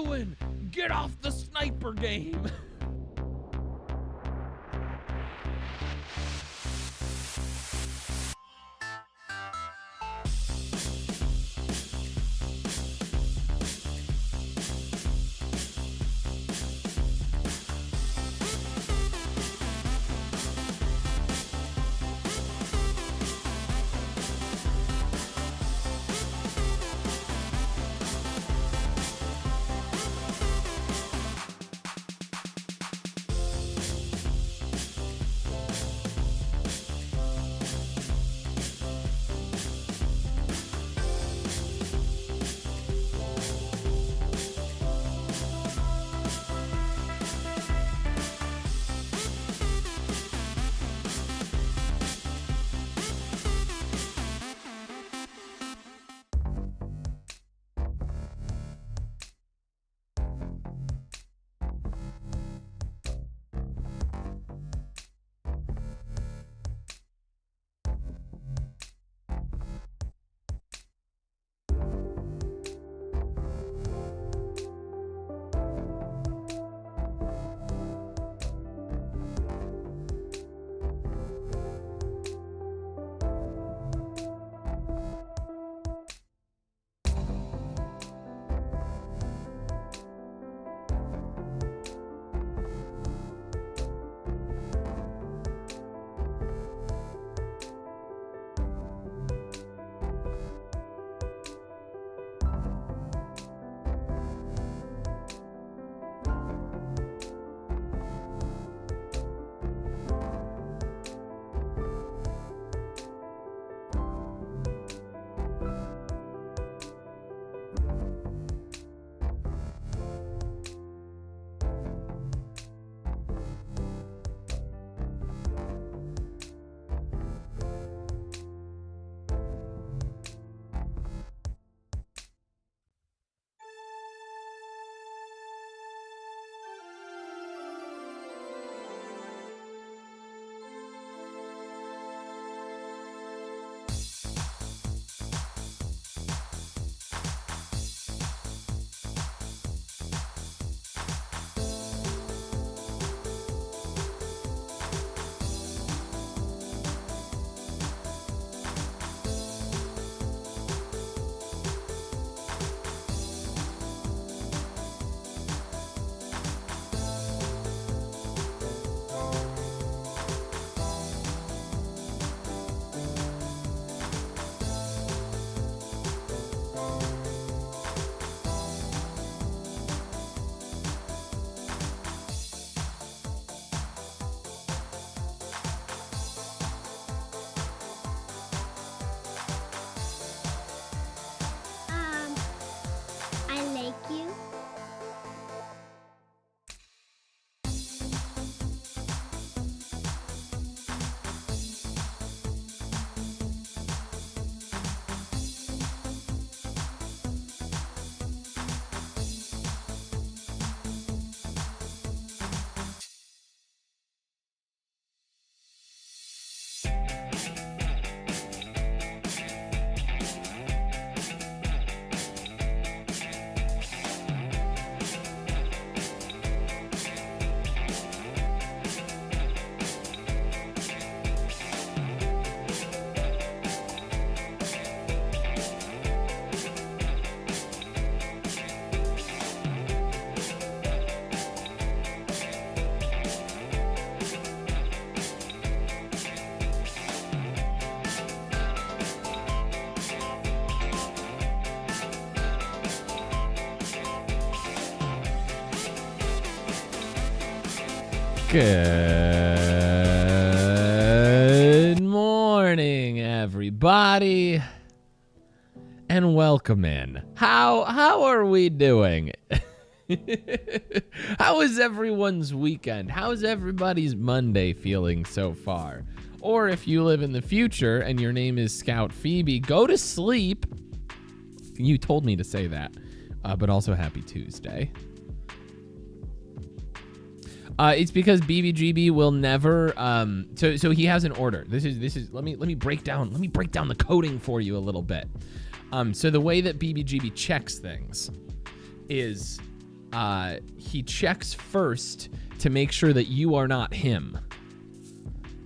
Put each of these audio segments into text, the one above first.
doing? Get off the sniper game. Good morning, everybody, and welcome in. How are we doing? How is everyone's weekend? How's everybody's Monday feeling so far? Or if you live in the future and your name is Scout Phoebe, go to sleep. You told me to say that, but also happy Tuesday. It's because BBGB will never. So he has an order. This is. Let me break down the coding for you a little bit. So the way that BBGB checks things is he checks first to make sure that you are not him.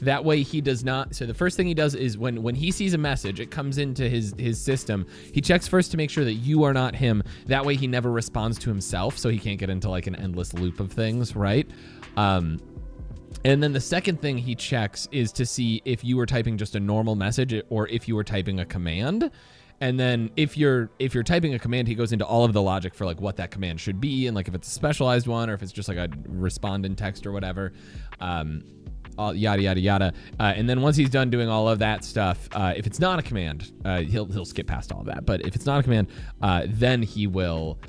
That way he does not. So the first thing he does is when he sees a message, it comes into his system. He checks first to make sure that you are not him. That way he never responds to himself, so he can't get into like an endless loop of things, right? And then the second thing he checks is to see if you were typing just a normal message or if you were typing a command. And then if you're typing a command, he goes into all of the logic for like what that command should be and like if it's a specialized one or if it's just like a respond in text or whatever. Yada yada yada, and then once he's done doing all of that stuff, if it's not a command, he'll skip past all of that. But if it's not a command, then he will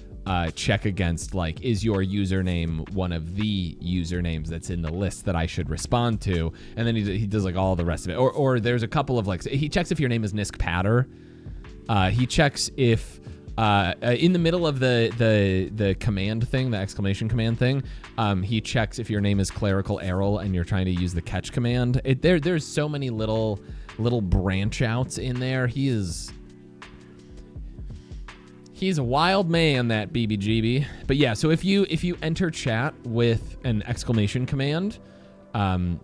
check against like, is your username one of the usernames that's in the list that I should respond to? And then he does like all the rest of it. Or there's a couple of like, he checks if your name is Nisk Patter. He checks if in the middle of the command thing, the exclamation command thing, he checks if your name is Clerical Errol and you're trying to use the catch command. There's so many little branch outs in there. He's a wild man, that BBGB. But yeah, so if you enter chat with an exclamation command,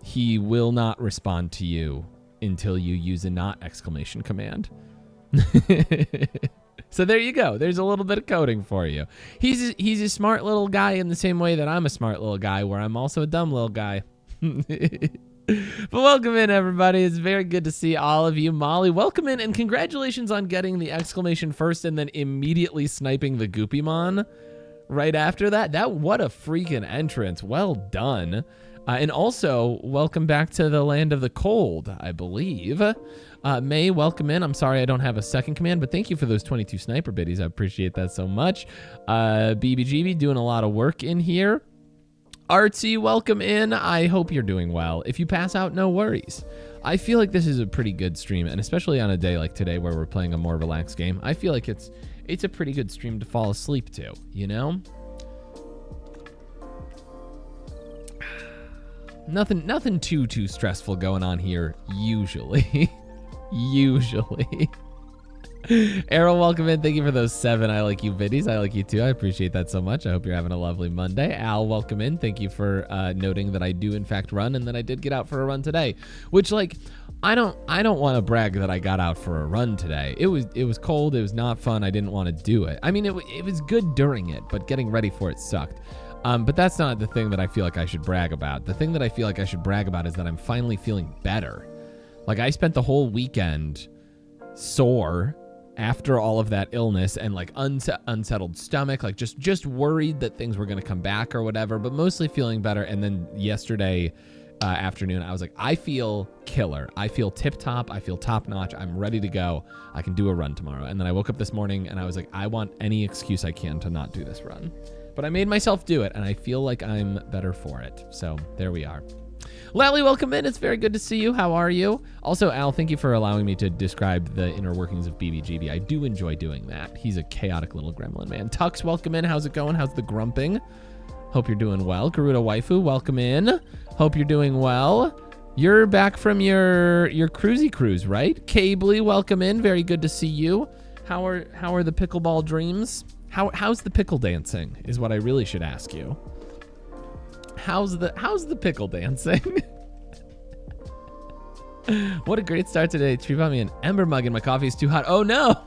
he will not respond to you until you use a not exclamation command. So there you go. There's a little bit of coding for you. He's a smart little guy in the same way that I'm a smart little guy, where I'm also a dumb little guy. But welcome in, everybody. It's very good to see all of you. Molly, welcome in, and congratulations on getting the exclamation first and then immediately sniping the Goopymon right after that. What a freaking entrance. Well done. And also, welcome back to the land of the cold, I believe. May, welcome in. I'm sorry I don't have a second command, but thank you for those 22 sniper biddies. I appreciate that so much. BBGB doing a lot of work in here. Artsy, welcome in. I hope you're doing well. If you pass out, no worries. I feel like this is a pretty good stream, and especially on a day like today where we're playing a more relaxed game, I feel like it's a pretty good stream to fall asleep to, you know? Nothing too stressful going on here, usually. Usually. Errol, welcome in. Thank you for those 7 I like you biddies. I like you too. I appreciate that so much. I hope you're having a lovely Monday. Al, welcome in. Thank you for noting that I do in fact run and that I did get out for a run today. Which, like, I don't want to brag that I got out for a run today. It was cold. It was not fun. I didn't want to do it. I mean, it was good during it, but getting ready for it sucked. But that's not the thing that I feel like I should brag about. The thing that I feel like I should brag about is that I'm finally feeling better. Like, I spent the whole weekend sore after all of that illness and like unsettled stomach, like just worried that things were going to come back or whatever, but mostly feeling better. And then yesterday afternoon, I was like, I feel killer. I feel tip top. I feel top notch. I'm ready to go. I can do a run tomorrow. And then I woke up this morning and I was like, I want any excuse I can to not do this run. But I made myself do it, and I feel like I'm better for it. So there we are. Lally, welcome in. It's very good to see you. How are you? Also, Al, thank you for allowing me to describe the inner workings of BBGB. I do enjoy doing that. He's a chaotic little gremlin, man. Tux, welcome in. How's it going? How's the grumping? Hope you're doing well. Garuda Waifu, welcome in. Hope you're doing well. You're back from your cruisy cruise, right? Cably, welcome in. Very good to see you. How are the pickleball dreams? How's the pickle dancing is what I really should ask you. How's the pickle dancing? What a great start today. Tree bought me an ember mug and my coffee is too hot. Oh no.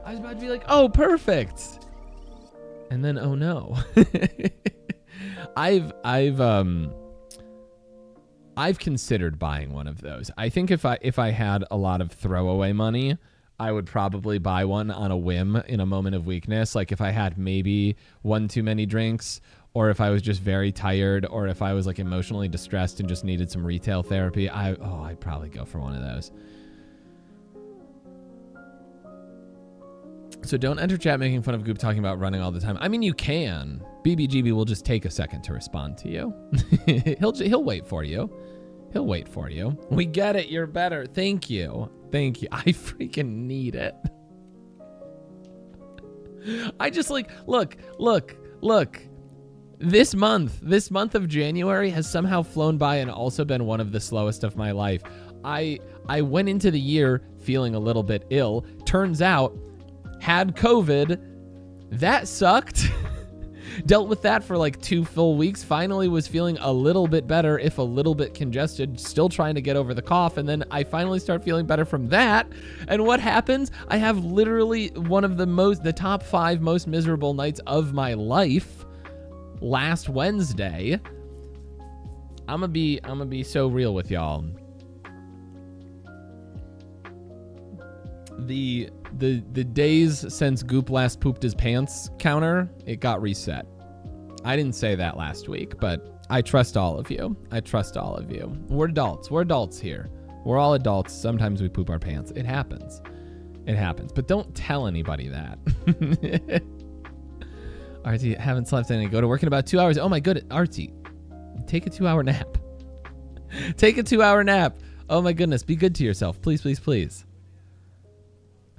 I was about to be like, oh, perfect. And then, oh no. I've considered buying one of those. I think if I had a lot of throwaway money, I would probably buy one on a whim in a moment of weakness. Like if I had maybe one too many drinks, or if I was just very tired, or if I was like emotionally distressed and just needed some retail therapy, I'd probably go for one of those. So don't enter chat making fun of Goop talking about running all the time. I mean, you can. BBGB will just take a second to respond to you. He'll wait for you. He'll wait for you. We get it. You're better. Thank you. Thank you. I freaking need it. I just like, look. This month of January has somehow flown by and also been one of the slowest of my life. I went into the year feeling a little bit ill. Turns out, had COVID. That sucked. Dealt with that for like 2 full weeks. Finally was feeling a little bit better, if a little bit congested, still trying to get over the cough. And then I finally start feeling better from that. And what happens? I have literally one of the top 5 most miserable nights of my life last Wednesday. I'm gonna be so real with y'all. The days since Goop last pooped his pants counter, it got reset. I didn't say that last week, but I trust all of you. I trust all of you. We're adults. We're adults here. We're all adults. Sometimes we poop our pants. It happens. It happens. But don't tell anybody that. Artie, haven't slept any. Go to work in about 2 hours. Oh my goodness. Artie, take a 2-hour nap. Take a 2-hour nap. Oh my goodness. Be good to yourself. Please, please, please.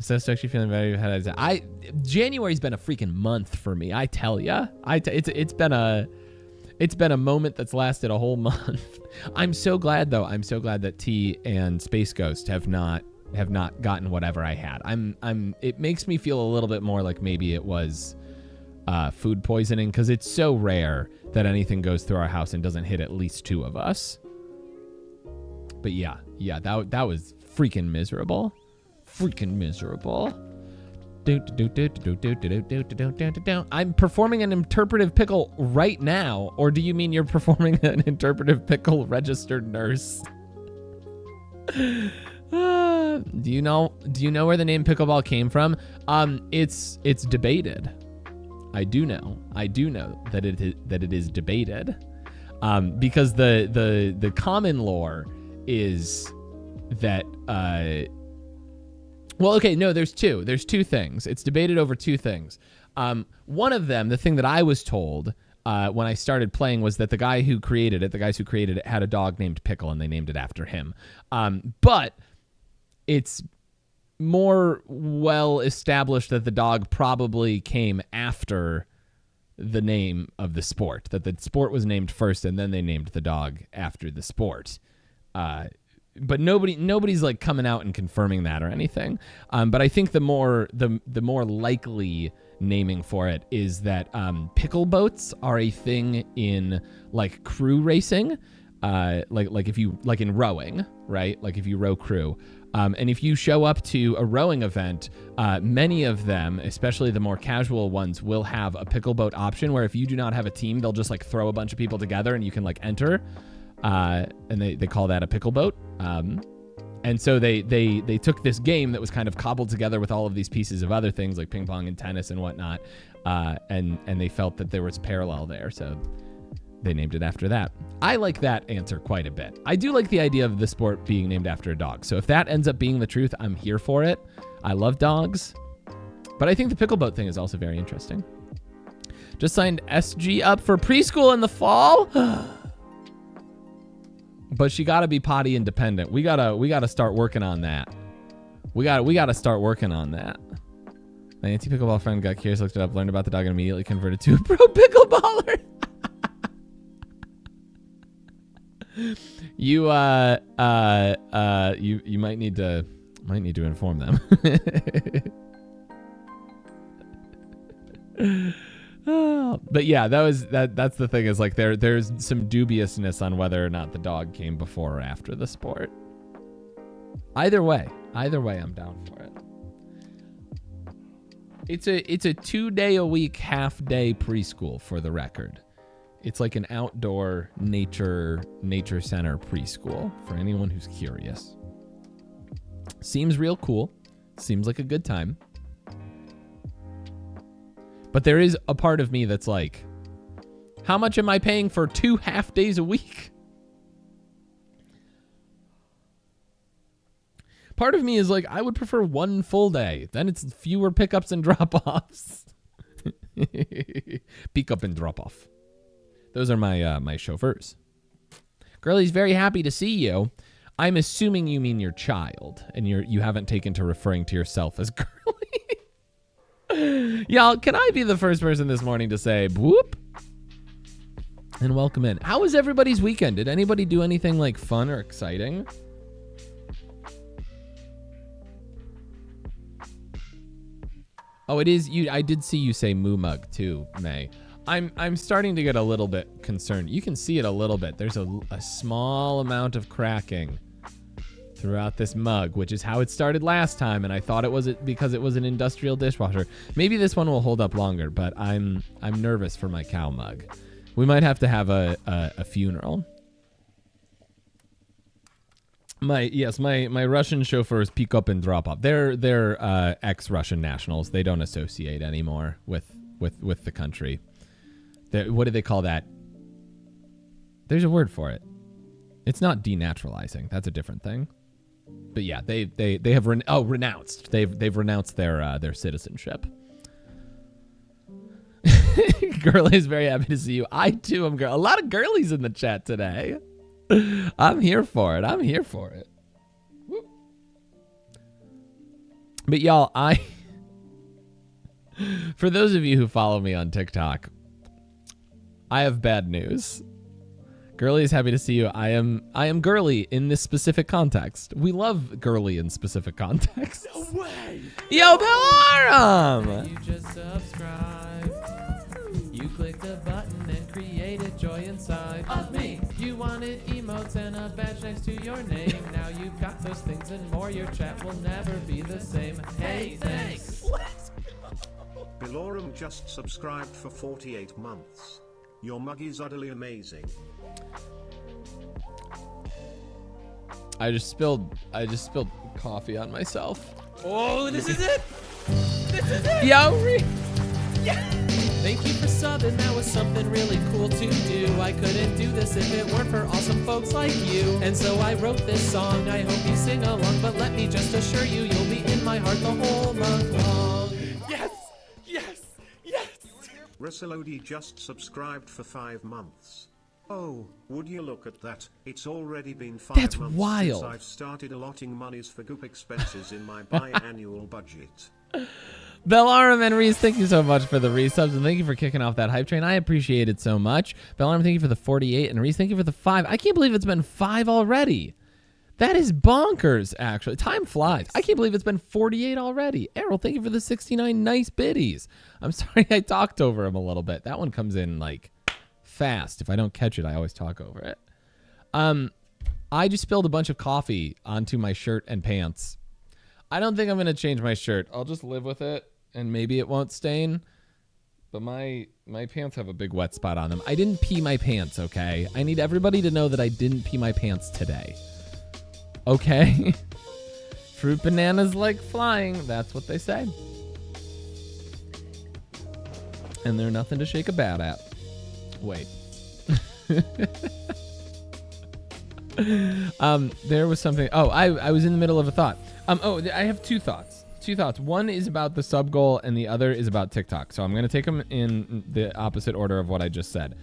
So actually feeling very bad. January's been a freaking month for me. I tell ya. It's been a moment that's lasted a whole month. I'm so glad though. I'm so glad that T and Space Ghost have not gotten whatever I had. It makes me feel a little bit more like maybe it was food poisoning, because it's so rare that anything goes through our house and doesn't hit at least 2 of us. But yeah, that was freaking miserable. Freaking miserable. I'm performing an interpretive pickle right now, or do you mean you're performing an interpretive pickle registered nurse? Do you know where the name pickleball came from? It's debated. I do know that it is debated. Because the common lore is that well, okay, no, there's two things. It's debated over 2 things. One of them, the thing that I was told when I started playing, was that the guys who created it had a dog named Pickle, and they named it after him. But it's more well established that the dog probably came after the name of the sport, that the sport was named first, and then they named the dog after the sport. But nobody's like coming out and confirming that or anything. But I think the more likely naming for it is that pickle boats are a thing in like crew racing, like if you like in rowing, right? Like if you row crew. And if you show up to a rowing event, many of them, especially the more casual ones, will have a pickle boat option where if you do not have a team, they'll just like throw a bunch of people together and you can like enter. And they call that a pickle boat. And so they took this game that was kind of cobbled together with all of these pieces of other things like ping pong and tennis and whatnot. And they felt that there was parallel there. So they named it after that. I like that answer quite a bit. I do like the idea of the sport being named after a dog. So if that ends up being the truth, I'm here for it. I love dogs. But I think the pickle boat thing is also very interesting. Just signed SG up for preschool in the fall. But she got to be potty independent. We gotta start working on that. We gotta start working on that. My anti-pickleball friend got curious, looked it up, learned about the dog, and immediately converted to a pro pickleballer. You might need to inform them. But yeah, that's the thing, is like there's some dubiousness on whether or not the dog came before or after the sport. Either way, I'm down for it. It's a 2-day-a-week half-day preschool, for the record. It's like an outdoor nature center preschool for anyone who's curious. Seems real cool. Seems like a good time. But there is a part of me that's like, how much am I paying for 2 half days a week? Part of me is like, I would prefer 1 full day. Then it's fewer pickups and drop-offs. Pick up and drop off. Those are my chauffeurs. Girlie's very happy to see you. I'm assuming you mean your child, and you haven't taken to referring to yourself as Girlie. Y'all, can I be the first person this morning to say whoop and welcome in? How was everybody's weekend? Did anybody do anything like fun or exciting? Oh, it is you. I did see you say moo mug too, May. I'm starting to get a little bit concerned. You can see it a little bit. There's a small amount of cracking throughout this mug, which is how it started last time, and I thought it was because it was an industrial dishwasher. Maybe this one will hold up longer, but I'm nervous for my cow mug. We might have to have a funeral. My Russian chauffeurs pick up and drop off. They're ex-Russian nationals. They don't associate anymore with the country. What do they call that? There's a word for it. It's not denaturalizing. That's a different thing. But yeah, they have renounced. They've renounced their citizenship. Girly is very happy to see you. I too am girl. A lot of girlies in the chat today. I'm here for it. Woo. But y'all, for those of you who follow me on TikTok, I have bad news. Girly is happy to see you. I am girly in this specific context. We love girly in specific contexts. No way! Yo, Bellarum! You just subscribe. You click the button and created joy inside of me. You wanted emotes and a badge next to your name. Now you've got those things and more. Your chat will never be the same. Hey, thanks. Let's go. Bellarum just subscribed for 48 months. Your mug is utterly amazing. I just spilled coffee on myself. Oh, this is it. This is it. Yo, Yeah. Thank you for subbing, that was something really cool to do. I couldn't do this if it weren't for awesome folks like you. And so I wrote this song, I hope you sing along. But let me just assure you, you'll be in my heart the whole month long. Yes, yes, yes. Russellody just subscribed for 5 months. Oh, would you look at that? It's already been 5 That's months wild. since I've started allotting monies for Goop expenses in my biannual budget. Bellarum and Reese, thank you so much for the resubs, and thank you for kicking off that hype train. I appreciate it so much. Bellarum, thank you for the 48, and Reese, thank you for the 5. I can't believe it's been 5 already. That is bonkers, actually. Time flies. I can't believe it's been 48 already. Errol, thank you for the 69 nice biddies. I'm sorry I talked over him a little bit. That one comes in, like, fast. If I don't catch it, I always talk over it. I just spilled a bunch of coffee onto my shirt and pants. I don't think I'm going to change my shirt. I'll just live with it, and maybe it won't stain. But my pants have a big wet spot on them. I didn't pee my pants, okay? I need everybody to know that I didn't pee my pants today. Okay? Fruit bananas like flying. That's what they say. And they're nothing to shake a bat at. Wait. There was something. Oh, I was in the middle of a thought. I have two thoughts. One is about the sub goal, and the other is about TikTok. So I'm going to take them in the opposite order of what I just said,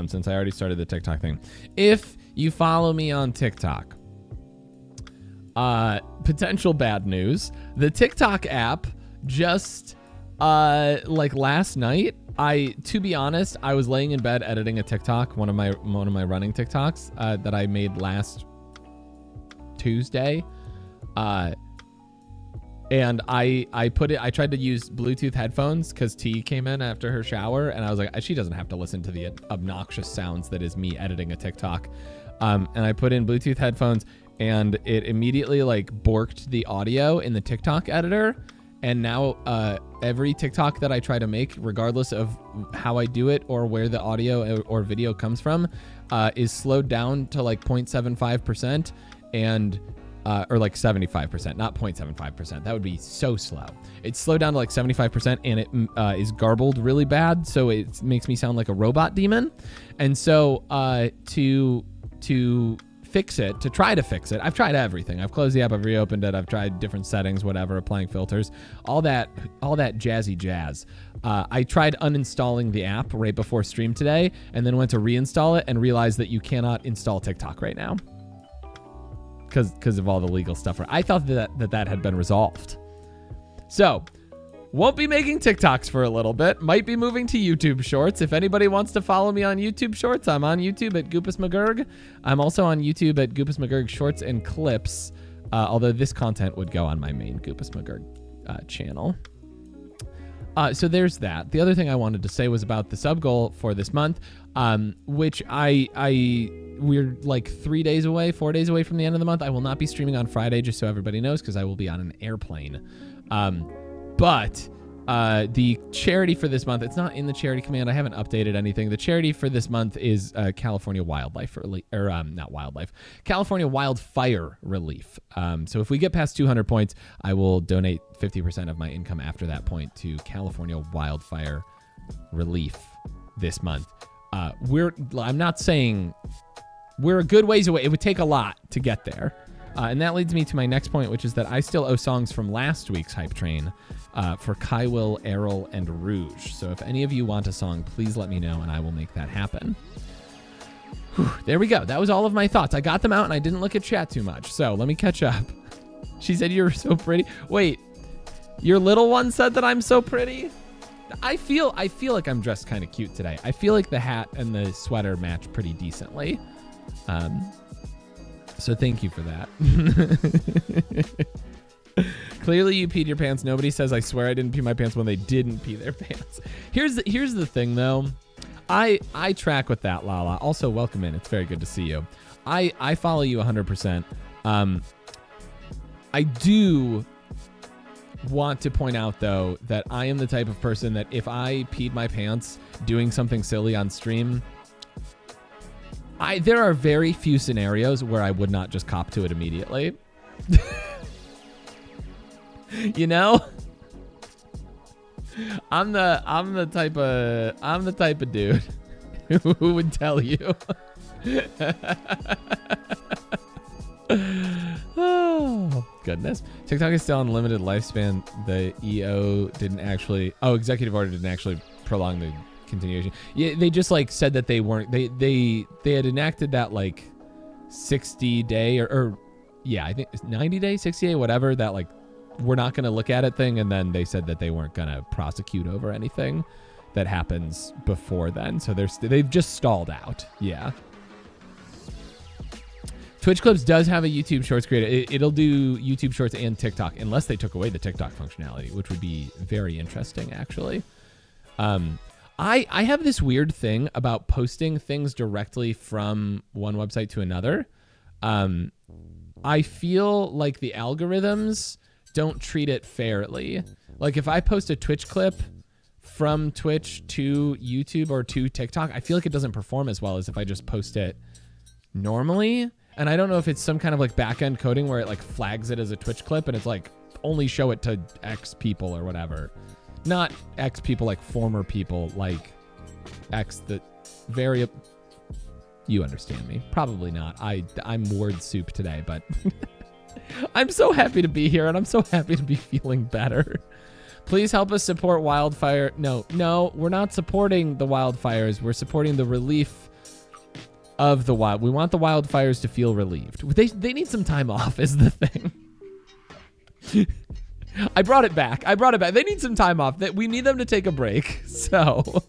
since I already started the TikTok thing. If you follow me on TikTok, potential bad news. The TikTok app just, like last night, to be honest, I was laying in bed editing a TikTok, one of my running TikToks, that I made last Tuesday. And I tried to use Bluetooth headphones because T came in after her shower, and I was like, she doesn't have to listen to the obnoxious sounds that is me editing a TikTok. And I put in Bluetooth headphones, and it immediately like borked the audio in the TikTok editor. And now every TikTok that I try to make, regardless of how I do it or where the audio or video comes from, is slowed down to like 0.75% and or like 75%, not 0.75%. That would be so slow. It's slowed down to like 75%, and it is garbled really bad, so it makes me sound like a robot demon. And so to fix it, to try to fix it, I've tried everything. I've closed the app, I've reopened it, I've tried different settings, whatever, applying filters, all that jazzy jazz. I tried uninstalling the app right before stream today, and then went to reinstall it and realized that you cannot install TikTok right now because of all the legal stuff. I thought that had been resolved. So won't be making TikToks for a little bit. Might be moving to YouTube Shorts. If anybody wants to follow me on YouTube Shorts, I'm on YouTube at Goopus McGurg. I'm also on YouTube at Goopus McGurg Shorts and Clips, although this content would go on my main Goopus McGurg channel. So there's that. The other thing I wanted to say was about the sub goal for this month, which we're like 4 days away from the end of the month. I will not be streaming on Friday, just so everybody knows, because I will be on an airplane. But the charity for this month, it's not in the charity command. I haven't updated anything. The charity for this month is California California Wildfire Relief. So if we get past 200 points, I will donate 50% of my income after that point to California Wildfire Relief this month. I'm not saying we're a good ways away. It would take a lot to get there. And that leads me to my next point, which is that I still owe songs from last week's Hype Train for Kaiwill, Errol, and Rouge. So if any of you want a song, please let me know and I will make that happen. Whew, there we go. That was all of my thoughts. I got them out and I didn't look at chat too much. So let me catch up. She said you're so pretty. Wait, your little one said that I'm so pretty? I feel like I'm dressed kind of cute today. I feel like the hat and the sweater match pretty decently. So thank you for that. Clearly you peed your pants. Nobody says I swear I didn't pee my pants when they didn't pee their pants. Here's the thing though. I track with that, Lala. Also, welcome in. It's very good to see you. I follow you 100%. I do want to point out though that I am the type of person that if I peed my pants doing something silly on stream, there are very few scenarios where I would not just cop to it immediately. You know? I'm the type of dude who would tell you. Oh, goodness. TikTok is still on limited lifespan. The executive order didn't actually prolong the continuation. Yeah, they just like said that they weren't, they had enacted that like 60 day or yeah, I think 90 day, 60 day, whatever, that like we're not going to look at it thing. And then they said that they weren't going to prosecute over anything that happens before then. So they've just stalled out. Yeah. Twitch Clips does have a YouTube Shorts creator. It'll do YouTube Shorts and TikTok, unless they took away the TikTok functionality, which would be very interesting, actually. I have this weird thing about posting things directly from one website to another. I feel like the algorithms don't treat it fairly. Like if I post a Twitch clip from Twitch to YouTube or to TikTok, I feel like it doesn't perform as well as if I just post it normally. And I don't know if it's some kind of like back-end coding where it like flags it as a Twitch clip and it's like only show it to X people or whatever. Not X people like former people, like X the you understand me. Probably not. I'm word soup today, but I'm so happy to be here and I'm so happy to be feeling better. Please help us support wildfire. No, we're not supporting the wildfires. We're supporting the relief of the wild. We want the wildfires to feel relieved. They need some time off is the thing. I brought it back. They need some time off. We need them to take a break. So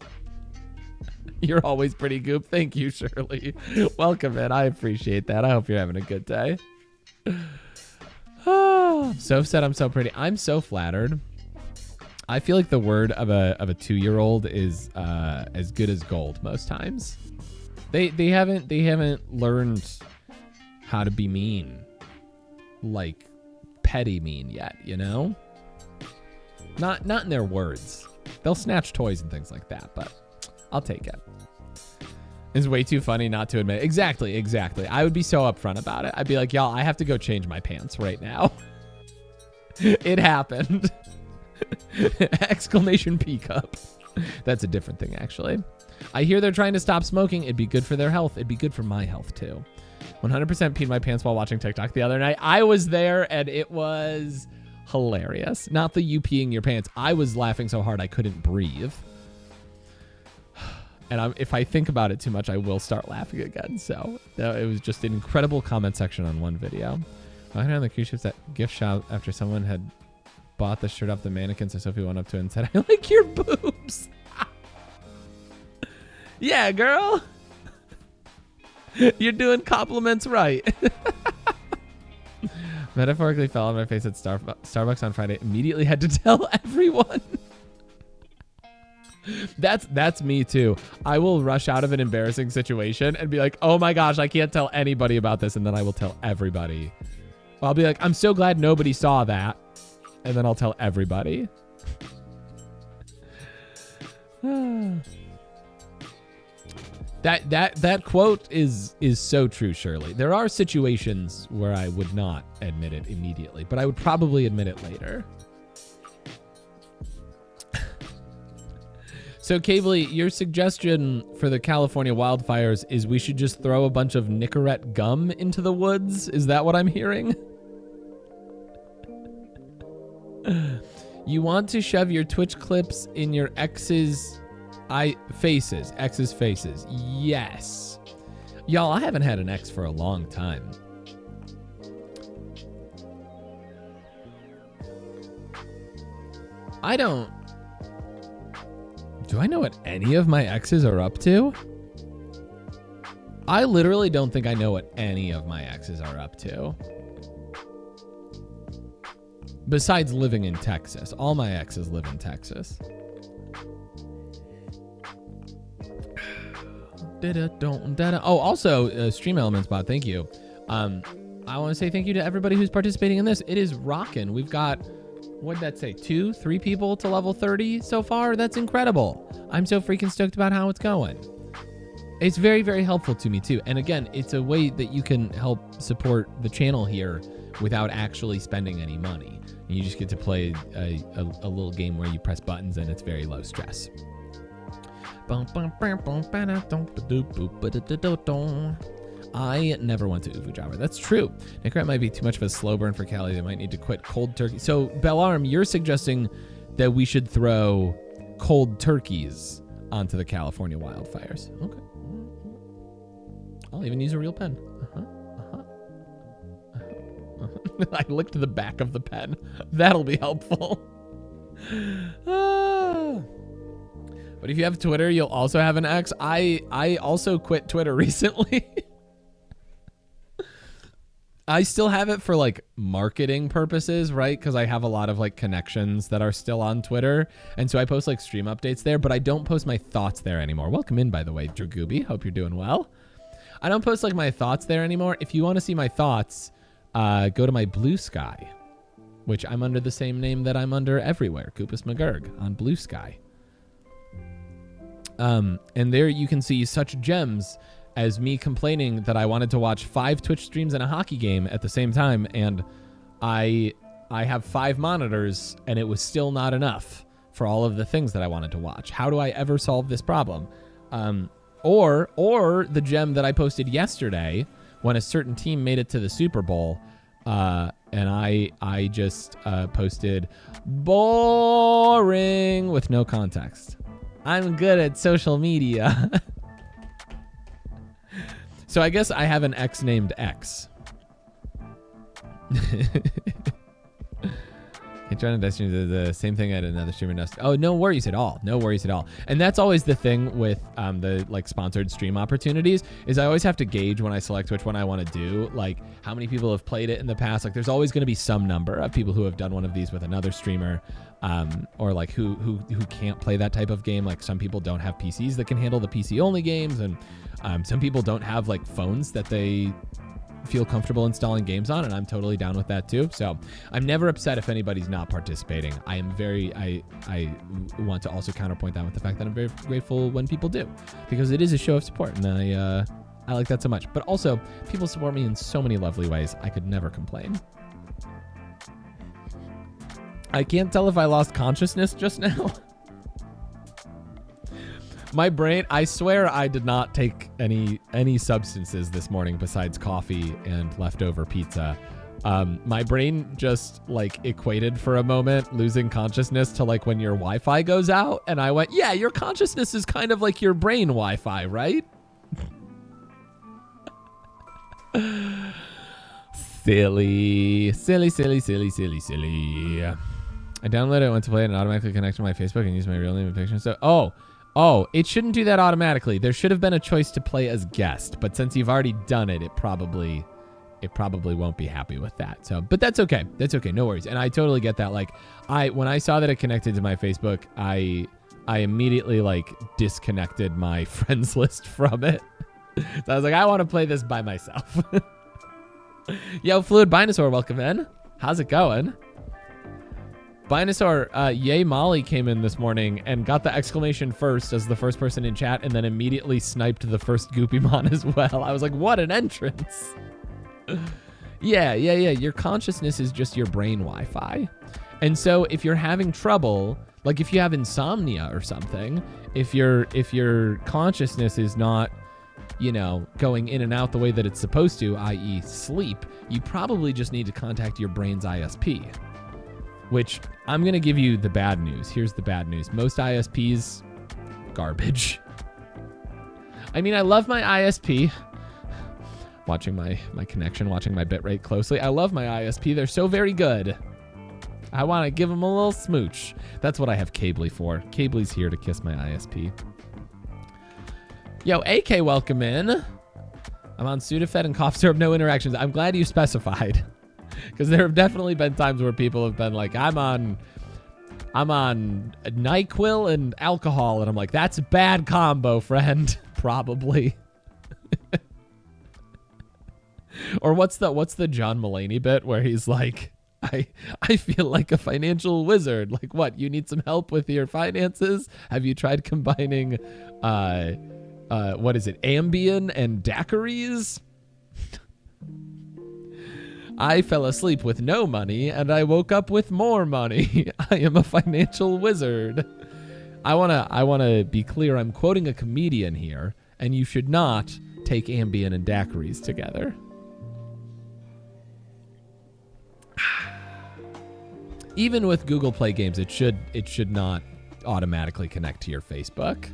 you're always pretty, Goop. Thank you, Shirley. Welcome in. I appreciate that. I hope you're having a good day. Oh, Soph said I'm so pretty. I'm so flattered. I feel like the word of a 2-year-old is as good as gold most times. They haven't learned how to be mean, like petty mean yet, you know? Not in their words. They'll snatch toys and things like that, but I'll take it. It's way too funny not to admit. Exactly. I would be so upfront about it. I'd be like, y'all, I have to go change my pants right now. It happened. Exclamation P cup. That's a different thing, actually. I hear they're trying to stop smoking. It'd be good for their health. It'd be good for my health, too. 100% peed my pants while watching TikTok the other night. I was there, and it was hilarious. Not the you peeing your pants. I was laughing so hard I couldn't breathe. And if I think about it too much, I will start laughing again. So it was just an incredible comment section on one video. Walking around the cruise ships at gift shop after someone had bought the shirt off the mannequin, so Sophie went up to it and said, I like your boobs. Yeah, girl. You're doing compliments right. Metaphorically fell on my face at Starbucks on Friday. Immediately had to tell everyone. That's me too. I will rush out of an embarrassing situation and be like, oh my gosh, I can't tell anybody about this. And then I will tell everybody. I'll be like, I'm so glad nobody saw that. And then I'll tell everybody. That quote is so true, Shirley. There are situations where I would not admit it immediately, but I would probably admit it later. So, Cabley, your suggestion for the California wildfires is we should just throw a bunch of Nicorette gum into the woods? Is that what I'm hearing? You want to shove your Twitch clips in your ex's faces. Yes. Y'all, I haven't had an ex for a long time. Do I know what any of my exes are up to? I literally don't think I know what any of my exes are up to. Besides living in Texas. All my exes live in Texas. Oh, also, Stream Elements bot, thank you. I want to say thank you to everybody who's participating in this. It is rocking. We've got, what'd that say, 2-3 people to level 30 so far? That's incredible. I'm so freaking stoked about how it's going. It's very, very helpful to me too. And again, it's a way that you can help support the channel here without actually spending any money. You just get to play a little game where you press buttons and it's very low stress. I never went to Uvu Java. That's true. Nicorette might be too much of a slow burn for Cali. They might need to quit cold turkey. So, Bellarm, you're suggesting that we should throw cold turkeys onto the California wildfires. Okay. I'll even use a real pen. I licked the back of the pen. That'll be helpful. But if you have Twitter, you'll also have an ex. I also quit Twitter recently. I still have it for like marketing purposes, right? Because I have a lot of like connections that are still on Twitter. And so I post like stream updates there, but I don't post my thoughts there anymore. Welcome in, by the way, Dragooby. Hope you're doing well. I don't post like my thoughts there anymore. If you want to see my thoughts, go to my Blue Sky, which I'm under the same name that I'm under everywhere, Goopus McGurg on Blue Sky. And there you can see such gems as me complaining that I wanted to watch 5 Twitch streams and a hockey game at the same time, and I have 5 monitors, and it was still not enough for all of the things that I wanted to watch. How do I ever solve this problem? Or the gem that I posted yesterday when a certain team made it to the Super Bowl, and I just posted boring with no context. I'm good at social media. So I guess I have an ex named X. Hey, trying to Destiny the same thing at another streamer. Oh, no worries at all. No worries at all. And that's always the thing with the like sponsored stream opportunities is I always have to gauge when I select which one I want to do, like how many people have played it in the past. Like there's always going to be some number of people who have done one of these with another streamer, or like who can't play that type of game. Like some people don't have PCs that can handle the PC only games, and some people don't have like phones that they feel comfortable installing games on, and I'm totally down with that too. So I'm never upset if anybody's not participating. I am I want to also counterpoint that with the fact that I'm very grateful when people do, because it is a show of support, and I like that so much. But also people support me in so many lovely ways. I could never complain. I can't tell if I lost consciousness just now. My brain, I swear I did not take any substances this morning besides coffee and leftover pizza. My brain just like equated for a moment losing consciousness to like when your Wi-Fi goes out, and I went, yeah, your consciousness is kind of like your brain Wi-Fi, right? Silly. I downloaded it, went to play it, and automatically connected to my Facebook and used my real name and picture. So, oh, it shouldn't do that automatically. There should have been a choice to play as guest, but since you've already done it, it probably won't be happy with that. So, but that's okay. That's okay. No worries. And I totally get that. Like when I saw that it connected to my Facebook, I I immediately like disconnected my friends list from it. So I was like, I want to play this by myself. Yo, Fluid Binosaur, welcome in. How's it going? Binosaur, Yay Molly came in this morning and got the exclamation first as the first person in chat and then immediately sniped the first Goopymon as well. I was like, what an entrance. Yeah. Your consciousness is just your brain Wi-Fi. And so if you're having trouble, like if you have insomnia or something, if your consciousness is not, you know, going in and out the way that it's supposed to, i.e. sleep, you probably just need to contact your brain's ISP, which I'm going to give you the bad news. Here's the bad news. Most ISPs, garbage. I mean, I love my ISP. Watching my connection, watching my bitrate closely. I love my ISP. They're so very good. I want to give them a little smooch. That's what I have Cably for. Cably's here to kiss my ISP. Yo, AK, welcome in. I'm on Sudafed and cough syrup, no interactions. I'm glad you specified. Because there have definitely been times where people have been like, I'm on NyQuil and alcohol. And I'm like, that's a bad combo, friend. Probably. Or what's the John Mulaney bit where he's like, I feel like a financial wizard. Like, what? You need some help with your finances? Have you tried combining, what is it, Ambien and daiquiris? I fell asleep with no money and I woke up with more money. I am a financial wizard. I wanna be clear. I'm quoting a comedian here, and you should not take Ambien and daiquiris together. Even with Google Play games, it should not automatically connect to your Facebook.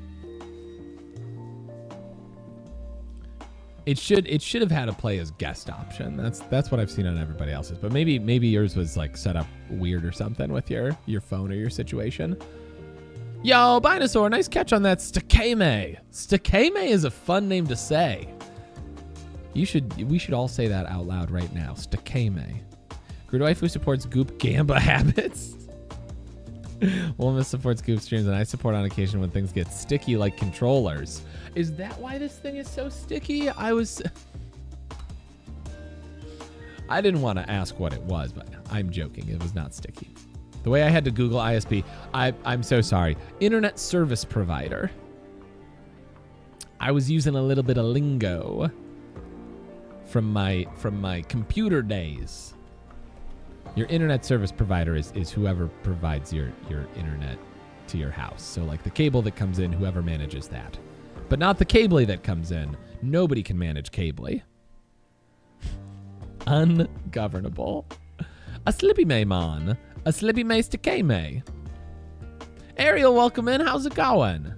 It should have had a play as guest option. That's what I've seen on everybody else's. But maybe yours was like set up weird or something with your phone or your situation. Yo, Binosaur, nice catch on that Stakame. Stakame is a fun name to say. We should all say that out loud right now. Stakame. Grudoifu supports Goop Gamba habits. Wilma supports Goop streams, and I support on occasion when things get sticky like controllers. Is that why this thing is so sticky? I didn't want to ask what it was, but I'm joking. It was not sticky. The way I had to Google ISP, I'm so sorry. Internet service provider. I was using a little bit of lingo from my computer days. Your internet service provider is whoever provides your internet to your house. So like the cable that comes in, whoever manages that. But not the cably that comes in. Nobody can manage cably. Ungovernable. A slippy may mon. A slippy may stakame. Ariel, welcome in. How's it going?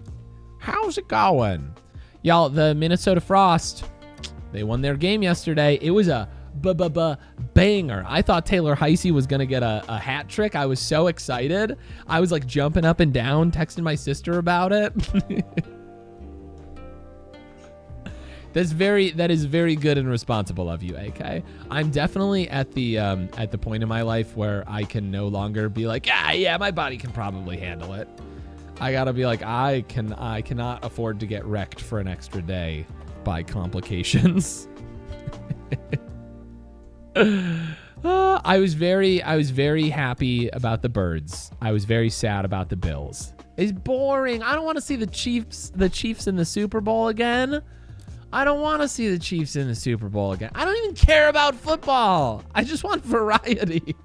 How's it going? Y'all, the Minnesota Frost, they won their game yesterday. It was a banger. I thought Taylor Heisey was going to get a hat trick. I was so excited. I was like jumping up and down, texting my sister about it. That is very good and responsible of you, AK. I'm definitely at the point in my life where I can no longer be like, yeah, my body can probably handle it. I gotta be like, I cannot afford to get wrecked for an extra day by complications. I was very happy about the Birds. I was very sad about the Bills. It's boring. I don't want to see the Chiefs in the Super Bowl again. I don't want to see the Chiefs in the Super Bowl again. I don't even care about football. I just want variety.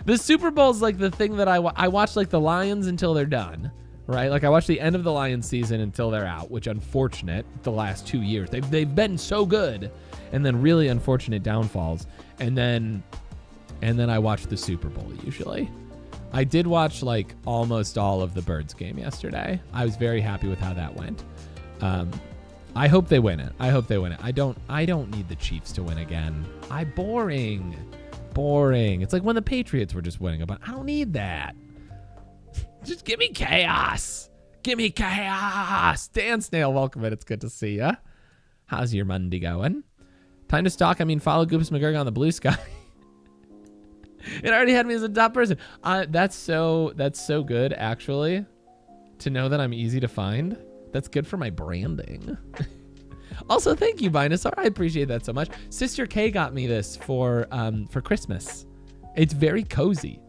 The Super Bowl is like the thing that I watch, like the Lions until they're done, right? Like I watch the end of the Lions season until they're out, which unfortunate the last 2 years. They've been so good, and then really unfortunate downfalls. And then I watch the Super Bowl usually. I did watch like almost all of the Birds game yesterday. I was very happy with how that went. I hope they win it. I don't need the Chiefs to win again. Boring. It's like when the Patriots were just winning, but I don't need that. Just give me chaos. Dan Snail, welcome in. It's good to see ya. How's your Monday going? Time to stalk. Follow Goops McGurk on the blue sky. It already had me as a top person. That's so good, actually. to know that I'm easy to find. That's good for my branding. Also, thank you, Binosaur. I appreciate that so much. Sister K got me this for Christmas. It's very cozy.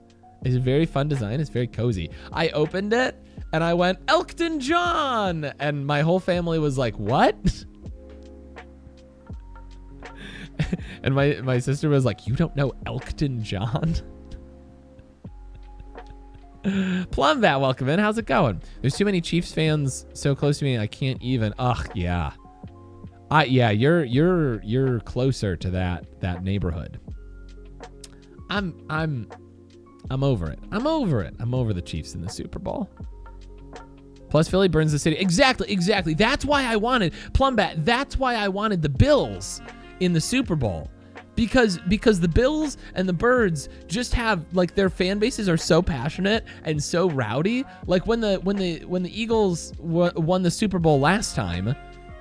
It's a very fun design. It's very cozy. I opened it and I went, Elkton John! And my whole family was like, what? And my sister was like, you don't know Elkton John? Plumbat, welcome in. How's it going? There's too many Chiefs fans so close to me, I can't even. Ugh, yeah. Yeah, you're closer to that neighborhood. I'm over it. I'm over it. I'm over the Chiefs in the Super Bowl. Plus Philly burns the city. Exactly. That's why I wanted Plumbat. That's why I wanted the Bills in the Super Bowl. Because the Bills and the Birds just have, like, their fan bases are so passionate and so rowdy. Like when the Eagles won the Super Bowl last time,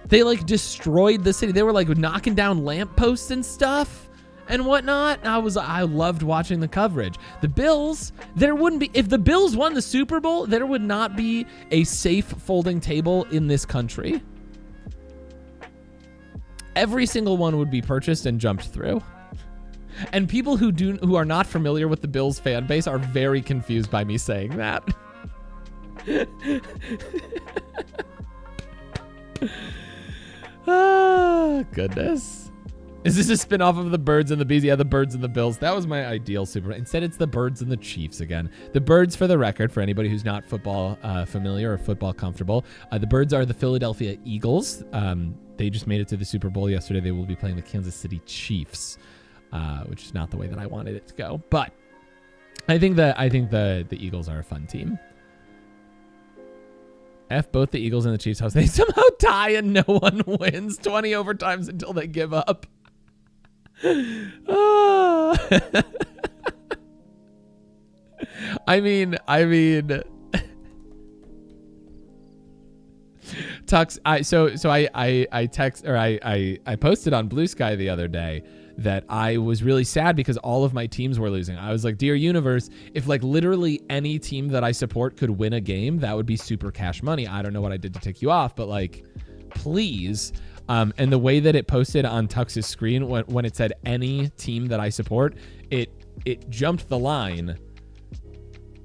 they like destroyed the city. They were like knocking down lampposts and stuff and whatnot. I loved watching the coverage. The Bills, there wouldn't be, if the Bills won the Super Bowl, there would not be a safe folding table in this country. Every single one would be purchased and jumped through. And people who are not familiar with the Bills fan base are very confused by me saying that. Ah, goodness. Is this a spin-off of the Birds and the Bees? Yeah, the Birds and the Bills. That was my ideal Super Bowl. Instead, it's the Birds and the Chiefs again. The Birds, for the record, for anybody who's not football familiar or football comfortable, the Birds are the Philadelphia Eagles. They just made it to the Super Bowl yesterday. They will be playing the Kansas City Chiefs, which is not the way that I wanted it to go. But I think the Eagles are a fun team. F both the Eagles and the Chiefs. House. They somehow tie and no one wins. 20 overtimes until they give up. I mean, Tux. I posted on Blue Sky the other day that I was really sad because all of my teams were losing. I was like, dear universe, if like literally any team that I support could win a game, that would be super cash money. I don't know what I did to tick you off, but like, please. And the way that it posted on Tux's screen when it said any team that I support, it jumped the line.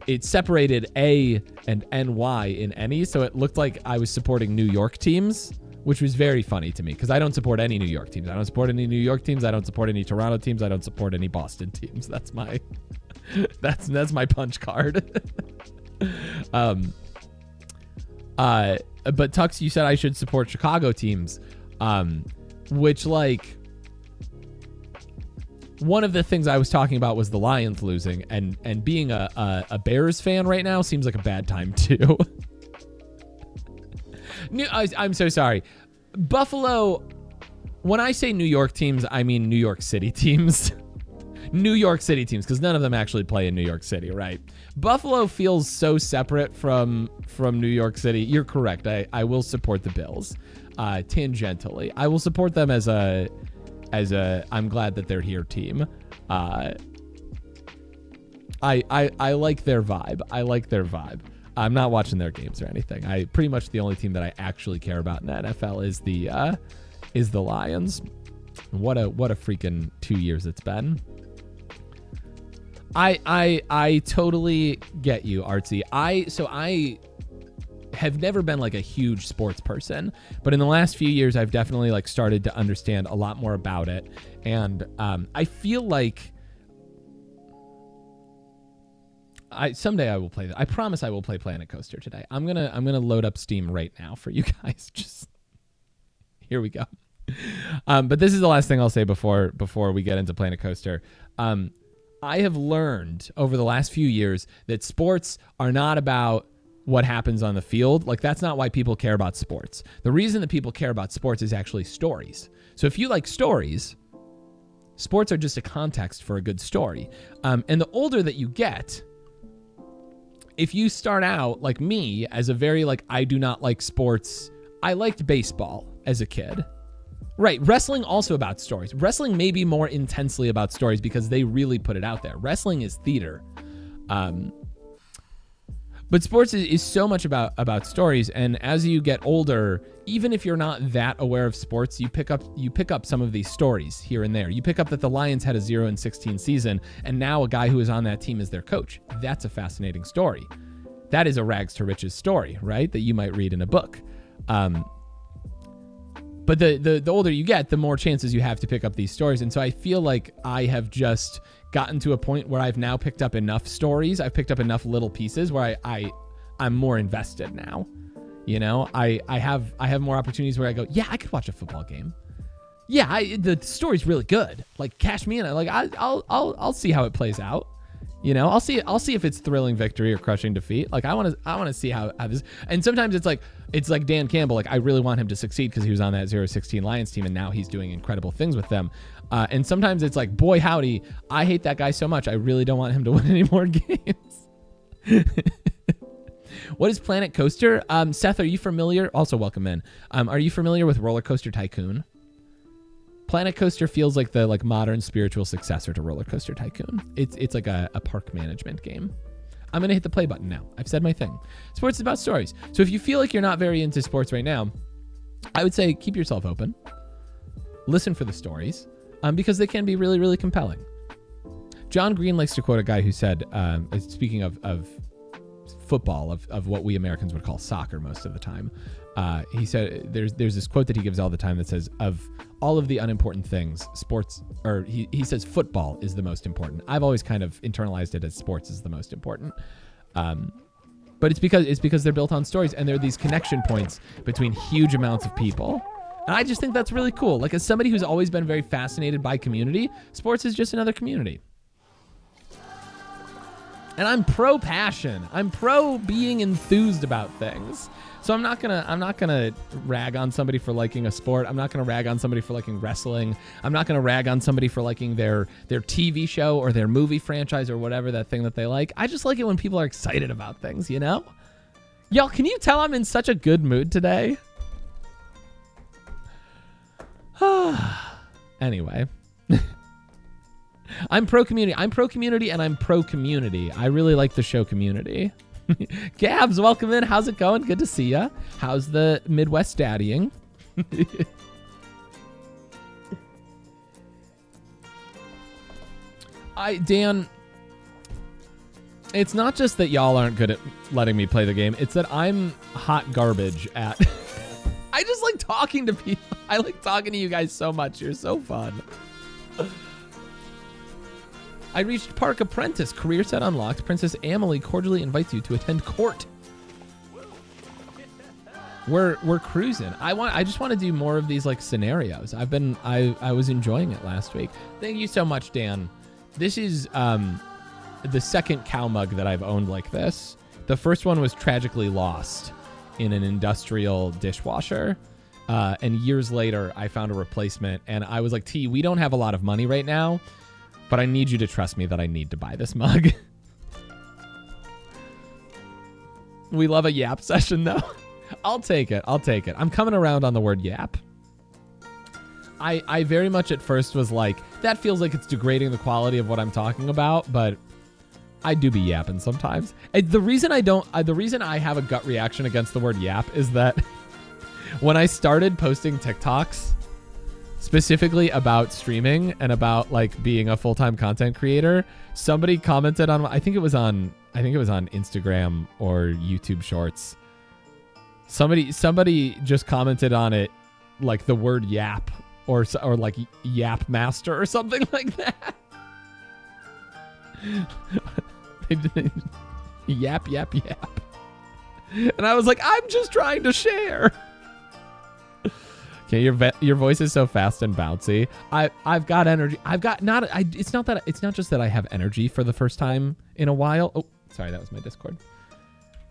It separated A and NY in any, so it looked like I was supporting New York teams, which was very funny to me because I don't support any New York teams. I don't support any New York teams. I don't support any Toronto teams. I don't support any Boston teams. That's my that's my punch card. But Tux, you said I should support Chicago teams, which like one of the things I was talking about was the Lions losing, and being a Bears fan right now seems like a bad time too. I'm so sorry. Buffalo, when I say New York teams, I mean New York City teams. New York City teams, because none of them actually play in New York City, right? Buffalo feels so separate from New York City. You're correct. I will support the Bills tangentially. I will support them as a I'm glad that they're here team. I like their vibe. I'm not watching their games or anything. Pretty much the only team that I actually care about in the NFL is the Lions. What a freaking 2 years it's been. I totally get you, Artsy. I have never been like a huge sports person, but in the last few years I've definitely like started to understand a lot more about it, and I feel like someday I will play that. I promise I will play Planet Coaster today. I'm gonna load up Steam right now for you guys. Just here we go. But this is the last thing I'll say before we get into Planet Coaster. I have learned over the last few years that sports are not about what happens on the field. Like, that's not why people care about sports. The reason that people care about sports is actually stories. So if you like stories, sports are just a context for a good story. And the older that you get, if you start out like me as a very like, I do not like sports. I liked baseball as a kid. Right. Wrestling also about stories. Wrestling may be more intensely about stories because they really put it out there. Wrestling is theater. But sports is so much about stories, and as you get older, even if you're not that aware of sports, you pick up some of these stories here and there. You pick up that the Lions had a 0-16 season, and now a guy who is on that team is their coach. That's a fascinating story. That is a rags to riches story, right? That you might read in a book. But the older you get, the more chances you have to pick up these stories. And so I feel like I have just gotten to a point where I've now picked up enough stories. I've picked up enough little pieces where I'm more invested now. You know, I have more opportunities where I go, yeah, I could watch a football game. Yeah, the story's really good. Like, cash me in. I'll see how it plays out. You know, I'll see if it's thrilling victory or crushing defeat. Like, I want to see how this. And sometimes it's like Dan Campbell. Like, I really want him to succeed because he was on that 0-16 Lions team, and now he's doing incredible things with them. And sometimes it's like, boy howdy, I hate that guy so much. I really don't want him to win any more games. What is Planet Coaster? Seth, are you familiar? Also, welcome in. Are you familiar with Roller Coaster Tycoon? Planet Coaster feels like the modern spiritual successor to Roller Coaster Tycoon. It's like a park management game. I'm going to hit the play button now. I've said my thing. Sports is about stories. So if you feel like you're not very into sports right now, I would say keep yourself open. Listen for the stories because they can be really, really compelling. John Green likes to quote a guy who said, speaking of football, of what we Americans would call soccer most of the time, he said there's this quote that he gives all the time that says, of all of the unimportant things, sports, or he says football is the most important. I've always kind of internalized it as sports is the most important. But it's because they're built on stories, and there are these connection points between huge amounts of people. And I just think that's really cool. Like, as somebody who's always been very fascinated by community, sports is just another community. And I'm pro passion. I'm pro being enthused about things. So I'm not gonna rag on somebody for liking a sport. I'm not gonna rag on somebody for liking wrestling. I'm not gonna rag on somebody for liking their TV show or their movie franchise or whatever that thing that they like. I just like it when people are excited about things, you know? Y'all, can you tell I'm in such a good mood today? Anyway. I'm pro community. I'm pro community and I'm pro community. I really like the show Community. Gabs, welcome in. How's it going? Good to see ya. How's the Midwest daddying? Dan, it's not just that y'all aren't good at letting me play the game. It's that I'm hot garbage at... I just like talking to people. I like talking to you guys so much. You're so fun. I reached Park Apprentice. Career set unlocked. Princess Amelie cordially invites you to attend court. We're cruising. I just want to do more of these like scenarios. I was enjoying it last week. Thank you so much, Dan. This is the second cow mug that I've owned like this. The first one was tragically lost in an industrial dishwasher. And years later, I found a replacement. And I was like, T, we don't have a lot of money right now, but I need you to trust me that I need to buy this mug. We love a yap session, though. I'll take it. I'm coming around on the word yap. I very much at first was like, that feels like it's degrading the quality of what I'm talking about, but I do be yapping sometimes. The reason I have a gut reaction against the word yap is that when I started posting TikToks specifically about streaming and about like being a full-time content creator, somebody commented on, I think it was on Instagram or YouTube Shorts. Somebody just commented on it like the word yap or like yap master or something like that. Yap. And I was like, I'm just trying to share. Okay, your voice is so fast and bouncy. I've got energy. It's not just that I have energy for the first time in a while. Oh, sorry, that was my Discord.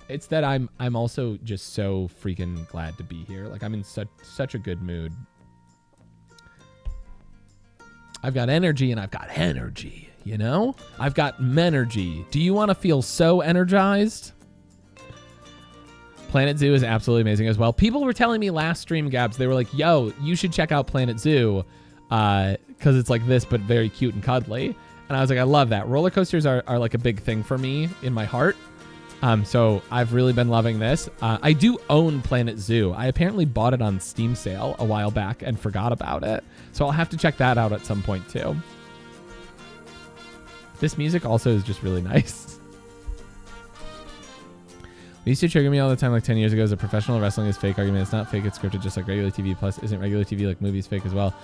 It's that I'm also just so freaking glad to be here. Like, I'm in such a good mood. I've got energy and I've got energy, you know? I've got menergy. Do you want to feel so energized? Planet Zoo is absolutely amazing as well. People were telling me last stream, Gabs, they were like, yo, you should check out Planet Zoo because it's like this, but very cute and cuddly. And I was like, I love that. Roller coasters are like a big thing for me in my heart. So I've really been loving this. I do own Planet Zoo. I apparently bought it on Steam sale a while back and forgot about it. So I'll have to check that out at some point too. This music also is just really nice. It used to trigger me all the time like 10 years ago as a professional wrestling is fake argument. It's not fake, it's scripted just like regular TV. Plus, isn't regular TV like movies fake as well?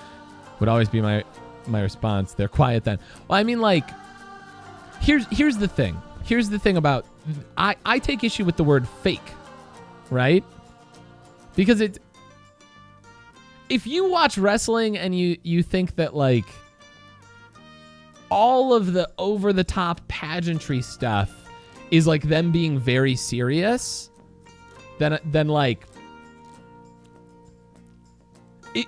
Would always be my response. They're quiet then. Well, I mean, like, here's the thing. Here's the thing about, I take issue with the word fake, right? Because if you watch wrestling and you think that like all of the over-the-top pageantry stuff is like them being very serious, then like,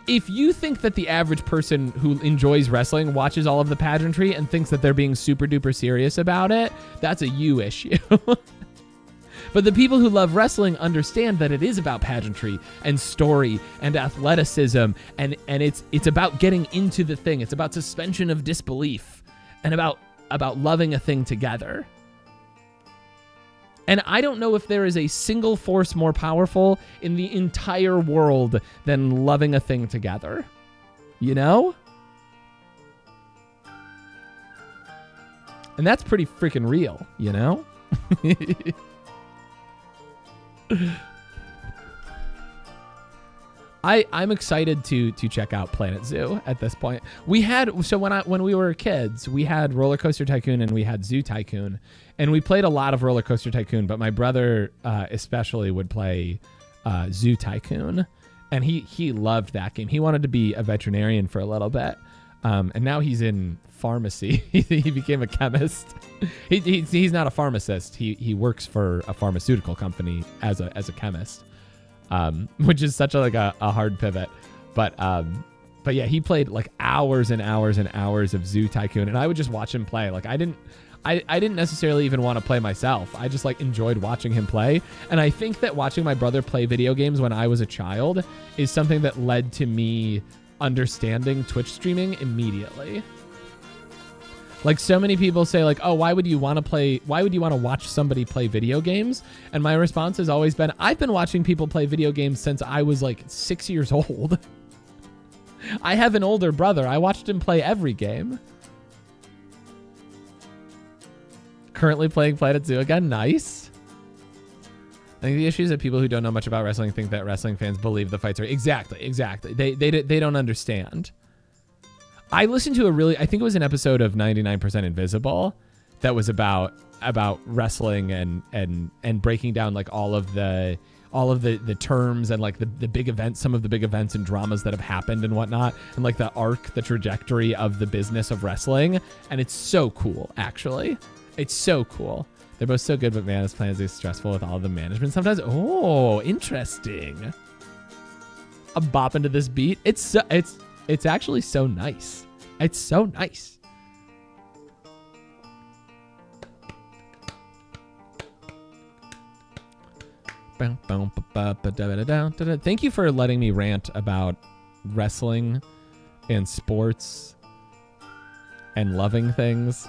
if you think that the average person who enjoys wrestling watches all of the pageantry and thinks that they're being super duper serious about it, that's a you issue. But the people who love wrestling understand that it is about pageantry and story and athleticism, and it's about getting into the thing. It's about suspension of disbelief and about loving a thing together. And I don't know if there is a single force more powerful in the entire world than loving a thing together. You know? And that's pretty freaking real, you know? I'm excited to check out Planet Zoo at this point. When we were kids, we had Roller Coaster Tycoon and we had Zoo Tycoon, and we played a lot of Roller Coaster Tycoon, but my brother especially would play Zoo Tycoon, and he loved that game. He wanted to be a veterinarian for a little bit, and now he's in pharmacy. He became a chemist. He's not a pharmacist. He works for a pharmaceutical company as a chemist. Which is such a hard pivot, but yeah, he played like hours and hours and hours of Zoo Tycoon, and I would just watch him play. Like I didn't necessarily even want to play myself. I just like enjoyed watching him play, and I think that watching my brother play video games when I was a child is something that led to me understanding Twitch streaming immediately. Like so many people say like, oh, why would you want to watch somebody play video games? And my response has always been, I've been watching people play video games since I was like 6 years old. I have an older brother. I watched him play every game. Currently playing Planet Zoo again. Nice. I think the issue is that people who don't know much about wrestling think that wrestling fans believe the fights are exactly. They don't understand. I listened to I think it was an episode of 99% Invisible that was about wrestling and breaking down like all of the terms and like the big events, some of the big events and dramas that have happened and whatnot, and like the trajectory of the business of wrestling. And it's so cool, actually. It's so cool. They're both so good, but man, this plan is stressful with all of the management sometimes. Oh, interesting. I'm bopping to this beat. It's actually so nice. It's so nice. Thank you for letting me rant about wrestling and sports and loving things.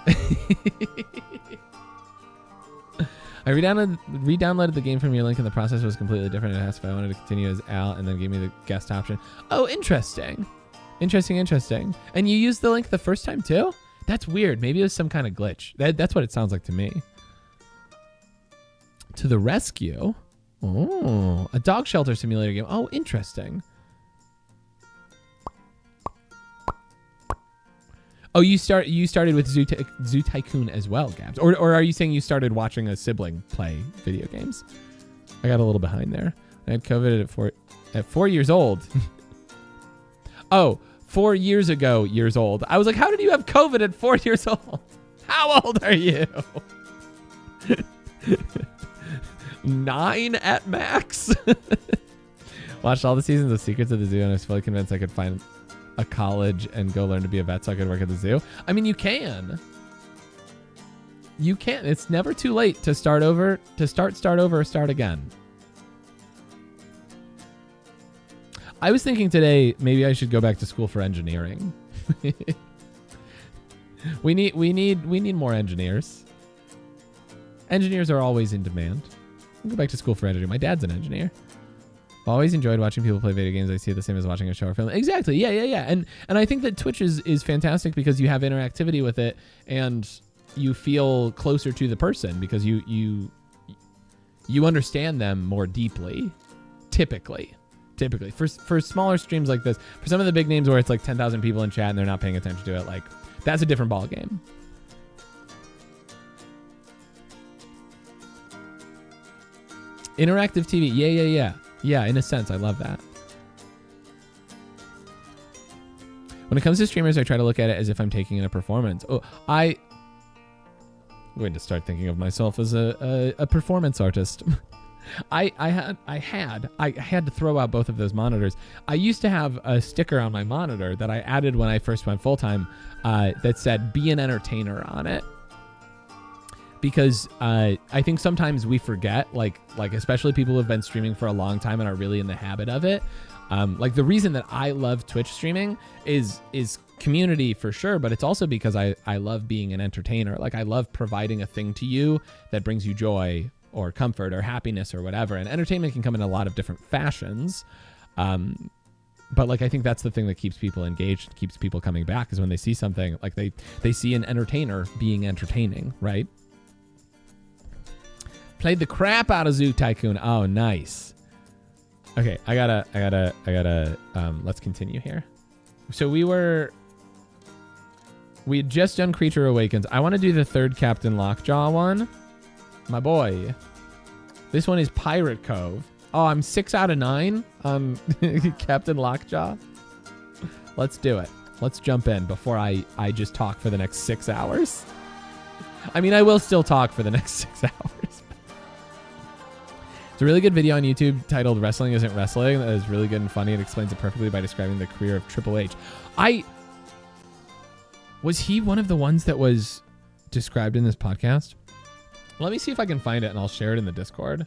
I re-downloaded the game from your link, and the process was completely different. It asked if I wanted to continue as Al, and then gave me the guest option. Oh, interesting. Interesting. And you used the link the first time too? That's weird. Maybe it was some kind of glitch. That's what it sounds like to me. To the rescue. Oh, a dog shelter simulator game. Oh, interesting. Oh, you started with Zoo Tycoon as well, Gabs. Or are you saying you started watching a sibling play video games? I got a little behind there. I had COVID at 4 years old. Oh, 4 years ago, years old. I was like, how did you have COVID at 4 years old? How old are you? 9 at max. Watched all the seasons of Secrets of the Zoo, and I was fully convinced I could find a college and go learn to be a vet so I could work at the zoo. I mean, you can. It's never too late to start over, or start again. I was thinking today maybe I should go back to school for engineering. We need more engineers. Engineers are always in demand. I'll go back to school for editing. My dad's an engineer. Always enjoyed watching people play video games. I see it the same as watching a show or film. Exactly. Yeah. And I think that Twitch is fantastic because you have interactivity with it and you feel closer to the person because you understand them more deeply. Typically for smaller streams like this, for some of the big names where it's like 10,000 people in chat and they're not paying attention to it, like that's a different ball game. Interactive TV. Yeah. Yeah, in a sense, I love that. When it comes to streamers, I try to look at it as if I'm taking in a performance. I'm going to start thinking of myself as a performance artist. I had to throw out both of those monitors. I used to have a sticker on my monitor that I added when I first went full-time that said, "Be an entertainer" on it. Because I think sometimes we forget, like especially people who have been streaming for a long time and are really in the habit of it. Like the reason that I love Twitch streaming is community for sure, but it's also because I love being an entertainer. Like I love providing a thing to you that brings you joy or comfort or happiness or whatever. And entertainment can come in a lot of different fashions. But like I think that's the thing that keeps people engaged, keeps people coming back, is when they see something like they see an entertainer being entertaining, right? Played the crap out of Zoo Tycoon. Oh, nice. Okay, I gotta, let's continue here. So we had just done Creature Awakens. I want to do the third Captain Lockjaw one. My boy. This one is Pirate Cove. Oh, I'm 6 out of 9 on Captain Lockjaw. Let's do it. Let's jump in before I just talk for the next 6 hours. I mean, I will still talk for the next 6 hours. It's a really good video on YouTube titled "Wrestling Isn't Wrestling" that is really good and funny. It explains it perfectly by describing the career of Triple H. Was he one of the ones that was described in this podcast? Let me see if I can find it and I'll share it in the Discord.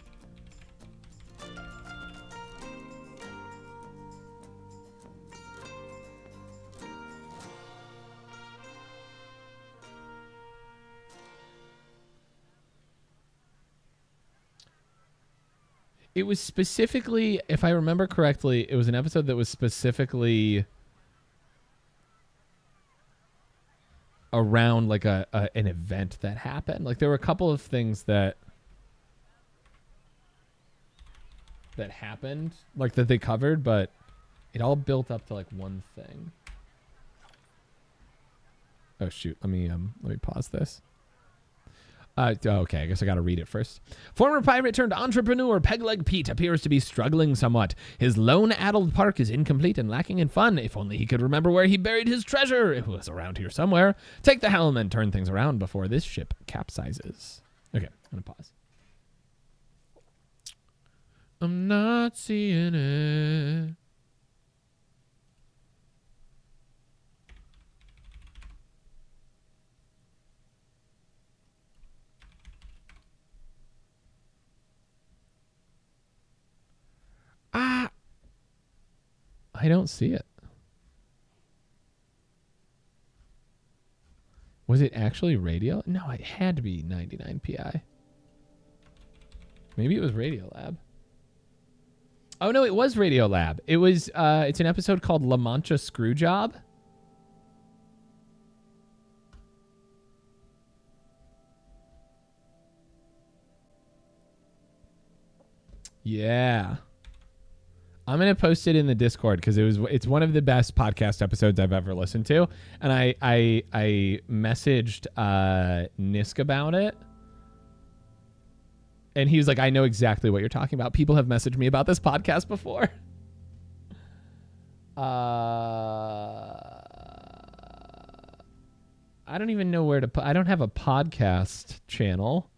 It was specifically, if I remember correctly, it was an episode that was specifically around like an event that happened. Like there were a couple of things that happened, like that they covered, but it all built up to like one thing. Oh shoot, let me pause this. Okay, I guess I gotta read it first. Former pirate turned entrepreneur Pegleg Pete appears to be struggling somewhat. His lone-addled park is incomplete and lacking in fun. If only he could remember where he buried his treasure. It was around here somewhere. Take the helm and turn things around before this ship capsizes. Okay, I'm gonna pause. I'm not seeing it. I don't see it. Was it actually radio? No, it had to be 99PI. Maybe it was Radiolab. Oh no, it was Radiolab. It was it's an episode called La Mancha Screwjob. Yeah. I'm going to post it in the Discord because it's one of the best podcast episodes I've ever listened to. And I messaged Nisk about it. And he was like, I know exactly what you're talking about. People have messaged me about this podcast before. I don't even know where to put. I don't have a podcast channel.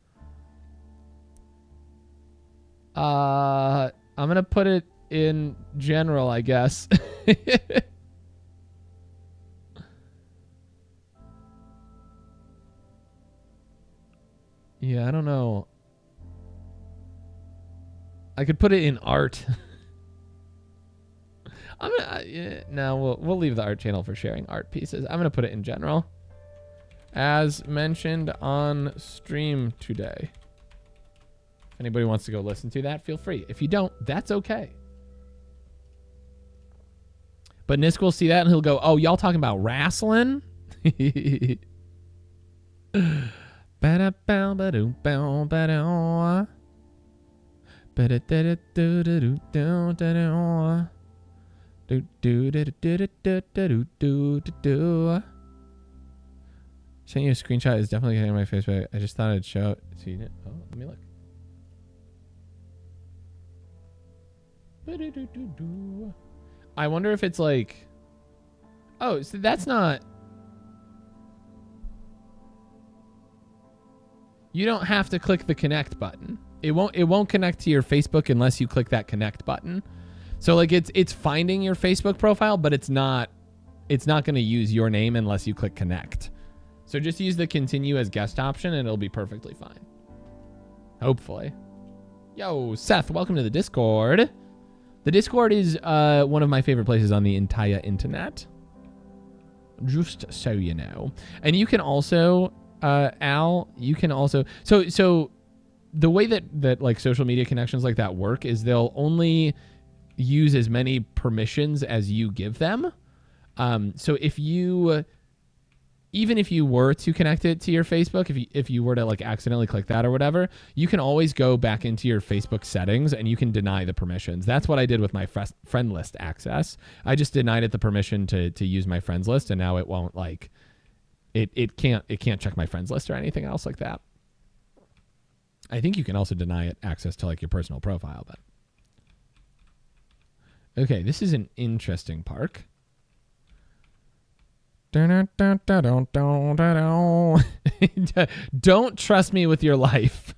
I'm going to put it in general, I guess. Yeah, I don't know. I could put it in art. I'm gonna no, we'll leave the art channel for sharing art pieces. I'm gonna put it in general, as mentioned on stream today. If anybody wants to go listen to that, feel free. If you don't, that's okay. But Nisk will see that and he'll go, oh, y'all talking about wrestling? Sent you a screenshot. It's definitely getting on my Facebook. I just thought I'd show it. So you did. Oh, let me look. I wonder if it's like, oh, so that's not. You don't have to click the connect button. It won't connect to your Facebook unless you click that connect button. So like it's finding your Facebook profile, but it's not going to use your name unless you click connect. So just use the continue as guest option and it'll be perfectly fine. Hopefully. Yo, Seth, welcome to the Discord. The Discord is one of my favorite places on the entire internet. Just so you know. And you can also, Al, you can also... So the way that like social media connections like that work is they'll only use as many permissions as you give them. So if you... Even if you were to connect it to your Facebook, if you were to like accidentally click that or whatever, you can always go back into your Facebook settings and you can deny the permissions. That's what I did with my friend list access. I just denied it the permission to use my friends list, and now it won't like it can't check my friends list or anything else like that. I think you can also deny it access to like your personal profile, but okay, this is an interesting park. Don't trust me with your life.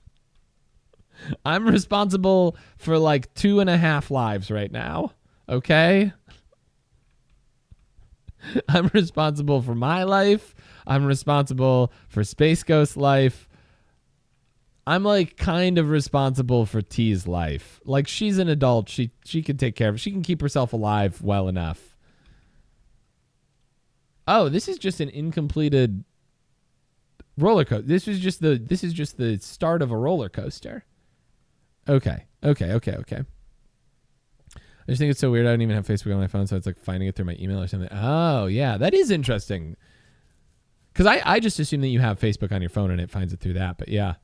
I'm responsible for like 2.5 lives right now. Okay? I'm responsible for my life. I'm responsible for Space Ghost's life. I'm like kind of responsible for T's life. Like she's an adult. She can take care of it. She can keep herself alive well enough. Oh, this is just an incompleted roller coaster. This is just the start of a roller coaster. Okay. I just think it's so weird. I don't even have Facebook on my phone, so it's like finding it through my email or something. Oh, yeah, that is interesting. Because I just assume that you have Facebook on your phone and it finds it through that. But yeah.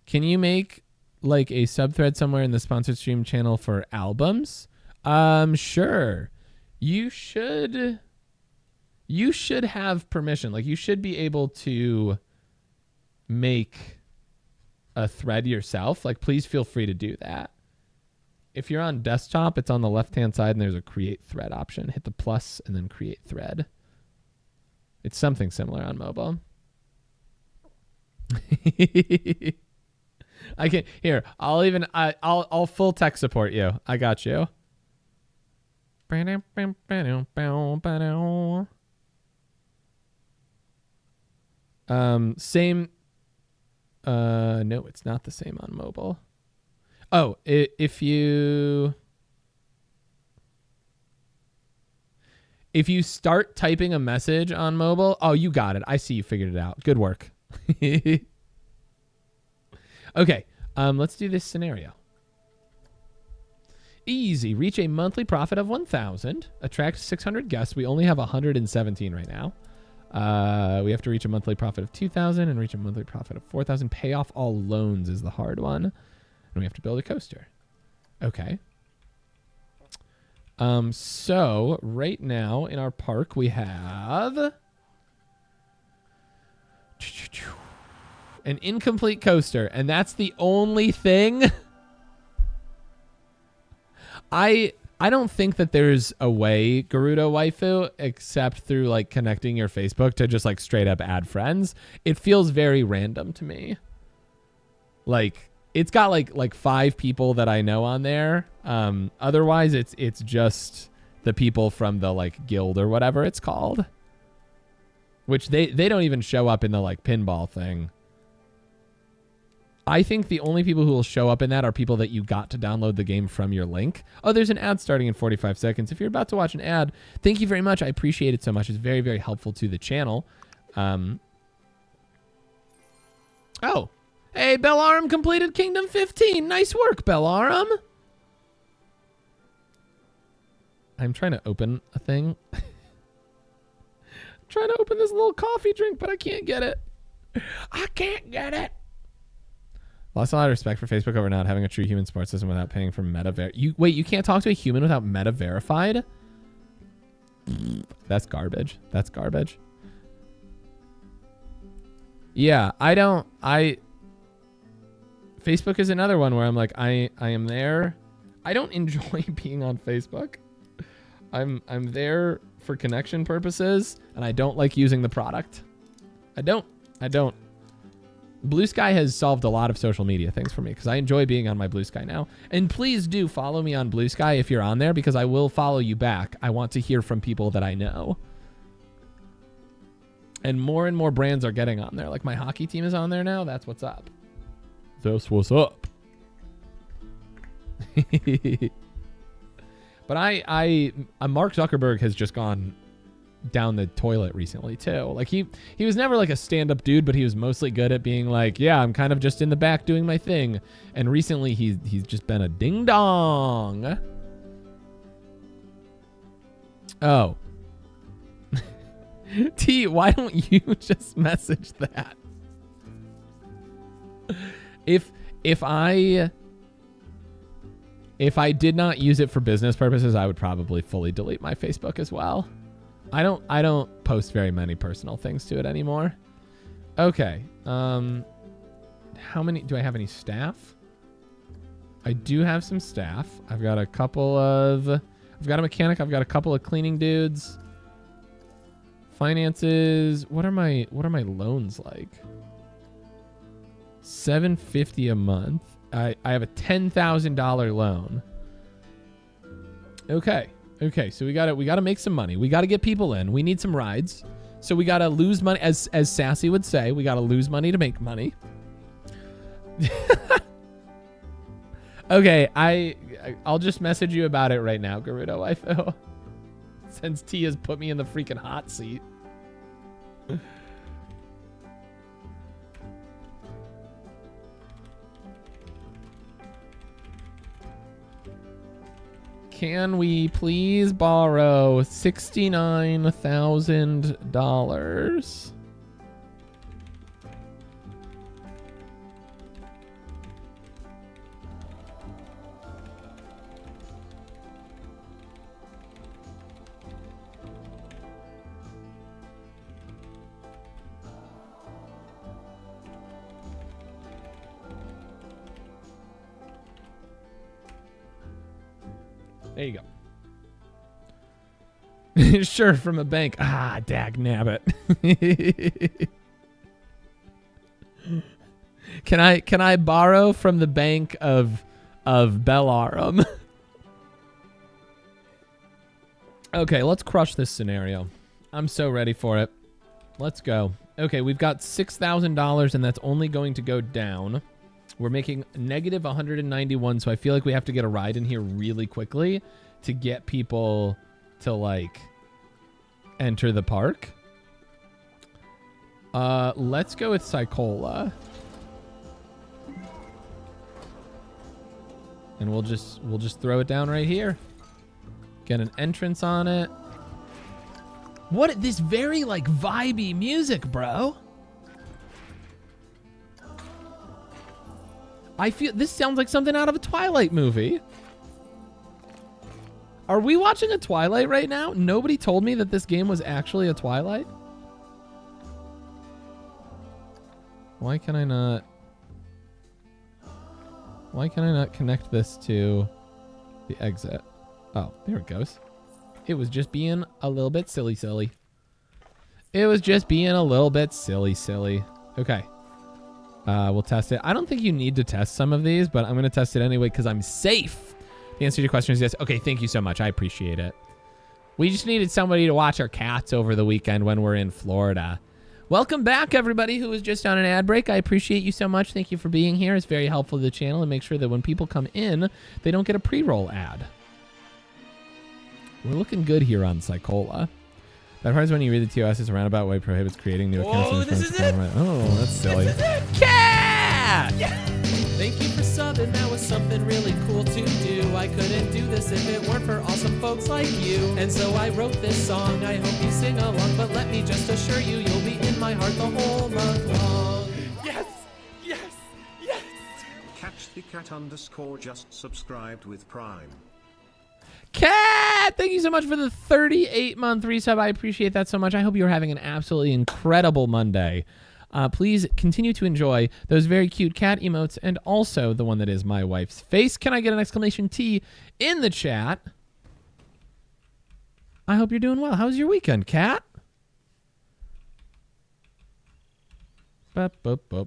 Can you make like a subthread somewhere in the sponsored stream channel for albums? Sure. You should have permission. Like you should be able to make a thread yourself. Like please feel free to do that. If you're on desktop, it's on the left-hand side and there's a create thread option. Hit the plus and then create thread. It's something similar on mobile. I can here. I'll full tech support you. I got you. Same. No, it's not the same on mobile. Oh, if you start typing a message on mobile, oh, you got it. I see you figured it out. Good work. Okay, let's do this scenario. Easy. Reach a monthly profit of 1,000. Attract 600 guests. We only have 117 right now. We have to reach a monthly profit of 2,000 and reach a monthly profit of 4,000. Pay off all loans is the hard one. And we have to build a coaster. Okay. So right now in our park we have an incomplete coaster, and that's the only thing. I don't think that there's a way, Gerudo Waifu, except through like connecting your Facebook to just like straight up add friends. It feels very random to me. Like it's got like 5 people that I know on there. Otherwise it's just the people from the like guild or whatever it's called, which they don't even show up in the like pinball thing. I think the only people who will show up in that are people that you got to download the game from your link. Oh, there's an ad starting in 45 seconds. If you're about to watch an ad, thank you very much. I appreciate it so much. It's very, very helpful to the channel. Oh, hey, Bellarum completed Kingdom 15. Nice work, Bellarum. I'm trying to open a thing. I'm trying to open this little coffee drink, but I can't get it. I can't get it. Lost a lot of respect for Facebook over not having a true human support system without paying for wait, you can't talk to a human without meta verified? That's garbage. That's garbage. Yeah, Facebook is another one where I'm like, I am there. I don't enjoy being on Facebook. I'm there for connection purposes, and I don't like using the product. I don't. Blue Sky has solved a lot of social media things for me because I enjoy being on my Blue Sky now. And please do follow me on Blue Sky if you're on there, because I will follow you back. I want to hear from people that I know. And more brands are getting on there. Like my hockey team is on there now. That's what's up. That's what's up. But Mark Zuckerberg has just gone down the toilet recently too. Like he was never like a stand-up dude, but he was mostly good at being like, yeah, I'm kind of just in the back doing my thing. And recently he's just been a ding dong. Oh. T, why don't you just message that? If I did not use it for business purposes, I would probably fully delete my Facebook as well. I don't post very many personal things to it anymore. Okay. How many do I have? Any staff? I do have some staff. I've got a mechanic. I've got a couple of cleaning dudes. Finances. What are my loans like? $750 a month. I have a $10,000 loan. Okay, so we gotta make some money. We gotta get people in. We need some rides. So we gotta lose money, as Sassy would say. We gotta lose money to make money. Okay, I'll just message you about it right now, Garuda Waifu. Since T has put me in the freaking hot seat. Can we please borrow $69,000? There you go. Sure, from a bank. Ah, dag nabbit. Can I borrow from the bank of Bellarum? Okay, let's crush this scenario. I'm so ready for it. Let's go. Okay, we've got $6,000, and that's only going to go down. We're making negative 191, so I feel like we have to get a ride in here really quickly to get people to, like, enter the park. Let's go with Psychola. And we'll just throw it down right here. Get an entrance on it. What this very, like, vibey music, bro. I feel this sounds like something out of a Twilight movie. Are we watching a Twilight right now? Nobody told me that this game was actually a Twilight. Why can I not connect this to the exit? Oh, there it goes. It was just being a little bit silly. It was just being a little bit silly. Okay. We'll test it. I don't think you need to test some of these, but I'm going to test it anyway because I'm safe. The answer to your question is yes. Okay, thank you so much. I appreciate it. We just needed somebody to watch our cats over the weekend when we're in Florida. Welcome back, everybody who was just on an ad break. I appreciate you so much. Thank you for being here. It's very helpful to the channel and make sure that when people come in, they don't get a pre-roll ad. We're looking good here on Psychola. That part is when you read the TOS is a roundabout way prohibits creating new accounts. Oh, this is it. Oh, that's silly. This is it. Cat! Yeah. Thank you for subbing, that was something really cool to do. I couldn't do this if it weren't for awesome folks like you. And so I wrote this song, I hope you sing along. But let me just assure you, you'll be in my heart the whole month long. Yes, yes, yes. Catch the cat _ just subscribed with Prime. Cat, thank you so much for the 38-month resub. I appreciate that so much. I hope you're having an absolutely incredible Monday. Please continue to enjoy those very cute cat emotes and also the one that is my wife's face. Can I get an exclamation T in the chat? I hope you're doing well. How's your weekend, Cat?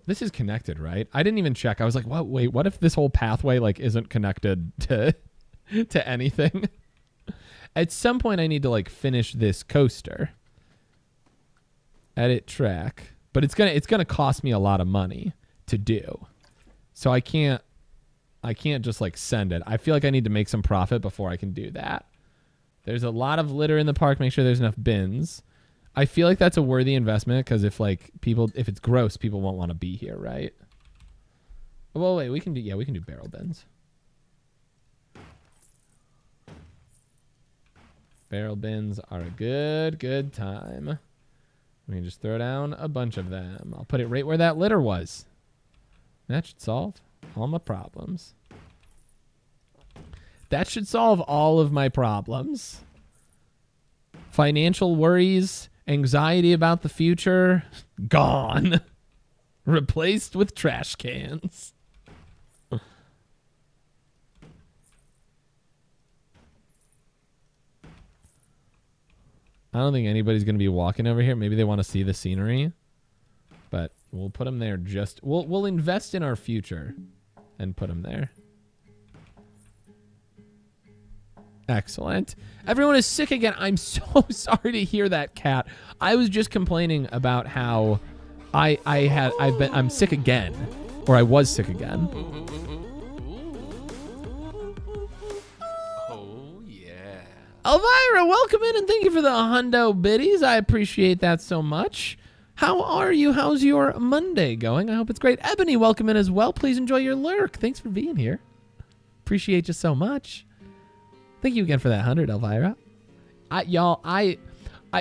This is connected, right? I didn't even check. I was like, what? Wait, what if this whole pathway like isn't connected to anything? At some point, I need to like finish this coaster. Edit track. But it's gonna cost me a lot of money to do. So I can't just like send it. I feel like I need to make some profit before I can do that. There's a lot of litter in the park. Make sure there's enough bins. I feel like that's a worthy investment because if it's gross, people won't want to be here, right? Well, wait, we can do barrel bins. Barrel bins are a good time. We can just throw down a bunch of them. I'll put it right where that litter was. That should solve all my problems. That should solve all of my problems. Financial worries, anxiety about the future, gone. Replaced with trash cans. I don't think anybody's going to be walking over here. Maybe they want to see the scenery. But we'll put them there just... We'll invest in our future and put them there. Excellent. Everyone is sick again. I'm so sorry to hear that, Cat. I was just complaining about how I'm sick again. Or I was sick again. Elvira, welcome in and thank you for the hundo biddies. I appreciate that so much. How are you? How's your Monday going? I hope it's great. Ebony, welcome in as well. Please enjoy your lurk. Thanks for being here. Appreciate you so much. Thank you again for that 100, Elvira.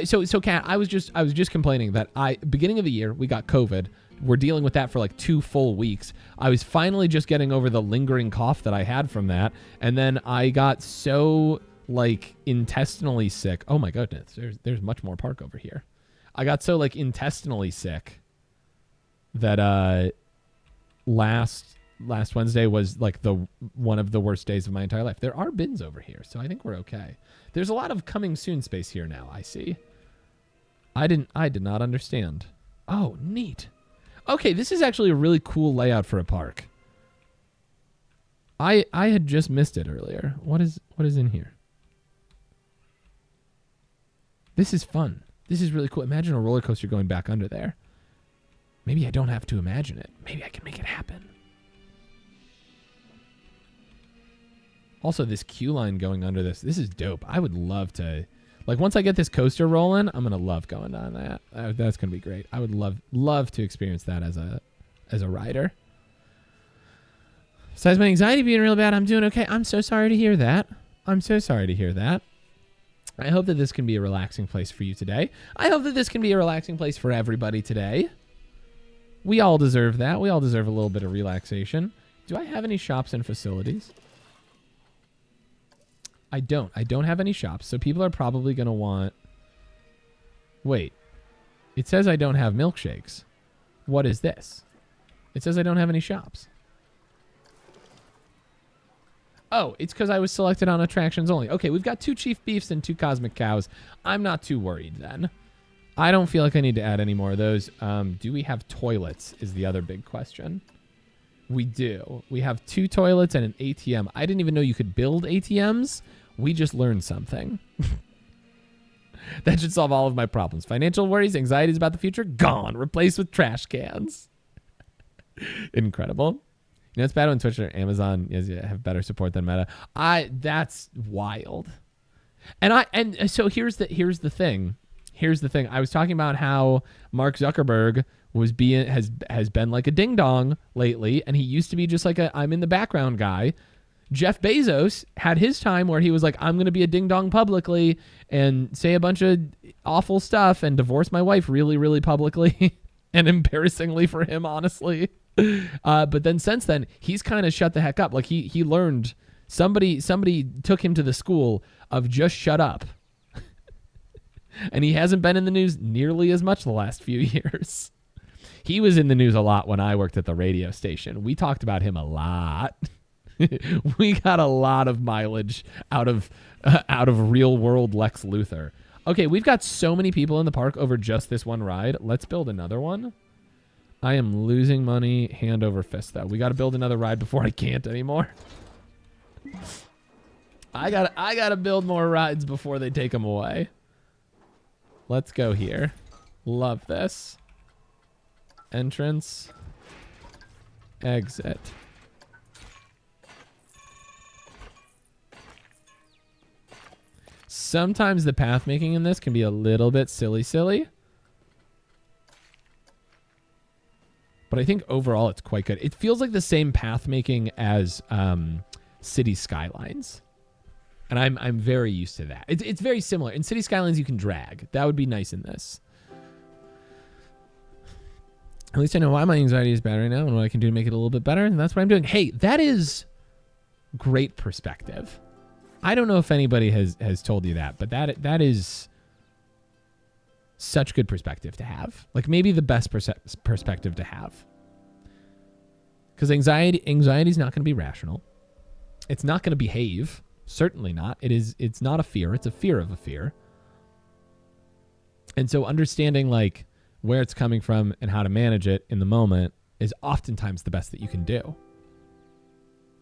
So Kat, I was just complaining that beginning of the year we got COVID. We're dealing with that for like 2 full weeks. I was finally just getting over the lingering cough that I had from that, and then I got so like intestinally sick. Oh my goodness, there's much more park over here. I got so like intestinally sick that last Wednesday was like one of the worst days of my entire life. There are bins over here, so I think we're okay. There's a lot of coming soon space here now, I see. I did not understand. Oh, neat. Okay, this is actually a really cool layout for a park. I had just missed it earlier. What is in here? This is fun. This is really cool. Imagine a roller coaster going back under there. Maybe I don't have to imagine it. Maybe I can make it happen. Also, this queue line going under this is dope. I would love to, like, once I get this coaster rolling, I'm gonna love going on that. That's gonna be great. I would love to experience that as a rider. Besides my anxiety being real bad, I'm doing okay. I'm so sorry to hear that. I'm so sorry to hear that. I hope that this can be a relaxing place for you today. I hope that this can be a relaxing place for everybody today. We all deserve that. We all deserve a little bit of relaxation. Do I have any shops and facilities? I don't. I don't have any shops, so people are probably going to want... Wait. It says I don't have milkshakes. What is this? It says I don't have any shops. Oh, it's because I was selected on attractions only. Okay, we've got 2 Chief Beefs and 2 Cosmic Cows. I'm not too worried then. I don't feel like I need to add any more of those. Do we have toilets is the other big question. We do. We have 2 toilets and an ATM. I didn't even know you could build ATMs. We just learned something. That should solve all of my problems. Financial worries, anxieties about the future, gone. Replaced with trash cans. Incredible. You know, it's bad when Twitch or Amazon have better support than Meta. That's wild. And so here's the thing. Here's the thing. I was talking about how Mark Zuckerberg has been like a ding dong lately, and he used to be just like I'm in the background guy. Jeff Bezos had his time where he was like, I'm going to be a ding dong publicly and say a bunch of awful stuff and divorce my wife really, really publicly and embarrassingly for him, honestly. But then since then, he's kind of shut the heck up. Like he learned, somebody took him to the school of just shut up. And he hasn't been in the news nearly as much the last few years. He was in the news a lot when I worked at the radio station. We talked about him a lot. We got a lot of mileage out of real world Lex Luthor. Okay, we've got so many people in the park over just this one ride. Let's build another one. I am losing money hand over fist, though. We got to build another ride before I can't anymore. I gotta build more rides before they take them away. Let's go here. Love this. Entrance. Exit. Sometimes the path making in this can be a little bit silly. But I think overall it's quite good. It feels like the same path making as City Skylines. And I'm very used to that. It's very similar. In City Skylines you can drag. That would be nice in this. At least I know why my anxiety is bad right now and what I can do to make it a little bit better. And that's what I'm doing. Hey, that is great perspective. I don't know if anybody has told you that, but that is such good perspective to have. Like maybe the best perspective to have. Because anxiety is not going to be rational. It's not going to behave. Certainly not. It's not a fear. It's a fear of a fear. And so understanding like where it's coming from and how to manage it in the moment is oftentimes the best that you can do.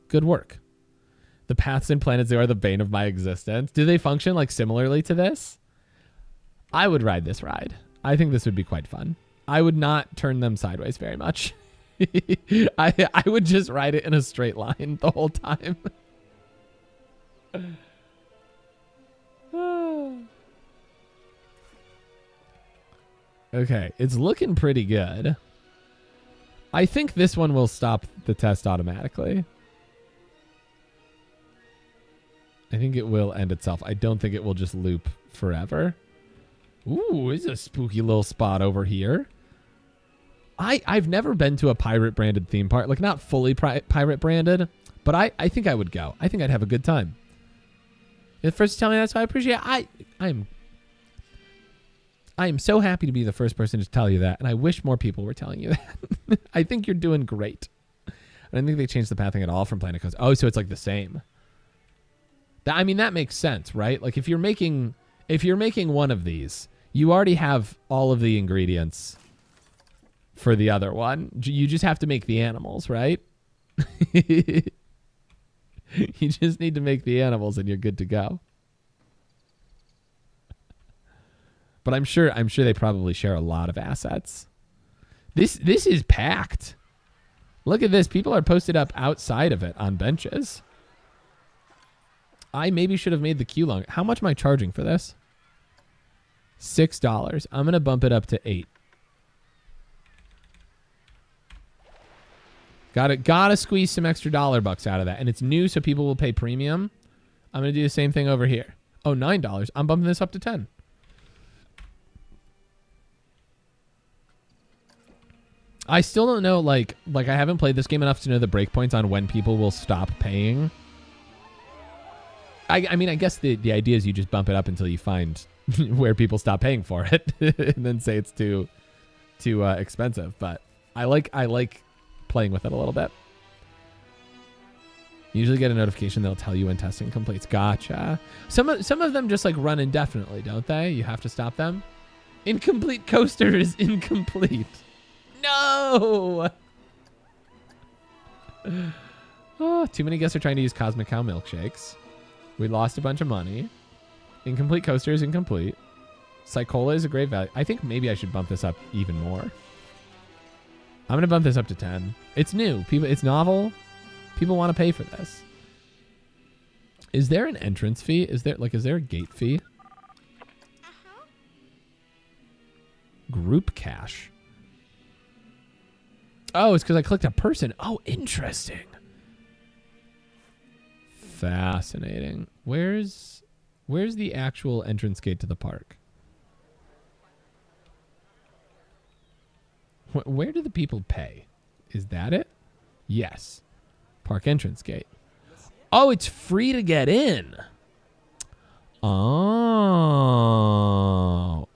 Good work. The paths in Planet Zoo are the bane of my existence. Do they function like similarly to this? I would ride this ride. I think this would be quite fun. I would not turn them sideways very much. I would just ride it in a straight line the whole time. Okay, it's looking pretty good. I think this one will stop the test automatically. I think it will end itself. I don't think it will just loop forever. Ooh, it's a spooky little spot over here. I've never been to a pirate branded theme park. Like not fully pirate branded, but I think I would go. I think I'd have a good time. You're the first to tell me that, so I appreciate it. I am so happy to be the first person to tell you that, and I wish more people were telling you that. I think you're doing great. I don't think they changed the pathing at all from Planet Coaster. Oh, so it's like the same. I mean, that makes sense, right? Like if you're making one of these, you already have all of the ingredients for the other one. You just have to make the animals, right? You just need to make the animals and you're good to go. But I'm sure they probably share a lot of assets. This is packed. Look at this. People are posted up outside of it on benches. I maybe should have made the queue longer. How much am I charging for this? $6. I'm going to bump it up to $8. Gotta squeeze some extra $1 out of that. And it's new, so people will pay premium. I'm going to do the same thing over here. Oh, $9. I'm bumping this up to $10. I still don't know, like I haven't played this game enough to know the breakpoints on when people will stop paying. I mean, I guess the idea is you just bump it up until you find where people stop paying for it and then say it's too expensive. But I like playing with it a little bit. You usually get a notification that'll tell you when testing completes. Gotcha. Some of them just like run indefinitely, don't they? You have to stop them. Incomplete coaster is incomplete. No! Oh, too many guests are trying to use Cosmic Cow milkshakes. We lost a bunch of money. Incomplete coaster is incomplete. Psychola is a great value. I think maybe I should bump this up even more. I'm going to bump this up to 10. It's new. It's novel. People want to pay for this. Is there an entrance fee? Is there a gate fee? Group cash. Oh, it's because I clicked a person. Oh, interesting. Fascinating. Where's the actual entrance gate to the park? Where do the people pay? Is that it? Yes. Park entrance gate. Oh, it's free to get in. Oh.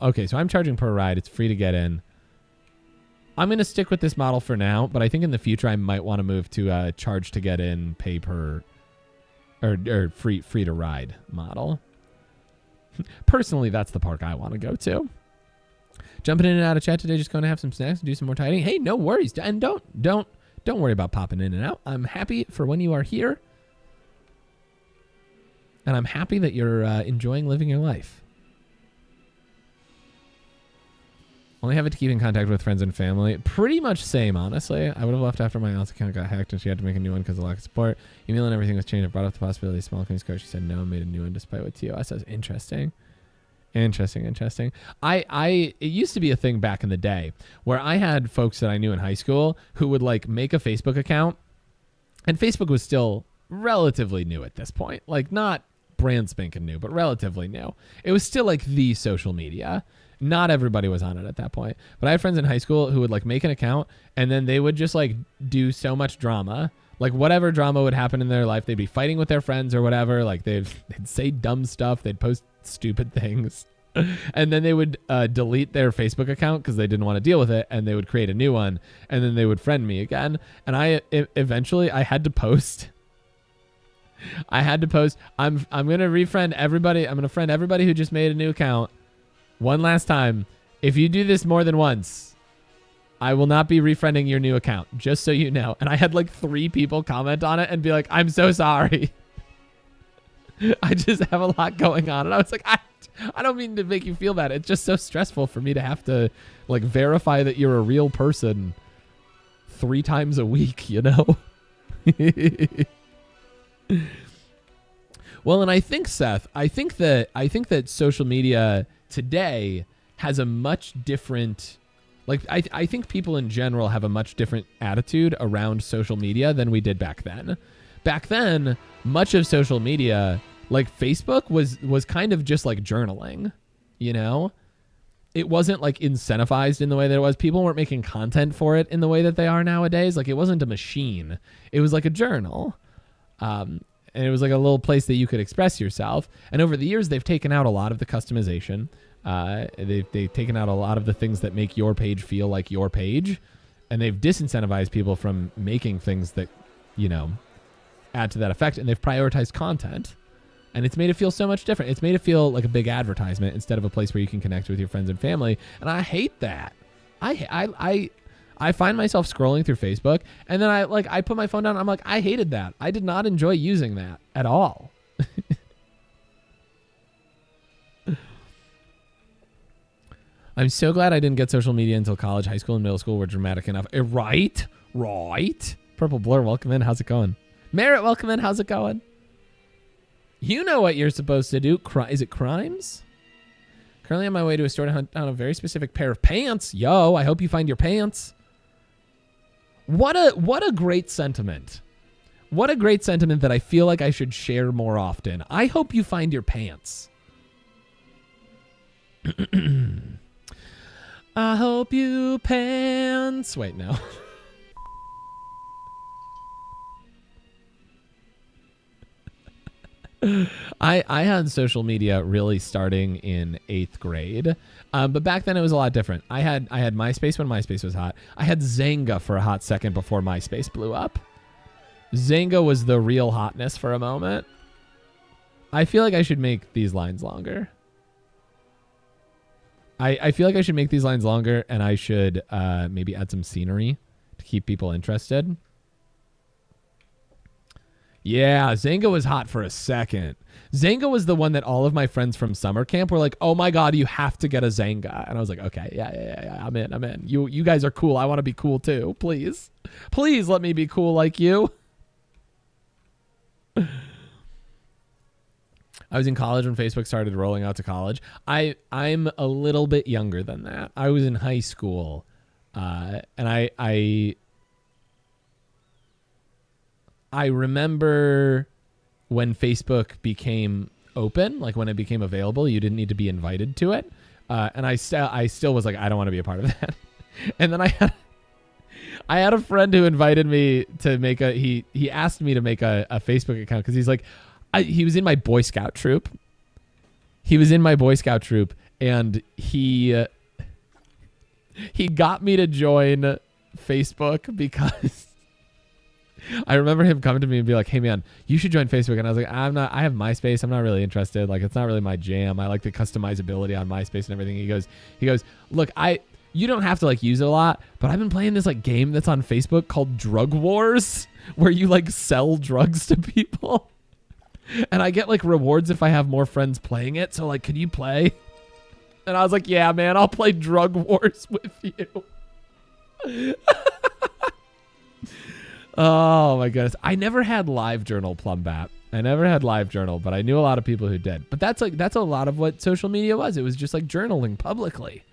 Okay, so I'm charging per ride. It's free to get in. I'm going to stick with this model for now, but I think in the future I might want to move to charge to get in, pay per, or free to ride model. Personally, that's the park I want to go to. Jumping in and out of chat today, just going to have some snacks and do some more tidying. Hey, no worries. And don't worry about popping in and out. I'm happy for when you are here. And I'm happy that you're enjoying living your life. Only have it to keep in contact with friends and family. Pretty much same, honestly. I would have left after my aunt's account got hacked and she had to make a new one because of lack of support. Email and everything was changed. I brought up the possibility of small companies card. She said no and made a new one despite what TOS says. Interesting. Interesting. It used to be a thing back in the day where I had folks that I knew in high school who would like make a Facebook account, and Facebook was still relatively new at this point. Like not brand spanking new, but relatively new. It was still like the social media. Not everybody was on it at that point. But I had friends in high school who would like make an account and then they would just like do so much drama. Like whatever drama would happen in their life, they'd be fighting with their friends or whatever. Like they'd say dumb stuff. They'd post stupid things. And then they would delete their Facebook account because they didn't want to deal with it. And they would create a new one. And then they would friend me again. And eventually I had to post. I'm going to refriend everybody. I'm going to friend everybody who just made a new account. One last time, if you do this more than once, I will not be refriending your new account, just so you know. And I had like 3 people comment on it and be like, I'm so sorry. I just have a lot going on. And I was like, I don't mean to make you feel bad. It's just so stressful for me to have to like verify that you're a real person 3 times a week, you know? Well, and I think, Seth, I think that social media today has a much different, like, I think people in general have a much different attitude around social media than we did back then. Back then, much of social media, like Facebook was kind of just like journaling, you know? It wasn't like incentivized in the way that it was. People weren't making content for it in the way that they are nowadays. Like it wasn't a machine. It was like a journal. And it was like a little place that you could express yourself. And over the years, they've taken out a lot of the customization. They've taken out a lot of the things that make your page feel like your page. And they've disincentivized people from making things that, you know, add to that effect. And they've prioritized content. And it's made it feel so much different. It's made it feel like a big advertisement instead of a place where you can connect with your friends and family. And I hate that. I find myself scrolling through Facebook and then I put my phone down. I'm like, I hated that. I did not enjoy using that at all. I'm so glad I didn't get social media until college. High school and middle school were dramatic enough. Right. Purple Blur, welcome in. How's it going? Merritt, welcome in. How's it going? You know what you're supposed to do. Is it crimes? Currently on my way to a store to hunt down a very specific pair of pants. Yo, I hope you find your pants. What a great sentiment. What a great sentiment that I feel like I should share more often. I hope you find your pants. I hope you pants. Wait, no. I had social media really starting in 8th grade. But back then it was a lot different. I had MySpace when MySpace was hot. I had Zanga for a hot second before MySpace blew up. Zanga was the real hotness for a moment. I feel like I should make these lines longer. I feel like I should make these lines longer, and I should maybe add some scenery to keep people interested. Yeah, Zanga was hot for a second. Zanga was the one that all of my friends from summer camp were like, oh my God, you have to get a Zanga. And I was like, okay, yeah, I'm in. You guys are cool. I want to be cool too. Please. Please let me be cool like you. I was in college when Facebook started rolling out to college. I'm a little bit younger than that. I was in high school. And I remember when Facebook became open, like when it became available, you didn't need to be invited to it. And I still was like, I don't want to be a part of that. And then I had a friend who invited me to make he asked me to make a Facebook account because he's like, he was in my Boy Scout troop. And he got me to join Facebook because I remember him coming to me and be like, hey man, you should join Facebook. And I was like, I have MySpace. I'm not really interested. Like, it's not really my jam. I like the customizability on MySpace and everything. He goes, look, you don't have to like use it a lot, but I've been playing this like game that's on Facebook called Drug Wars where you like sell drugs to people. And I get like rewards if I have more friends playing it. So like, could you play? And I was like, yeah, man, I'll play Drug Wars with you. Oh my goodness. I never had LiveJournal, Plumbat. I never had LiveJournal, but I knew a lot of people who did. But that's a lot of what social media was. It was just like journaling publicly.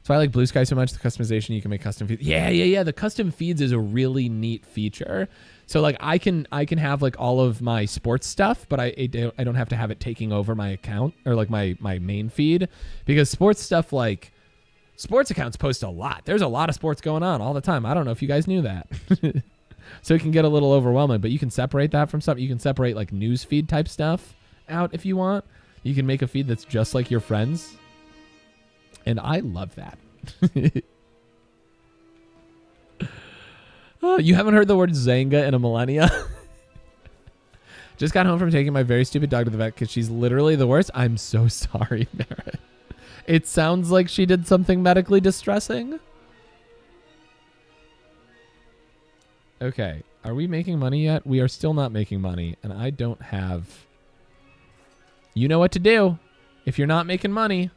So I like Blue Sky so much. The customization, you can make custom feeds. Yeah. The custom feeds is a really neat feature. So like I can have like all of my sports stuff, but I don't have to have it taking over my account or like my main feed, because sports stuff, like sports accounts post a lot. There's a lot of sports going on all the time. I don't know if you guys knew that. So it can get a little overwhelming, but you can separate that from stuff. You can separate like news feed type stuff out if you want. You can make a feed that's just like your friends. And I love that. Oh, you haven't heard the word Zanga in a millennia? Just got home from taking my very stupid dog to the vet because she's literally the worst. I'm so sorry, Merritt. It sounds like she did something medically distressing. Okay. Are we making money yet? We are still not making money, and I don't have... You know what to do if you're not making money.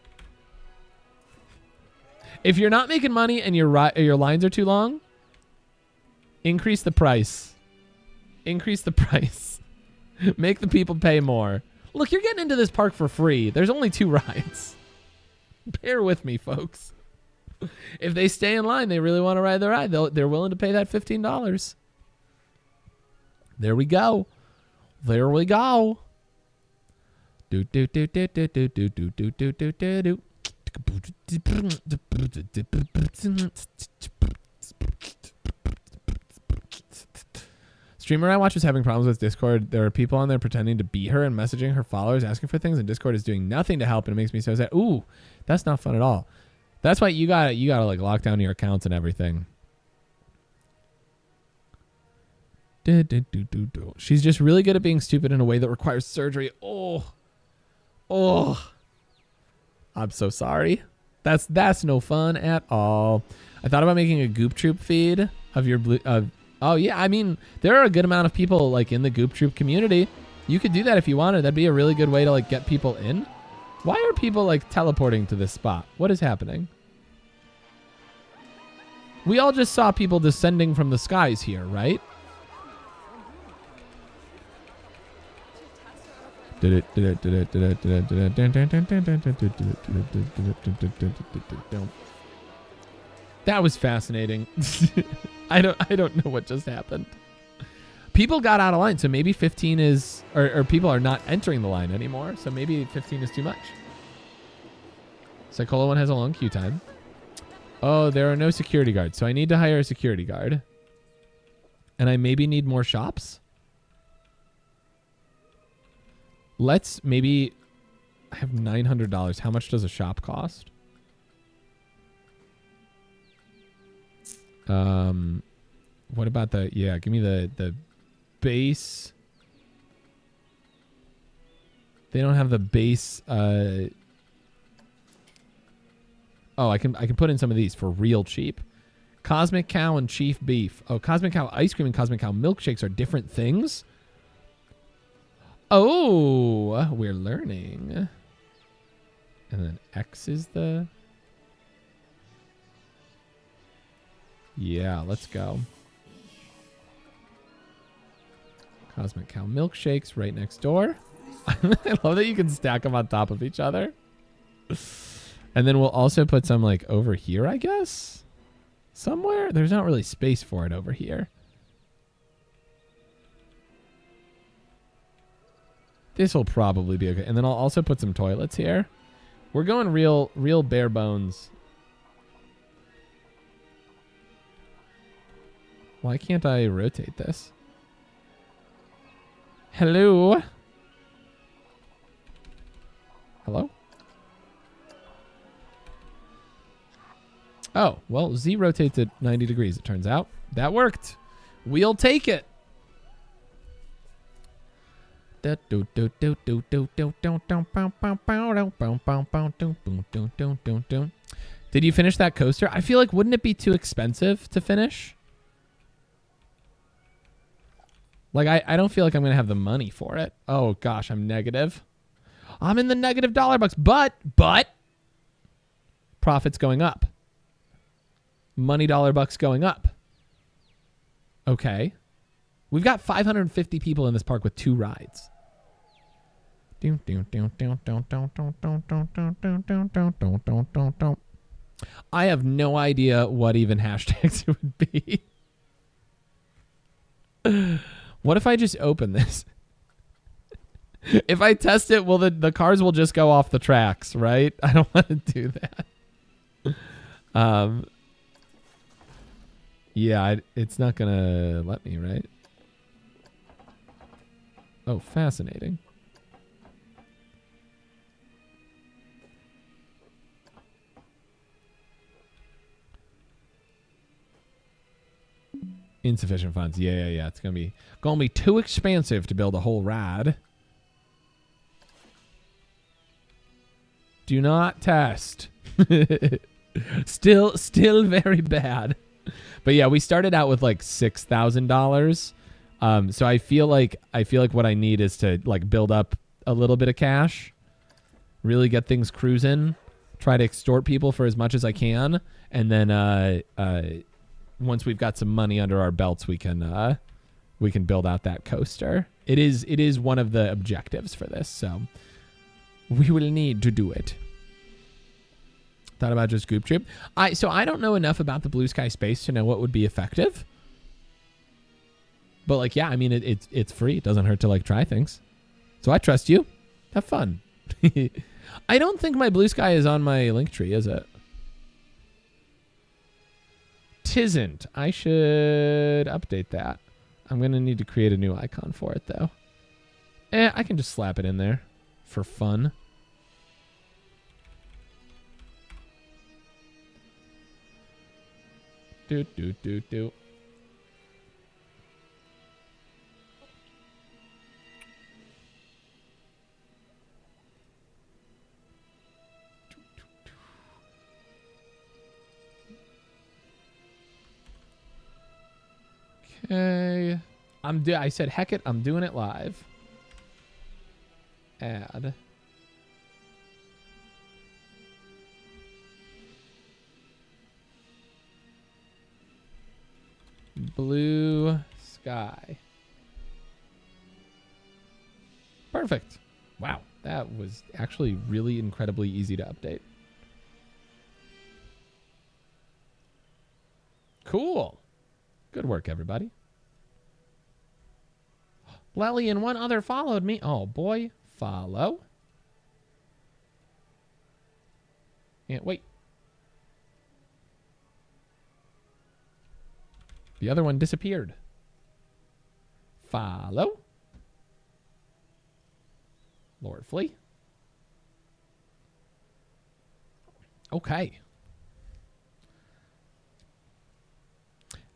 If you're not making money and your lines are too long, increase the price. Increase the price. Make the people pay more. Look, you're getting into this park for free. There's only 2 rides. Bear with me, folks. If they stay in line, they really want to ride the ride, they're willing to pay that $15. There we go. There we go. Do do do do do do do do do do do do do. Streamer I watch is having problems with Discord. There are people on there pretending to beat her and messaging her followers asking for things, and Discord is doing nothing to help, and it makes me so sad. Ooh, that's not fun at all. That's why you gotta like lock down your accounts and everything. She's just really good at being stupid in a way that requires surgery. Oh, I'm so sorry. That's no fun at all. I thought about making a Goop Troop feed of your blue. Oh yeah, I mean there are a good amount of people like in the Goop Troop community. You could do that if you wanted. That'd be a really good way to like get people in. Why are people like teleporting to this spot? What is happening? We all just saw people descending from the skies here, right? That was fascinating. I don't know what just happened. People got out of line, so maybe 15 is, or people are not entering the line anymore, so maybe 15 is too much. Psychola one has a long queue time. Oh, there are no security guards, so I need to hire a security guard. And I maybe need more shops. Let's maybe... I have $900. How much does a shop cost? What about the... Yeah, give me the base. They don't have the base... Oh, I can put in some of these for real cheap. Cosmic Cow and Chief Beef. Oh, Cosmic Cow ice cream and Cosmic Cow milkshakes are different things? Oh, we're learning. And then X is the... Yeah, let's go. Cosmic Cow milkshakes right next door. I love that you can stack them on top of each other. And then we'll also put some like over here, I guess. Somewhere. There's not really space for it over here. This will probably be okay. And then I'll also put some toilets here. We're going real bare bones. Why can't I rotate this? Hello? Hello? Oh, well, Z rotates at 90 degrees, it turns out. That worked. We'll take it. Did you finish that coaster? I feel like, wouldn't it be too expensive to finish? Like, I don't feel like I'm going to have the money for it. Oh, gosh, I'm negative. I'm in the negative dollar bucks, but profit's going up. Money dollar bucks going up. Okay. We've got 550 people in this park with 2 rides. I have no idea what even hashtags it would be. What if I just open this? If I test it, well, the cars will just go off the tracks, right? I don't want to do that. Yeah, it's not going to let me, right? Oh, fascinating. Insufficient funds. Yeah. It's gonna be too expensive to build a whole ride. Do not test. Still very bad. But yeah, we started out with like $6,000. So I feel like what I need is to like build up a little bit of cash, really get things cruising, try to extort people for as much as I can, and then once we've got some money under our belts, we can build out that coaster. It is one of the objectives for this, so we will need to do it. Thought about just Goop Troop. So I don't know enough about the Blue Sky Space to know what would be effective. But like, yeah, I mean, it's free. It doesn't hurt to like try things. So I trust you. Have fun. I don't think my Blue Sky is on my link tree, is it? Tisn't. I should update that. I'm going to need to create a new icon for it, though. I can just slap it in there for fun. Do. Okay. I said, heck it, I'm doing it live. Add. Blue Sky. Perfect. Wow. That was actually really incredibly easy to update. Cool. Good work, everybody. Lely and one other followed me. Oh, boy. Follow. Yeah, wait. The other one disappeared. Follow. Lord Flea. Okay.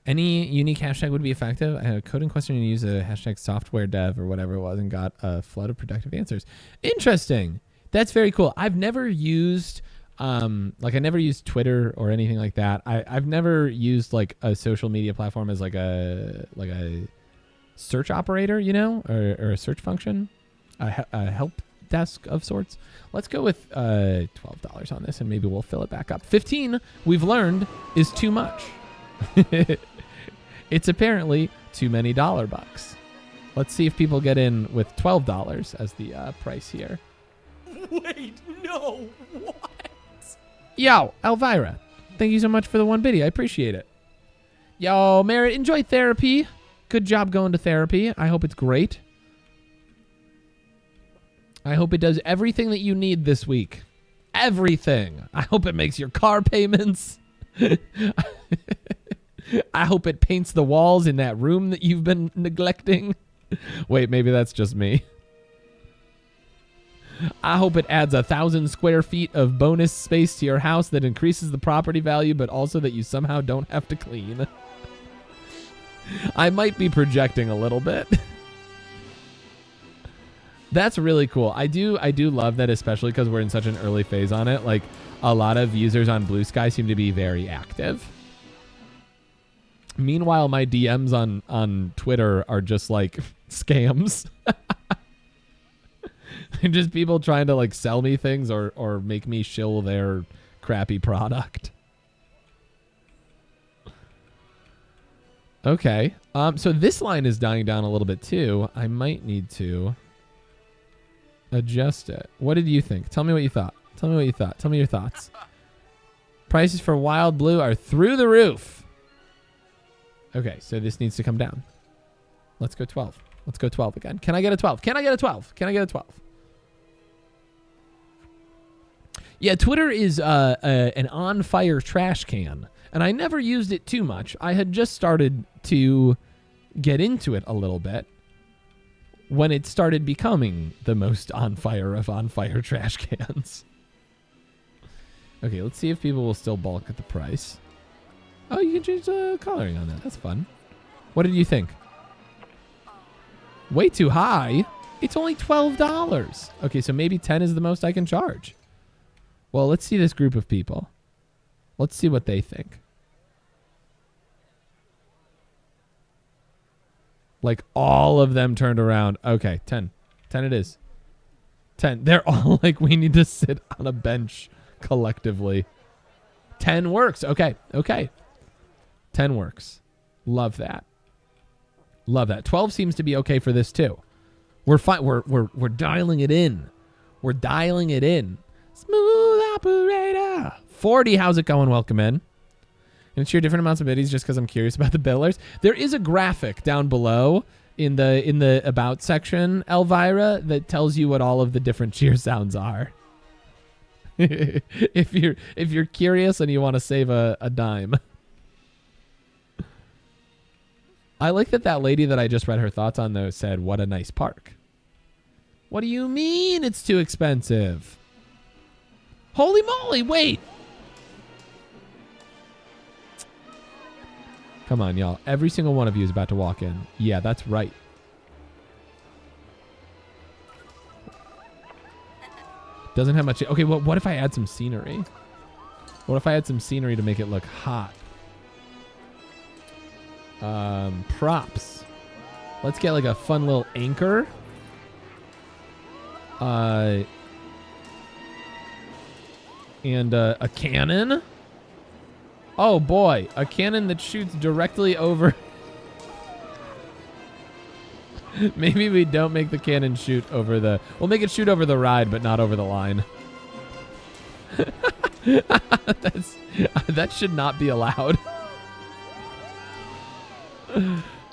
Any unique hashtag would be effective. I had a coding question and use a hashtag software dev or whatever it was and got a flood of productive answers. Interesting. That's very cool. I've never used Like I never used Twitter or anything like that. I've never used like a social media platform as like a search operator, you know, or a search function, a help desk of sorts. Let's go with $12 on this, and maybe we'll fill it back up. 15, we've learned, is too much. It's apparently too many dollar bucks. Let's see if people get in with $12 as the price here. Wait, no, what? Yo, Elvira, thank you so much for the 1 biddy. I appreciate it. Yo, Merritt, enjoy therapy. Good job going to therapy. I hope it's great. I hope it does everything that you need this week. Everything. I hope it makes your car payments. I hope it paints the walls in that room that you've been neglecting. Wait, maybe that's just me. I hope it adds 1,000 square feet of bonus space to your house that increases the property value, but also that you somehow don't have to clean. I might be projecting a little bit. That's really cool. I do love that, especially because we're in such an early phase on it. Like, a lot of users on Blue Sky seem to be very active. Meanwhile, my DMs on Twitter are just like scams. They're just people trying to like sell me things or make me shill their crappy product. Okay. So this line is dying down a little bit too. I might need to adjust it. What did you think? Tell me what you thought. Tell me what you thought. Tell me your thoughts. Prices for Wild Blue are through the roof. Okay, so this needs to come down. Let's go 12. Let's go 12 again. Can I get a 12? Can I get a 12? Can I get a 12? Yeah, Twitter is an on-fire trash can, and I never used it too much. I had just started to get into it a little bit when it started becoming the most on-fire of on-fire trash cans. Okay, let's see if people will still balk at the price. Oh, you can change the coloring on that. That's fun. What did you think? Way too high. It's only $12. Okay, so maybe 10 is the most I can charge. Well, let's see this group of people. Let's see what they think. Like all of them turned around. Okay, 10. 10 it is. 10. They're all like, we need to sit on a bench collectively. 10 works. Okay, okay. 10 works. Love that. Love that. 12 seems to be okay for this too. We're fine. We're dialing it in. We're dialing it in. Smooth operator. 40. How's it going? Welcome in. And it's your different amounts of biddies just because I'm curious about the billers. There is a graphic down below in the about section, Elvira, that tells you what all of the different cheer sounds are. if you're curious and you want to save a dime. I like that lady that I just read her thoughts on, though, said, what a nice park. What do you mean it's too expensive? Holy moly, wait. Come on, y'all. Every single one of you is about to walk in. Yeah, that's right. Doesn't have much. Okay, well, what if I add some scenery? What if I add some scenery to make it look hot? Props. Let's get like a fun little anchor. And a cannon. Oh boy, a cannon that shoots directly over. Maybe we don't make the cannon shoot over the... We'll make it shoot over the ride, but not over the line. That should not be allowed.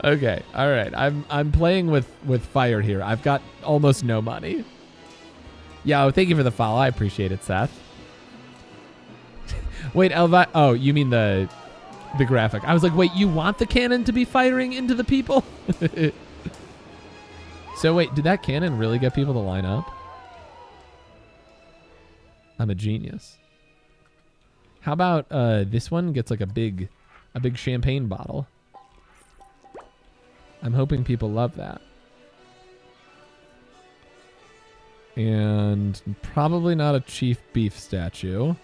Okay, all right. I'm playing with fire here. I've got almost no money. Yo, thank you for the follow. I appreciate it, Seth. Wait, Elvi... Oh, you mean the graphic. I was like, wait, you want the cannon to be firing into the people? So wait, did that cannon really get people to line up? I'm a genius. How about this one gets like a big champagne bottle? I'm hoping people love that. And probably not a chief beef statue.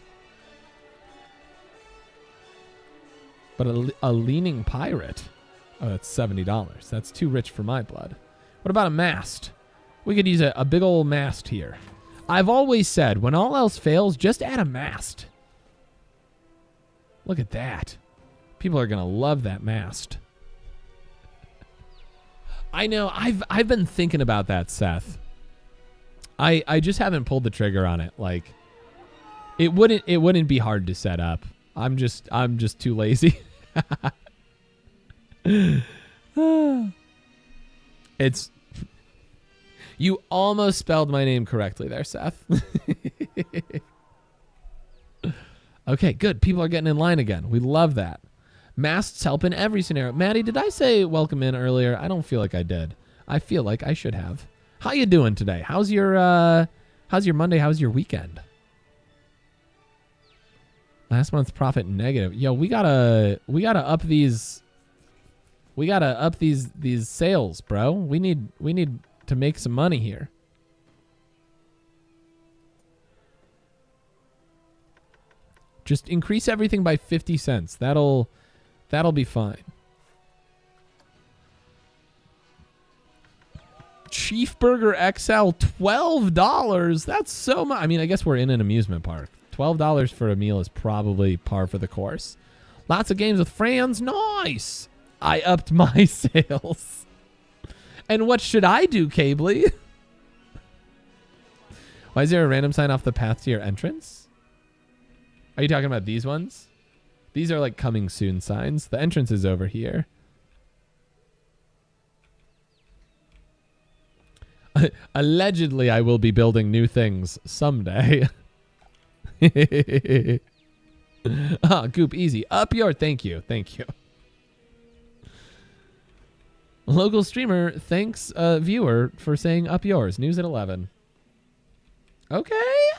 But a leaning pirate. Oh, that's $70. That's too rich for my blood. What about a mast? We could use a big old mast here. I've always said, when all else fails, just add a mast. Look at that. People are going to love that mast. I know. I've been thinking about that, Seth. I just haven't pulled the trigger on it. Like, it wouldn't be hard to set up. I'm just too lazy. It's, you almost spelled my name correctly there, Seth. Okay, good. People are getting in line again. We love that. Masts help in every scenario. Maddie, did I say welcome in earlier? I don't feel like I did. I feel like I should have. How you doing today? How's your Monday? How's your weekend? Last month's profit negative. Yo, we gotta up these. We gotta up these sales, bro. We need to make some money here. Just increase everything by 50 cents. That'll be fine. Chief Burger XL, $12. That's so much. I mean, I guess we're in an amusement park. $12 for a meal is probably par for the course. Lots of games with friends. Nice. I upped my sales. And what should I do, Cably? Why is there a random sign off the path to your entrance? Are you talking about these ones? These are like coming soon signs. The entrance is over here. Allegedly, I will be building new things someday. Goop, easy. Up your, thank you. Local streamer thanks viewer for saying up yours. News at 11. Okay.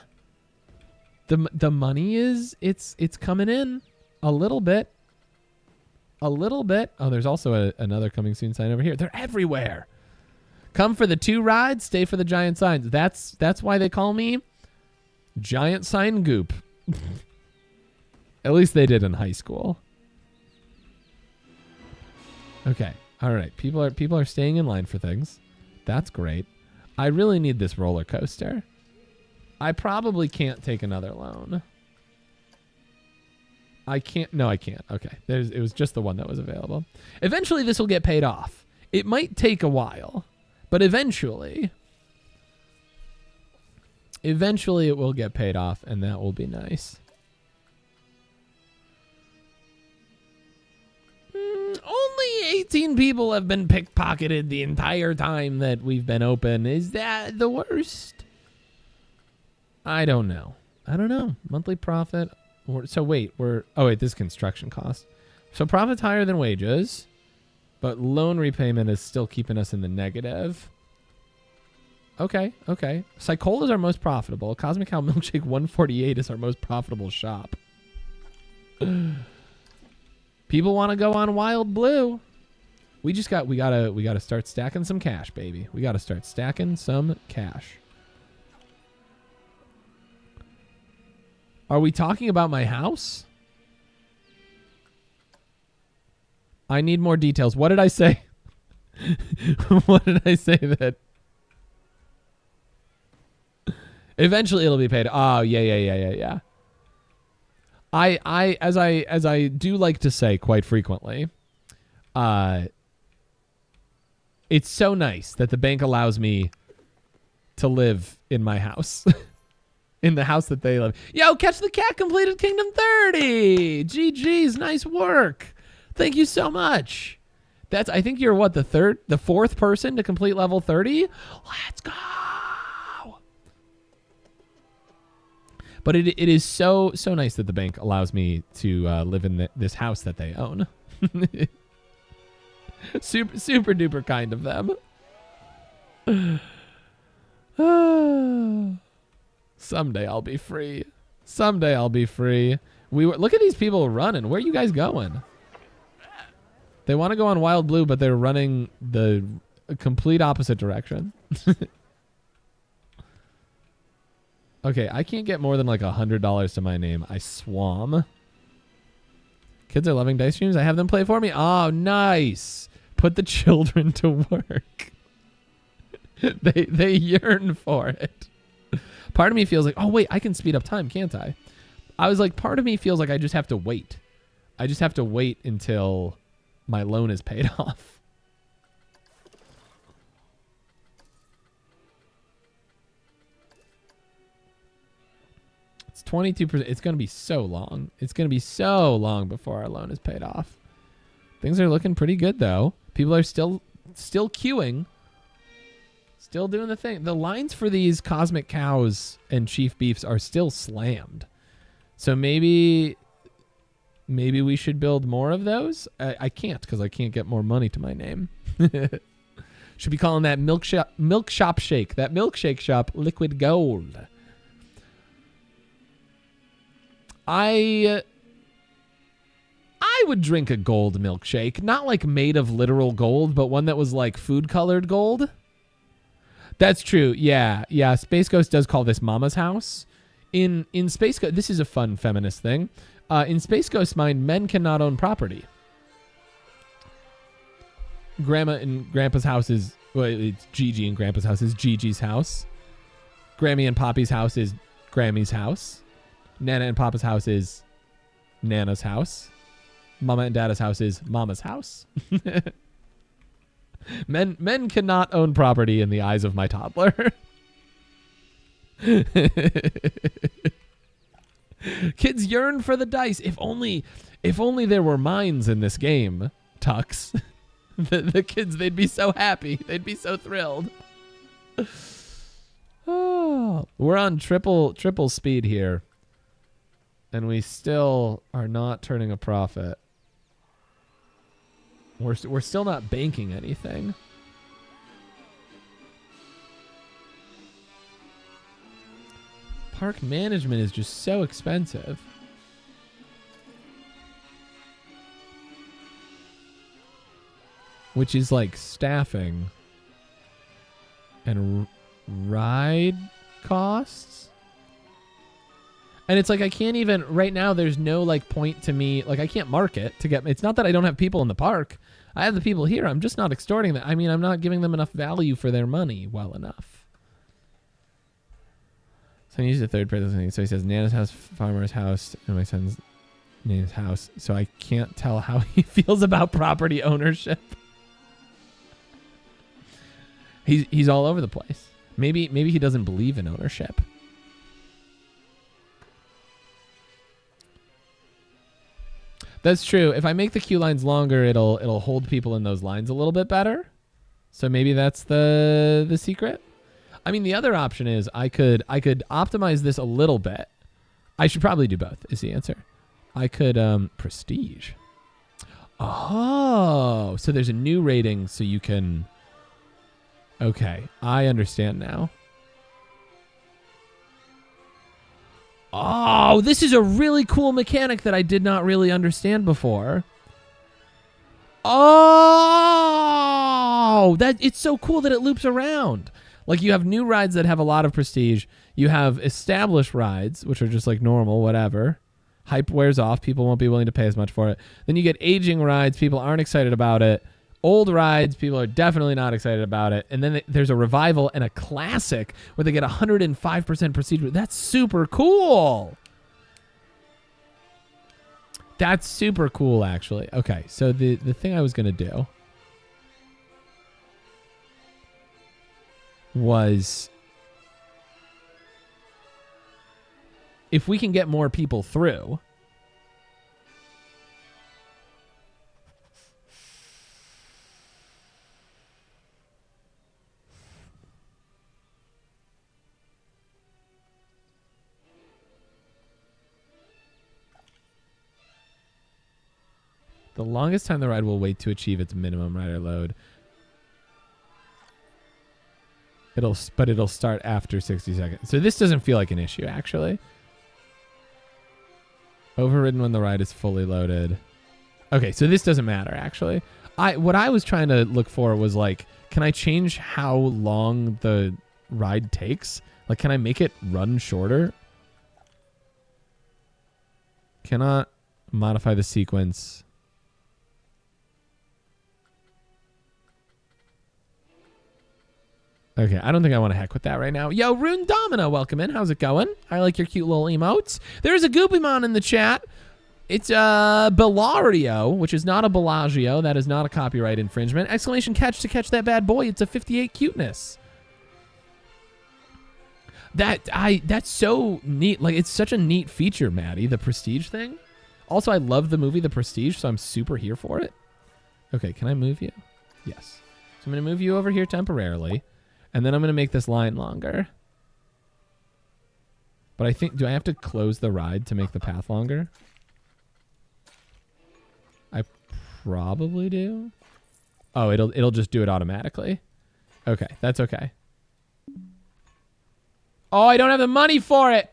The money is, it's coming in a little bit. Oh, there's also another coming soon sign over here. They're everywhere. Come for the 2 rides, stay for the giant signs. That's why they call me Giant Sign Goop. At least they did in high school. Okay. All right. People are staying in line for things. That's great. I really need this roller coaster. I probably can't take another loan. I can't. No, I can't. Okay. It was just the one that was available. Eventually this will get paid off. It might take a while, but eventually it will get paid off, and that will be nice. Only 18 people have been pickpocketed the entire time that we've been open. Is that the worst? I don't know. Monthly profit. So wait, this is construction cost. So profit's higher than wages, but loan repayment is still keeping us in the negative. Okay. Psychola is our most profitable. Cosmic Cow Milkshake 148 is our most profitable shop. People want to go on Wild Blue. We gotta start stacking some cash, baby. We gotta start stacking some cash. Are we talking about my house? I need more details. What did I say? What did I say that? Eventually it'll be paid. Oh, yeah. As I do like to say quite frequently, it's so nice that the bank allows me to live in my house. In the house that they live. Yo, Catch the Cat completed Kingdom 30. GG's, nice work. Thank you so much. I think you're what, the fourth person to complete level 30? Let's go. But it is so nice that the bank allows me to live in this house that they own. super duper kind of them. Someday I'll be free. Look at these people running. Where are you guys going? They want to go on Wild Blue, but they're running the complete opposite direction. Okay, I can't get more than like $100 to my name. I swam. Kids are loving dice streams. I have them play for me. Oh, nice. Put the children to work. They yearn for it. Part of me feels like, oh, wait, I can speed up time, can't I? I was like, part of me feels like I just have to wait. I just have to wait until my loan is paid off. It's 22%. It's going to be so long. It's going to be so long before our loan is paid off. Things are looking pretty good, though. People are still queuing. Still doing the thing. The lines for these cosmic cows and chief beefs are still slammed. So maybe we should build more of those. I can't because I can't get more money to my name. Should be calling that milk shop shake. That milkshake shop liquid gold. I would drink a gold milkshake, not like made of literal gold, but one that was like food colored gold. That's true. Yeah. Space Ghost does call this Mama's house. In Space Ghost, this is a fun feminist thing. In Space Ghost's mind, men cannot own property. Grandma and Grandpa's house is, well, it's Gigi and Grandpa's house is Gigi's house. Grammy and Poppy's house is Grammy's house. Nana and Papa's house is Nana's house. Mama and Dada's house is Mama's house. Men cannot own property in the eyes of my toddler. Kids yearn for the dice. If only there were mines in this game, Tux. The kids, they'd be so happy. They'd be so thrilled. Oh, we're on triple speed here. And we still are not turning a profit. We're still not banking anything. Park management is just so expensive. Which is like staffing and ride costs. And it's like I can't even, right now there's no like point to me, like I can't market to get, it's not that I don't have people in the park. I have the people here. I'm just not extorting them. I mean, I'm not giving them enough value for their money well enough. So I use the third person. So he says Nana's house, farmer's house, and my son's Nana's house. So I can't tell how he feels about property ownership. He's all over the place. Maybe he doesn't believe in ownership. That's true. If I make the queue lines longer, it'll hold people in those lines a little bit better. So maybe that's the secret. I mean, the other option is I could optimize this a little bit. I should probably do both, is the answer. I could prestige. Oh, so there's a new rating so you can. Okay, I understand now. Oh, this is a really cool mechanic that I did not really understand before. Oh, it's so cool that it loops around. Like you have new rides that have a lot of prestige. You have established rides, which are just like normal, whatever. Hype wears off. People won't be willing to pay as much for it. Then you get aging rides. People aren't excited about it. Old rides, people are definitely not excited about it. And then there's a revival and a classic where they get 105% prestige. That's super cool. That's super cool, actually. Okay, so the thing I was going to do was if we can get more people through, the longest time the ride will wait to achieve its minimum rider load. It'll start after 60 seconds. So this doesn't feel like an issue, actually. Overridden when the ride is fully loaded. Okay, so this doesn't matter, actually. What I was trying to look for was like, can I change how long the ride takes? Like, can I make it run shorter? Cannot Modify the sequence. Okay, I don't think I want to heck with that right now. Yo, Rune Domino, welcome in. How's it going? I like your cute little emotes. There's a Goopymon in the chat. It's Bellario, which is not a Bellagio. That is not a copyright infringement. Exclamation catch to catch that bad boy. It's a 58 cuteness. That's so neat. Like, it's such a neat feature, Maddie, the Prestige thing. Also, I love the movie The Prestige, so I'm super here for it. Okay, can I move you? Yes. So I'm going to move you over here temporarily, and then I'm going to make this line longer. But I think, do I have to close the ride to make the path longer? I probably do. Oh, it'll just do it automatically. Okay, that's okay. Oh, I don't have the money for it.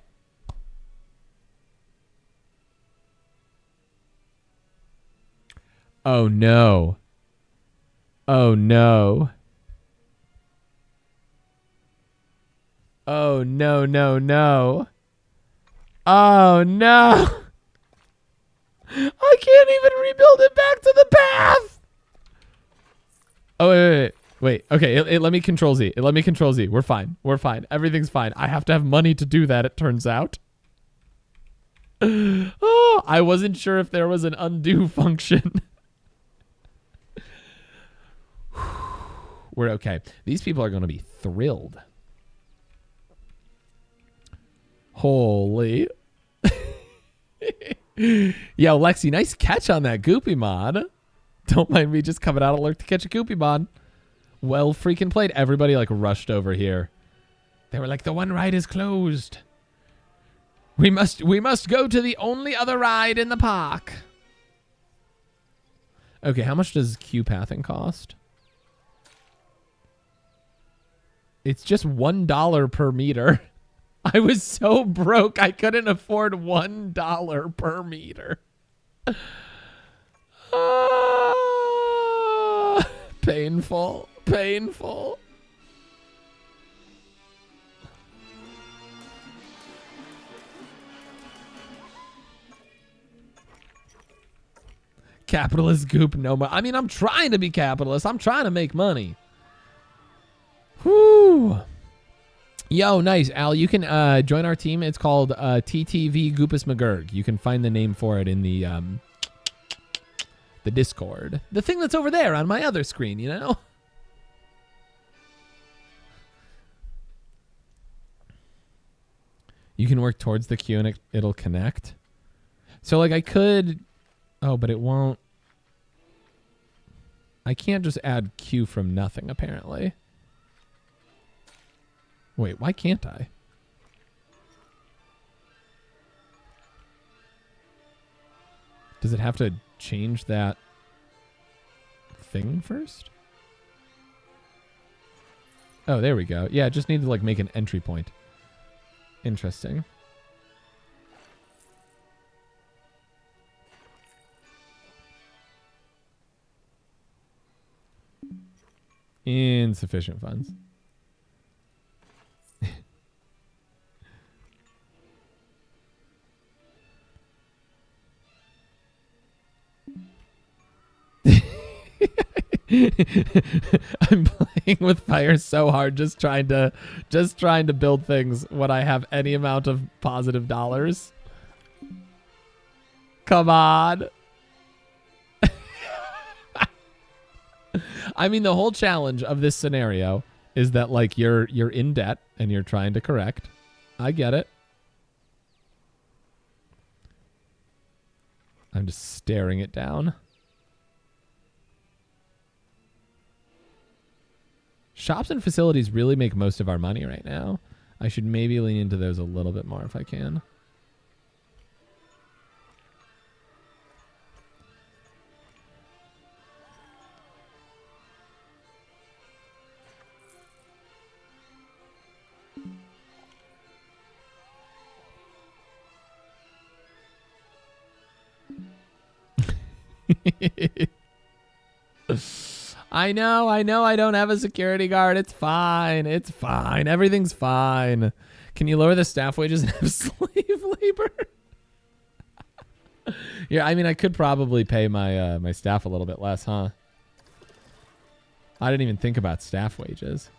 Oh, no. Oh, no. Oh, no, no, no. Oh, no. I can't even rebuild it back to the path. Oh, wait. Okay, let me control Z. Let me control Z. We're fine. We're fine. Everything's fine. I have to have money to do that, it turns out. Oh, I wasn't sure if there was an undo function. We're okay. These people are going to be thrilled. Holy. Yo, Lexi, nice catch on that Goopymon. Don't mind me just coming out alert to catch a Goopymon. Well freaking played. Everybody like rushed over here. They were like, the one ride is closed. We must go to the only other ride in the park. Okay, how much does queue pathing cost? It's just $1 per meter. I was so broke I couldn't afford $1 per meter. Painful. Painful. Capitalist Goop, no more. I mean, I'm trying to be capitalist. I'm trying to make money. Whoo. Yo, nice. Al, you can join our team. It's called TTV Goopus McGurk. You can find the name for it in the Discord. The thing that's over there on my other screen, you know? You can work towards the queue and it'll connect. So, like, I could... Oh, but it won't... I can't just add queue from nothing, apparently. Wait, why can't I? Does it have to change that thing first? Oh, there we go. Yeah, I just need to like make an entry point. Interesting. Insufficient funds. I'm playing with fire so hard, just trying to build things when I have any amount of positive dollars. Come on. I mean, the whole challenge of this scenario is that like you're in debt and you're trying to correct. I get it. I'm just staring it down. Shops and facilities really make most of our money right now. I should maybe lean into those a little bit more if I can. I know I don't have a security guard. It's fine. It's fine. Everything's fine. Can you lower the staff wages and have slave labor? Yeah, I mean, I could probably pay my my staff a little bit less, huh? I didn't even think about staff wages.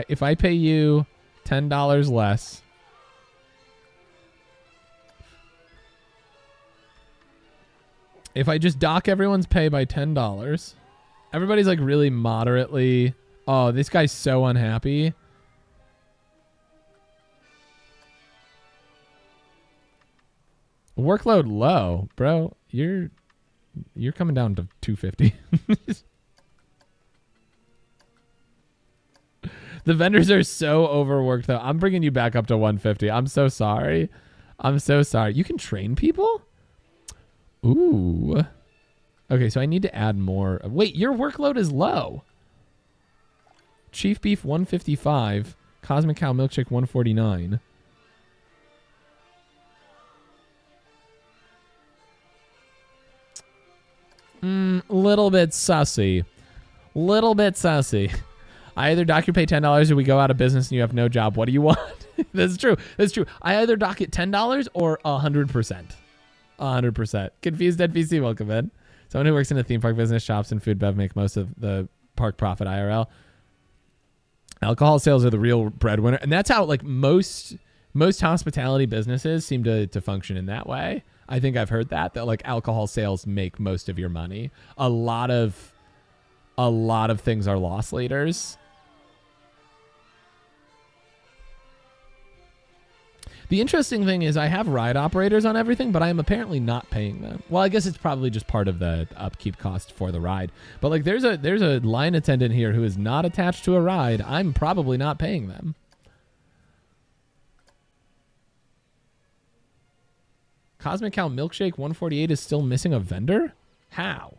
If I pay you $10 less, if I just dock everyone's pay by $10, everybody's like really moderately. Oh, this guy's so unhappy. Workload low, bro. You're coming down to 250. The vendors are so overworked, though. I'm bringing you back up to 150. I'm so sorry. I'm so sorry. You can train people? Ooh. Okay, so I need to add more. Wait, your workload is low. Chief Beef 155. Cosmic Cow Milkshake 149. Little bit sussy. Little bit sussy. I either dock your pay $10 or we go out of business and you have no job. What do you want? That's true. That's true. I either dock it $10 or 100%. 100%. Confused NPC, welcome in. Someone who works in a theme park business, shops, and food bev make most of the park profit IRL. Alcohol sales are the real breadwinner. And that's how like most hospitality businesses seem to function in that way. I think I've heard that like alcohol sales make most of your money. A lot of things are loss leaders. The interesting thing is I have ride operators on everything, but I am apparently not paying them. Well, I guess it's probably just part of the upkeep cost for the ride. But like there's a line attendant here who is not attached to a ride. I'm probably not paying them. Cosmic Cow Milkshake 148 is still missing a vendor? How?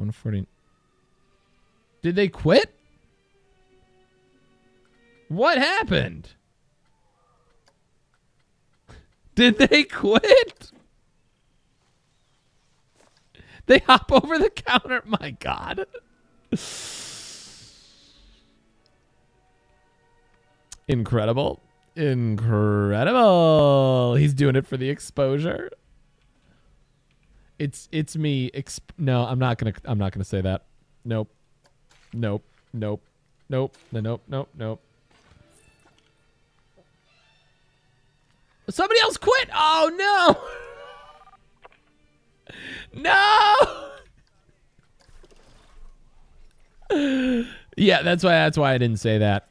$140. Did they quit? What happened? Did they quit? They hop over the counter. My God. Incredible. Incredible. He's doing it for the exposure. It's me. No, I'm not gonna say that. Nope. Nope. Nope. Nope. Nope. Nope. Nope. Somebody else quit. Oh no. No. Yeah, that's why I didn't say that.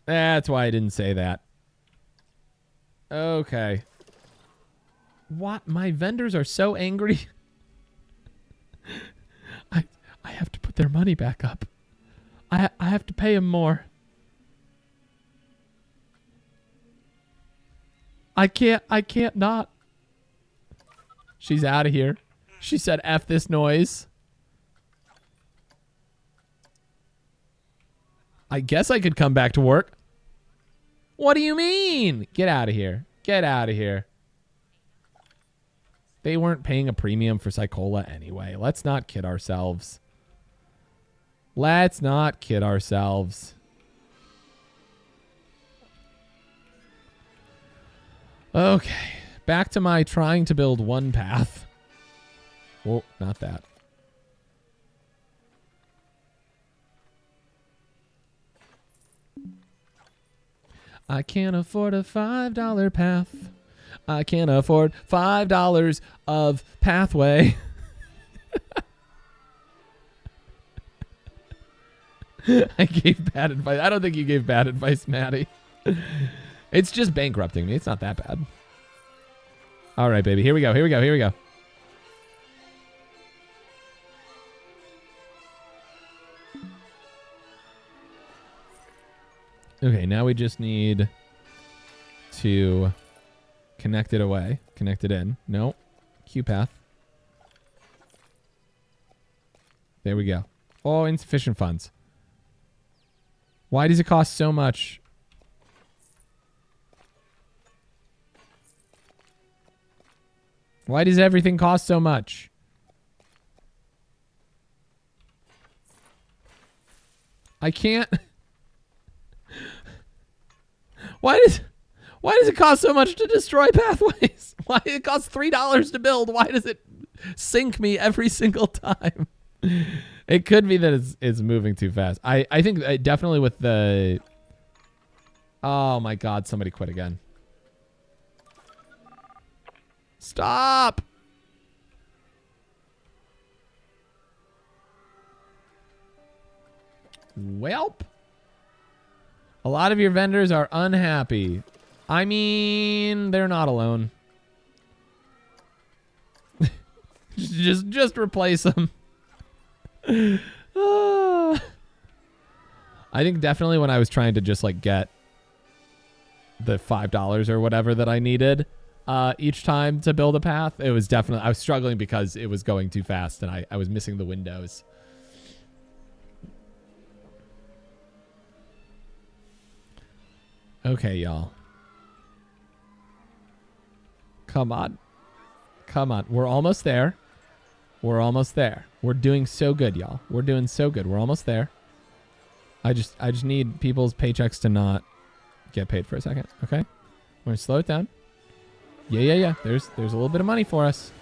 That's why I didn't say that. Okay. What? My vendors are so angry. I have to put their money back up. I have to pay them more. I can't not. She's out of here. She said F this noise. I guess I could come back to work. What do you mean? Get out of here. Get out of here. They weren't paying a premium for Psychola anyway. Let's not kid ourselves. Let's not kid ourselves. Okay. Back to my trying to build one path. Whoa, not that. I can't afford a $5 path. I can't afford $5 of pathway. I gave bad advice. I don't think you gave bad advice, Maddie. It's just bankrupting me. It's not that bad. All right, baby. Here we go. Here we go. Here we go. Okay, now we just need to connect it away. Connect it in. No. Q path. There we go. Oh, insufficient funds. Why does it cost so much? Why does everything cost so much? I can't. Why does it cost so much to destroy pathways? Why it costs $3 to build? Why does it sink me every single time? It could be that it's moving too fast. I think definitely with the... Oh my god, somebody quit again. Stop! Welp. A lot of your vendors are unhappy. I mean, they're not alone. just replace them. I think definitely when I was trying to just like get the $5 or whatever that I needed each time to build a path, it was definitely, I was struggling because it was going too fast and I was missing the windows. Okay, y'all. Come on. Come on. We're almost there. We're almost there. We're doing so good, y'all. We're doing so good. We're almost there. I just need people's paychecks to not get paid for a second, okay? We're going to slow it down. Yeah. There's a little bit of money for us.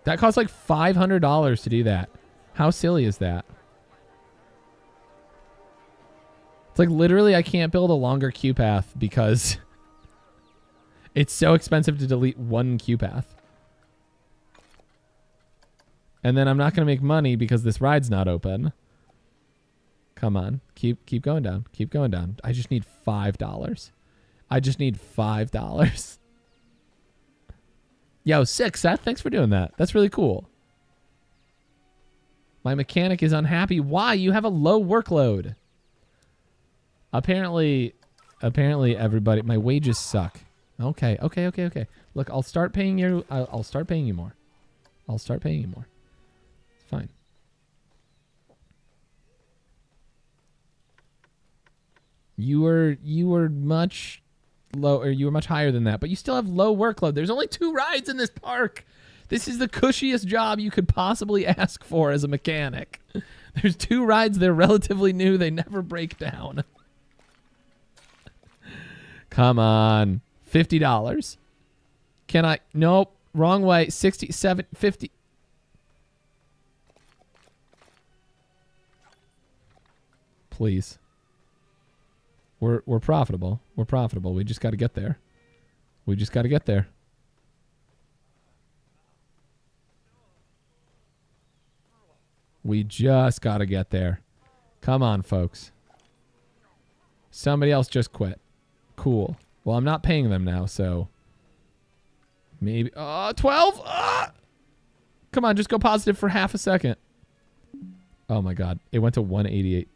That costs like $500 to do that. How silly is that? It's like literally I can't build a longer queue path because it's so expensive to delete one queue path. And then I'm not going to make money because this ride's not open. Come on. Keep going down. Keep going down. I just need $5. I just need $5. Yo, sick, Seth. Thanks for doing that. That's really cool. My mechanic is unhappy. Why? You have a low workload. Apparently everybody... My wages suck. Okay. Look, I'll start paying you... I'll start paying you more. I'll start paying you more. It's fine. You were much... low, or you were much higher than that, but you still have low workload. There's only 2 rides in this park. This is the cushiest job you could possibly ask for as a mechanic. There's 2 rides. They're relatively new. They never break down. Come on. $50. Can I? Nope. Wrong way. 67, 50. Please. We're profitable. We're profitable. We just got to get there. We just got to get there. We just got to get there. Come on, folks. Somebody else just quit. Cool. Well, I'm not paying them now, so maybe 12. Come on, just go positive for half a second. Oh my god. It went to 188.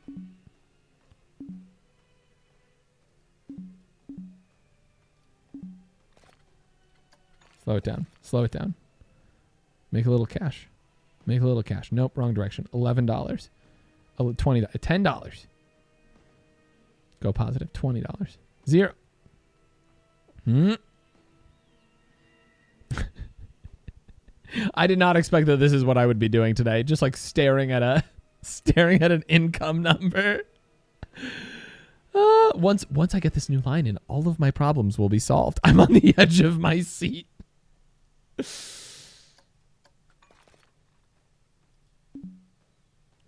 Slow it down. Slow it down. Make a little cash. Make a little cash. Nope, wrong direction. $11. $20. $10. Go positive. $20. 0. I did not expect that this is what I would be doing today. Just like staring at an income number. Once I get this new line in, all of my problems will be solved. I'm on the edge of my seat.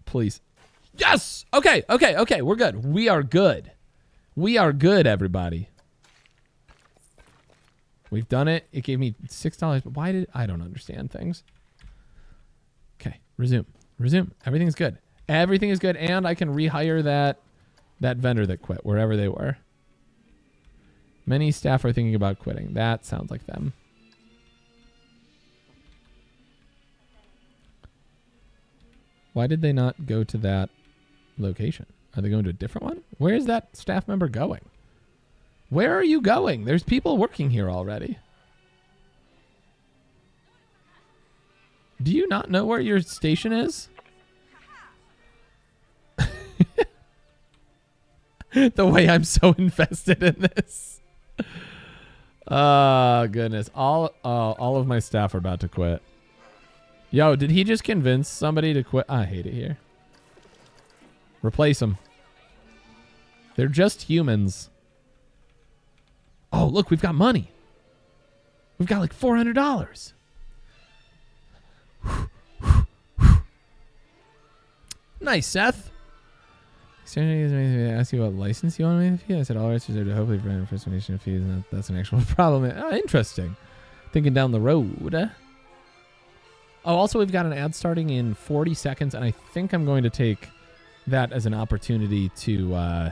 Please. Yes! Okay. We're good. We are good. We are good, everybody. We've done it. It gave me $6, but why did... I don't understand things. Okay. Resume. Everything's good. Everything is good, and I can rehire that vendor that quit, wherever they were. Many staff are thinking about quitting. That sounds like them. Why did they not go to that location? Are they going to a different one? Where is that staff member going? Where are you going? There's people working here already. Do you not know where your station is? The way I'm so invested in this. Oh, goodness. All of my staff are about to quit. Yo, did he just convince somebody to quit? I hate it here. Replace them. They're just humans. Oh, look, we've got money. We've got like $400. Nice, Seth. Ask you what license you want me to fee. I said all rights reserved to hopefully prevent impersonation of fees. And that's an actual problem. Oh, interesting. Thinking down the road. Oh, also we've got an ad starting in 40 seconds, and I think I'm going to take that as an opportunity to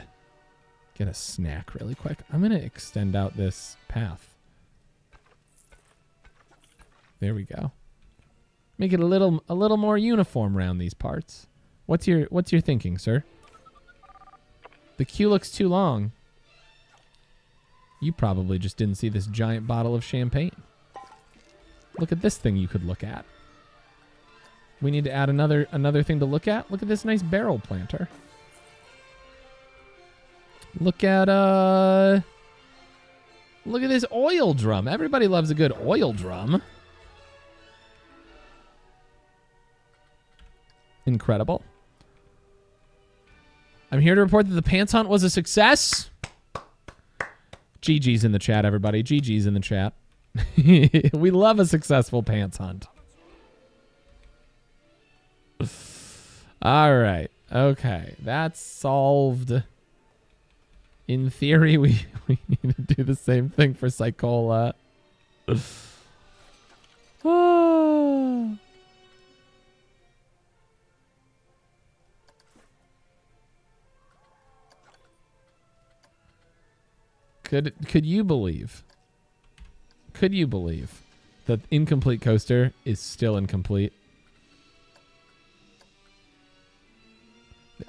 get a snack really quick. I'm going to extend out this path. There we go. Make it a little more uniform around these parts. What's your thinking, sir? The queue looks too long. You probably just didn't see this giant bottle of champagne. Look at this thing you could look at. We need to add another thing to look at. Look at this nice barrel planter. Look at this oil drum. Everybody loves a good oil drum. Incredible. I'm here to report that the pants hunt was a success. GG's in the chat, everybody. GG's in the chat. We love a successful pants hunt. All right. Okay. That's solved. In theory, we need to do the same thing for Psychola. Could you believe? Could you believe that incomplete coaster is still incomplete?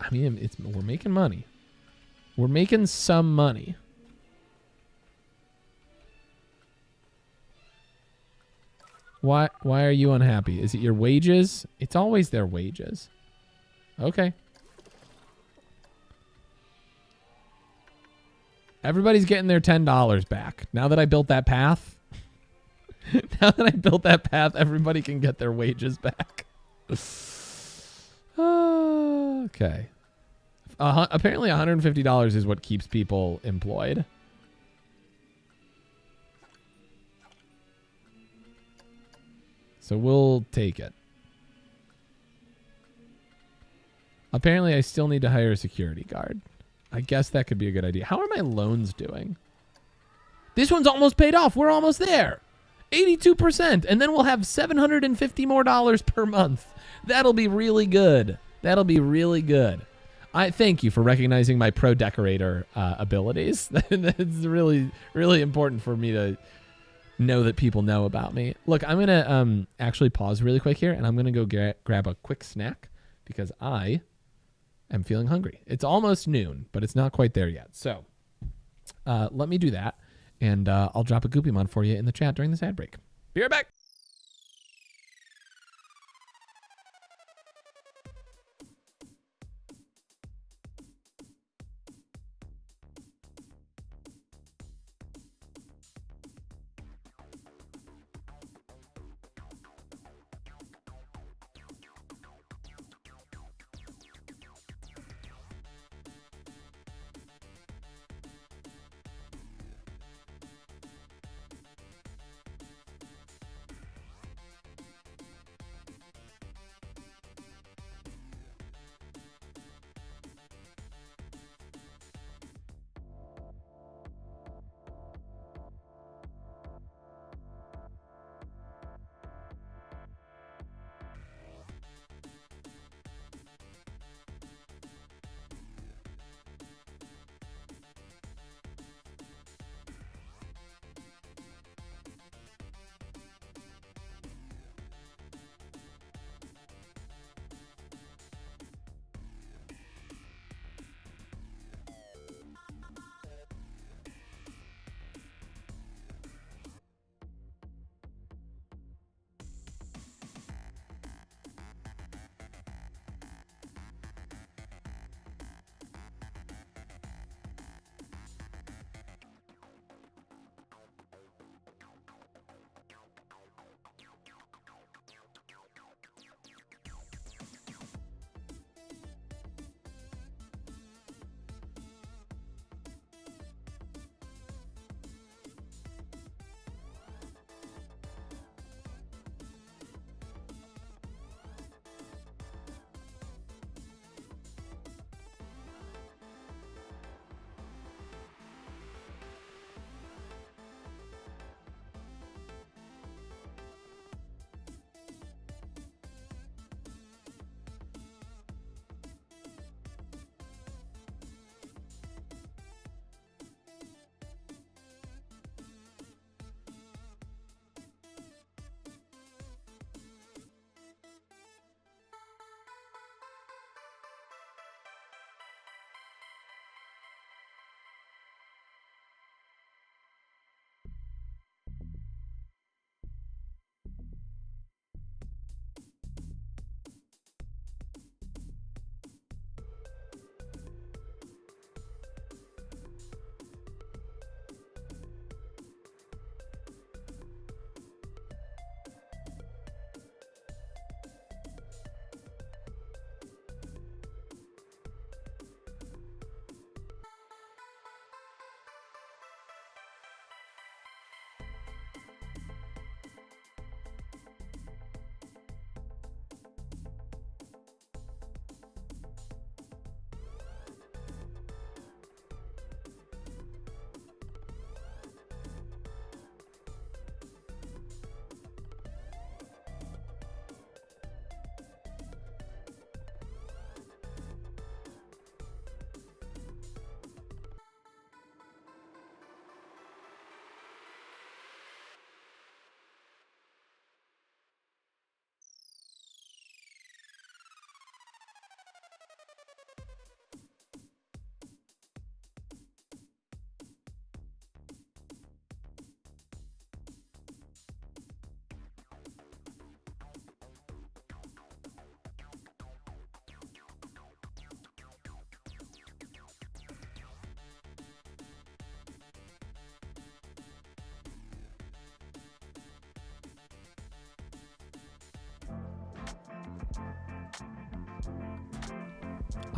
I mean, we're making money. We're making some money. Why are you unhappy? Is it your wages? It's always their wages. Okay. Everybody's getting their $10 back. Now that I built that path, everybody can get their wages back. Okay. Apparently $150 is what keeps people employed. So we'll take it. Apparently I still need to hire a security guard. I guess that could be a good idea. How are my loans doing? This one's almost paid off. We're almost there. 82%. And then we'll have $750 more per month. That'll be really good. That'll be really good. I thank you for recognizing my pro decorator abilities. That's really, really important for me to know that people know about me. Look, I'm going to actually pause really quick here, and I'm going to go grab a quick snack because I am feeling hungry. It's almost noon, but it's not quite there yet. So let me do that, and I'll drop a Goopymon for you in the chat during this ad break. Be right back.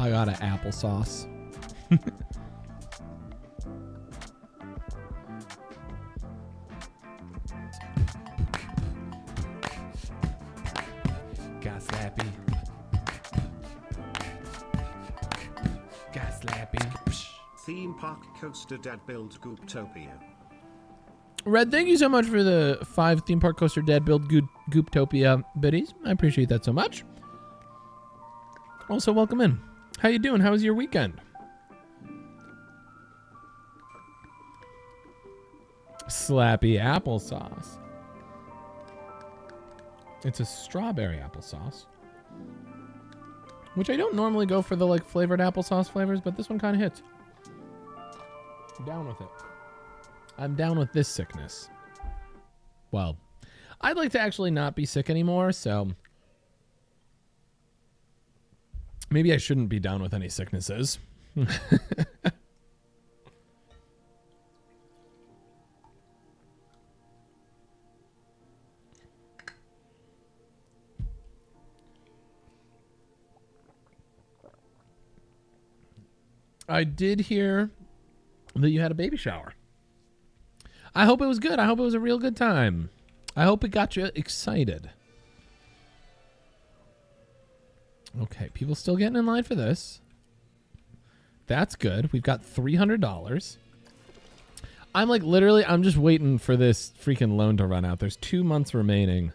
I got an applesauce. Got slappy. Got slappy. Theme park coaster dad build Gooptopia. Red, thank you so much for the 5 theme park coaster dad build Gooptopia biddies. I appreciate that so much. Also, welcome in. How you doing? How was your weekend? Slappy applesauce. It's a strawberry applesauce, which I don't normally go for the like flavored applesauce flavors, but this one kind of hits. I'm down with it. I'm down with this sickness. Well, I'd like to actually not be sick anymore, so maybe I shouldn't be down with any sicknesses. I did hear that you had a baby shower. I hope it was good. I hope it was a real good time. I hope it got you excited. Okay, people still getting in line for this. That's good. We've got $300. I'm like literally, I'm just waiting for this freaking loan to run out. There's 2 months remaining.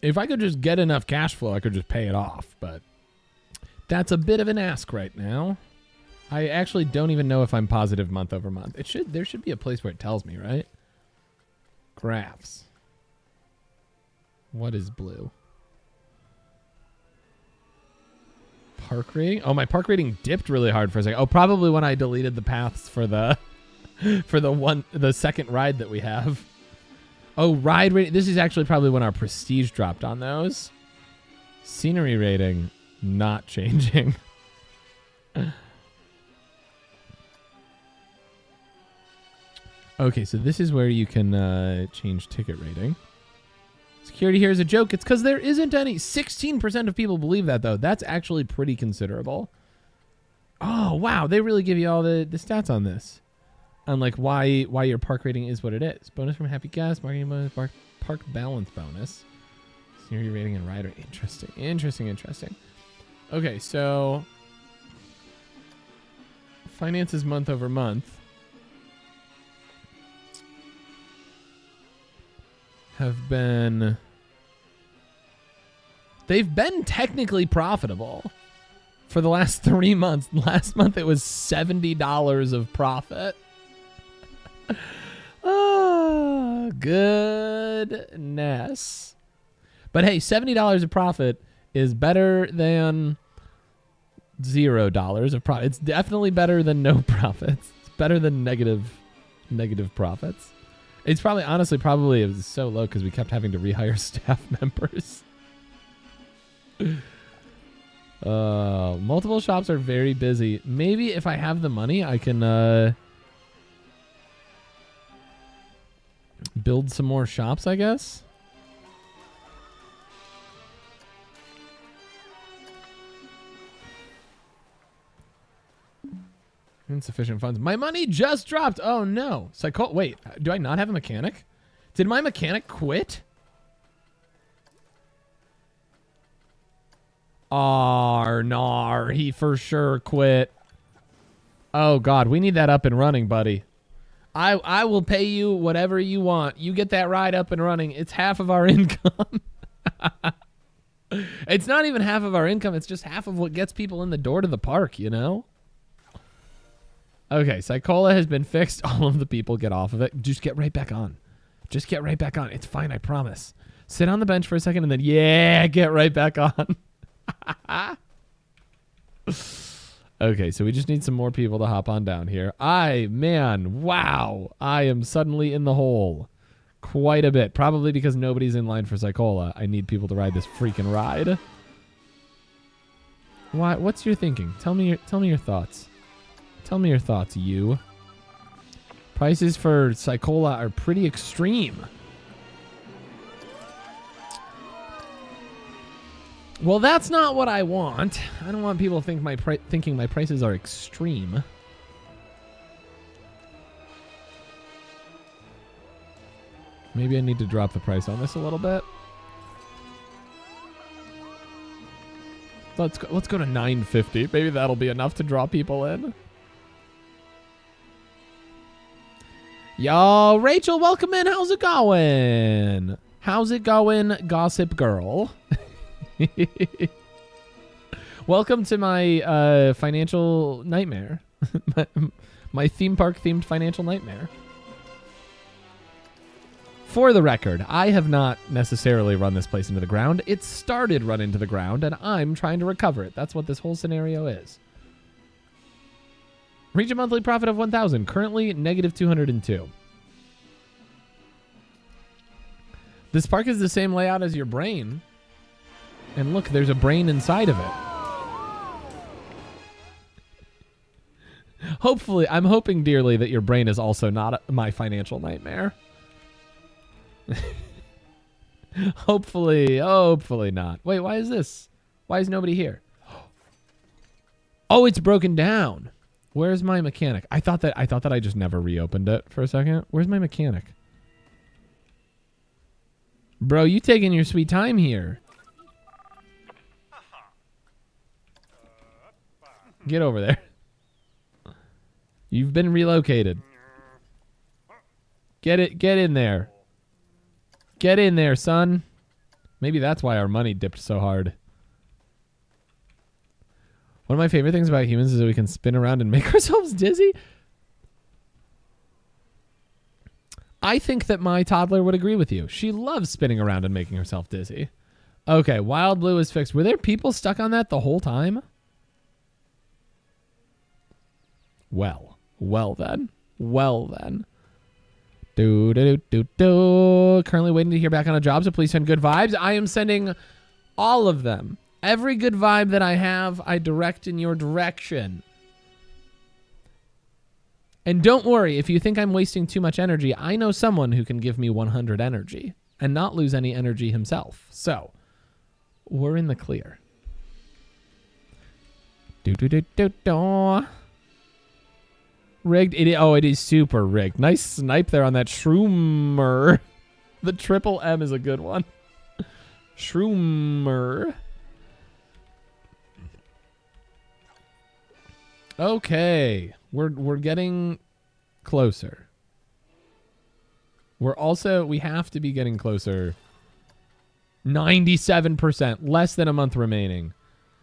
If I could just get enough cash flow, I could just pay it off, but that's a bit of an ask right now. I actually don't even know if I'm positive month over month. There should be a place where it tells me, right? Graphs. What is blue? Park rating? Oh, my park rating dipped really hard for a second. Oh, probably when I deleted the paths for the the second ride that we have. Oh, ride rating. This is actually probably when our prestige dropped on those. Scenery rating not changing. Okay, so this is where you can change ticket rating. Security here is a joke. It's because there isn't any. 16% of people believe that, though. That's actually pretty considerable. Oh, wow. They really give you all the stats on this. On, like, why your park rating is what it is. Bonus from Happy Guest, marketing bonus, park balance bonus. Scenery rating and rider. Interesting. Interesting. Okay, so finances month over month they've been technically profitable for the last 3 months. Last month it was $70 of profit. Oh, goodness. But hey, $70 of profit is better than $0 of profit. It's definitely better than no profits. It's better than negative profits. It's probably, honestly, it was so low because we kept having to rehire staff members. Multiple shops are very busy. Maybe if I have the money, I can build some more shops, I guess. Insufficient funds. My money just dropped. Oh no. Wait, do I not have a mechanic? Did my mechanic quit? Nar, he for sure quit. Oh god, we need that up and running, buddy. I will pay you whatever you want. You get that ride up and running. It's half of our income. It's not even half of our income. It's just half of what gets people in the door to the park, you know? Okay, Psychola has been fixed. All of the people get off of it. Just get right back on. Just get right back on. It's fine, I promise. Sit on the bench for a second and then, yeah, get right back on. Okay, so we just need some more people to hop on down here. Wow. I am suddenly in the hole. Quite a bit. Probably because nobody's in line for Psychola. I need people to ride this freaking ride. Why? What's your thinking? Tell me your thoughts. Tell me your thoughts, you. Prices for Psychola are pretty extreme. Well, that's not what I want. I don't want people thinking my prices are extreme. Maybe I need to drop the price on this a little bit. Let's go to $9.50. Maybe that'll be enough to draw people in. Yo, Rachel, welcome in. How's it going? How's it going, Gossip Girl? Welcome to my financial nightmare. my theme park themed financial nightmare. For the record, I have not necessarily run this place into the ground. It started run into the ground, and I'm trying to recover it. That's what this whole scenario is. Reach a monthly profit of 1,000. Currently, negative 202. This park is the same layout as your brain. And look, there's a brain inside of it. Hopefully, I'm hoping dearly that your brain is also not my financial nightmare. Hopefully not. Wait, why is this? Why is nobody here? Oh, it's broken down. Where's my mechanic? I thought that I just never reopened it for a second. Where's my mechanic? Bro, you taking your sweet time here. Get over there. You've been relocated. Get in there. Get in there, son. Maybe that's why our money dipped so hard. One of my favorite things about humans is that we can spin around and make ourselves dizzy. I think that my toddler would agree with you. She loves spinning around and making herself dizzy. Okay, Wild Blue is fixed. Were there people stuck on that the whole time? Well then. Currently waiting to hear back on a job, so please send good vibes. I am sending all of them. Every good vibe that I have, I direct in your direction. And don't worry, if you think I'm wasting too much energy, I know someone who can give me 100 energy and not lose any energy himself. So, we're in the clear. Rigged. It is super rigged. Nice snipe there on that Shroomer. The triple M is a good one. Shroomer. Okay. We're getting closer. We have to be getting closer. 97%. Less than a month remaining.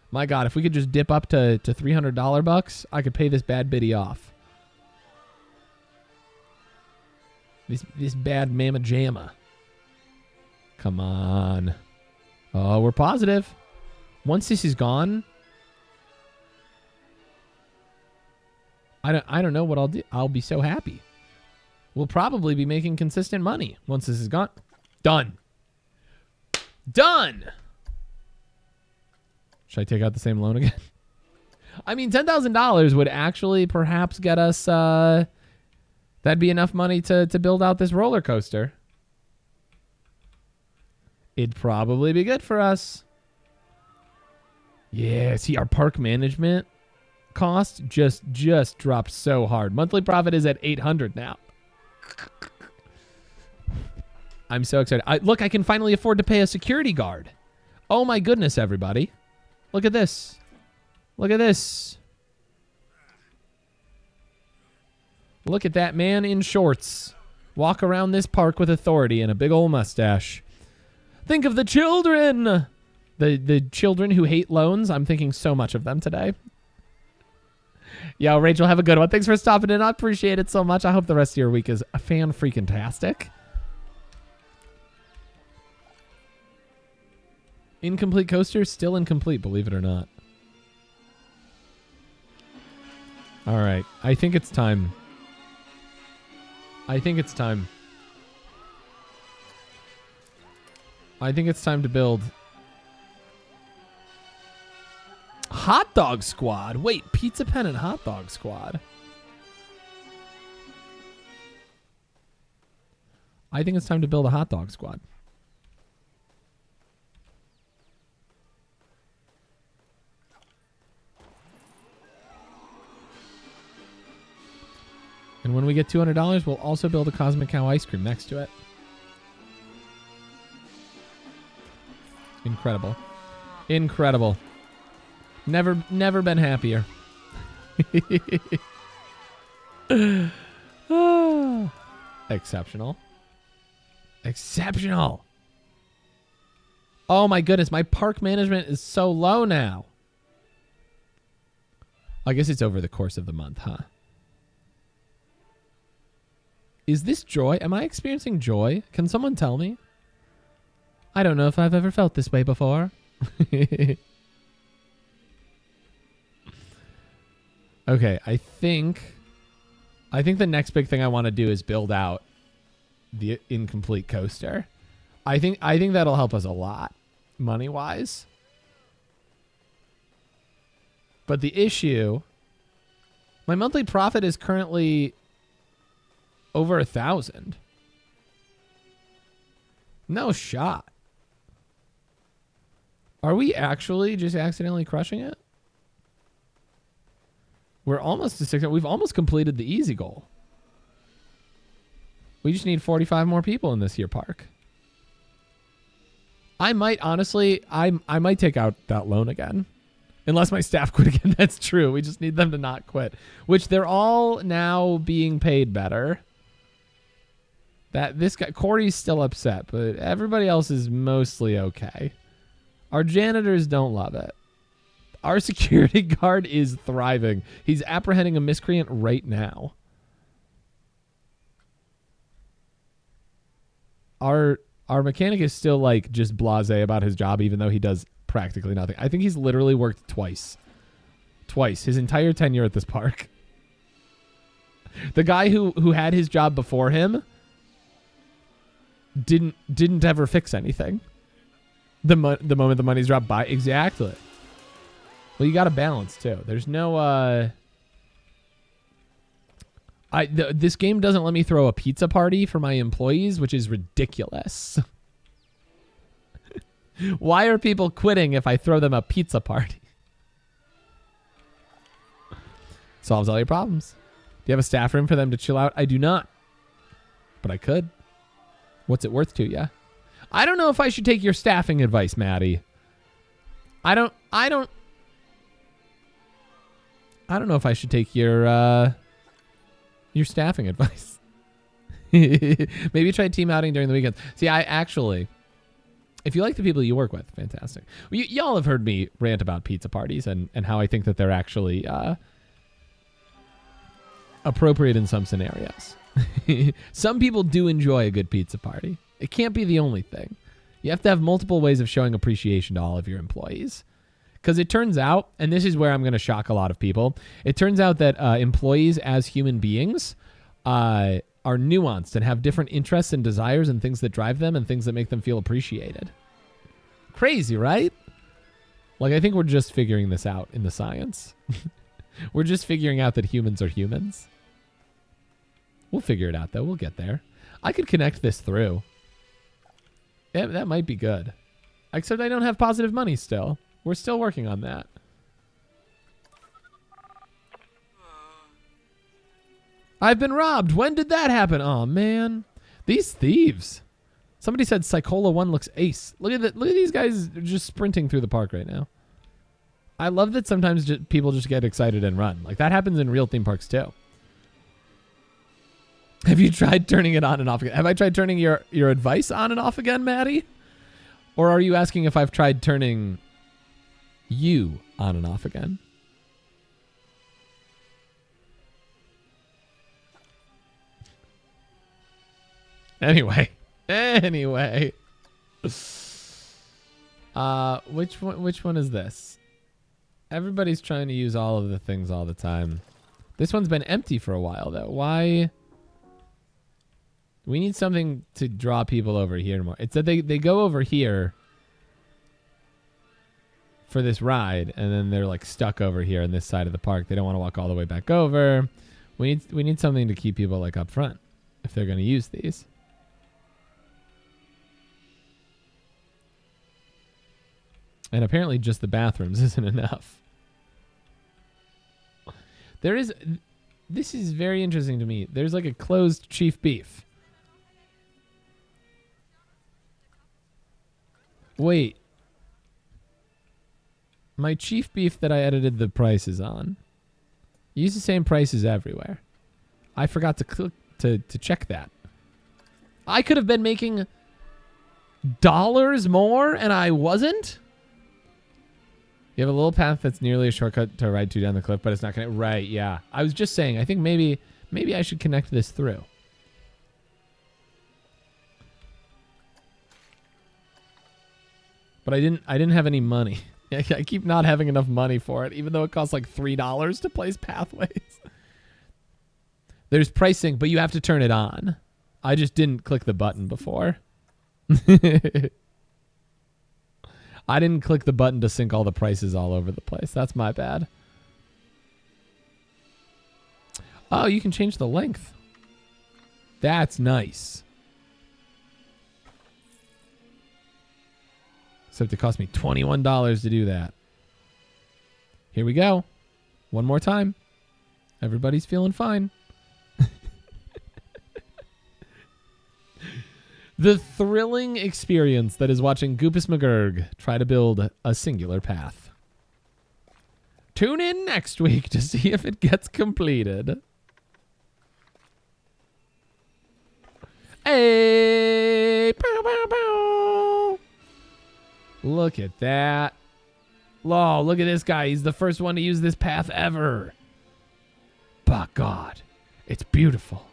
My God, if we could just dip up to $300 bucks, I could pay this bad biddy off. This bad mama jamma. Come on. Oh, we're positive. Once this is gone, I don't know what I'll do. I'll be so happy. We'll probably be making consistent money once this is gone. Done. Should I take out the same loan again? I mean, $10,000 would actually perhaps get us... that'd be enough money to build out this roller coaster. It'd probably be good for us. Yeah, see, our park management cost just dropped so hard. Monthly profit is at 800 now. I'm so excited. Look, I can finally afford to pay a security guard. Oh my goodness, everybody. Look at this. Look at this. Look at that man in shorts. Walk around this park with authority and a big old mustache. Think of the children. The children who hate loans. I'm thinking so much of them today. Yo, Rachel, have a good one. Thanks for stopping in. I appreciate it so much. I hope the rest of your week is a fan-freaking-tastic. Incomplete coaster? Still incomplete, believe it or not. All right. I think it's time. I think it's time to build Hot Dog Squad. Wait, Pizza Pen and Hot Dog Squad. I think it's time to build a Hot Dog Squad. And when we get $200, we'll also build a Cosmic Cow ice cream next to it. Incredible. Incredible. Never been happier. Exceptional. Exceptional. Oh my goodness, my park management is so low now. I guess it's over the course of the month, huh? Is this joy? Am I experiencing joy? Can someone tell me? I don't know if I've ever felt this way before. Okay, I think the next big thing I want to do is build out the incomplete coaster. I think that'll help us a lot, money-wise. But the issue, my monthly profit is currently over 1,000. No shot. Are we actually just accidentally crushing it? We're almost to 600. We've almost completed the easy goal. We just need 45 more people in this here park. I might honestly, I might take out that loan again. Unless my staff quit again. That's true. We just need them to not quit. Which they're all now being paid better. This guy, Corey's still upset, but everybody else is mostly okay. Our janitors don't love it. Our security guard is thriving. He's apprehending a miscreant right now. Our mechanic is still like just blasé about his job, even though he does practically nothing. I think he's literally worked twice his entire tenure at this park. The guy who had his job before him didn't ever fix anything. The moment the money's dropped by, exactly. Well, you got to balance too. There's no this game doesn't let me throw a pizza party for my employees, which is ridiculous. Why are people quitting if I throw them a pizza party? Solves all your problems. Do you have a staff room for them to chill out? I do not. But I could. What's it worth to you? I don't know if I should take your staffing advice, Maddie. I don't know if I should take your staffing advice. Maybe try team outing during the weekends. See, I actually, if you like the people you work with, fantastic. Y'all have heard me rant about pizza parties and how I think that they're actually appropriate in some scenarios. Some people do enjoy a good pizza party. It can't be the only thing. You have to have multiple ways of showing appreciation to all of your employees. Because it turns out, and this is where I'm going to shock a lot of people, it turns out that employees as human beings are nuanced and have different interests and desires and things that drive them and things that make them feel appreciated. Crazy, right? Like, I think we're just figuring this out in the science. We're just figuring out that humans are humans. We'll figure it out, though. We'll get there. I could connect this through. Yeah, that might be good. Except I don't have positive money still. We're still working on that. I've been robbed. When did that happen? Oh, man. These thieves. Somebody said Psychola 1 looks ace. Look at these guys just sprinting through the park right now. I love that sometimes people just get excited and run. Like, that happens in real theme parks, too. Have you tried turning it on and off again? Have I tried turning your advice on and off again, Maddie? Or are you asking if I've tried turning you on and off again? Anyway. Which one is this? Everybody's trying to use all of the things all the time. This one's been empty for a while, though. Why? We need something to draw people over here more. It's that they go over here for this ride, and then they're like stuck over here on this side of the park. They don't want to walk all the way back over. We need something to keep people like up front if they're going to use these. And apparently just the bathrooms isn't enough. This is very interesting to me. There's like a closed chief beef. Wait. My chief beef that I edited the prices on. Use the same prices everywhere. I forgot to click to check that. I could have been making dollars more and I wasn't? You have a little path that's nearly a shortcut to ride to down the cliff, but it's not gonna. Right, yeah. I was just saying, I think maybe I should connect this through. But I didn't have any money. I keep not having enough money for it, even though it costs like $3 to place pathways. There's pricing, but you have to turn it on. I just didn't click the button before. I didn't click the button to sync all the prices all over the place. That's my bad. Oh, you can change the length. That's nice. Except it cost me $21 to do that. Here we go. One more time. Everybody's feeling fine. The thrilling experience that is watching Goopus McGurg try to build a singular path. Tune in next week to see if it gets completed. Hey! Bow, bow, bow. Look at that. Oh, look at this guy. He's the first one to use this path ever. By God, it's beautiful.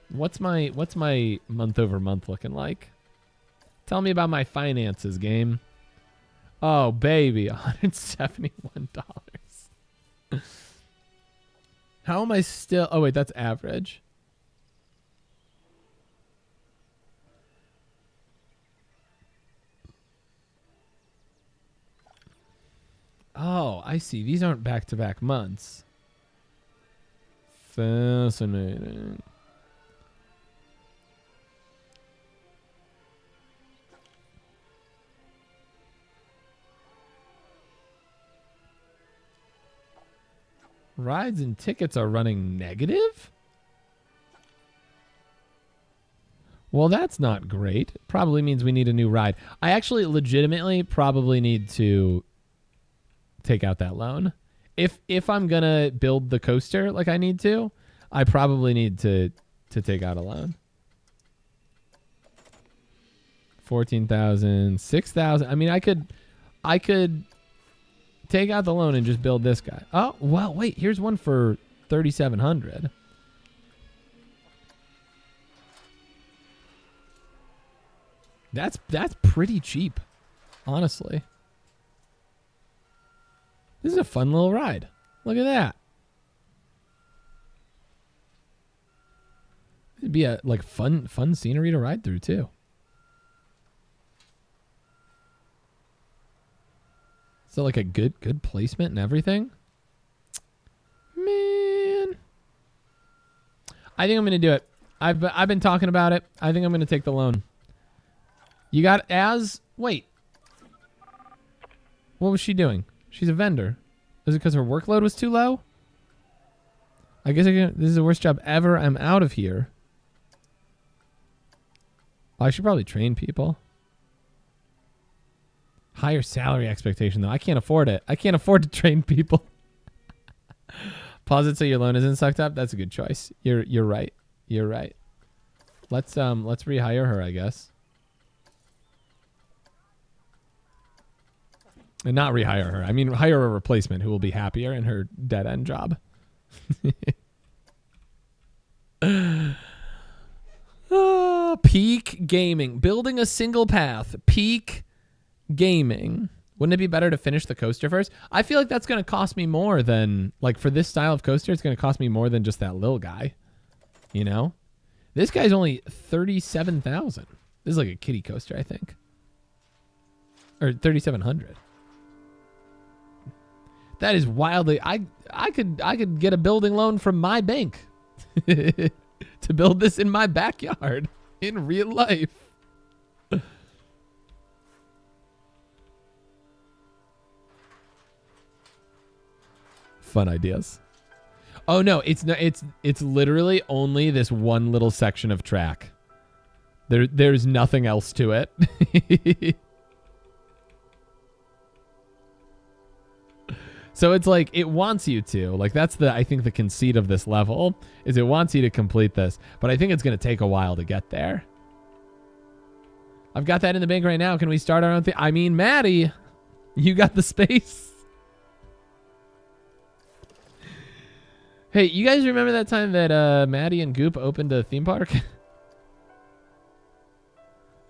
What's my month over month looking like? Tell me about my finances, game. Oh, baby, $171. How am I still? Oh, wait, that's average. Oh, I see. These aren't back-to-back months. Fascinating. Rides and tickets are running negative? Well, that's not great. Probably means we need a new ride. I actually legitimately probably need to take out that loan. If I'm gonna build the coaster like I need to, I probably need to take out a loan. 14,000, 6,000. I mean, I could take out the loan and just build this guy. Oh, well, wait, here's one for 3,700. That's pretty cheap, honestly. This is a fun little ride. Look at that. It'd be a like fun scenery to ride through too. So like a good placement and everything. Man, I think I'm gonna do it. I've been talking about it. I think I'm gonna take the loan. You got wait. What was she doing? She's a vendor. Is it because her workload was too low? I guess this is the worst job ever. I'm out of here. Oh, I should probably train people. Higher salary expectation, though. I can't afford it. I can't afford to train people. Pause it so your loan isn't sucked up. That's a good choice. You're right. You're right. Let's rehire her, I guess. And not rehire her. I mean, hire a replacement who will be happier in her dead-end job. Peak gaming. Building a single path. Peak gaming. Wouldn't it be better to finish the coaster first? I feel like that's going to cost me more than, like, for this style of coaster, it's going to cost me more than just that little guy. You know? This guy's only 37,000. This is like a kiddie coaster, I think. Or 3,700. That is wildly. I could get a building loan from my bank to build this in my backyard in real life. Fun ideas. Oh no, it's no, it's literally only this one little section of track. There's nothing else to it. So it's like it wants you to. Like that's I think the conceit of this level is it wants you to complete this, but I think it's going to take a while to get there. I've got that in the bank right now. Can we start our own thing? I mean, Maddie, you got the space. Hey, you guys remember that time that Maddie and Goop opened a theme park?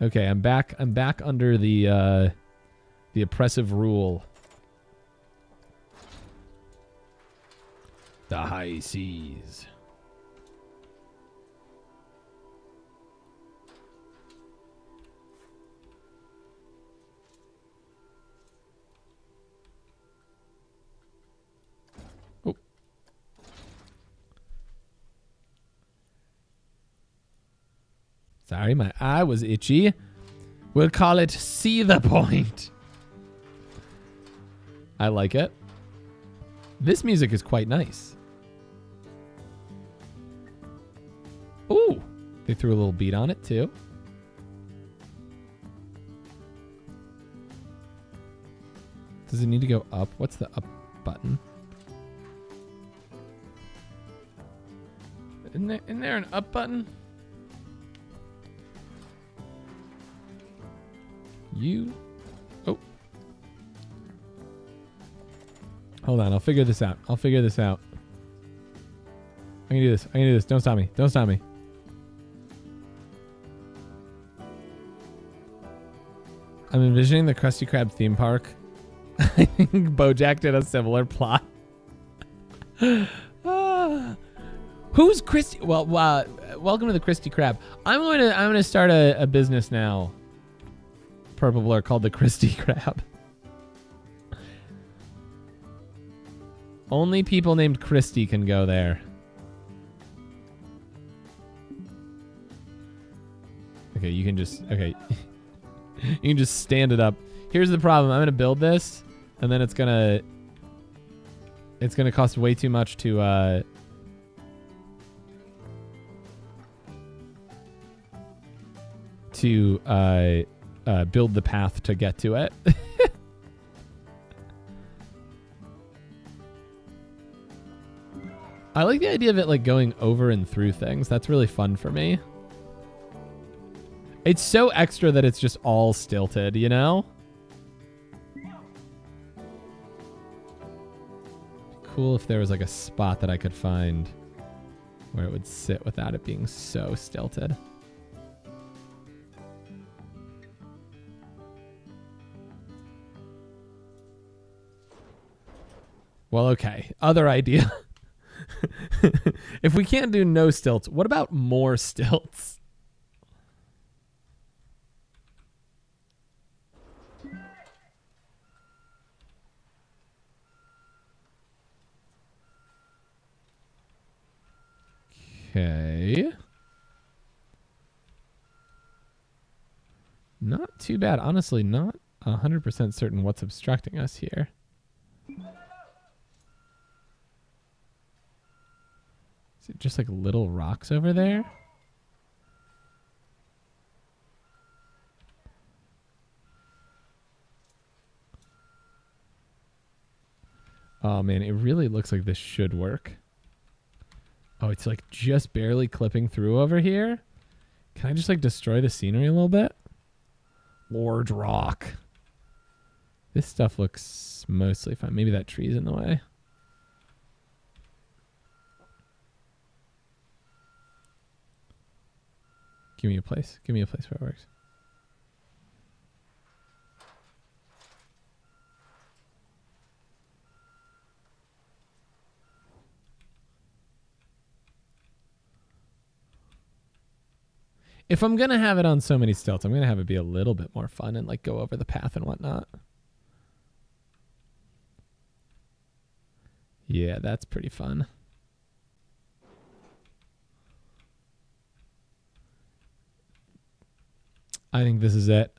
Okay, I'm back under the oppressive rule. The high seas. Oh. Sorry, my eye was itchy. We'll call it see the point. I like it. This music is quite nice. Ooh, they threw a little beat on it too. Does it need to go up? What's the up button? Isn't there an up button? Oh. Hold on, I'll figure this out. I can do this. Don't stop me. I'm envisioning the Krusty Krab theme park. I think BoJack did a similar plot. Who's Krusty? Well, welcome to the Krusty Krab. I'm gonna start a business now. Purple Blur called the Krusty Krab. Only people named Christy can go there. Okay, you can just you can just stand it up. Here's the problem. I'm gonna build this, and then it's gonna cost way too much to build the path to get to it. I like the idea of it like going over and through things. That's really fun for me. It's so extra that it's just all stilted, you know? Cool if there was like a spot that I could find where it would sit without it being so stilted. Well, okay. Other idea. If we can't do no stilts, what about more stilts? Okay. Not too bad. Honestly, not 100% certain what's obstructing us here. Is it just like little rocks over there? Oh man, it really looks like this should work. Oh, it's like just barely clipping through over here. Can I just like destroy the scenery a little bit? Lord Rock. This stuff looks mostly fine. Maybe that tree's in the way. Give me a place. Give me a place where it works. If I'm going to have it on so many stilts, I'm going to have it be a little bit more fun and like go over the path and whatnot. Yeah, that's pretty fun. I think this is it.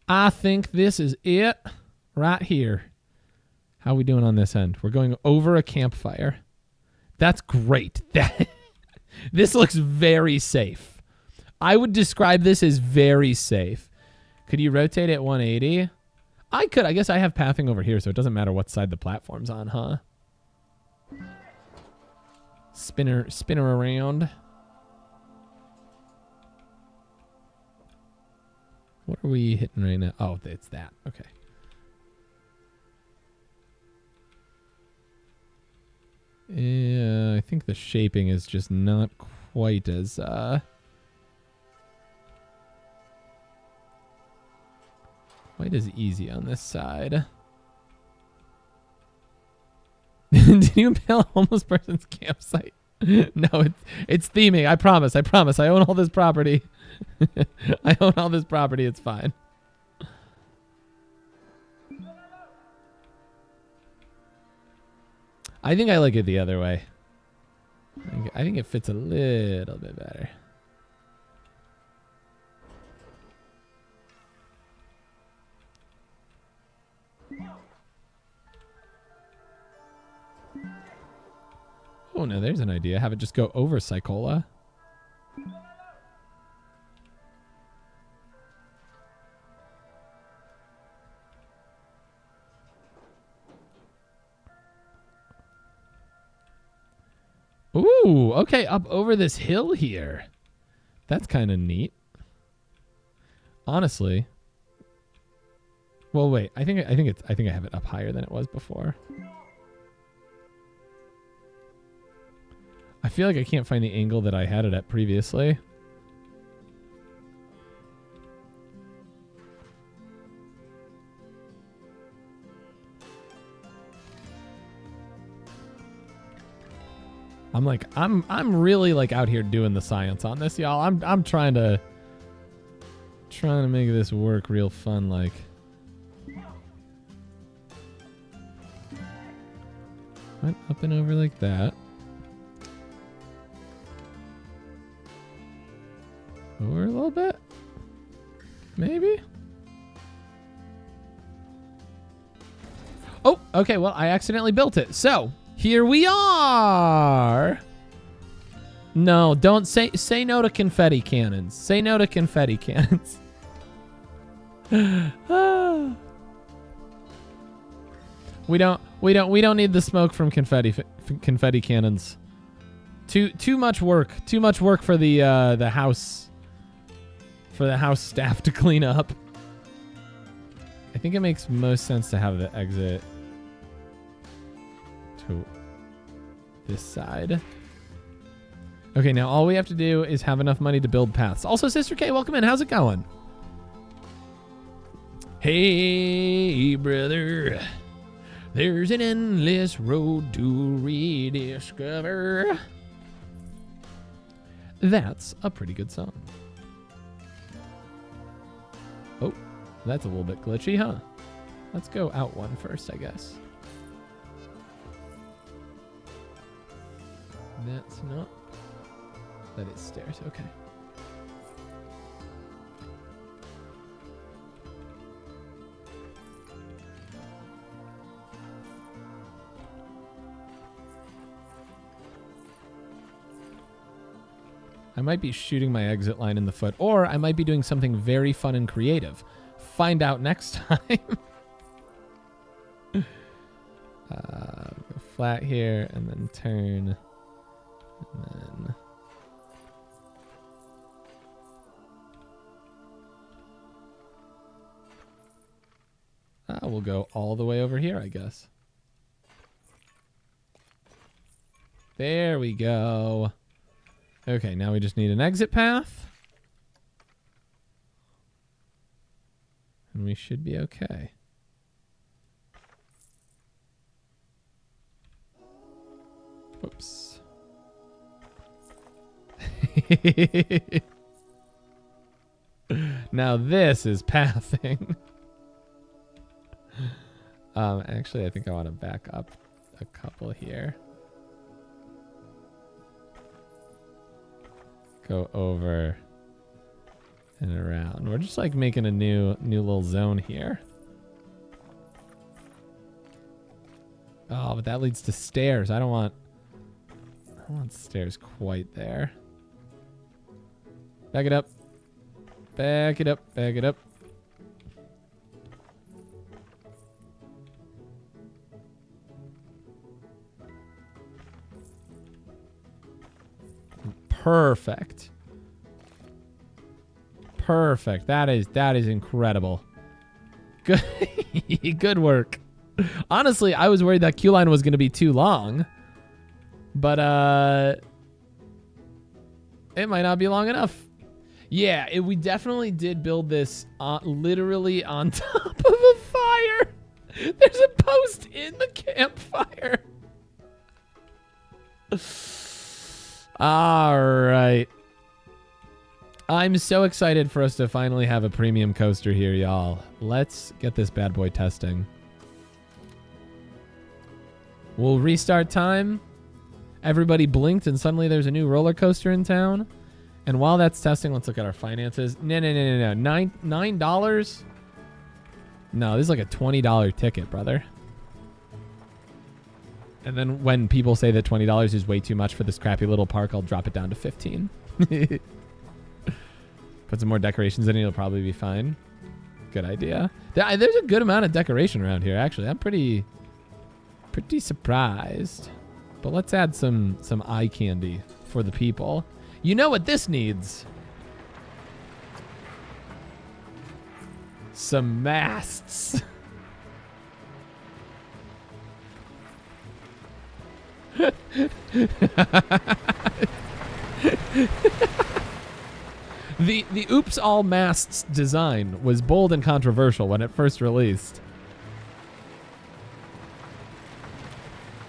I think this is it right here. How are we doing on this end? We're going over a campfire. That's great. This looks very safe. I would describe this as very safe. Could you rotate it 180? I could. I guess I have pathing over here, so it doesn't matter what side the platform's on, huh? Spinner around. What are we hitting right now? Oh, it's that. Okay. Yeah, I think the shaping is just not quite as easy on this side. Did you impale a homeless person's campsite? No, it's theming. I promise. I own all this property. I own all this property. It's fine. I think I like it the other way. I think it fits a little bit better. Oh, no, there's an idea. Have it just go over Cycola. Ooh, okay, up over this hill here. That's kind of neat. Honestly. Well, wait. I think I have it up higher than it was before. I feel like I can't find the angle that I had it at previously. I'm really like out here doing the science on this, y'all. I'm trying to make this work real fun like. Went up and over like that. Over a little bit? Maybe? Oh, okay, well, I accidentally built it. So, here we are. No, don't say no to confetti cannons. Say no to confetti cannons. We don't need the smoke from confetti cannons. Too much work. Too much work for the house staff to clean up. I think it makes most sense to have the exit to this side. Okay, now all we have to do is have enough money to build paths. Also, Sister K, welcome in. How's it going? Hey, brother. There's an endless road to rediscover. That's a pretty good song. Oh, that's a little bit glitchy, huh? Let's go out one first, I guess. That's not... That is stairs, okay. I might be shooting my exit line in the foot, or I might be doing something very fun and creative. Find out next time. Go flat here, and then turn, and then... we'll go all the way over here, I guess. There we go. Okay, now we just need an exit path. And we should be okay. Whoops. Now this is pathing. Actually, I think I want to back up a couple here. Go over and around. We're just like making a new little zone here. Oh, but that leads to stairs. I don't want stairs quite there. Back it up. Back it up. Back it up. Perfect. Perfect. That is incredible. Good good work. Honestly, I was worried that queue line was going to be too long. But it might not be long enough. Yeah, we definitely did build this literally on top of a fire. There's a post in the campfire. All right. I'm so excited for us to finally have a premium coaster here, y'all. Let's get this bad boy testing. We'll restart time. Everybody blinked and suddenly there's a new roller coaster in town. And while that's testing, let's look at our finances. No. $9? No, this is like a $20 ticket, brother. And then when people say that $20 is way too much for this crappy little park, I'll drop it down to 15. Put some more decorations in it, it'll probably be fine. Good idea. There's a good amount of decoration around here, actually. I'm pretty surprised. But let's add some eye candy for the people. You know what this needs? Some masts. The Oops All Masts design was bold and controversial when it first released.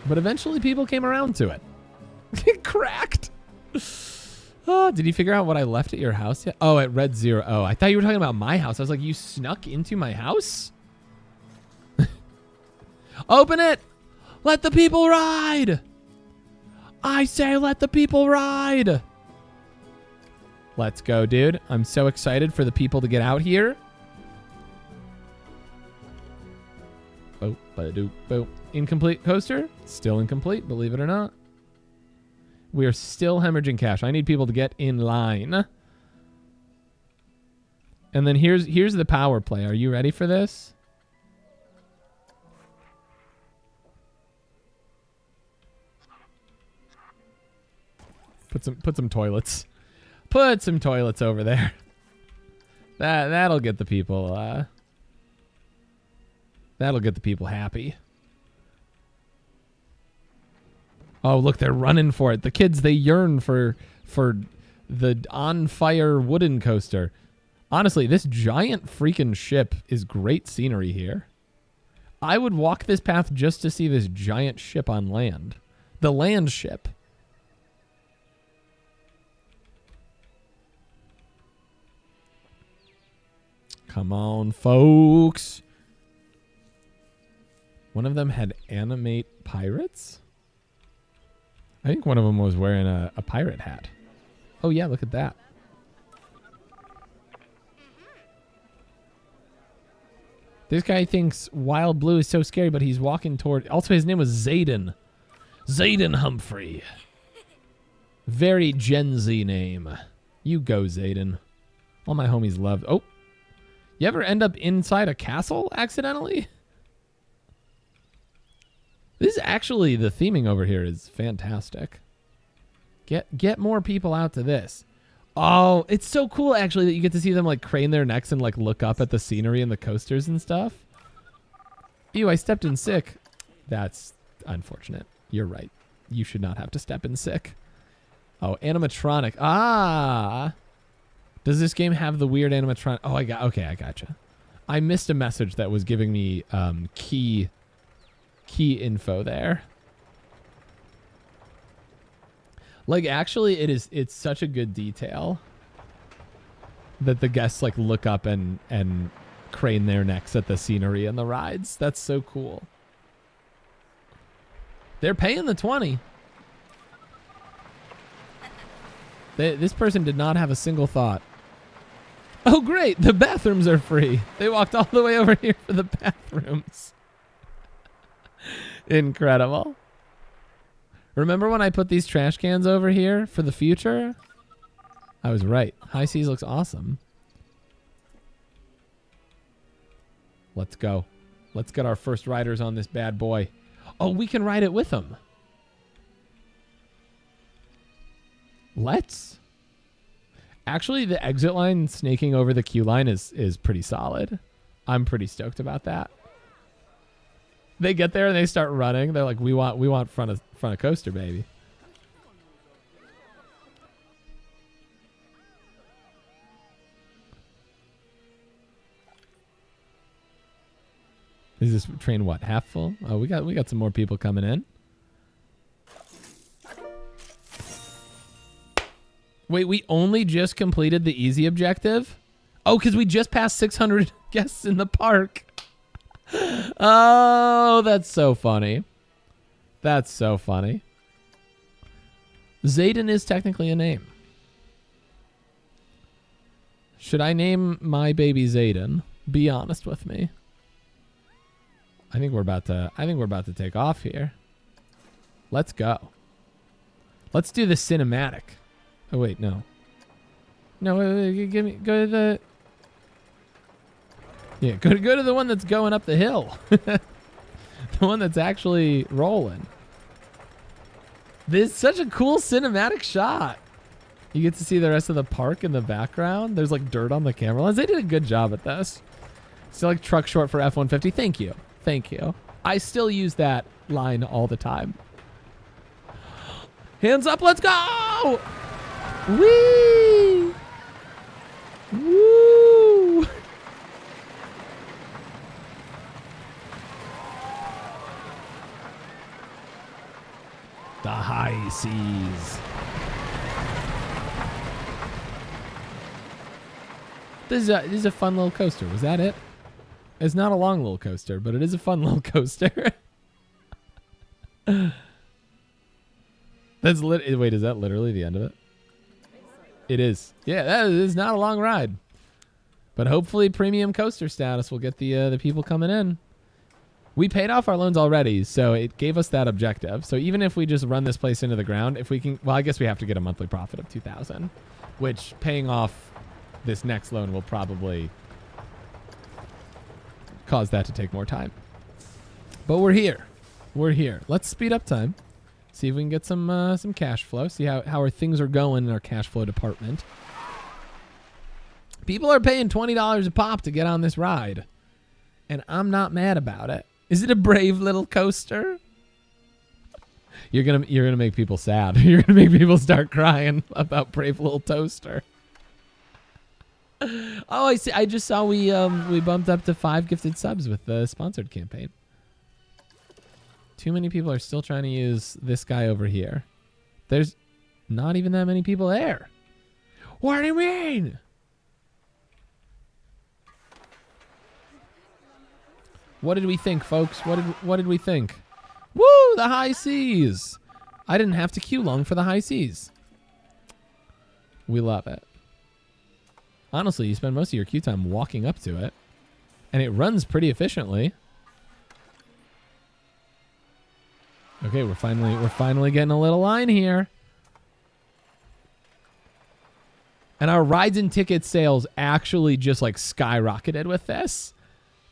But eventually people came around to it. It cracked. Oh, did you figure out what I left at your house yet? Oh, at Red Zero. Oh, I thought you were talking about my house. I was like, you snuck into my house? Open it! Let the people ride! I say let the people ride! Let's go, dude. I'm so excited for the people to get out here. Oh, ba-doop, boop. Incomplete coaster? Still incomplete, believe it or not. We are still hemorrhaging cash. I need people to get in line. And then here's the power play. Are you ready for this? Put some toilets. Put some toilets over there. That'll get the people happy. Oh, look, they're running for it. The kids, they yearn for the on-fire wooden coaster. Honestly, this giant freaking ship is great scenery here. I would walk this path just to see this giant ship on land. The land ship. Come on, folks. One of them had animate pirates? I think one of them was wearing a pirate hat. Oh, yeah, look at that. This guy thinks Wild Blue is so scary, but he's walking toward... Also, his name was Zayden. Zayden Humphrey. Very Gen Z name. You go, Zayden. All my homies love... Oh. You ever end up inside a castle accidentally? This is actually, the theming over here is fantastic. Get more people out to this. Oh, it's so cool actually that you get to see them like crane their necks and like look up at the scenery and the coasters and stuff. Ew, I stepped in sick. That's unfortunate. You're right. You should not have to step in sick. Oh, animatronic. Ah. Does this game have the weird animatronic? Oh, I gotcha. I missed a message that was giving me key info there. Like, actually, it's such a good detail that the guests like look up and crane their necks at the scenery and the rides. That's so cool. They're paying the 20. This person did not have a single thought Oh, great. The bathrooms are free. They walked all the way over here for the bathrooms. Incredible. Remember when I put these trash cans over here for the future? I was right. High Seas looks awesome. Let's go. Let's get our first riders on this bad boy. Oh, we can ride it with them. Let's. Actually, the exit line snaking over the queue line is pretty solid. I'm pretty stoked about that. They get there and they start running. They're like, we want front of coaster, baby. Is this train what, half full? Oh, we got some more people coming in. Wait, we only just completed the easy objective? Oh, because we just passed 600 guests in the park. Oh, that's so funny. That's so funny. Zayden is technically a name. Should I name my baby Zayden? Be honest with me. I think we're about to take off here. Let's go. Let's do the cinematic. Oh wait, no. No, wait, go to the. Yeah, go to the one that's going up the hill. The one that's actually rolling. This is such a cool cinematic shot. You get to see the rest of the park in the background. There's like dirt on the camera lens. They did a good job at this. Still like truck short for F-150. Thank you. Thank you. I still use that line all the time. Hands up, let's go! Whee! Woo! The high seas. This is a fun little coaster. Was that it? It's not a long little coaster, but it is a fun little coaster. That's wait, is that literally the end of it? It is. Yeah, that is not a long ride. But hopefully premium coaster status will get the people coming in. We paid off our loans already, so it gave us that objective. So even if we just run this place into the ground, if we can, well, I guess we have to get a monthly profit of 2,000, which paying off this next loan will probably cause that to take more time. But we're here. We're here. Let's speed up time. See if we can get some cash flow. See how our things are going in our cash flow department. People are paying $20 a pop to get on this ride, and I'm not mad about it. Is it a brave little coaster? You're gonna make people sad. You're gonna make people start crying about brave little toaster. Oh, I see. I just saw we bumped up to 5 gifted subs with the sponsored campaign. Too many people are still trying to use this guy over here. There's not even that many people there. What do you mean? What did we think, folks? What did we think? Woo! The high seas. I didn't have to queue long for the high seas. We love it. Honestly, you spend most of your queue time walking up to it, and it runs pretty efficiently. Okay, we're finally getting a little line here. And our rides and ticket sales actually just like skyrocketed with this.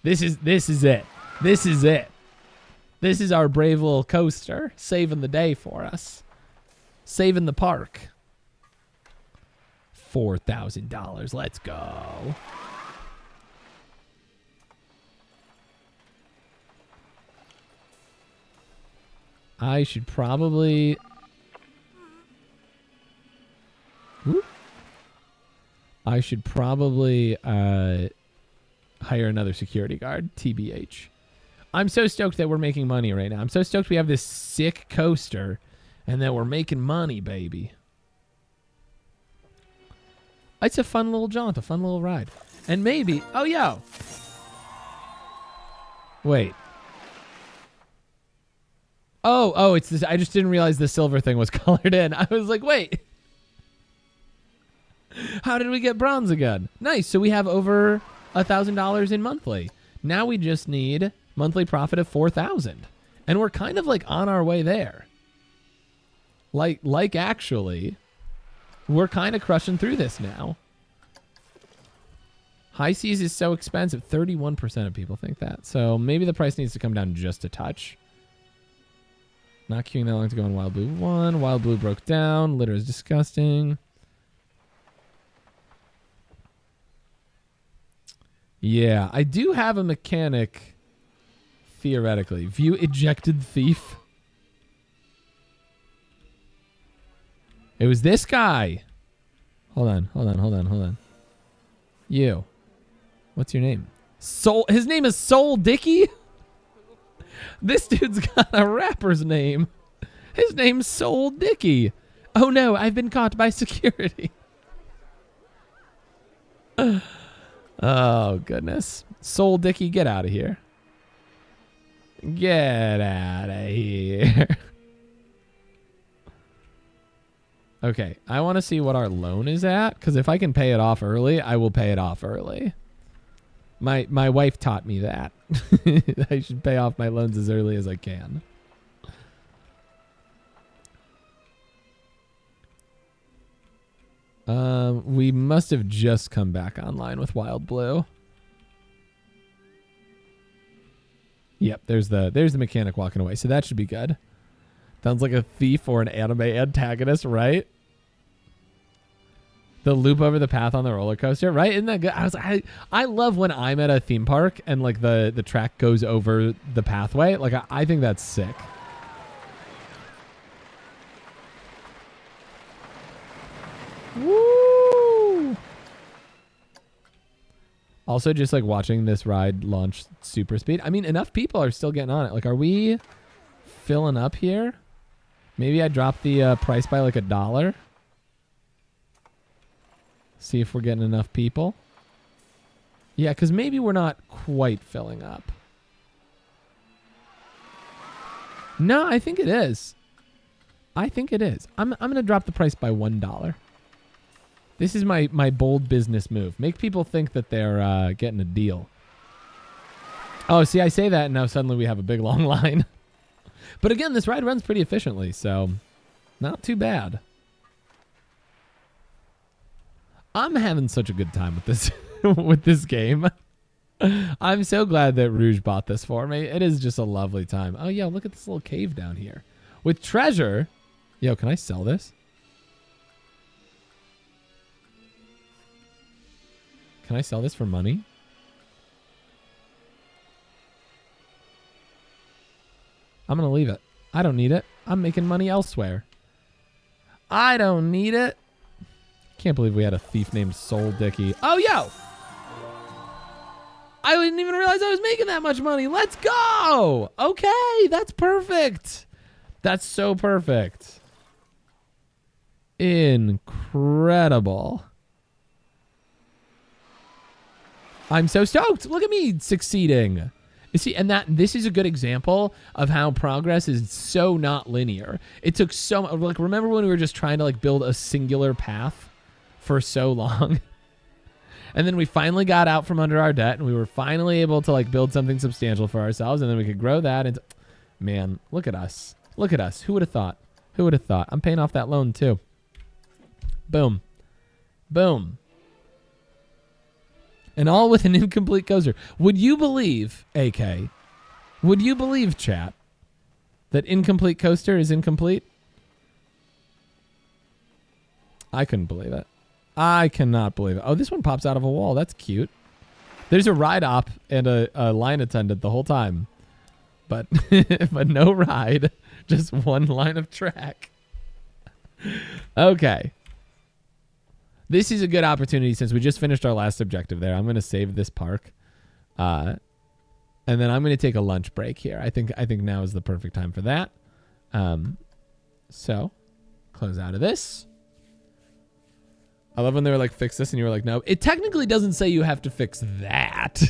This is it. This is it. This is our brave little coaster saving the day for us. Saving the park. $4,000. Let's go. I should probably... Whoop. I should probably hire another security guard, TBH. I'm so stoked that we're making money right now. I'm so stoked we have this sick coaster and that we're making money, baby. It's a fun little jaunt, a fun little ride. And maybe... Oh, yo. Wait. Oh, it's this. I just didn't realize the silver thing was colored in. I was like, wait. How did we get bronze again? Nice. So we have over $1,000 in monthly. Now we just need monthly profit of 4,000. And we're kind of like on our way there. Like actually, we're kind of crushing through this now. High seas is so expensive. 31% of people think that. So maybe the price needs to come down just a touch. Not queuing that long to go in Wild Blue 1. Wild Blue broke down. Litter is disgusting. Yeah, I do have a mechanic, theoretically. View ejected thief. It was this guy. Hold on. You. What's your name? Soul. His name is Soul Dicky? This dude's got a rapper's name. His name's Soul Dicky. Oh no, I've been caught by security. Oh goodness. Soul Dicky, get out of here. Get out of here. Okay, I want to see what our loan is at, because if I can pay it off early, I will pay it off early. My wife taught me that. I should pay off my loans as early as I can. We must have just come back online with Wild Blue. Yep, there's the mechanic walking away, so that should be good. Sounds like a thief or an anime antagonist, right? The loop over the path on the roller coaster, right? Isn't that good? I love when I'm at a theme park and like the track goes over the pathway. Like I think that's sick. Woo! Also, just like watching this ride launch super speed. I mean, enough people are still getting on it. Like, are we filling up here? Maybe I drop the price by like $1. See if we're getting enough people. Yeah, because maybe we're not quite filling up. No, I think it is. I think it is. I'm going to drop the price by $1. This is my bold business move. Make people think that they're getting a deal. Oh, see, I say that and now suddenly we have a big long line. But again, this ride runs pretty efficiently, so not too bad. I'm having such a good time with this with this game. I'm so glad that Rouge bought this for me. It is just a lovely time. Oh, yeah, look at this little cave down here. With treasure. Yo, can I sell this? Can I sell this for money? I'm going to leave it. I don't need it. I'm making money elsewhere. I don't need it. Can't believe we had a thief named Soul Dicky. Oh, yo! I didn't even realize I was making that much money. Let's go! Okay, that's perfect. That's so perfect. Incredible. I'm so stoked. Look at me succeeding. You see, and this is a good example of how progress is so not linear. It took so much. Like, remember when we were just trying to like build a singular path for so long? And then we finally got out from under our debt and we were finally able to like build something substantial for ourselves, and then we could grow that. And man, look at us. Look at us. Who would have thought? Who would have thought? I'm paying off that loan too. Boom. Boom. And all with an incomplete coaster. Would you believe, AK, would you believe, chat, that incomplete coaster is incomplete? I couldn't believe it. I cannot believe it. Oh, this one pops out of a wall. That's cute. There's a ride op and a line attendant the whole time. But, but no ride. Just one line of track. Okay. This is a good opportunity since we just finished our last objective there. I'm going to save this park. And then I'm going to take a lunch break here. I think now is the perfect time for that. So, close out of this. I love when they were like, fix this, and you were like, no. It technically doesn't say you have to fix that.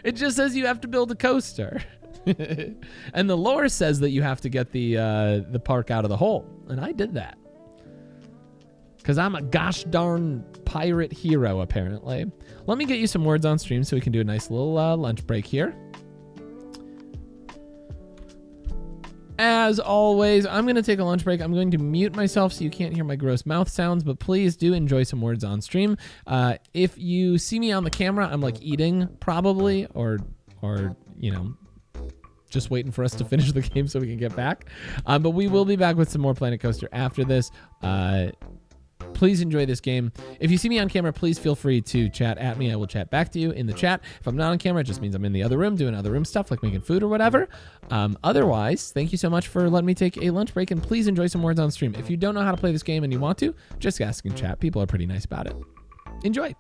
It just says you have to build a coaster. And the lore says that you have to get the park out of the hole. And I did that. Because I'm a gosh darn pirate hero, apparently. Let me get you some words on stream so we can do a nice little lunch break here. As always, I'm going to take a lunch break. I'm going to mute myself so you can't hear my gross mouth sounds, but please do enjoy some words on stream. If you see me on the camera, I'm like eating probably, or you know, just waiting for us to finish the game so we can get back. But we will be back with some more Planet Coaster after this. Please enjoy this game. If you see me on camera, please feel free to chat at me. I will chat back to you in the chat. If I'm not on camera, it just means I'm in the other room doing other room stuff like making food or whatever. Otherwise, thank you so much for letting me take a lunch break, and please enjoy some words on stream. If you don't know how to play this game and you want to, just ask in chat. People are pretty nice about it. Enjoy.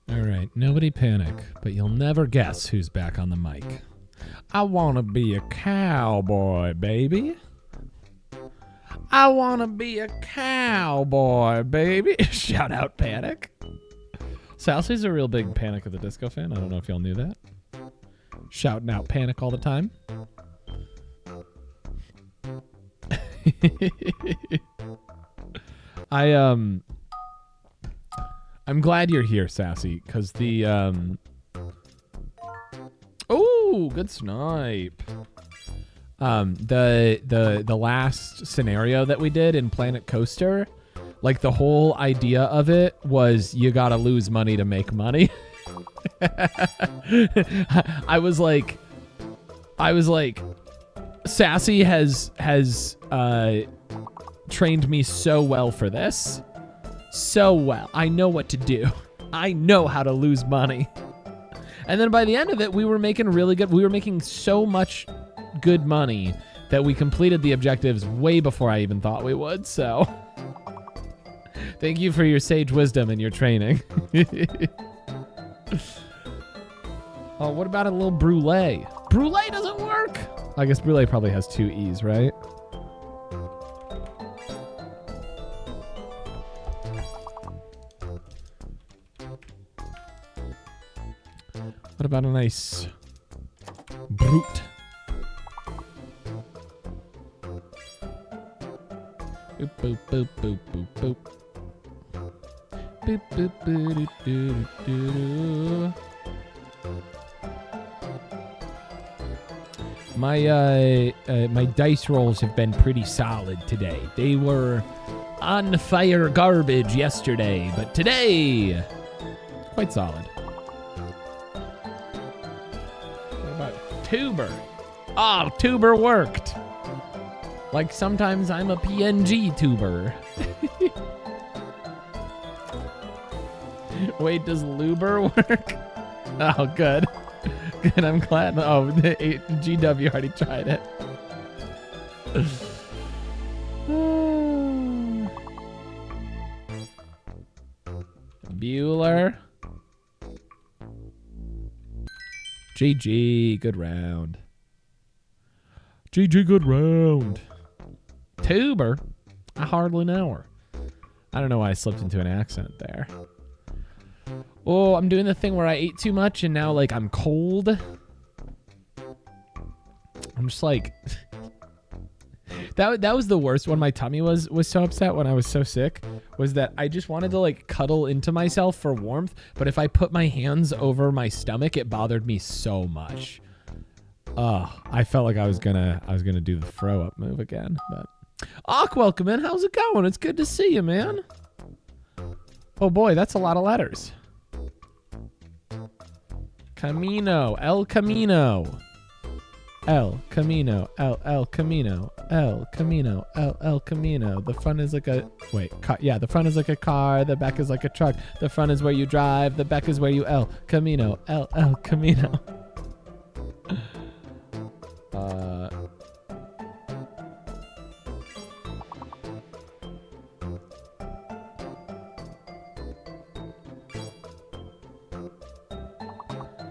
All right, nobody panic, but you'll never guess who's back on the mic. I want to be a cowboy, baby. I want to be a cowboy, baby. Shout out Panic. Salsy's a real big Panic at the Disco fan. I don't know if y'all knew that. Shouting out Panic all the time. I'm glad you're here, Sassy, because the oh, good snipe. The last scenario that we did in Planet Coaster, like the whole idea of it was you gotta lose money to make money. I was like, Sassy has trained me so well for this. So well. I know what to do. I know how to lose money. And then by the end of it, we were making really good. We were making so much good money that we completed the objectives way before I even thought we would. So thank you for your sage wisdom and your training. Oh, what about a little brulee? Brulee doesn't work. I guess brulee probably has 2 E's, right? What about a nice brute? Boop, boop, boop, boop, boop, boop. Boop, boop, boop, doo, doo, doo, doo. My dice rolls have been pretty solid today. They were on fire garbage yesterday, but today, quite solid. What about Tuber? Oh, Tuber worked. Like sometimes I'm a PNG tuber. Wait, does Luber work? Oh, good. Good, I'm glad. Oh, the GW already tried it. Bueller. GG, good round. GG, good round. Tuber? I hardly know her. I don't know why I slipped into an accent there. Oh, I'm doing the thing where I ate too much and now, like, I'm cold. I'm just like, that was the worst when my tummy was so upset when I was so sick, was that I just wanted to like cuddle into myself for warmth. But if I put my hands over my stomach, it bothered me so much. I felt like I was gonna do the throw up move again. But Ak, welcome in. How's it going? It's good to see you, man. Oh boy, that's a lot of letters. Camino, El Camino. El Camino, El Camino, El Camino, El Camino. The front is like a, wait, yeah, the front is like a car, the back is like a truck. The front is where you drive, the back is where you El Camino, El Camino.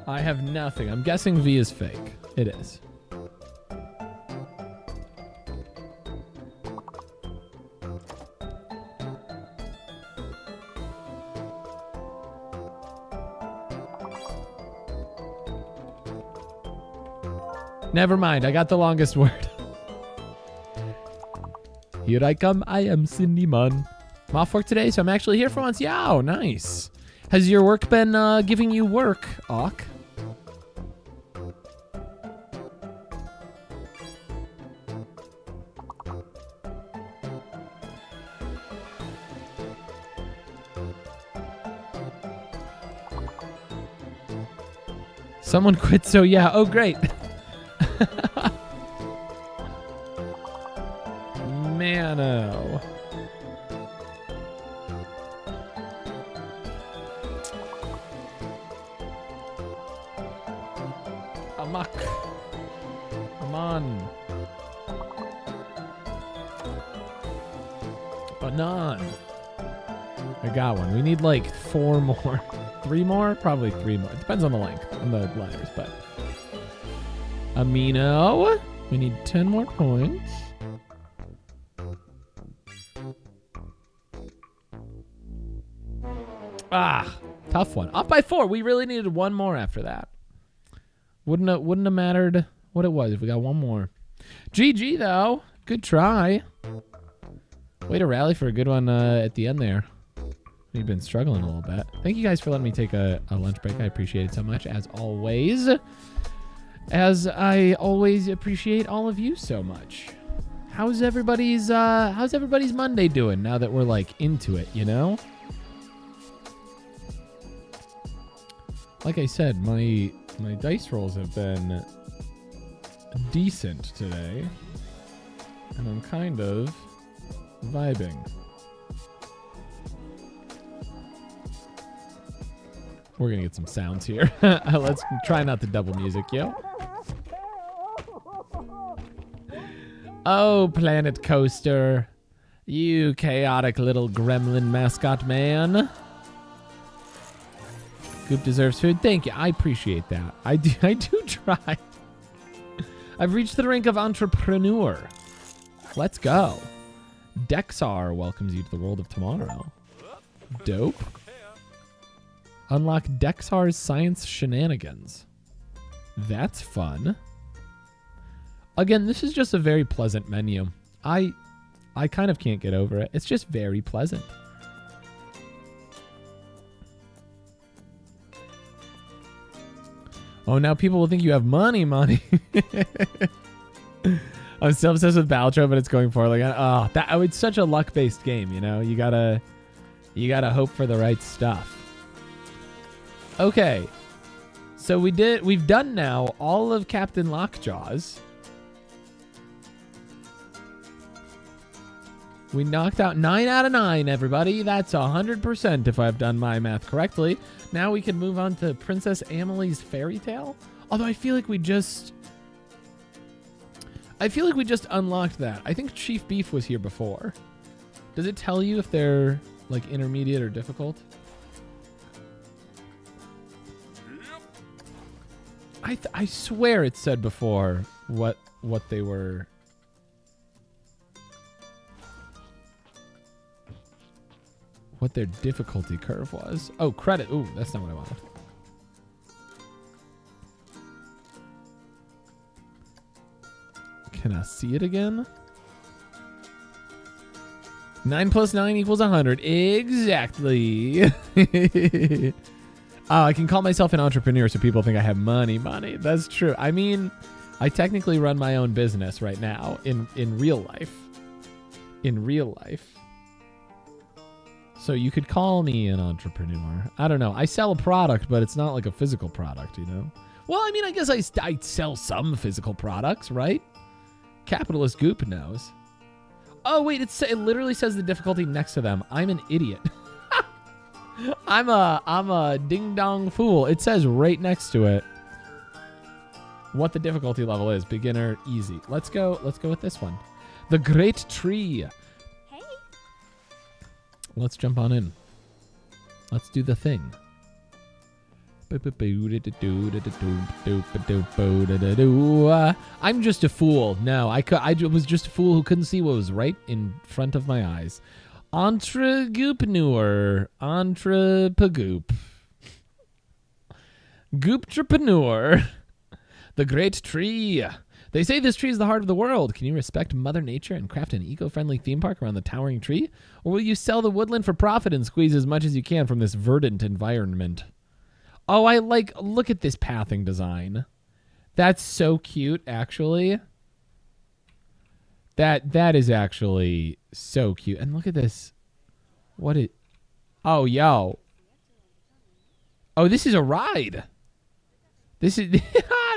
I have nothing. I'm guessing V is fake. It is. Never mind, I got the longest word. Here I come, I am Cindy Munn. I'm off work today, so I'm actually here for once. Yow, nice. Has your work been giving you work, Auk? Someone quit, so yeah. Oh, great. Mano. Amok. Come on. Banan. I got one. We need like 4 more. 3 more? Probably 3 more. It depends on the length, on the letters, but. Amino. We need 10 more points. Ah, tough one. Up by 4. We really needed 1 more after that. Wouldn't have mattered what it was if we got 1 more. GG though. Good try. Way to rally for a good one at the end there. We've been struggling a little bit. Thank you guys for letting me take a lunch break. I appreciate it so much, as always. As I always appreciate all of you so much. How's everybody's Monday doing now that we're like into it, you know? Like I said, my dice rolls have been decent today. And I'm kind of vibing. We're going to get some sounds here. Let's try not to double music, yo. Oh, Planet Coaster. You chaotic little gremlin mascot man. Goop deserves food. Thank you. I appreciate that. I do try. I've reached the rank of entrepreneur. Let's go. Dexar welcomes you to the world of tomorrow. Dope. Unlock Dexar's science shenanigans. That's fun. Again, this is just a very pleasant menu. I kind of can't get over it. It's just very pleasant. Oh, now people will think you have money. I'm still obsessed with Baltro, but it's going poorly. It's such a luck-based game, you know? You gotta hope for the right stuff. Okay, so we've done now all of Captain Lockjaw's. We knocked out 9 out of 9, everybody. That's 100% if I've done my math correctly. Now we can move on to Princess Amelie's Fairy Tale. Although I feel like we just unlocked that. I think Chief Beef was here before. Does it tell you if they're like intermediate or difficult? I swear it said before what they were. What their difficulty curve was. Oh, credit. Ooh, that's not what I wanted. Can I see it again? 9 plus 9 equals 100. Exactly. I can call myself an entrepreneur so people think I have money. That's true. I mean, I technically run my own business right now in real life. In real life. So you could call me an entrepreneur. I don't know. I sell a product, but it's not like a physical product, you know? Well, I mean, I guess I sell some physical products, right? Capitalist Goop knows. Oh, wait, it literally says the difficulty next to them. I'm an idiot. I'm a ding-dong fool. It says right next to it what the difficulty level is. Beginner, easy. Let's go with this one. The Great Tree. Hey. Let's jump on in. Let's do the thing. I'm just a fool. No, I was just a fool who couldn't see what was right in front of my eyes. Entregoopneur. Entrepagoop. Gooptrepreneur. The Great Tree. They say this tree is the heart of the world. Can you respect Mother Nature and craft an eco-friendly theme park around the towering tree? Or will you sell the woodland for profit and squeeze as much as you can from this verdant environment? Oh, look at this pathing design. That's so cute, actually. That is actually so cute. And look at this. Oh, yo. Oh, this is a ride. This is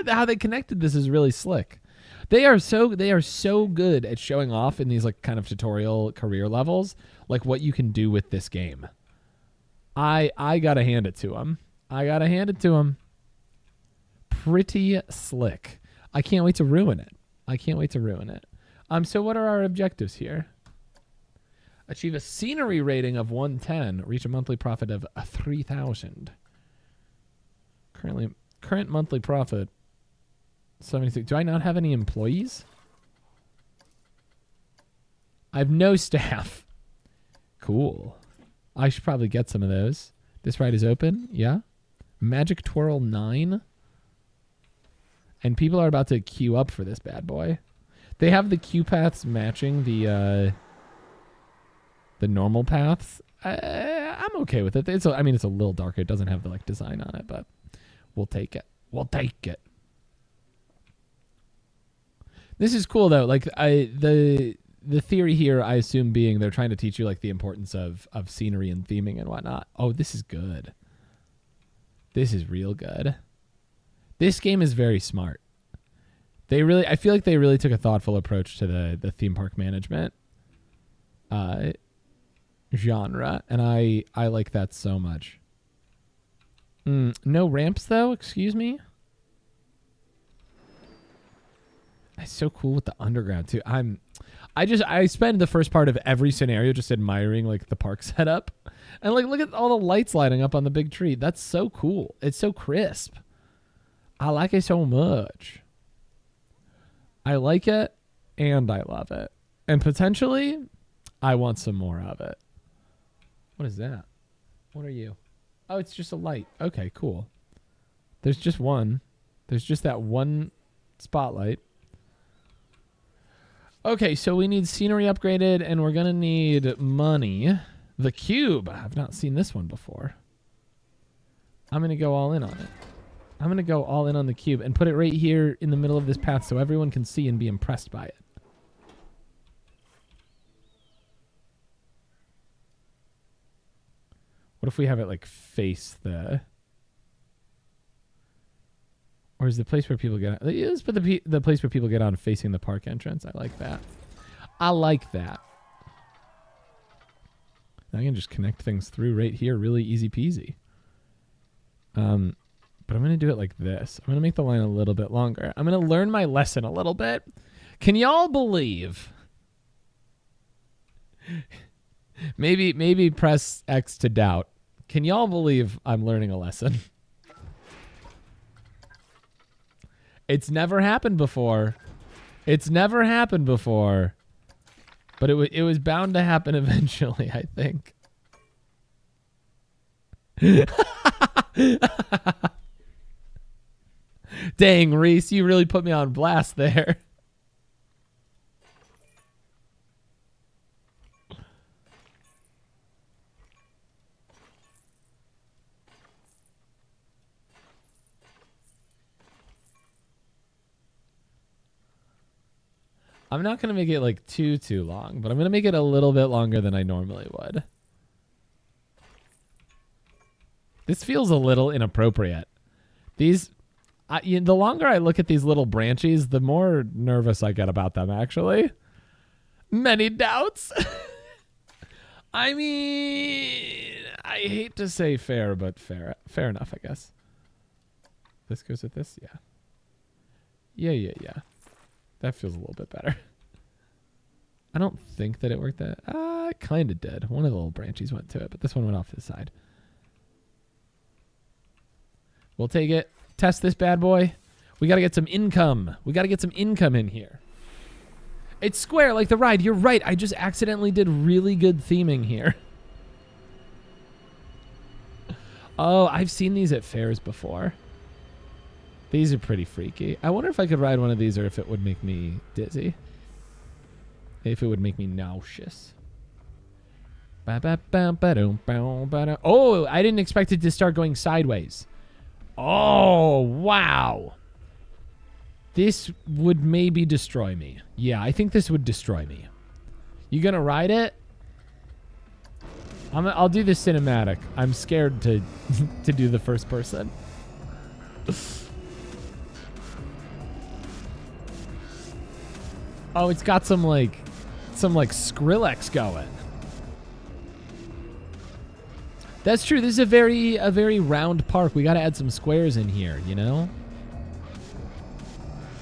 how they connected this is really slick. They are so good at showing off in these like kind of tutorial career levels, like what you can do with this game. I gotta hand it to them. Pretty slick. I can't wait to ruin it. So what are our objectives here? Achieve a scenery rating of 110. Reach a monthly profit of 3,000. Current monthly profit 76. Do I not have any employees? I have no staff. Cool. I should probably get some of those. This ride is open. Yeah. Magic Twirl 9. And people are about to queue up for this bad boy. They have the queue paths matching the normal paths. I'm okay with it. It's a little darker. It doesn't have the like design on it, but we'll take it. This is cool though. Like the theory here, I assume, being they're trying to teach you like the importance of scenery and theming and whatnot. Oh, this is good. This is real good. This game is very smart. I feel like they really took a thoughtful approach to the theme park management genre, and I like that so much. No ramps though, excuse me. It's so cool with the underground too. I spend the first part of every scenario just admiring like the park setup. And like look at all the lights lighting up on the big tree. That's so cool. It's so crisp. I like it so much. I like it and I love it. And potentially I want some more of it. What is that? What are you? Oh, it's just a light. Okay, cool. There's just one. There's just that one spotlight. Okay, so we need scenery upgraded, and we're going to need money. The cube. I've not seen this one before. I'm going to go all in on it. I'm going to go all in on the cube and put it right here in the middle of this path so everyone can see and be impressed by it. What if we have it like face the... Or is the place where people get on... Let's put the place where people get on facing the park entrance. I like that. I like that. I can just connect things through right here. Really easy peasy. But I'm going to do it like this. I'm going to make the line a little bit longer. I'm going to learn my lesson a little bit. Can y'all believe... Maybe press X to doubt. Can y'all believe I'm learning a lesson? It's never happened before. It's never happened before. But it was bound to happen eventually, I think. Dang, Reese, you really put me on blast there. I'm not going to make it like too long, but I'm going to make it a little bit longer than I normally would. This feels a little inappropriate. The longer I look at these little branchies, the more nervous I get about them, actually. Many doubts. I mean, I hate to say fair, but fair enough, I guess. This goes with this? Yeah. Yeah. That feels a little bit better. I don't think that it worked that. It kind of did. One of the little branchies went to it, but this one went off to the side. We'll take it. Test this bad boy. We got to get some income. We got to get some income in here. It's square like the ride. You're right. I just accidentally did really good theming here. Oh, I've seen these at fairs before. These are pretty freaky. I wonder if I could ride one of these or if it would make me dizzy. If it would make me nauseous. Oh, I didn't expect it to start going sideways. Oh, wow. This would maybe destroy me. Yeah, I think this would destroy me. You gonna ride it? I'll do the cinematic. I'm scared to do the first person. Oh, it's got some like Skrillex going. That's true. This is a very round park. We got to add some squares in here, you know?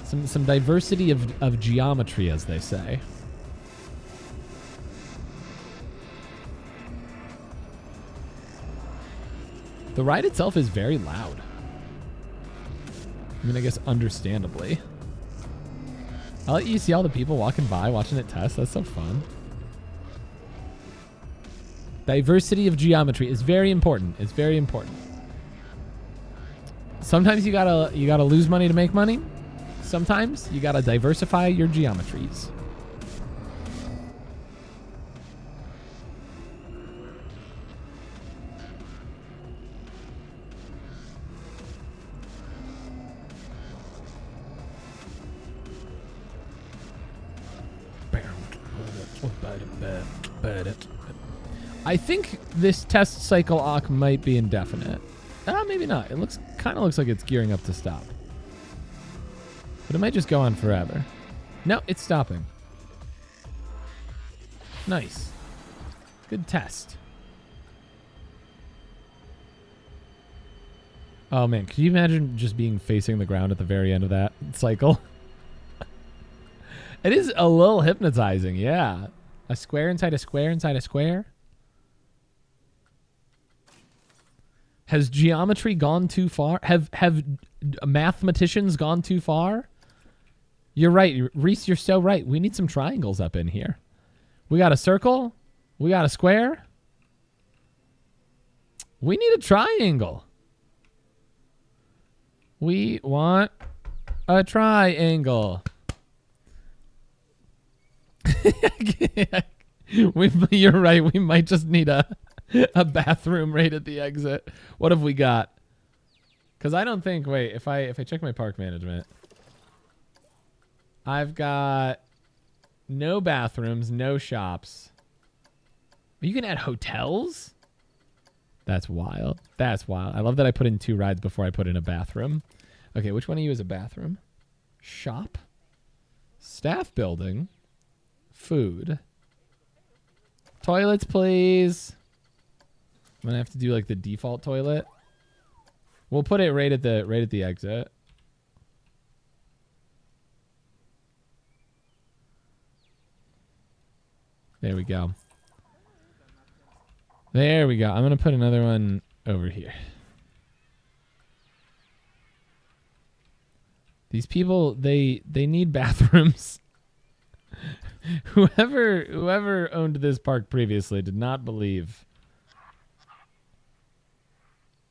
Some diversity of geometry, as they say. The ride itself is very loud. I mean, I guess understandably. I'll let you see all the people walking by, watching it test. That's so fun. Diversity of geometry is very important. It's very important. Sometimes you gotta lose money to make money. Sometimes you gotta diversify your geometries. I think this test cycle awk might be indefinite. Maybe not. It kind of looks like it's gearing up to stop. But it might just go on forever. No, it's stopping. Nice. Good test. Oh man, could you imagine just being facing the ground at the very end of that cycle? It is a little hypnotizing, yeah. A square inside a square inside a square. Has geometry gone too far? Have mathematicians gone too far? You're right, Reese, you're so right. We need some triangles up in here. We got a circle. We got a square. We need a triangle. We want a triangle. You're right. We might just need a bathroom right at the exit. What have we got? Because I don't think. Wait, if I check my park management, I've got no bathrooms, no shops. You can add hotels. That's wild. That's wild. I love that I put in 2 rides before I put in a bathroom. Okay, which one of you is a bathroom? Shop, staff building, food, toilets, please. I'm gonna have to do like the default toilet. We'll put it right at the exit. There we go. There we go. I'm gonna put another one over here. These people, they need bathrooms. Whoever owned this park previously did not believe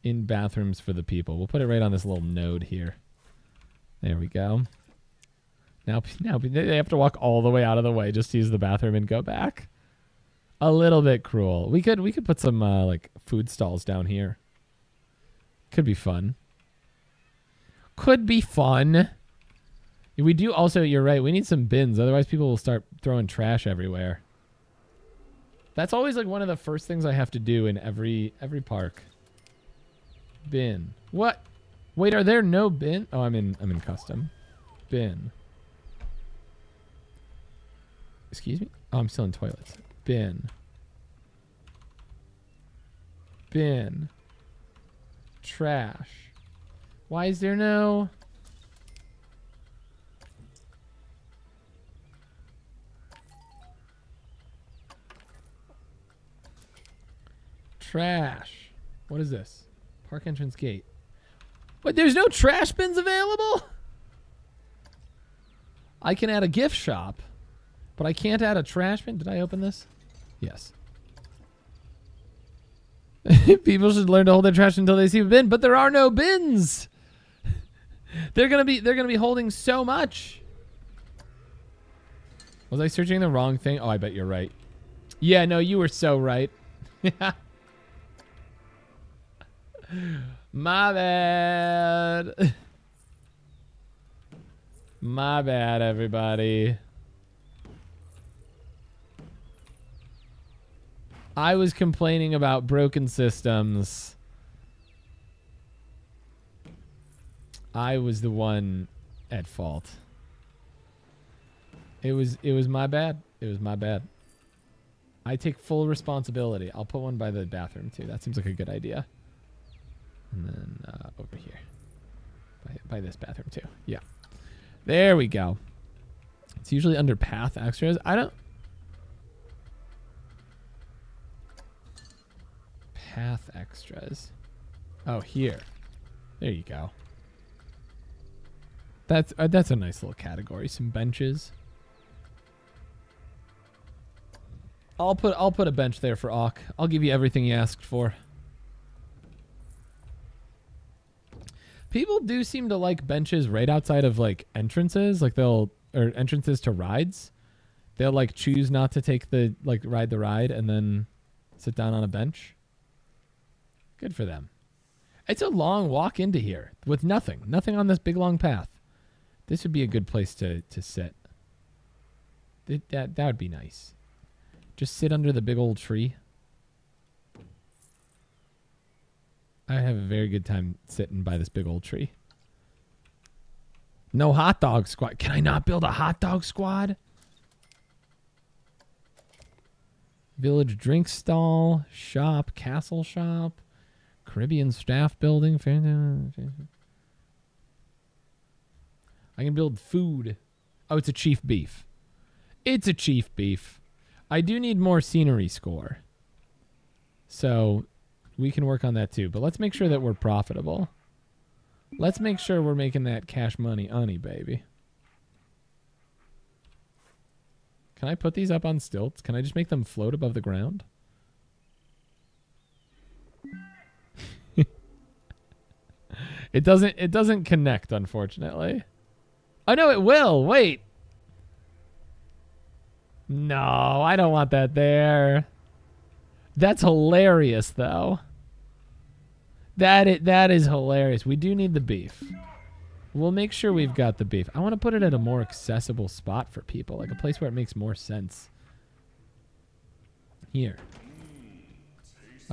in bathrooms for the people. We'll put it right on this little node here. There we go. Now they have to walk all the way out of the way just to use the bathroom and go back. A little bit cruel. We could put some like food stalls down here. Could be fun. Could be fun. We do also, you're right, we need some bins. Otherwise people will start throwing trash everywhere. That's always like one of the first things I have to do in every park. Bin. What? Wait, are there no bin? Oh, I'm in custom. Bin. Excuse me? Oh, I'm still in toilets. Bin. Bin. Trash. Why is there no... Trash. What is this? Park entrance gate. But there's no trash bins available? I can add a gift shop, but I can't add a trash bin. Did I open this? Yes. People should learn to hold their trash until they see a bin, but there are no bins. They're gonna be holding so much. Was I searching the wrong thing? Oh, I bet you're right. Yeah, no, you were so right. My bad. My bad, everybody. I was complaining about broken systems. I was the one at fault. It was my bad. It was my bad. I take full responsibility. I'll put one by the bathroom too. That seems like a good idea. And then over here. By this bathroom too. Yeah. There we go. It's usually under path extras. I don't... Path extras. Oh, here. There you go. That's a nice little category. Some benches. I'll put a bench there for Auk. I'll give you everything you asked for. People do seem to like benches right outside of like entrances, like or entrances to rides. They'll like choose not to take ride the ride and then sit down on a bench. Good for them. It's a long walk into here with nothing on this big long path. This would be a good place to sit. That would be nice. Just sit under the big old tree. I have a very good time sitting by this big old tree. No hot dog squad. Can I not build a hot dog squad? Village drink stall, shop, castle shop, Caribbean staff building. I can build food. Oh, it's a chief beef. It's a chief beef. I do need more scenery score. So we can work on that too. But let's make sure that we're profitable. Let's make sure we're making that cash money, baby. Can I put these up on stilts? Can I just make them float above the ground? It doesn't connect, unfortunately. Oh no, it will. Wait. No, I don't want that there. That's hilarious though. That is hilarious. We do need the beef. We'll make sure we've got the beef. I want to put it at a more accessible spot for people, like a place where it makes more sense. Here.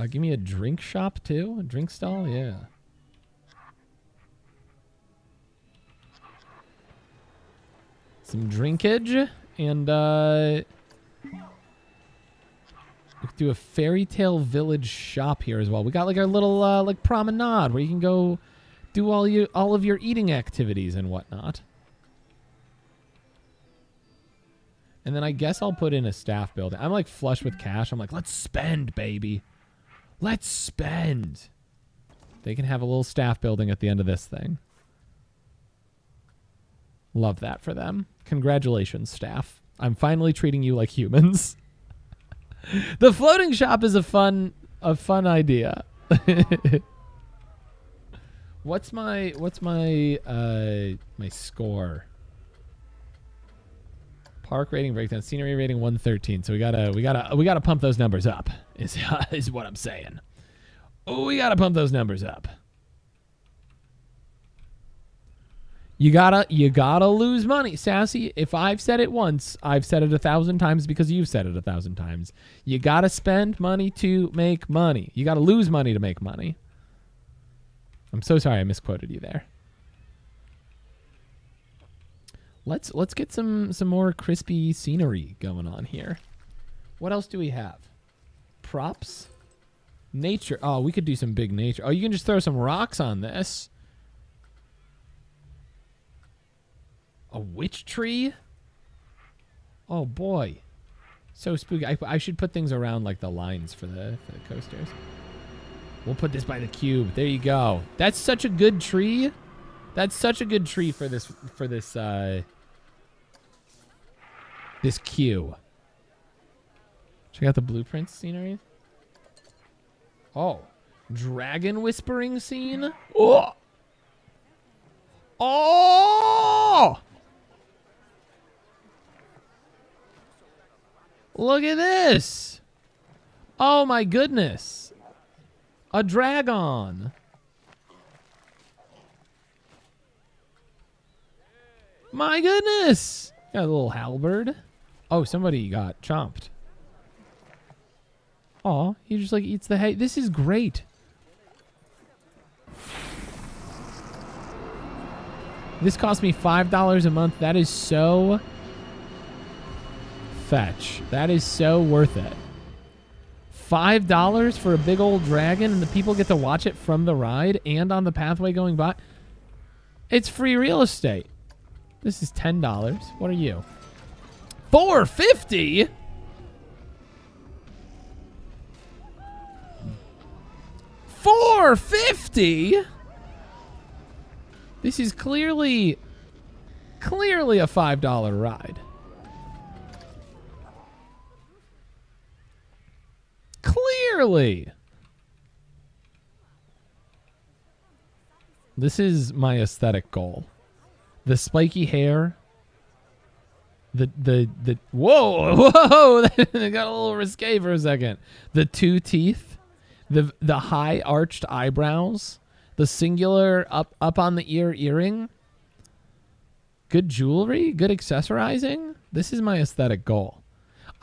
Give me a drink shop too? A drink stall? Yeah. Some drinkage and we could do a fairy tale village shop here as well. We got like our little like promenade where you can go do all of your eating activities and whatnot. And then I guess I'll put in a staff building. I'm like flush with cash. I'm like, let's spend, baby. Let's spend. They can have a little staff building at the end of this thing. Love that for them. Congratulations, staff. I'm finally treating you like humans. The floating shop is a fun idea. What's my my score? Park rating breakdown, scenery rating 113. So we gotta pump those numbers up. Is what I'm saying. Oh, we gotta pump those numbers up. You gotta lose money. Sassy, if I've said it once, I've said it 1,000 times because you've said it 1,000 times. You gotta spend money to make money. You gotta lose money to make money. I'm so sorry I misquoted you there. Let's get some more crispy scenery going on here. What else do we have? Props? Nature. Oh, we could do some big nature. Oh, you can just throw some rocks on this. A witch tree? Oh boy. So spooky. I should put things around like the lines for the coasters. We'll put this by the cube. There you go. That's such a good tree. That's such a good tree for this this queue. Check out the blueprint scenery. Oh. Dragon whispering scene. Oh. Oh! Look at this. Oh my goodness. A dragon. My goodness. Got a little halberd. Oh, somebody got chomped. Oh, he just like eats the hay. This is great. This cost me $5 a month. That is so fetch. That is so worth it. $5 for a big old dragon, and the people get to watch it from the ride and on the pathway going by. It's free real estate. This is $10. What are you? $4.50? $4.50? This is clearly a $5 ride. Clearly. This is my aesthetic goal. The spiky hair. The whoa, that got a little risque for a second. The 2 teeth. The high arched eyebrows. The singular up on the earring. Good jewelry, good accessorizing. This is my aesthetic goal.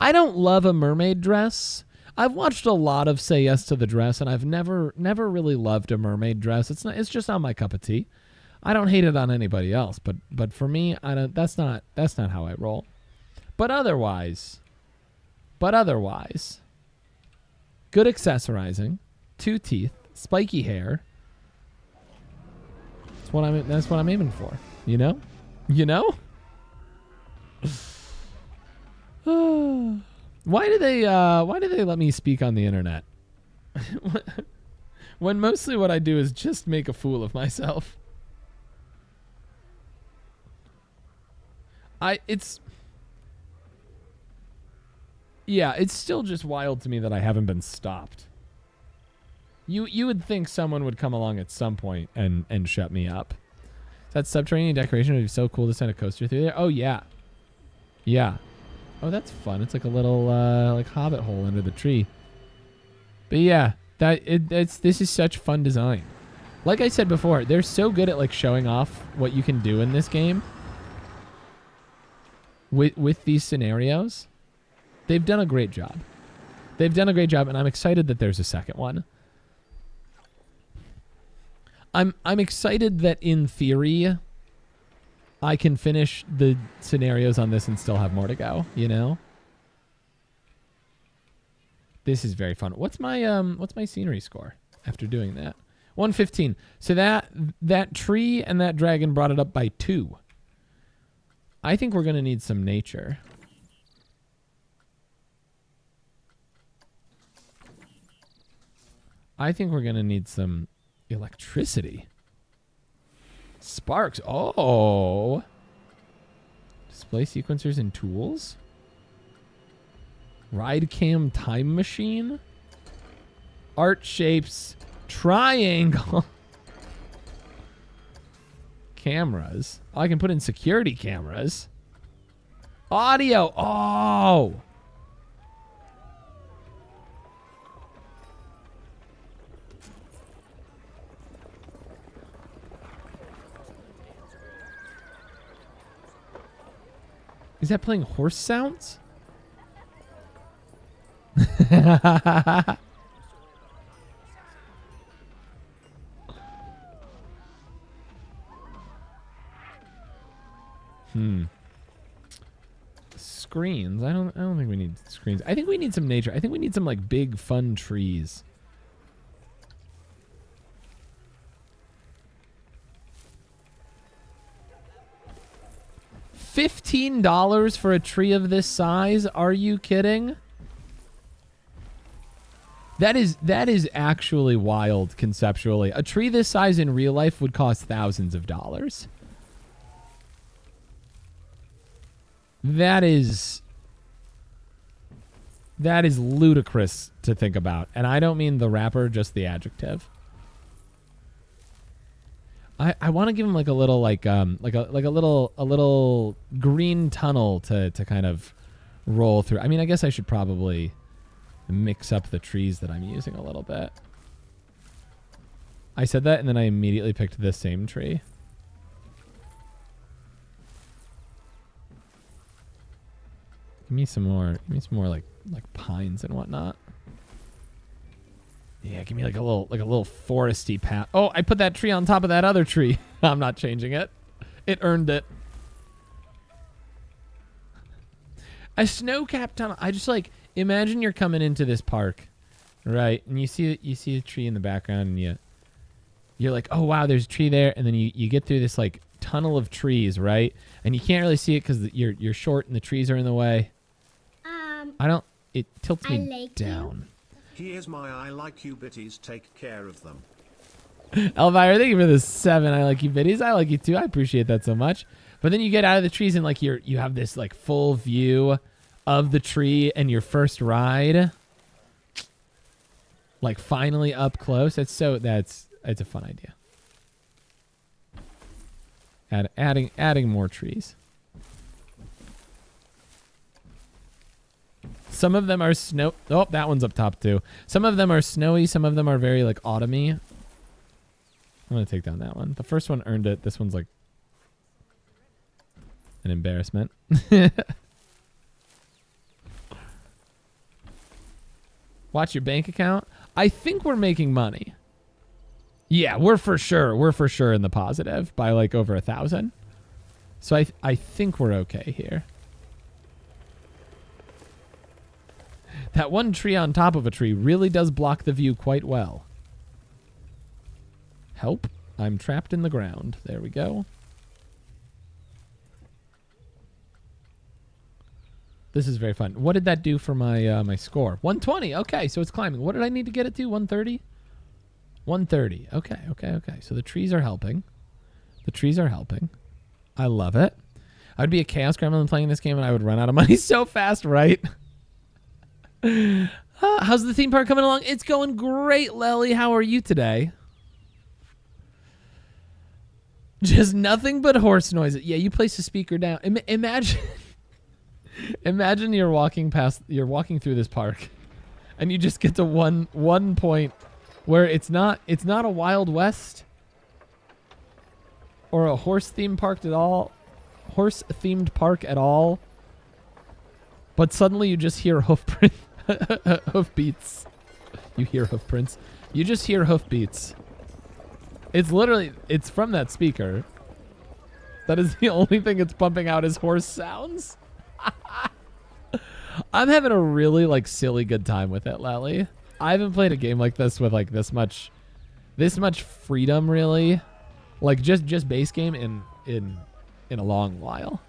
I don't love a mermaid dress. I've watched a lot of Say Yes to the Dress, and I've never really loved a mermaid dress. It's just not my cup of tea. I don't hate it on anybody else, but for me, I don't. That's not how I roll. But otherwise, good accessorizing, 2 teeth, spiky hair. That's what I'm aiming for. You know? Why do they let me speak on the internet? When mostly what I do is just make a fool of myself. It's still just wild to me that I haven't been stopped. You would think someone would come along at some point and shut me up. That subterranean decoration would be so cool to send a coaster through there. Oh yeah. Yeah. Oh, that's fun. It's like a little like hobbit hole under the tree. But yeah, this is such fun design. Like I said before, they're so good at like showing off what you can do in this game. With these scenarios. They've done a great job. And I'm excited that there's a second one. I'm excited that in theory I can finish the scenarios on this and still have more to go, you know? This is very fun. What's my scenery score after doing that? 115. So that tree and that dragon brought it up by 2. I think we're going to need some nature. I think we're going to need some electricity. Sparks. Oh. Display sequencers and tools. Ride cam time machine. Art shapes. Triangle. Cameras. Oh, I can put in security cameras. Audio. Oh. Is that playing horse sounds? Screens. I don't think we need screens. I think we need some nature. I think we need some like big fun trees. $15 for a tree of this size? Are you kidding? That is actually wild conceptually. A tree this size in real life would cost thousands of dollars. That is ludicrous to think about. And I don't mean the rapper, just the adjective. I want to give him like a little like a little green tunnel to kind of roll through. I mean, I guess I should probably mix up the trees that I'm using a little bit. I said that and then I immediately picked the same tree. Give me some more like pines and whatnot. Yeah, give me like a little foresty path. Oh, I put that tree on top of that other tree. I'm not changing it. It earned it. A snow-capped tunnel. I just like imagine you're coming into this park, right? And you see a tree in the background, and you're like, oh wow, there's a tree there, and then you get through this like tunnel of trees, right? And you can't really see it because you're short and the trees are in the way. It tilts me down. Here's my I like you bitties, take care of them. Elvira, thank you for the 7 I like you bitties. I like you too. I appreciate that so much. But then you get out of the trees and like you have this like full view of the tree and your first ride. Like finally up close. It's a fun idea. Adding more trees. Some of them are snow. Oh, that one's up top too. Some of them are snowy. Some of them are very like autumny. I'm gonna take down that one. The first one earned it. This one's like an embarrassment. Watch your bank account. I think we're making money. Yeah, we're for sure in the positive by like over 1,000. So I think we're okay here. That one tree on top of a tree really does block the view quite well. Help. I'm trapped in the ground. There we go. This is very fun. What did that do for my my score? 120. Okay, so it's climbing. What did I need to get it to? 130? 130. Okay. So the trees are helping. The trees are helping. I love it. I would be a Chaos Gremlin playing this game and I would run out of money so fast, right? How's the theme park coming along? It's going great, Lely. How are you today? Just nothing but horse noises. Yeah, you place the speaker down. Imagine you're walking through this park and you just get to one point where it's not a Wild West or a horse-themed park at all. Horse-themed park at all. But suddenly you just hear hoof beats. You hear hoof prints. You just hear hoof beats. It's from that speaker. That is the only thing it's pumping out is horse sounds. I'm having a really like silly good time with it, Lally. I haven't played a game like this with like this much freedom really. Like just base game in a long while.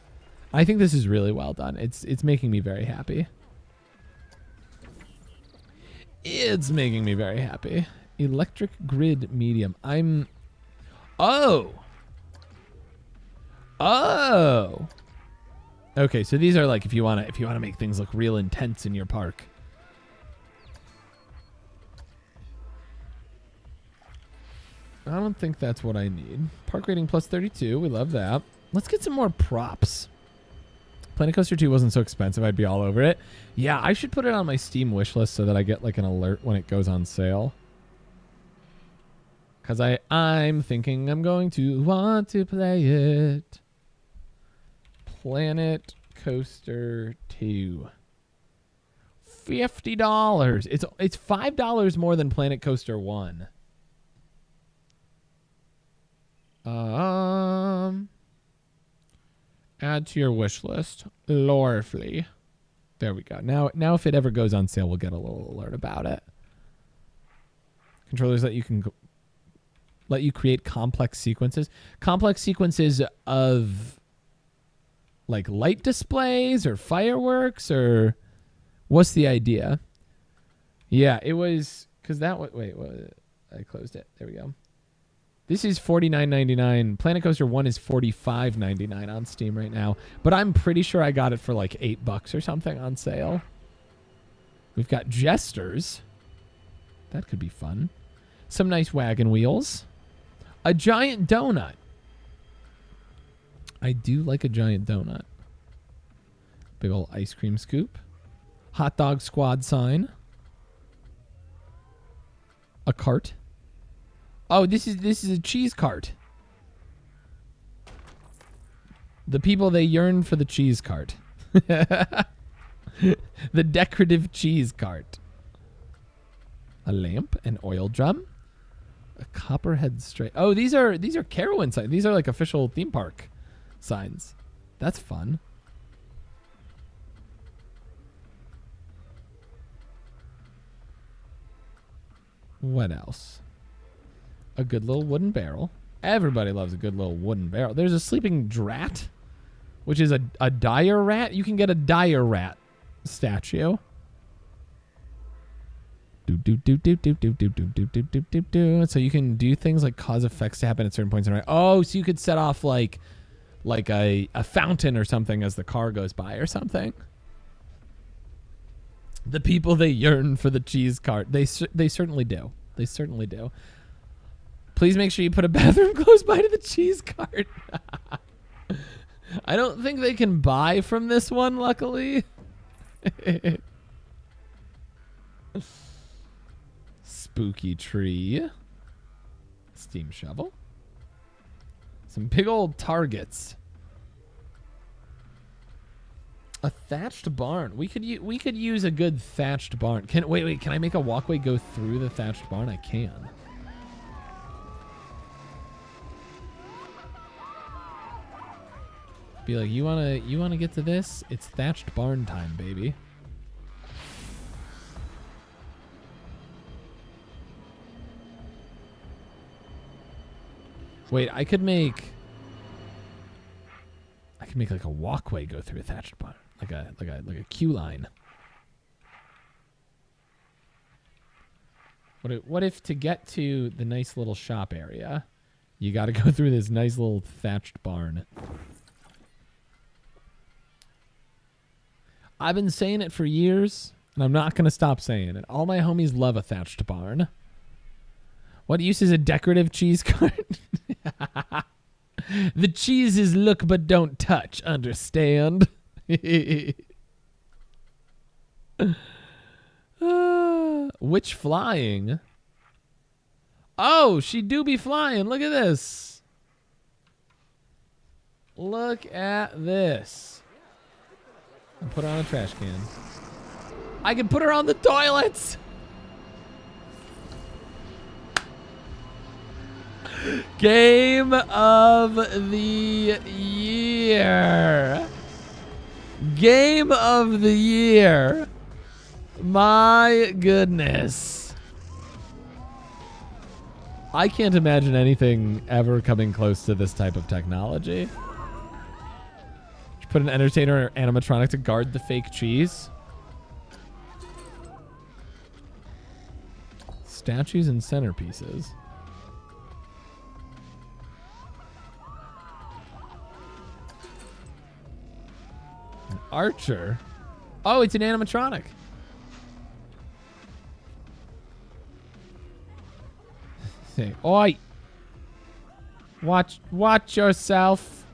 I think this is really well done. It's making me very happy. It's making me very happy. Electric grid medium. Oh. Okay, so these are like if you want to make things look real intense in your park. I don't think that's what I need. Park rating plus 32. We love that. Let's get some more props. Planet Coaster 2 wasn't so expensive. I'd be all over it. Yeah, I should put it on my Steam wish list so that I get like an alert when it goes on sale. Because I'm thinking I'm going to want to play it. Planet Coaster 2. $50. It's $5 more than Planet Coaster 1. Add to your wish list. Lorfly. There we go. Now if it ever goes on sale, we'll get a little alert about it. Controllers let you create complex sequences. Complex sequences of like light displays or fireworks, or what's the idea? Yeah, it was because that was wait, I closed it. There we go. This is $49.99. Planet Coaster 1 is $45.99 on Steam right now. But I'm pretty sure I got it for like $8 or something on sale. We've got Jesters. That could be fun. Some nice wagon wheels. A giant donut. I do like a giant donut. Big old ice cream scoop. Hot dog squad sign. A cart. Oh, this is a cheese cart. The people, they yearn for the cheese cart. The decorative cheese cart. A lamp, an oil drum, a copperhead string. Oh, these are Carowin signs. These are like official theme park signs. That's fun. What else? A good little wooden barrel. Everybody loves a good little wooden barrel. There's a sleeping drat, which is a dire rat. You can get a dire rat statue. So you can do things like cause effects to happen at certain points in the night. Oh, so you could set off like a fountain or something as the car goes by or something. The people, they yearn for the cheese cart. They certainly do. They certainly do. Please make sure you put a bathroom close by to the cheese cart. I don't think they can buy from this one, luckily. Spooky tree. Steam shovel. Some big old targets. A thatched barn. We could use a good thatched barn. Can I make a walkway go through the thatched barn? I can. Be like, you wanna get to this? It's thatched barn time, baby. Wait, I could make like a walkway go through a thatched barn, like a queue line. What if to get to the nice little shop area, you got to go through this nice little thatched barn? I've been saying it for years, and I'm not going to stop saying it. All my homies love a thatched barn. What use is a decorative cheese cart? The cheese is look but don't touch, understand? Which flying? Oh, she do be flying. Look at this. Look at this. And put her on a trash can. I can put her on the toilets. Game of the year. Game of the year. My goodness. I can't imagine anything ever coming close to this type of technology. Put an entertainer or animatronic to guard the fake cheese. Statues and centerpieces. An archer. Oh, it's an animatronic. Say, oi. Watch yourself.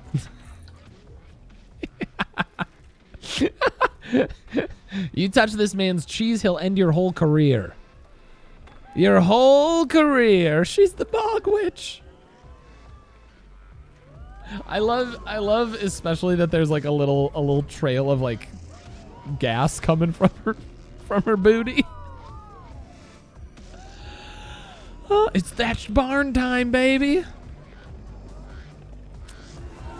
You touch this man's cheese, he'll end your whole career. Your whole career. She's the bog witch. I love especially that there's like a little trail of like gas coming from her booty. Oh, it's thatched barn time, baby.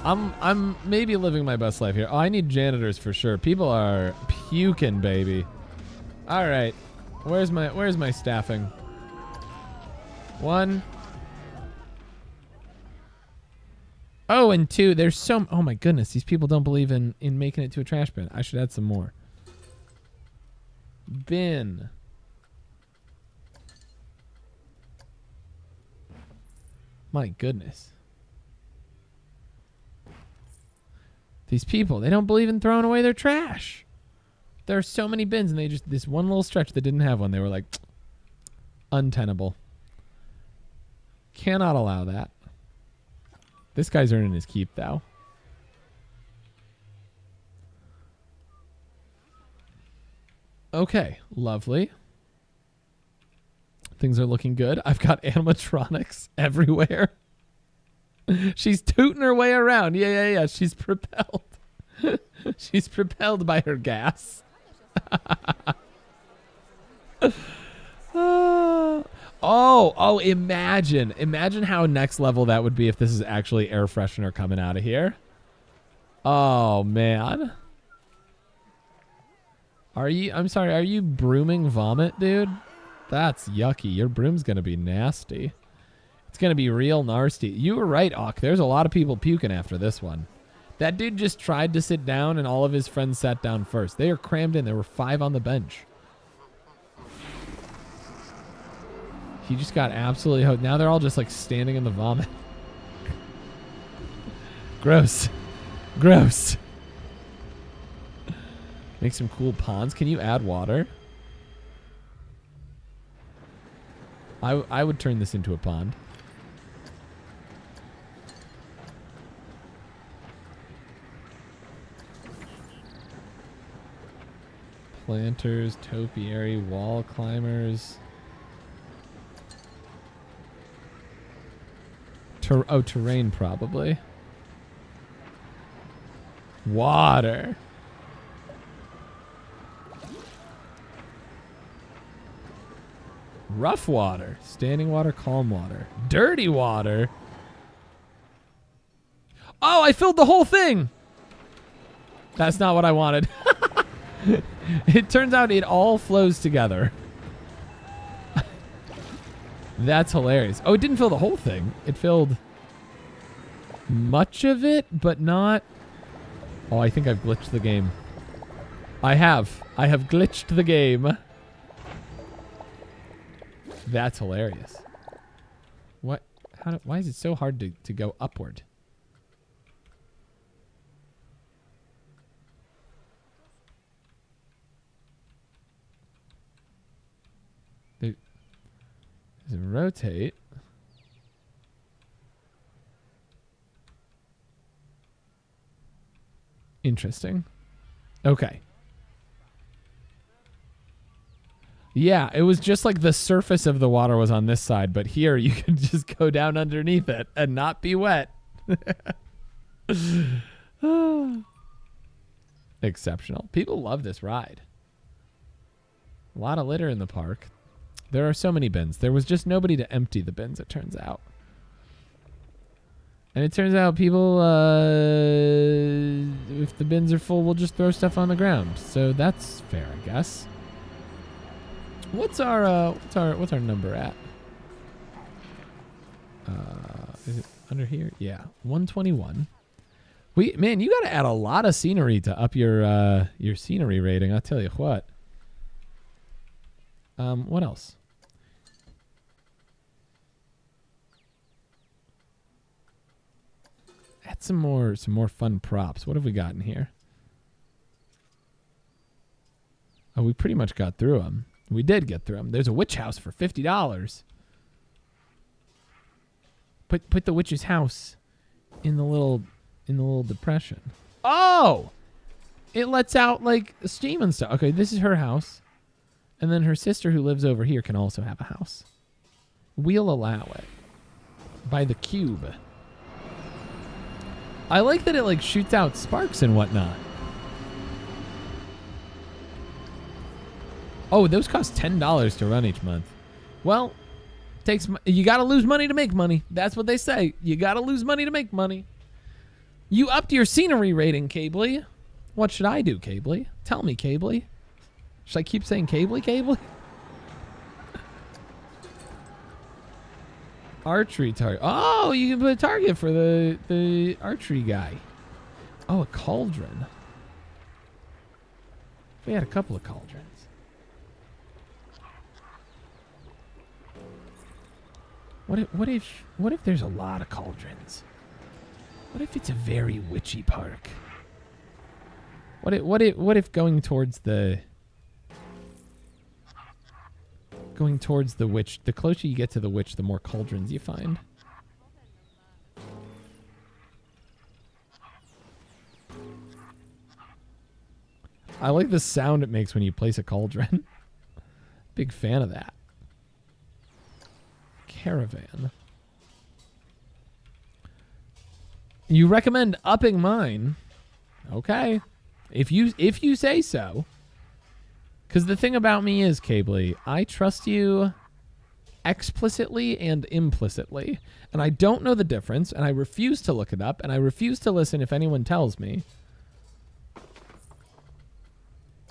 I'm maybe living my best life here. Oh, I need janitors for sure. People are puking, baby. All right. Where's my staffing? 1. Oh, and 2. There's so. Oh my goodness, these people don't believe in making it to a trash bin. I should add some more. Bin. My goodness. These people, they don't believe in throwing away their trash. There are so many bins, and they just, this one little stretch that didn't have one, they were like, untenable. Cannot allow that. This guy's earning his keep, though. Okay, lovely. Things are looking good. I've got animatronics everywhere. She's tooting her way around. Yeah. She's propelled. She's propelled by her gas. Oh, imagine how next level that would be if this is actually air freshener coming out of here. Oh, man. Are you brooming vomit, dude? That's yucky. Your broom's going to be nasty. It's going to be real nasty. You were right, Ock. There's a lot of people puking after this one. That dude just tried to sit down, and all of his friends sat down first. They are crammed in. There were 5 on the bench. He just got absolutely hosed. Now they're all just like standing in the vomit. Gross. Gross. Make some cool ponds. Can you add water? I would turn this into a pond. Planters, topiary, wall climbers. Terrain probably. Water. Rough water. Standing water, calm water. Dirty water. Oh, I filled the whole thing. That's not what I wanted. It turns out it all flows together. That's hilarious. Oh, it didn't fill the whole thing. It filled much of it, but not... Oh, I think I've glitched the game. I have glitched the game. That's hilarious. What? Why is it so hard to go upward? Does it rotate? Interesting. Okay. Yeah, it was just like the surface of the water was on this side, but here you can just go down underneath it and not be wet. Exceptional. People love this ride. A lot of litter in the park. There are so many bins. There was just nobody to empty the bins, it turns out. And it turns out people, if the bins are full, will just throw stuff on the ground. So that's fair, I guess. What's our number at? Is it under here? Yeah, 121. Man, you got to add a lot of scenery to up your scenery rating. I'll tell you what. What else? Add some more fun props. What have we got in here? Oh, we pretty much got through them. We did get through them. There's a witch house for $50. Put the witch's house in the little depression. Oh, it lets out like steam and stuff. Okay, this is her house, and then her sister who lives over here can also have a house. We'll allow it by the cube. I like that it like shoots out sparks and whatnot. Oh, those cost $10 to run each month. Well, you got to lose money to make money. That's what they say. You got to lose money to make money. You upped your scenery rating, Cably. What should I do, Cably? Tell me, Cably. Should I keep saying Cably? Archery target. Oh, you can put a target for the archery guy. Oh, a cauldron. We had a couple of cauldrons. What if there's a lot of cauldrons? What if it's a very witchy park? What if going towards the witch, the closer you get to the witch, the more cauldrons you find. I like the sound it makes when you place a cauldron. Big fan of that. Caravan. You recommend upping mine. Okay. If you say so. Because the thing about me is, Cably, I trust you explicitly and implicitly. And I don't know the difference, and I refuse to look it up, and I refuse to listen if anyone tells me.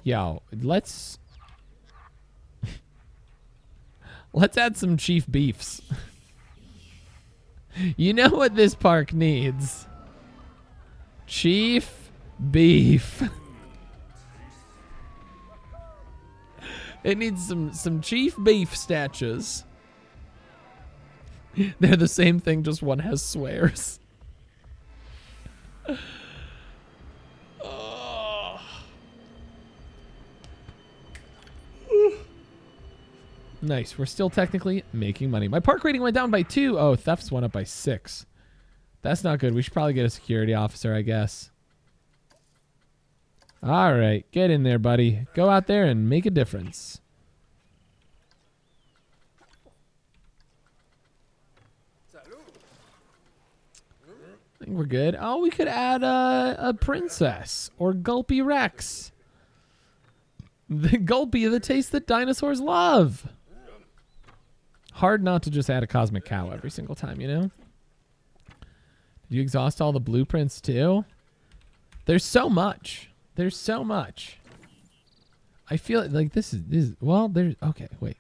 Yo, let's add some chief beefs. You know what this park needs? Chief beef. It needs some chief beef statues. They're the same thing, just one has swears. Oh. Nice. We're still technically making money. My park rating went down by 2. Oh, thefts went up by 6. That's not good. We should probably get a security officer, I guess. All right. Get in there, buddy. Go out there and make a difference. I think we're good. Oh, we could add a princess or Gulpy Rex. The Gulpy that tastes that dinosaurs love. Hard not to just add a cosmic cow every single time, you know? Did you exhaust all the blueprints too? There's so much. There's so much. I feel like this is well, there's okay, wait.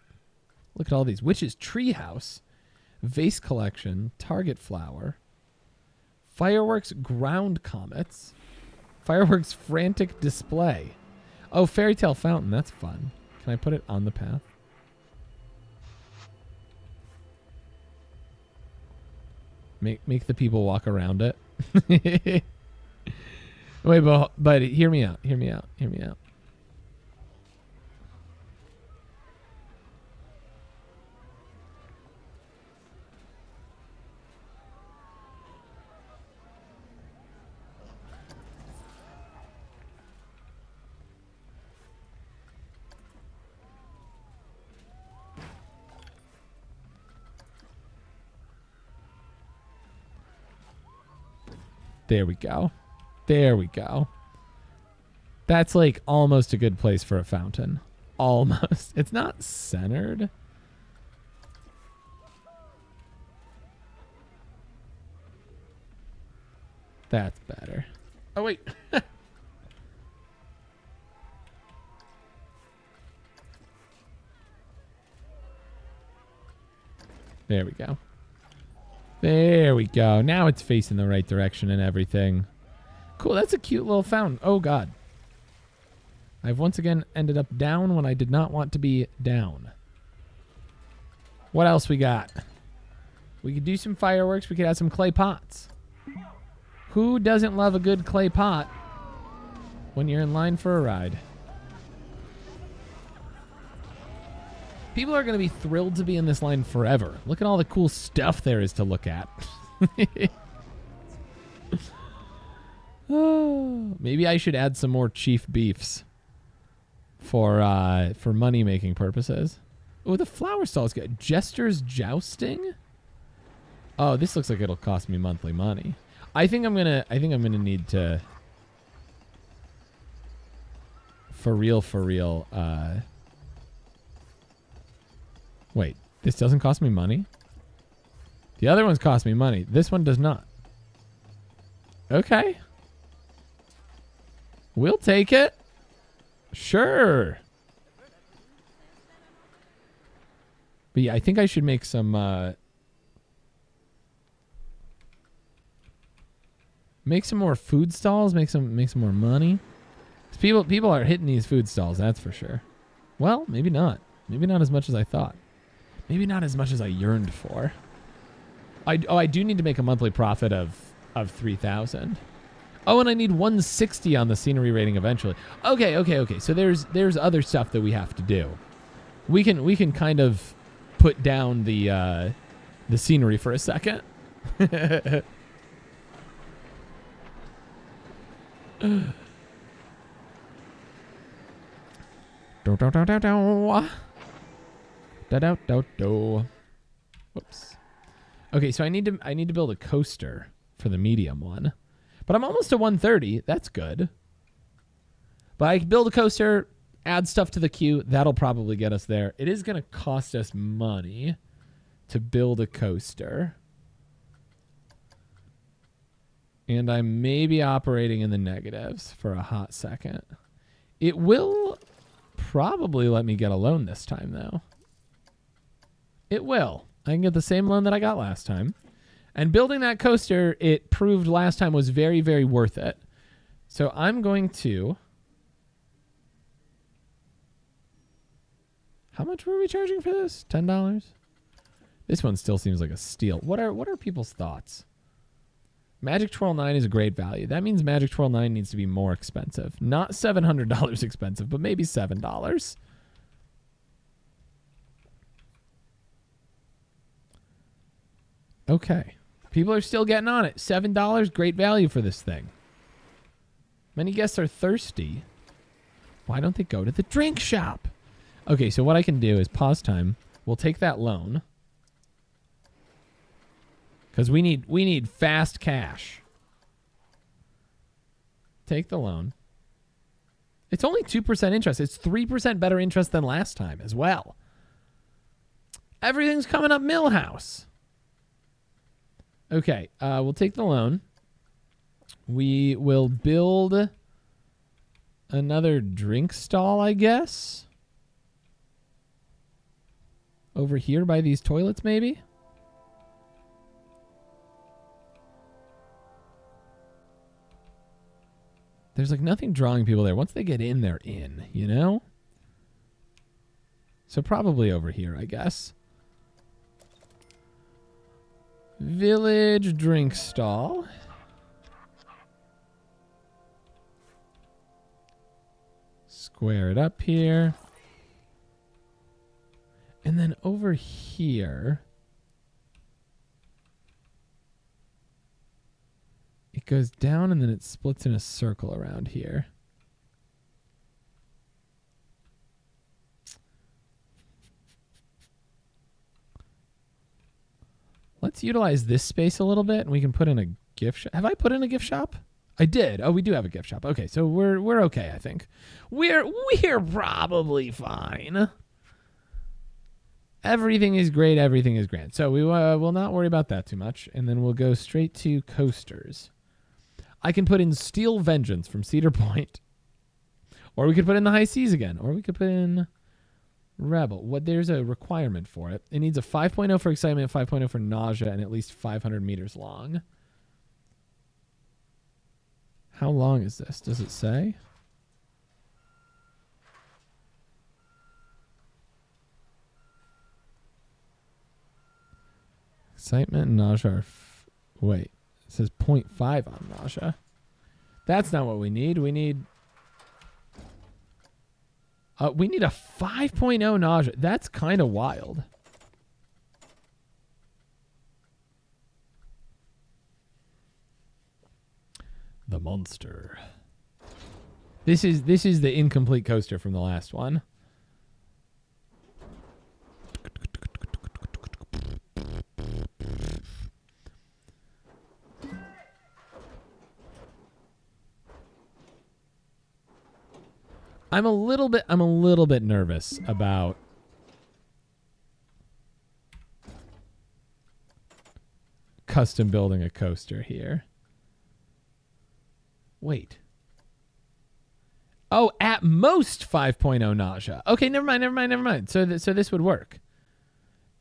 Look at all these. Witch's Treehouse, Vase Collection, Target Flower, Fireworks Ground Comets, Fireworks Frantic Display. Oh, Fairy Tale Fountain, that's fun. Can I put it on the path? Make the people walk around it. Wait, but hear me out. Hear me out. Hear me out. There we go. There we go. That's like almost a good place for a fountain. Almost. It's not centered. That's better. Oh, wait. There we go. There we go. Now it's facing the right direction and everything. Cool. That's a cute little fountain. Oh, God. I've once again ended up down when I did not want to be down. What else we got? We could do some fireworks. We could add some clay pots. Who doesn't love a good clay pot when you're in line for a ride? People are going to be thrilled to be in this line forever. Look at all the cool stuff there is to look at. Oh, maybe I should add some more chief beefs for money-making purposes. Oh, the flower stall's good. Jester's Jousting? Oh, this looks like it'll cost me monthly money. I think I'm gonna need to for real. Wait, this doesn't cost me money? The other ones cost me money. This one does not. Okay. We'll take it. Sure. But yeah, I think I should make some more food stalls, make some more money. 'Cause people are hitting these food stalls, that's for sure. Well, maybe not. Maybe not as much as I thought. Maybe not as much as I yearned for. I do need to make a monthly profit of 3,000. Oh, and I need 160 on the scenery rating eventually. Okay. So there's other stuff that we have to do. We can kind of put down the scenery for a second. Whoops. Okay, so I need to build a coaster for the medium one. But I'm almost to 130. That's good. But I can build a coaster, add stuff to the queue. That'll probably get us there. It is going to cost us money to build a coaster. And I may be operating in the negatives for a hot second. It will probably let me get a loan this time, though. It will. I can get the same loan that I got last time. And building that coaster, it proved last time was very, very worth it. So I'm going to... How much were we charging for this? $10? This one still seems like a steal. What are people's thoughts? Magic Twirl 9 is a great value. That means Magic Twirl 9 needs to be more expensive. Not $700 expensive, but maybe $7. Okay. People are still getting on it. $7, great value for this thing. Many guests are thirsty. Why don't they go to the drink shop? Okay, so what I can do is pause time. We'll take that loan. Because we need fast cash. Take the loan. It's only 2% interest. It's 3% better interest than last time as well. Everything's coming up Millhouse. Okay, we'll take the loan. We will build another drink stall, I guess. Over here by these toilets, maybe? There's like nothing drawing people there. Once they get in, they're in, you know? So probably over here, I guess. Village drink stall. Square it up here. And then over here, it goes down and then it splits in a circle around here. Let's utilize this space a little bit and we can put in a gift shop. Have I put in a gift shop? I did. Oh, we do have a gift shop. Okay, so we're okay, I think. We're probably fine. Everything is great. Everything is grand. So we will not worry about that too much. And then we'll go straight to coasters. I can put in Steel Vengeance from Cedar Point. Or we could put in the High Seas again. Or we could put in Rebel. There's a requirement for it. It needs a 5.0 for excitement, 5.0 for nausea, and at least 500 meters long. How long is this? Does it say? Excitement and nausea are... Wait. It says 0.5 on nausea. That's not what we need. We need a 5.0 nausea. That's kind of wild. The monster. This is the incomplete coaster from the last one. I'm a little bit nervous about custom building a coaster here. Wait. Oh, at most 5.0 nausea. Okay, never mind. So this would work.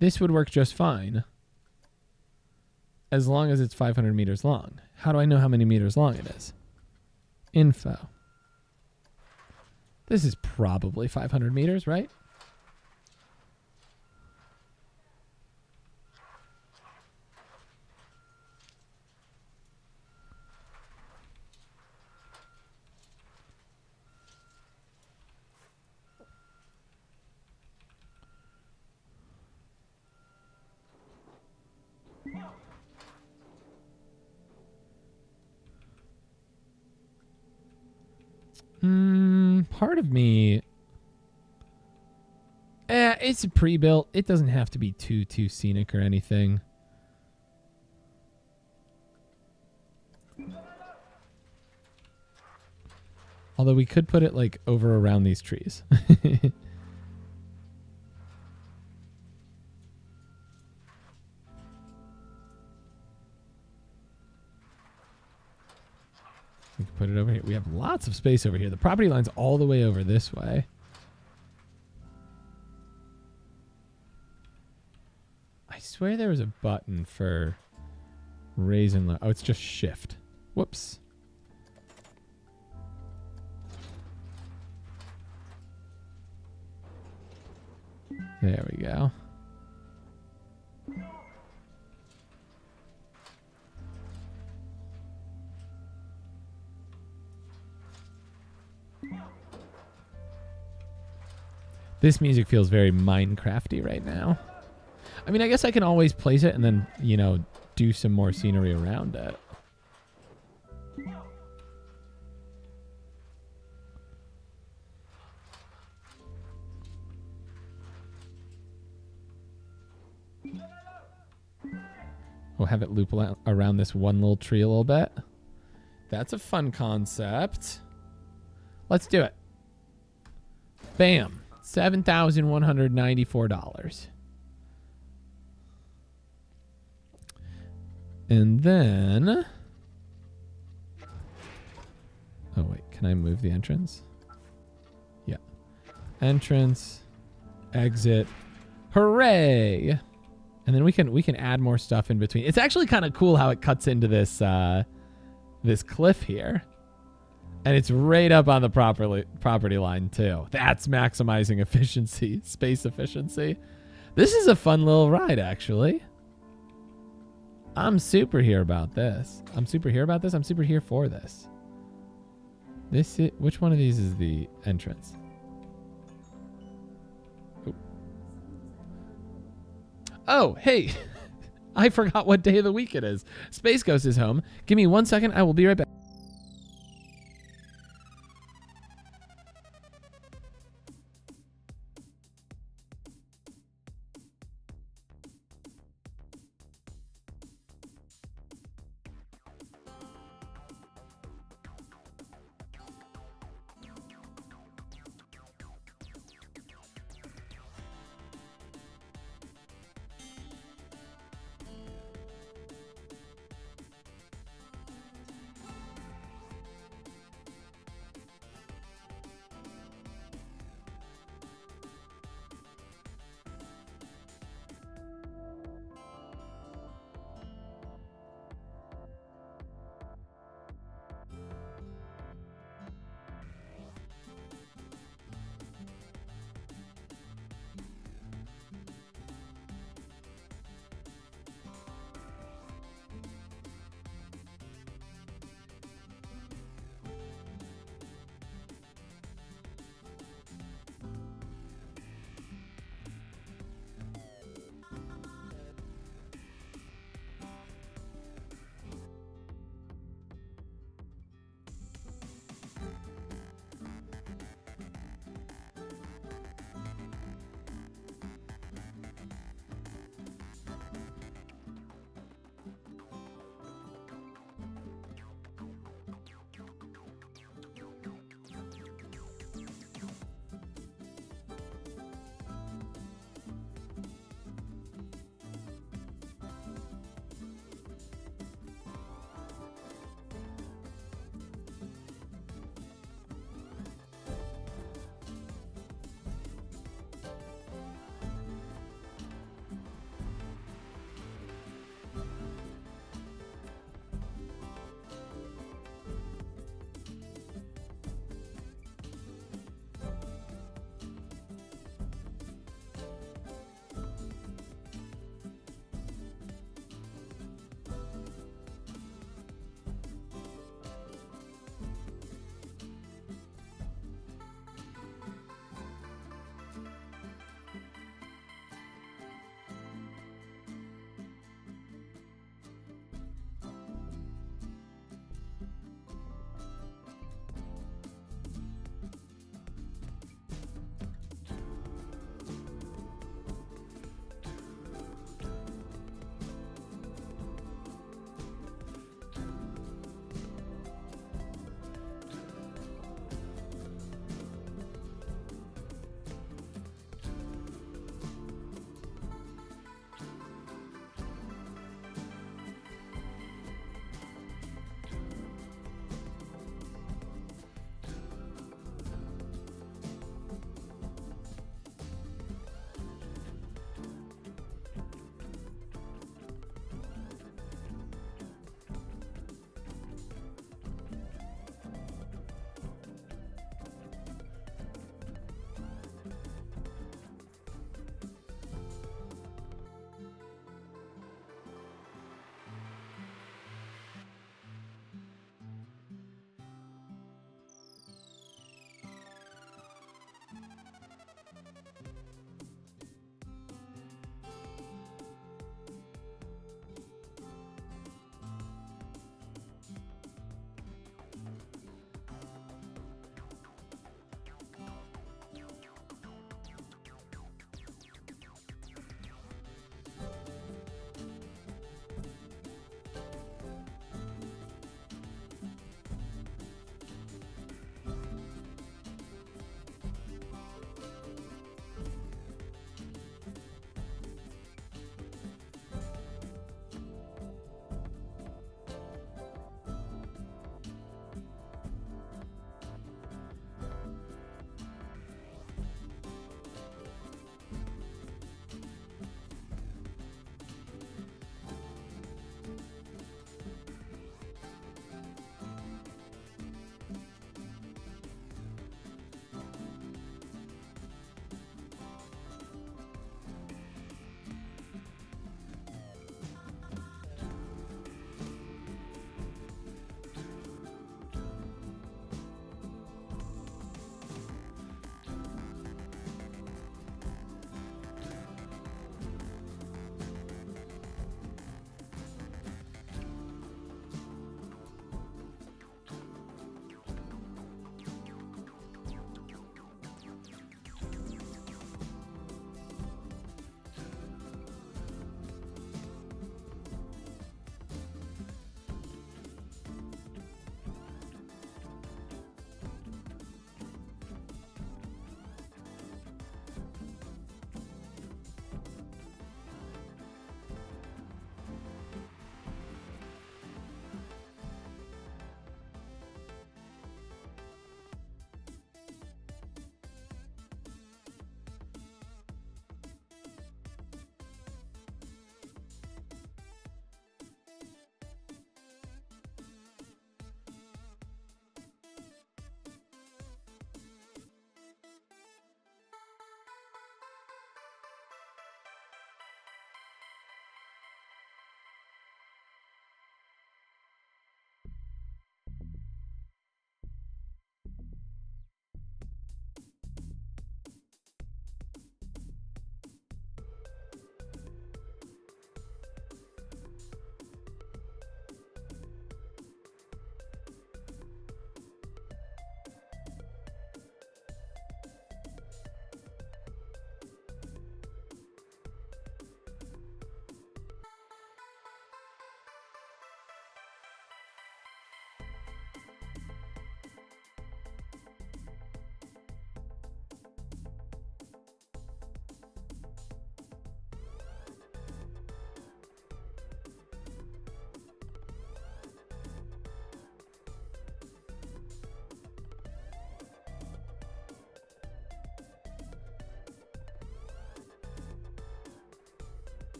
This would work just fine. As long as it's 500 meters long. How do I know how many meters long it is? Info. This is probably 500 meters, right? Part of me... it's pre-built. It doesn't have to be too scenic or anything. Although we could put it like over around these trees. We can put it over here. We have lots of space over here. The property line's all the way over this way. I swear there was a button for raise and lower. Oh, it's just shift. Whoops. There we go. This music feels very Minecrafty right now. I mean, I guess I can always place it and then, you know, do some more scenery around it. We'll have it loop around this one little tree a little bit. That's a fun concept. Let's do it. Bam. $7,194. And then... Oh, wait. Can I move the entrance? Yeah. Entrance. Exit. Hooray! And then we can add more stuff in between. It's actually kind of cool how it cuts into this this cliff here. And it's right up on the property line, too. That's maximizing efficiency, space efficiency. This is a fun little ride, actually. I'm super here about this. I'm super here for this. Which one of these is the entrance? Oop. Oh, hey. I forgot what day of the week it is. Space Ghost is home. Give me 1 second. I will be right back.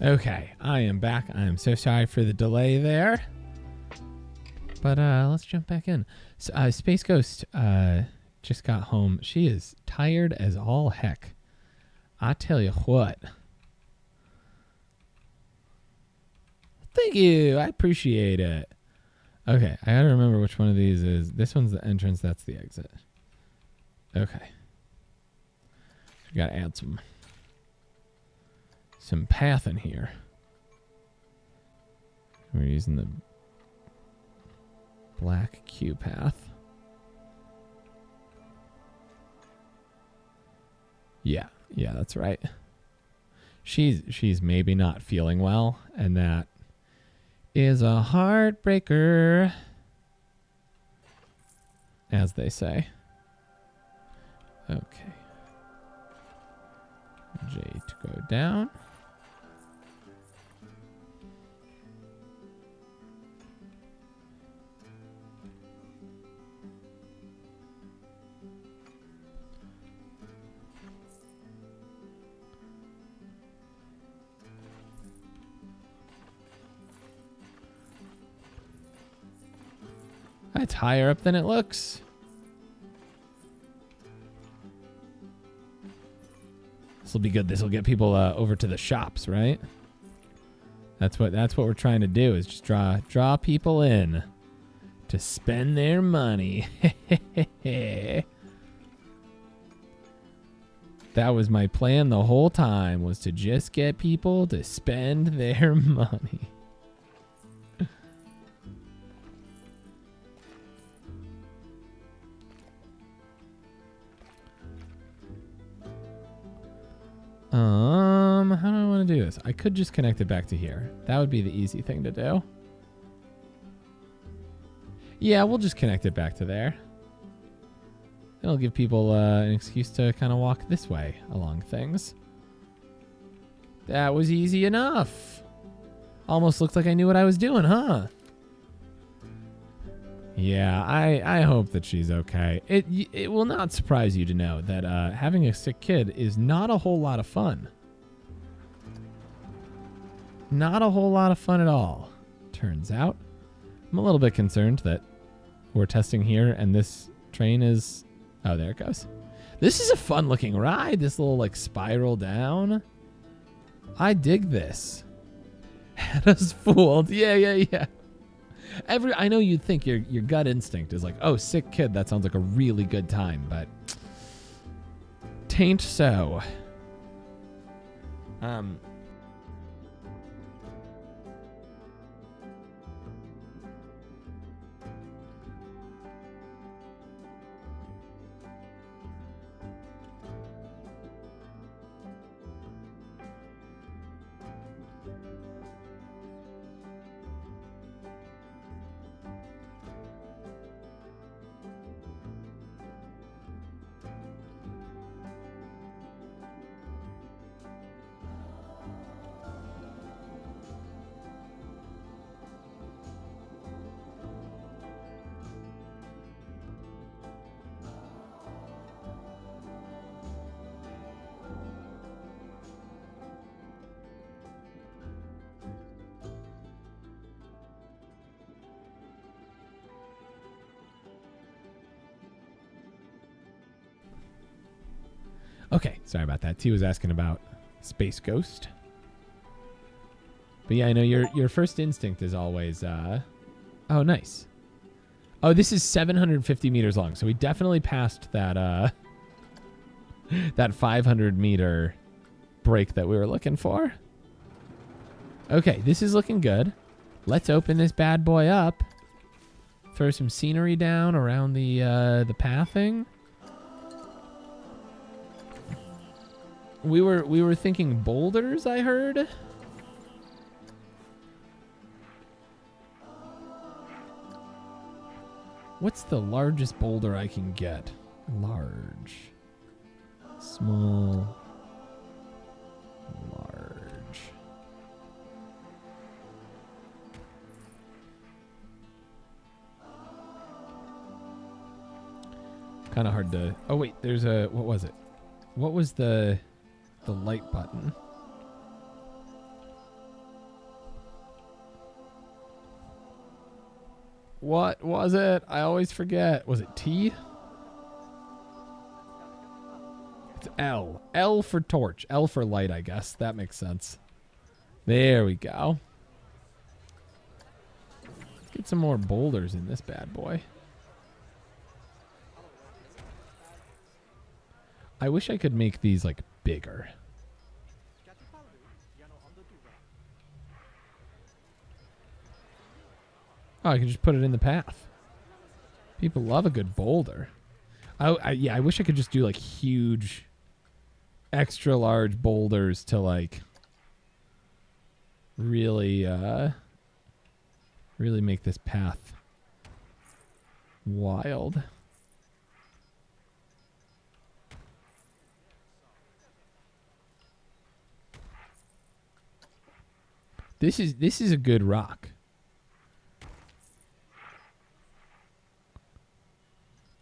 Okay, I am back. I am so sorry for the delay there. But let's jump back in. So, Space Ghost just got home. She is tired as all heck. I tell you what. Thank you. I appreciate it. Okay, I gotta remember which one of these is. This one's the entrance. That's the exit. Okay. We gotta add some path in here. We're using the black Q path. Yeah, that's right. She's maybe not feeling well, and that is a heartbreaker, as they say. Okay. J to go down. It's higher up than it looks. This will be good. This will get people over to the shops, right? That's what we're trying to do, is just draw people in to spend their money. That was my plan the whole time, was to just get people to spend their money. How do I want to do this? I could just connect it back to here. That would be the easy thing to do. Yeah, we'll just connect it back to there. It'll give people an excuse to kind of walk this way along things. That was easy enough. Almost looked like I knew what I was doing, huh? Yeah, I hope that she's okay. It will not surprise you to know that having a sick kid is not a whole lot of fun. Not a whole lot of fun at all, turns out. I'm a little bit concerned that we're testing here and this train is... Oh, there it goes. This is a fun looking ride, this little like spiral down. I dig this. Had us fooled. Yeah. I know you'd think your gut instinct is like, oh, sick kid, that sounds like a really good time, but tain't so. Okay, sorry about that. T was asking about Space Ghost. But yeah, I know your first instinct is always, oh, nice. Oh, this is 750 meters long, so we definitely passed that, that 500 meter break that we were looking for. Okay, this is looking good. Let's open this bad boy up. Throw some scenery down around the pathing. We were thinking boulders, I heard. What's the largest boulder I can get? Large. Small. Large. Kind of hard to... Oh, wait. There's a... What was it? What was the light button? What was it? I always forget. Was it T? It's L. L for torch. L for light, I guess. That makes sense. There we go. Let's get some more boulders in this bad boy. I wish I could make these, like, bigger. Oh, I can just put it in the path. People love a good boulder. Yeah, I wish I could just do, like, huge, extra large boulders to, like, really make this path wild. This is a good rock.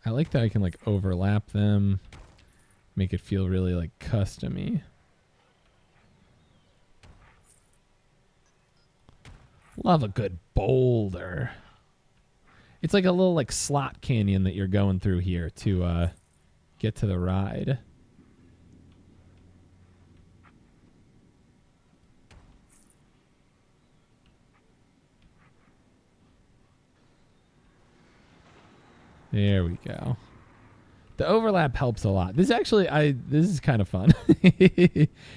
I like that I can like overlap them, make it feel really like custom-y. Love a good boulder. It's like a little like slot canyon that you're going through here to get to the ride. There we go. The overlap helps a lot. This actually, this is kind of fun.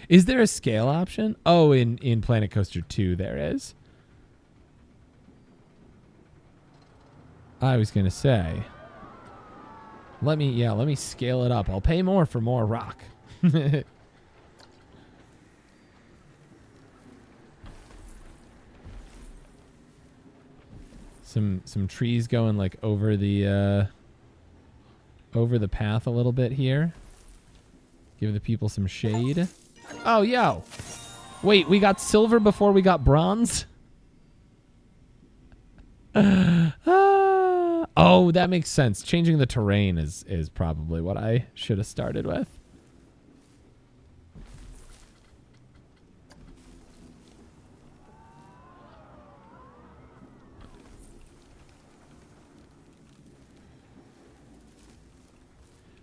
Is there a scale option? Oh, in Planet Coaster 2 there is. I was gonna say. Let me scale it up. I'll pay more for more rock. Some trees going like over the path a little bit here. Give the people some shade. Oh, yo. Wait, we got silver before we got bronze? Oh, that makes sense. Changing the terrain is probably what I should have started with.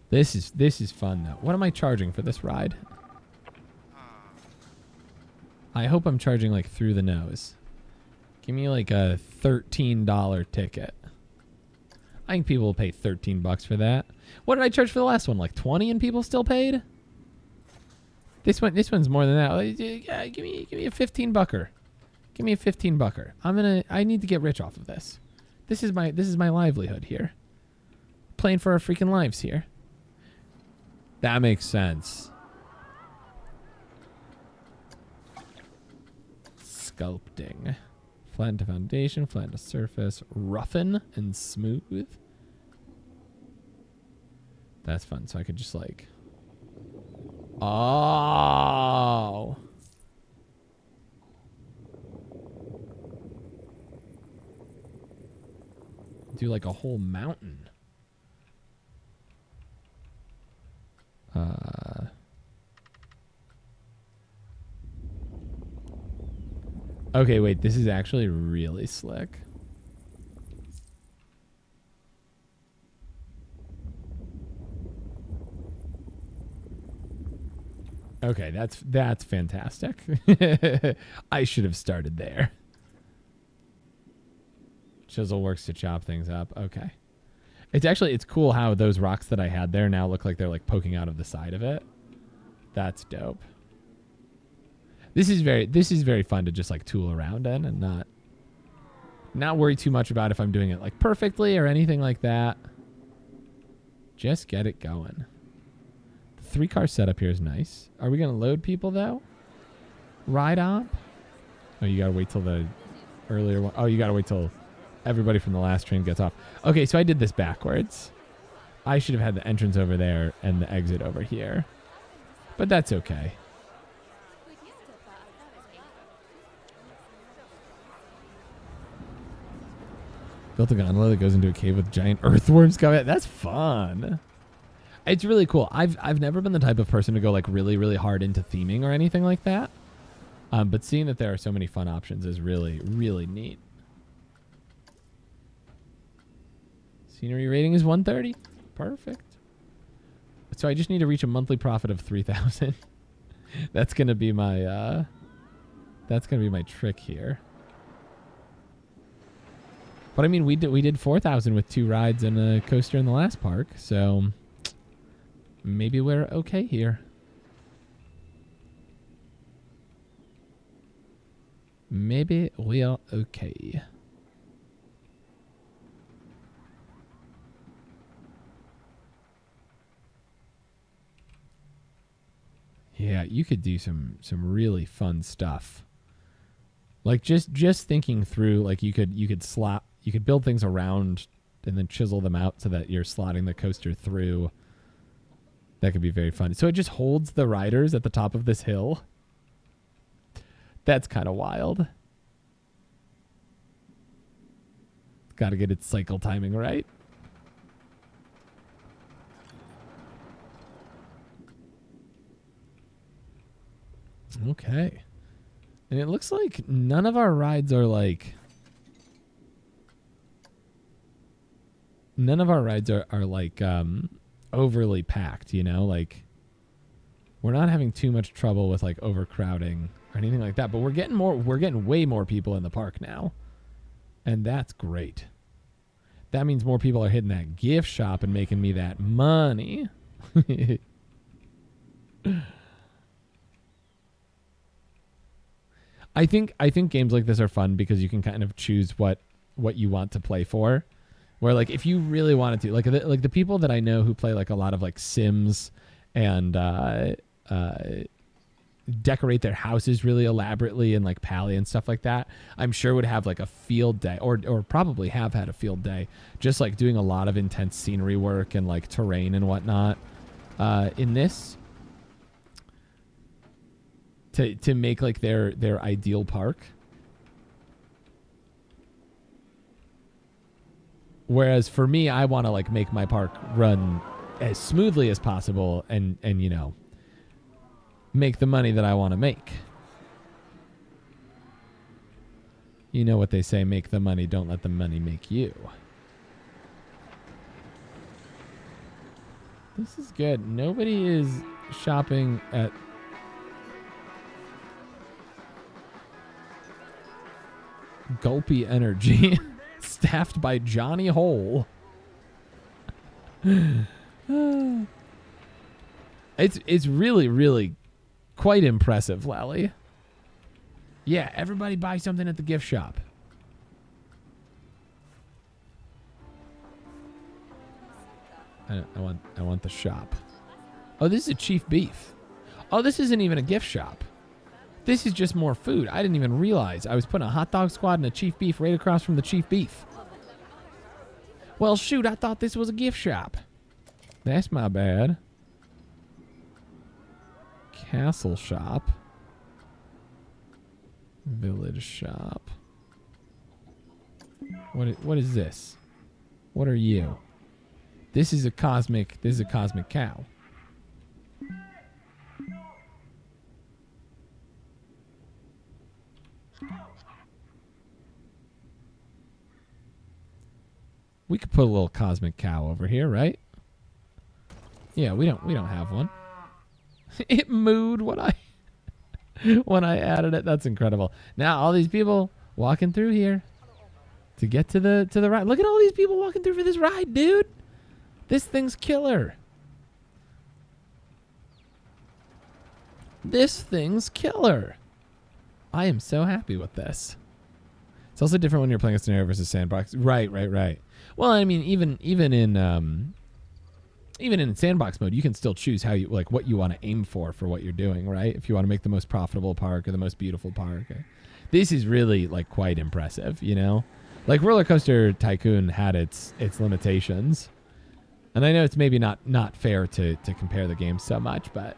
This is fun though. What am I charging for this ride? I hope I'm charging like through the nose. Give me like a $13 ticket. I think people will pay 13 bucks for that. What did I charge for the last one? Like 20 and people still paid? This one's more than that. Yeah, give me a 15 bucker. Give me a 15 bucker. I need to get rich off of this. This is my livelihood here. Playing for our freaking lives here. That makes sense. Sculpting. Flatten to foundation, flatten to surface, roughen and smooth. That's fun. So I could just like... Oh! Do like a whole mountain. Okay, wait, this is actually really slick. Okay, that's fantastic. I should have started there. Chisel works to chop things up. Okay. It's cool how those rocks that I had there now look like they're like poking out of the side of it. That's dope. This is very fun to just like tool around in and not worry too much about if I'm doing it like perfectly or anything like that. Just get it going. The 3-car setup here is nice. Are we gonna load people though? Ride op? Oh, you gotta wait till the earlier one. Oh, you gotta wait till everybody from the last train gets off. Okay, so I did this backwards. I should have had the entrance over there and the exit over here. But that's okay. Built a gondola that goes into a cave with giant earthworms coming. That's fun. It's really cool. I've never been the type of person to go like really, really hard into theming or anything like that. But seeing that there are so many fun options is really, really neat. Scenery rating is 130. Perfect. So I just need to reach a monthly profit of 3,000. That's gonna be my trick here. But I mean, we did 4,000 with 2 rides and a coaster in the last park, so maybe we're okay here. Maybe we are okay. Yeah, you could do some really fun stuff. Like just thinking through, like you could build things around and then chisel them out so that you're slotting the coaster through. That could be very fun. So it just holds the riders at the top of this hill. That's kind of wild. Got to get its cycle timing right. Okay. And it looks like none of our rides are like... None of our rides are like overly packed, you know? Like, we're not having too much trouble with like overcrowding or anything like that. But we're getting way more people in the park now. And that's great. That means more people are hitting that gift shop and making me that money. I think games like this are fun because you can kind of choose what you want to play for. Where like if you really wanted to, like the people that I know who play like a lot of like Sims and decorate their houses really elaborately and like Pally and stuff like that, I'm sure would have like a field day or probably have had a field day just like doing a lot of intense scenery work and like terrain and whatnot in this to make like their ideal park. Whereas for me, I want to like make my park run as smoothly as possible and you know, make the money that I want to make. You know what they say, make the money, don't let the money make you. This is good. Nobody is shopping at Gulpy Energy. Staffed by Johnny Hole. It's really, really quite impressive, Lally. Yeah, everybody buy something at the gift shop. I want the shop. Oh, this is a Chief Beef. Oh, this isn't even a gift shop. This is just more food. I didn't even realize I was putting a hot dog squad and a Chief Beef right across from the Chief Beef. Well, shoot, I thought this was a gift shop. That's my bad. Castle shop. Village shop. What is this? What are you? This is a cosmic cow. We could put a little cosmic cow over here, right? Yeah, we don't have one. It mooed when I added it. That's incredible. Now all these people walking through here to get to the ride. Look at all these people walking through for this ride, dude. This thing's killer. This thing's killer. I am so happy with this. It's also different when you're playing a scenario versus sandbox. Right. Well, I mean, even in sandbox mode, you can still choose how you like what you want to aim for what you're doing, right? If you want to make the most profitable park or the most beautiful park. This is really like quite impressive, you know? Like Roller Coaster Tycoon had its limitations. And I know it's maybe not fair to compare the games so much, but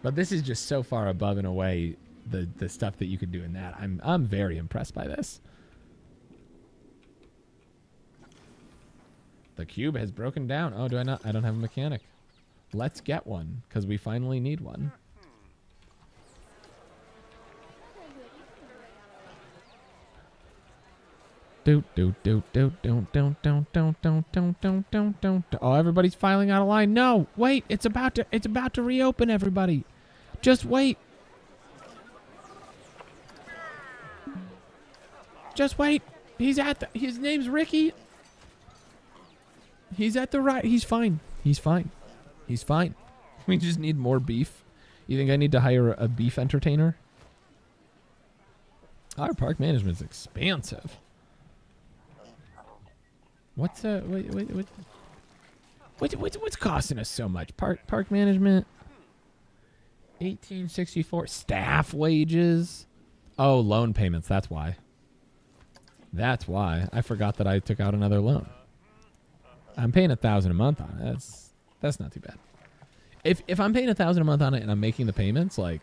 this is just so far above and away the stuff that you could do in that. I'm very impressed by this. The cube has broken down. Oh, do I not? I don't have a mechanic. Let's get one, because we finally need one. Do do do do do do do do do do do do do. Oh, everybody's filing out of line. No, wait, it's about to reopen. Everybody, just wait. Just wait. His name's Ricky. He's at the right. He's fine. He's fine. He's fine. We just need more beef. You think I need to hire a beef entertainer? Our park management's expansive. What's what's costing us so much? Park management. 1864 staff wages. Oh, loan payments. That's why. That's why. I forgot that I took out another loan. I'm paying $1,000 a month on it. That's not too bad. If I'm paying $1,000 a month on it and I'm making the payments, like,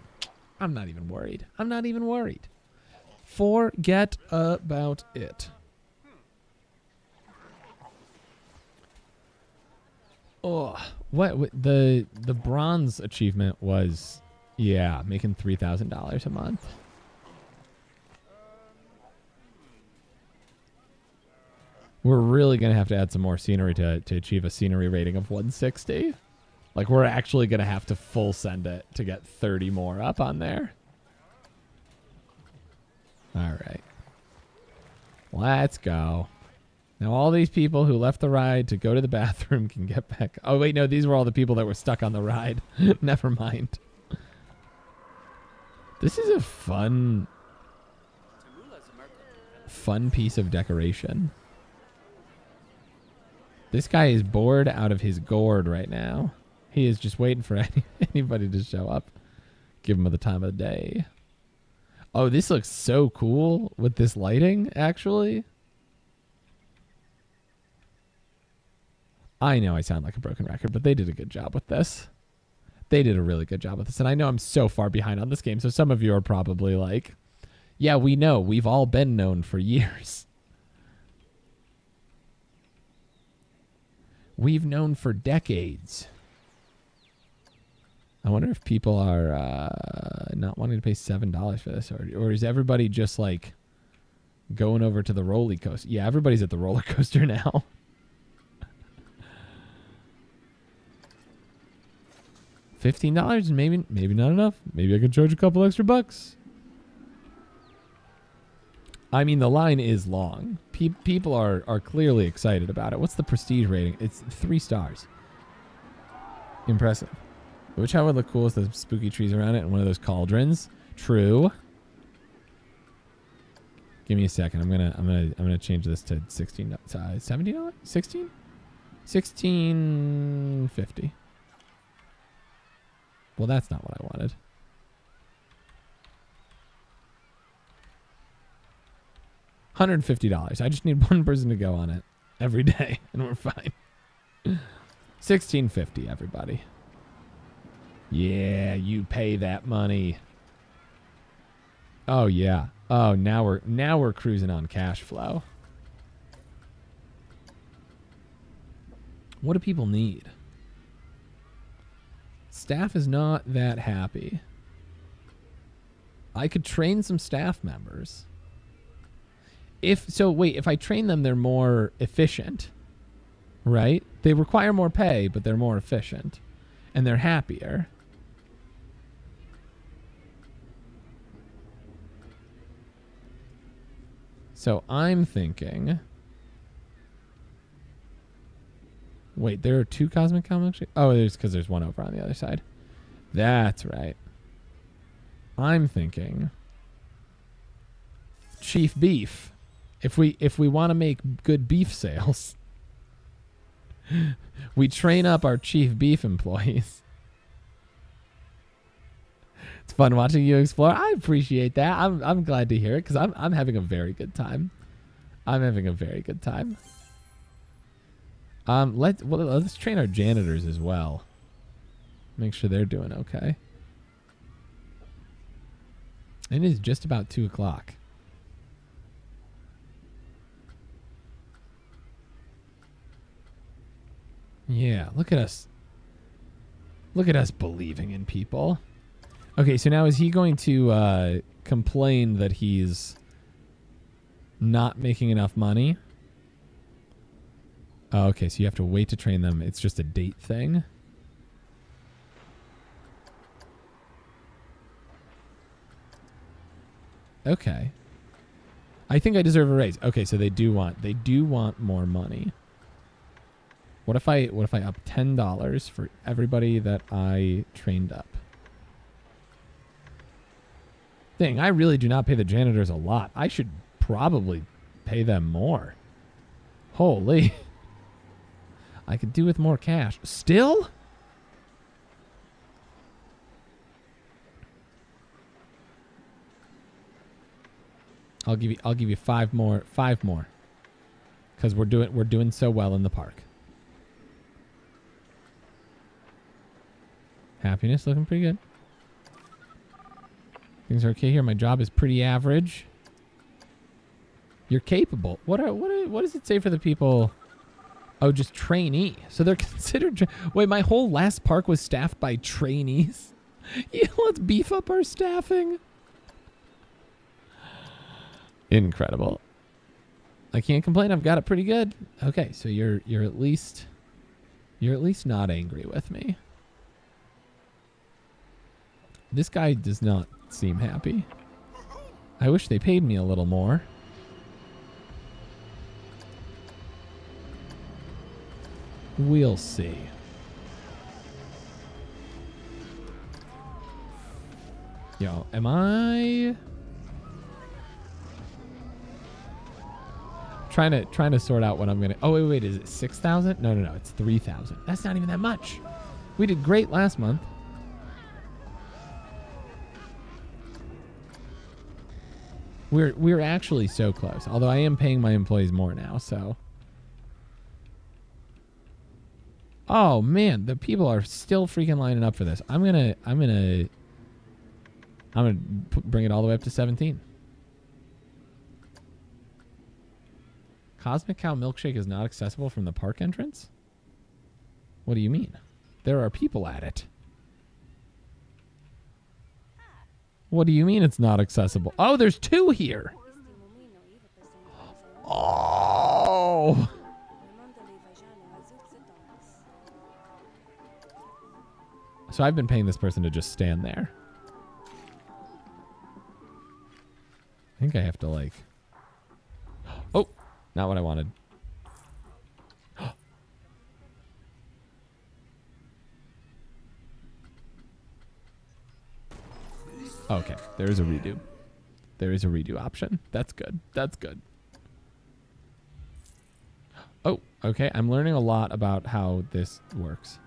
I'm not even worried. I'm not even worried. Forget about it. Oh, what the bronze achievement was? Yeah, making $3,000 a month. We're really gonna have to add some more scenery to achieve a scenery rating of 160. Like, we're actually gonna have to full send it to get 30 more up on there. All right, let's go. Now all these people who left the ride to go to the bathroom can get back. Oh, wait, no, these were all the people that were stuck on the ride. Never mind. This is a fun piece of decoration. This guy is bored out of his gourd right now. He is just waiting for anybody to show up. Give him the time of the day. Oh, this looks so cool with this lighting, actually. I know I sound like a broken record, but they did a good job with this. They did a really good job with this. And I know I'm so far behind on this game, so some of you are probably like, yeah, we know. We've all been known for years. We've known for decades. I wonder if people are not wanting to pay $7 for this, or is everybody just like going over to the roller coaster? Yeah, everybody's at the roller coaster now. $15, maybe not enough. Maybe I could charge a couple extra bucks. I mean, the line is long. People are clearly excited about it. What's the prestige rating? It's 3 stars. Impressive. Which one would look coolest? The spooky trees around it and one of those cauldrons. True. Give me a second. I'm gonna change this to $16. $17? 16? $16.50. Well, that's not what I wanted. $150. I just need one person to go on it every day, and we're fine. $16.50, everybody. Yeah, you pay that money. Oh yeah. Oh, now we're cruising on cash flow. What do people need? Staff is not that happy. I could train some staff members. If I train them, they're more efficient, right? They require more pay, but they're more efficient, and they're happier. So I'm thinking... Wait, there are 2 cosmic comics? Oh, there's because there's one over on the other side. That's right. I'm thinking Chief Beef. If we want to make good beef sales, we train up our Chief Beef employees. It's fun watching you explore. I appreciate that. I'm glad to hear it because I'm having a very good time. I'm having a very good time. Let's train our janitors as well. Make sure they're doing okay. It is just about 2 o'clock. Yeah, look at us. Look at us believing in people. Okay, so now is he going to complain that he's Not making enough money. Oh, okay, so you have to wait to train them. It's just a date thing. Okay. I think I deserve a raise. Okay, so they do want more money. What if I up $10 for everybody that I trained up? Dang, I really do not pay the janitors a lot. I should probably pay them more. Holy. I could do with more cash. Still? I'll give you 5 more. 5 more. Cuz we're doing so well in the park. Happiness looking pretty good. Things are okay here. My job is pretty average. You're capable. What does it say for the people? Oh, just trainee. So they're considered. Wait, my whole last park was staffed by trainees. Yeah, let's beef up our staffing. Incredible. I can't complain. I've got it pretty good. Okay, so you're at least not angry with me. This guy does not seem happy. I wish they paid me a little more. We'll see. Yo, am I trying to sort out what I'm gonna? Oh wait, is it 6,000? No, it's 3,000. That's not even that much. We did great last month. We're actually so close. Although I am paying my employees more now, so. Oh man, the people are still freaking lining up for this. I'm gonna bring it all the way up to 17. Cosmic Cow Milkshake is not accessible from the park entrance? What do you mean? There are people at it. What do you mean it's not accessible? Oh, there's 2 here. Oh. So I've been paying this person to just stand there. I think I have to like... Oh, not what I wanted. Okay, there is a redo. There is a redo option. That's good. That's good. Oh, okay. I'm learning a lot about how this works.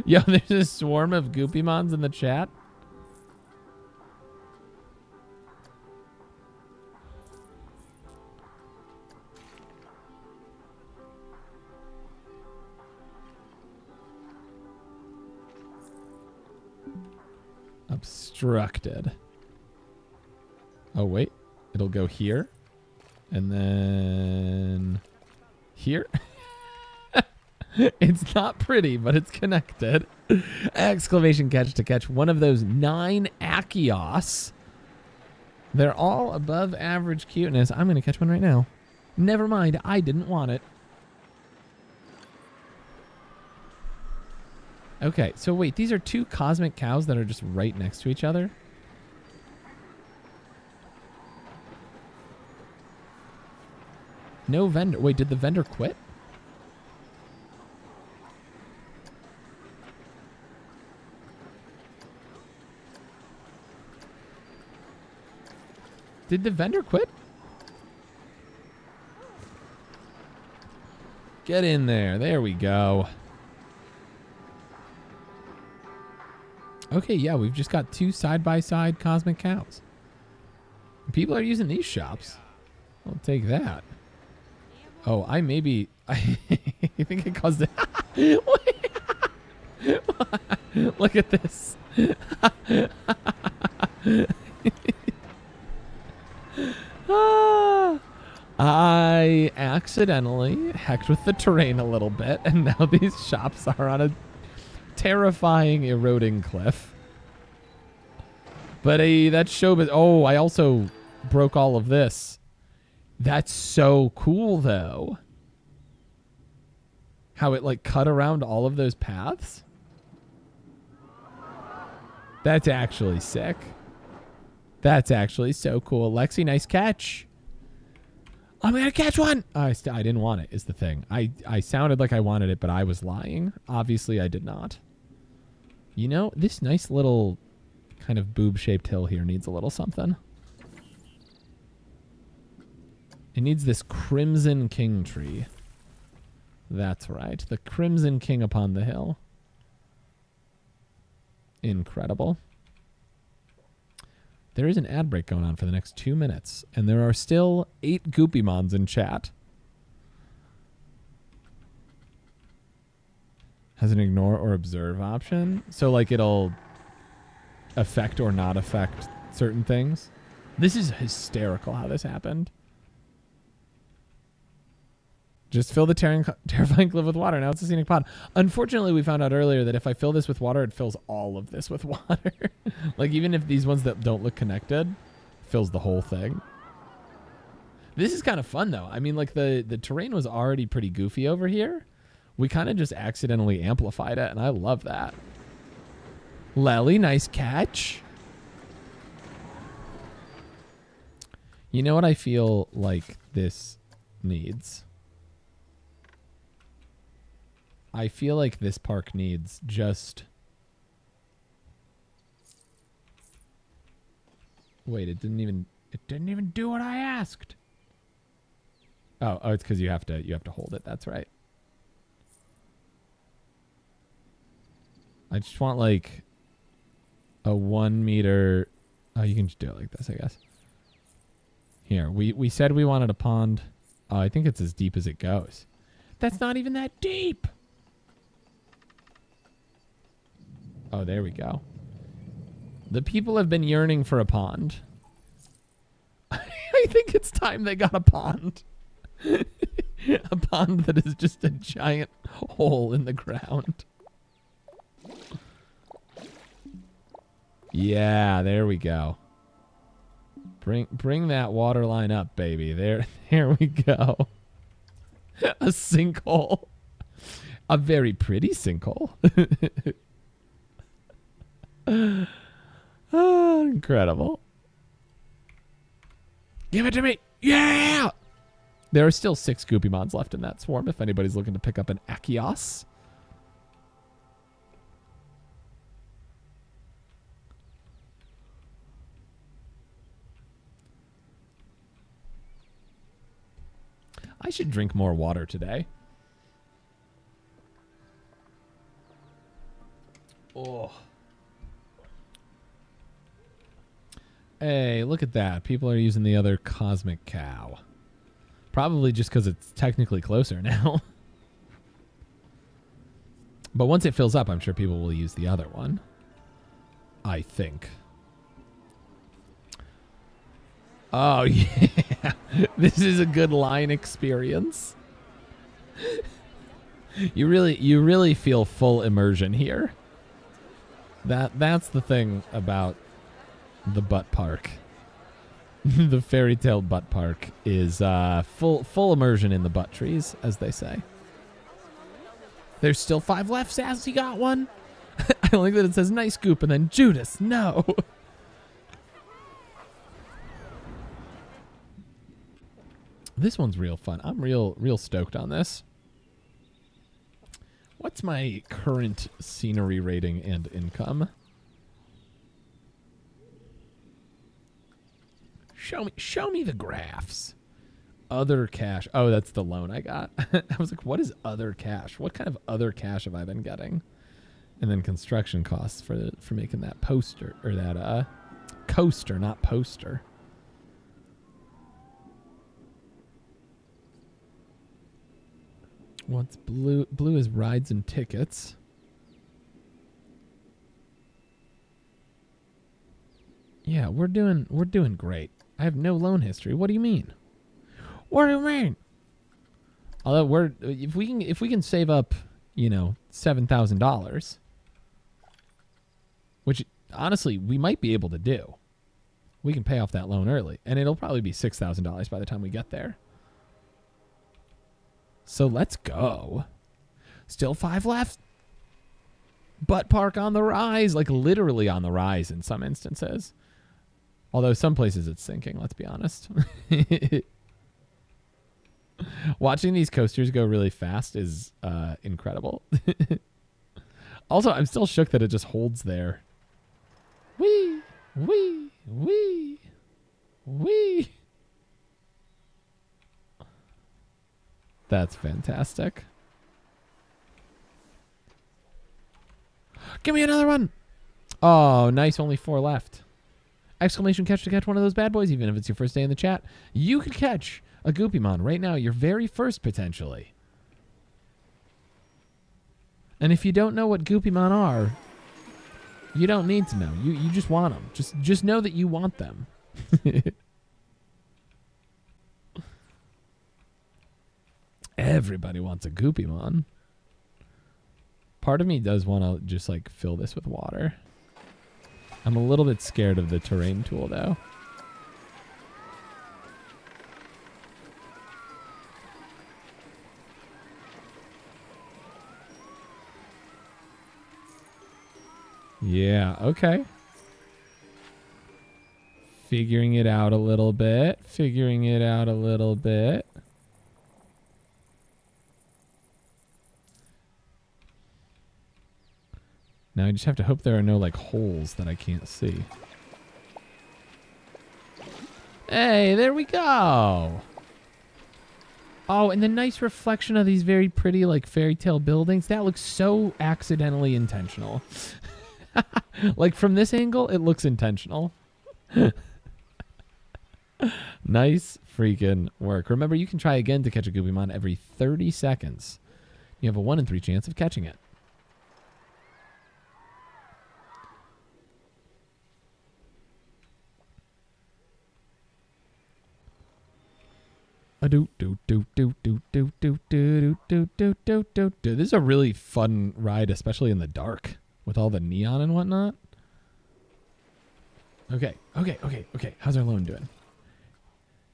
Yo, there's a swarm of Goopymons in the chat. Obstructed. Oh, wait. It'll go here. And then... here? It's not pretty, but it's connected. Exclamation catch to catch one of those 9 Achios. They're all above average cuteness. I'm going to catch one right now. Never mind. I didn't want it. Okay, so wait. These are 2 cosmic cows that are just right next to each other? No vendor. Wait, did the vendor quit? Did the vendor quit? Get in there. There we go. Okay, yeah, we've just got 2 side-by-side cosmic cows. People are using these shops. I'll take that. Oh, I maybe... I think it caused it... Look at this. I accidentally hecked with the terrain a little bit, and now these shops are on a terrifying eroding cliff. But that show, but oh, I also broke all of this. That's so cool, though. How it, like, cut around all of those paths. That's actually sick. That's actually so cool. Lexi, nice catch. I'm going to catch one. I didn't want it, is the thing. I sounded like I wanted it, but I was lying. Obviously, I did not. You know, this nice little kind of boob-shaped hill here needs a little something. It needs this Crimson King tree. That's right. The Crimson King upon the hill. Incredible. There is an ad break going on for the next 2 minutes, and there are still 8 Goopymons in chat. Has an ignore or observe option. So, like, it'll affect or not affect certain things. This is hysterical how this happened. Just fill the terrifying cliff with water. Now it's a scenic pond. Unfortunately, we found out earlier that if I fill this with water, it fills all of this with water. Like, even if these ones that don't look connected, fills the whole thing. This is kind of fun, though. I mean, like, the terrain was already pretty goofy over here. We kind of just accidentally amplified it, and I love that. Lely, nice catch. You know what I feel like this needs? I feel like this park needs just... Wait, it didn't even do what I asked. Oh, it's because you have to hold it. That's right. I just want like a 1 meter. Oh, you can just do it like this, I guess. Here, we said we wanted a pond. Oh, I think it's as deep as it goes. That's not even that deep. Oh, there we go. The people have been yearning for a pond. I think it's time they got a pond. A pond that is just a giant hole in the ground. Yeah, there we go. Bring that water line up, baby. There we go. A sinkhole. A very pretty sinkhole. Oh, incredible. Give it to me. Yeah! There are still 6 Goopymons left in that swarm if anybody's looking to pick up an Achios. I should drink more water today. Oh. Hey, look at that. People are using the other cosmic cow. Probably just because it's technically closer now. But once it fills up, I'm sure people will use the other one. I think. Oh, yeah. This is a good line experience. You really feel full immersion here. That's the thing about the butt park. The fairy tale butt park is full immersion in the butt trees, as they say. There's still 5 left, Sassy got one. I like that it says nice Goop and then Judas. No. This one's real fun. I'm real stoked on this. What's my current scenery rating and income? Show me the graphs. Other cash. Oh, that's the loan I got. I was like, what is other cash? What kind of other cash have I been getting? And then construction costs for making that poster, or that coaster, not poster. What's blue? Blue is rides and tickets. Yeah, we're doing great. I have no loan history. What do you mean? What do you mean? Although if we can save up, $7,000, which honestly, we might be able to do. We can pay off that loan early, and it'll probably be $6,000 by the time we get there. So let's go. Still 5 left. Butt park on the rise, like literally on the rise in some instances. Although some places it's sinking, let's be honest. Watching these coasters go really fast is incredible. Also, I'm still shook that it just holds there. Wee, wee, wee, wee. That's fantastic. Give me another one. Oh, nice. Only 4 left. Exclamation catch to catch one of those bad boys, even if it's your first day in the chat. You could catch a Goopymon right now, your very first, potentially. And if you don't know what Goopymon are, you don't need to know. You just want them. Just know that you want them. Everybody wants a Goopymon. Part of me does want to just like fill this with water. I'm a little bit scared of the terrain tool though. Yeah, okay. Figuring it out a little bit. Figuring it out a little bit. Now I just have to hope there are no like holes that I can't see. Hey, there we go. Oh, and the nice reflection of these very pretty like fairy tale buildings. That looks so accidentally intentional. Like from this angle, it looks intentional. Nice freaking work. Remember, you can try again to catch a Goopymon every 30 seconds. You have a 1 in 3 chance of catching it. This is a really fun ride, especially in the dark with all the neon and whatnot. Okay. How's our loan doing?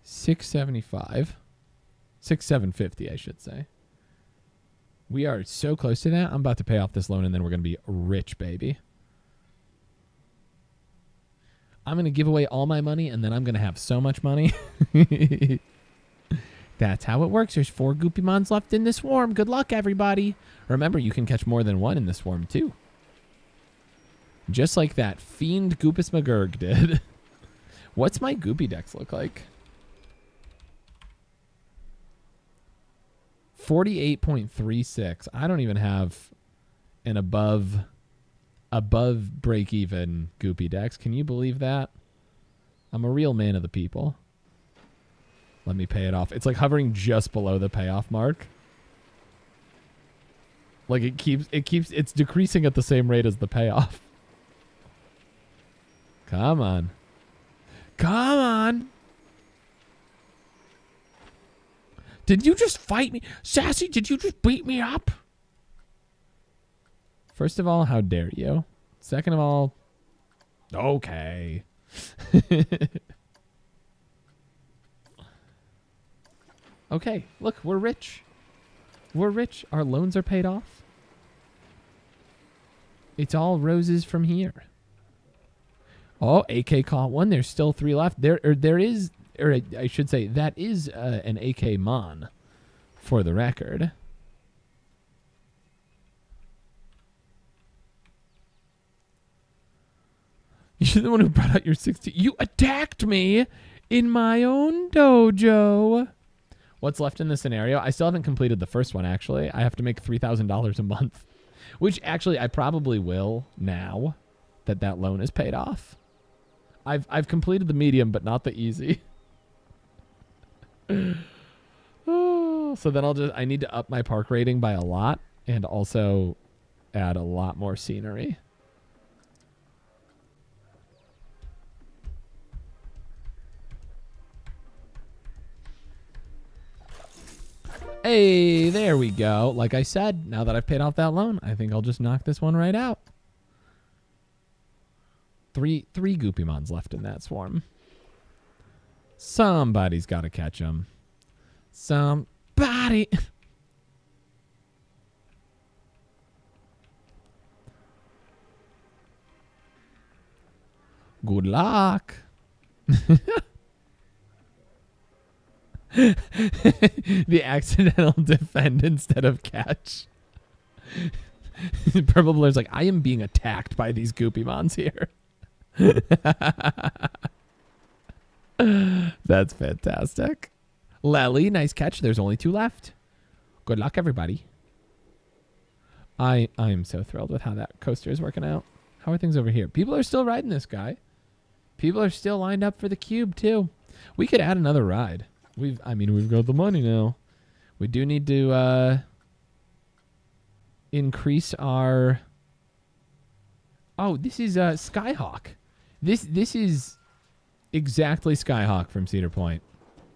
675. 750, I should say. We are so close to that. I'm about to pay off this loan and then we're going to be rich, baby. I'm going to give away all my money and then I'm going to have so much money. That's how it works. There's 4 Goopymons left in this swarm. Good luck, everybody. Remember, you can catch more than 1 in the swarm, too. Just like that fiend Goopus McGurk did. What's my Goopy Dex look like? 48.36. I don't even have an above break-even Goopy Dex. Can you believe that? I'm a real man of the people. Let me pay it off. It's like hovering just below the payoff mark. Like it's decreasing at the same rate as the payoff. Come on. Come on. Did you just fight me? Sassy, did you just beat me up? First of all, how dare you? Second of all, okay. Okay, look, we're rich. We're rich. Our loans are paid off. It's all roses from here. Oh, AK caught one. There's still 3 left. There is, or I should say, that is an AK Mon, for the record. You're the one who brought out your 60. You attacked me in my own dojo. What's left in the scenario? I still haven't completed the first one, actually. I have to make $3,000 a month, which actually I probably will now that that loan is paid off. I've completed the medium, but not the easy. Oh, so then I need to up my park rating by a lot and also add a lot more scenery. Hey, there we go. Like I said, now that I've paid off that loan, I think I'll just knock this one right out. Three Goopymons left in that swarm. Somebody's got to catch them. Somebody. Good luck. The accidental defend instead of catch. Purple Blur's like, I am being attacked by these Goopymons here. That's fantastic. Lely, nice catch. There's only 2 left. Good luck, everybody. I am so thrilled with how that coaster is working out. How are things over here? People are still riding this guy. People are still lined up for the cube too. We could add another ride. We've got the money now. We do need to increase our. Oh, this is Skyhawk. This is exactly Skyhawk from Cedar Point.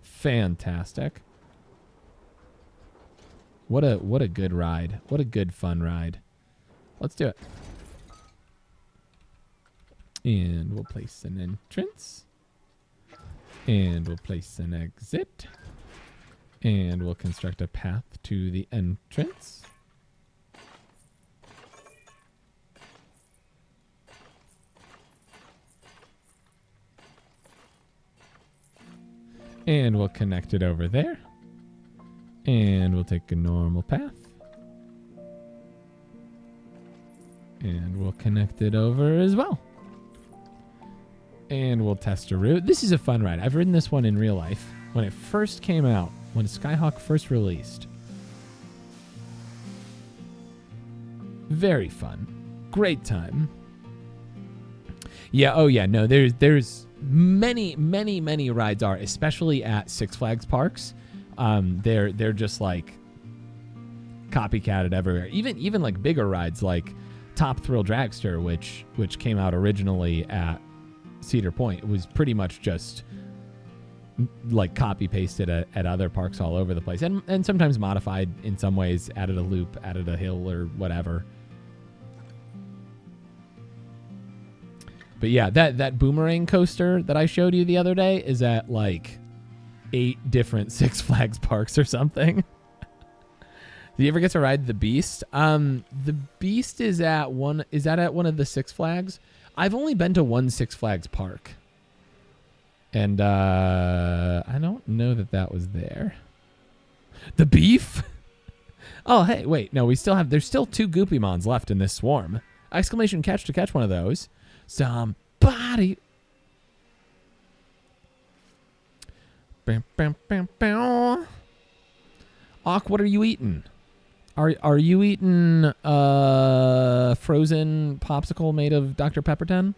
Fantastic. What a good ride. What a good fun ride. Let's do it. And we'll place an entrance. And we'll place an exit. And we'll construct a path to the entrance. And we'll connect it over there. And we'll take a normal path. And we'll connect it over as well. And we'll test a route. This is a fun ride. I've ridden this one in real life. When it first came out, when Skyhawk first released. Very fun. Great time. Yeah, oh yeah, no, there's many rides are, especially at Six Flags parks. They're just like copycatted everywhere. Even like bigger rides like Top Thrill Dragster, which came out originally at Cedar Point. It was pretty much just like copy pasted at other parks all over the place, and sometimes modified in some ways, added a loop, added a hill or whatever. But yeah, that boomerang coaster that I showed you the other day is at like 8 different Six Flags parks or something. Do you ever get to ride the Beast? The Beast is at one of the Six Flags? I've only been to one Six Flags park. And I don't know that was there. The beef? Oh, hey, wait. No, there's still 2 Goopymons left in this swarm. Exclamation catch to catch one of those. Somebody. Bam, bam, bam, bam. Awk, what are you eating? Are you eating frozen popsicle made of Dr. Pepper 10?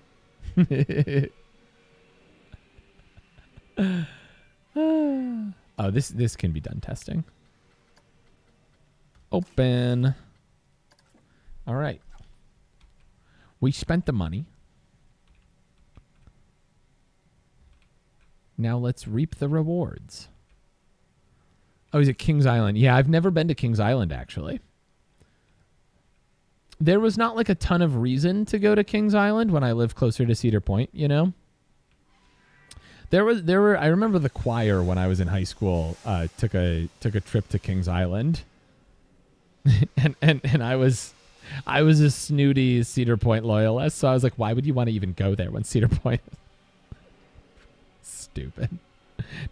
Oh, this can be done testing. Open. All right. We spent the money. Now let's reap the rewards. Oh, is it Kings Island? Yeah, I've never been to Kings Island, actually. There was not like a ton of reason to go to Kings Island when I lived closer to Cedar Point, you know? I remember the choir when I was in high school took a trip to Kings Island. and I was a snooty Cedar Point loyalist, so I was like, why would you want to even go there when Cedar Point stupid.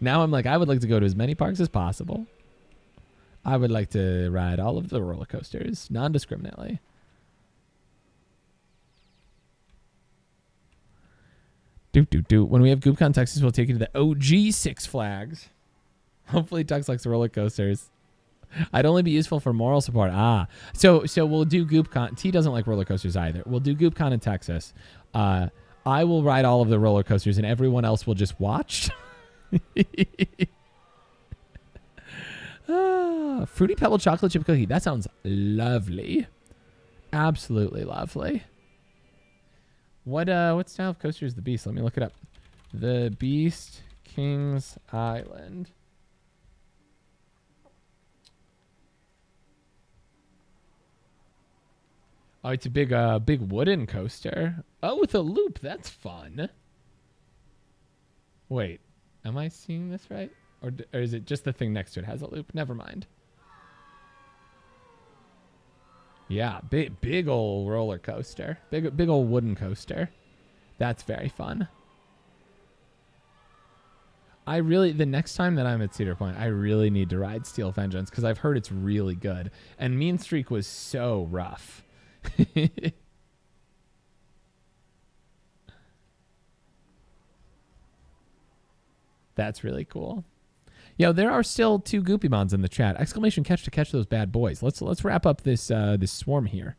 Now I'm like, I would like to go to as many parks as possible. I would like to ride all of the roller coasters non-discriminately. When we have GoopCon Texas, we'll take you to the OG Six Flags. Hopefully Tux likes roller coasters. I'd only be useful for moral support. So we'll do GoopCon. T doesn't like roller coasters either. We'll do GoopCon in Texas. I will ride all of the roller coasters, and everyone else will just watch. Fruity Pebble chocolate chip cookie. That sounds lovely. Absolutely lovely. What style of coaster is the Beast? Let me look it up. The Beast Kings Island. Oh, it's a big wooden coaster. Oh, with a loop. That's fun. Wait, am I seeing this right? Or is it just the thing next to it has a loop? Never mind. Yeah, big old roller coaster. Big old wooden coaster. That's very fun. The next time that I'm at Cedar Point, I really need to ride Steel Vengeance because I've heard it's really good. And Mean Streak was so rough. That's really cool. Yo, there are still 2 Goopymons in the chat. Exclamation catch to catch those bad boys. Let's wrap up this this swarm here.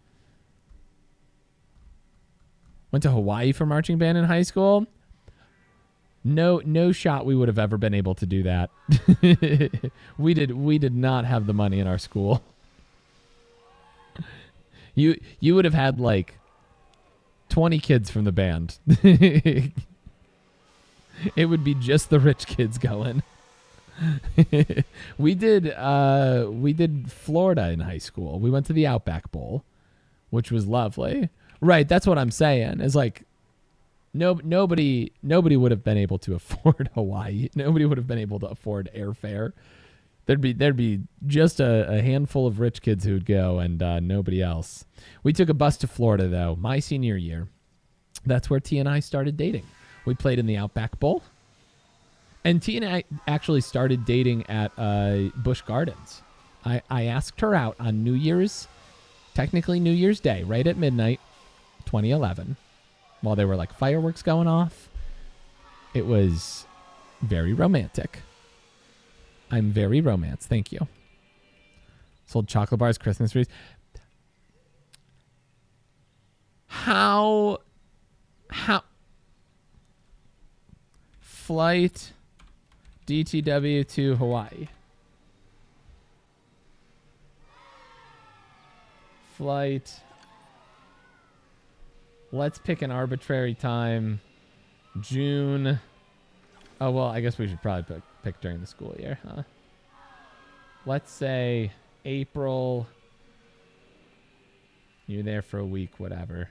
Went to Hawaii for marching band in high school. No shot we would have ever been able to do that. we did not have the money in our school. You would have had like 20 kids from the band. It would be just the rich kids going. We did Florida in high school. We went to the Outback Bowl, which was lovely. Right, that's what I'm saying. Is like nobody would have been able to afford Hawaii. Nobody would have been able to afford airfare. There'd be just a handful of rich kids who would go and nobody else. We took a bus to Florida though, my senior year. That's where T and I started dating. We played in the Outback Bowl. And T and I actually started dating at Busch Gardens. I asked her out on technically New Year's Day, right at midnight, 2011, while there were like fireworks going off. It was very romantic. I'm very romance. Thank you. Sold chocolate bars, Christmas trees. How flight DTW to Hawaii. Flight. Let's pick an arbitrary time. June. Oh, well, I guess we should probably pick during the school year, huh? Let's say April. You're there for a week, whatever.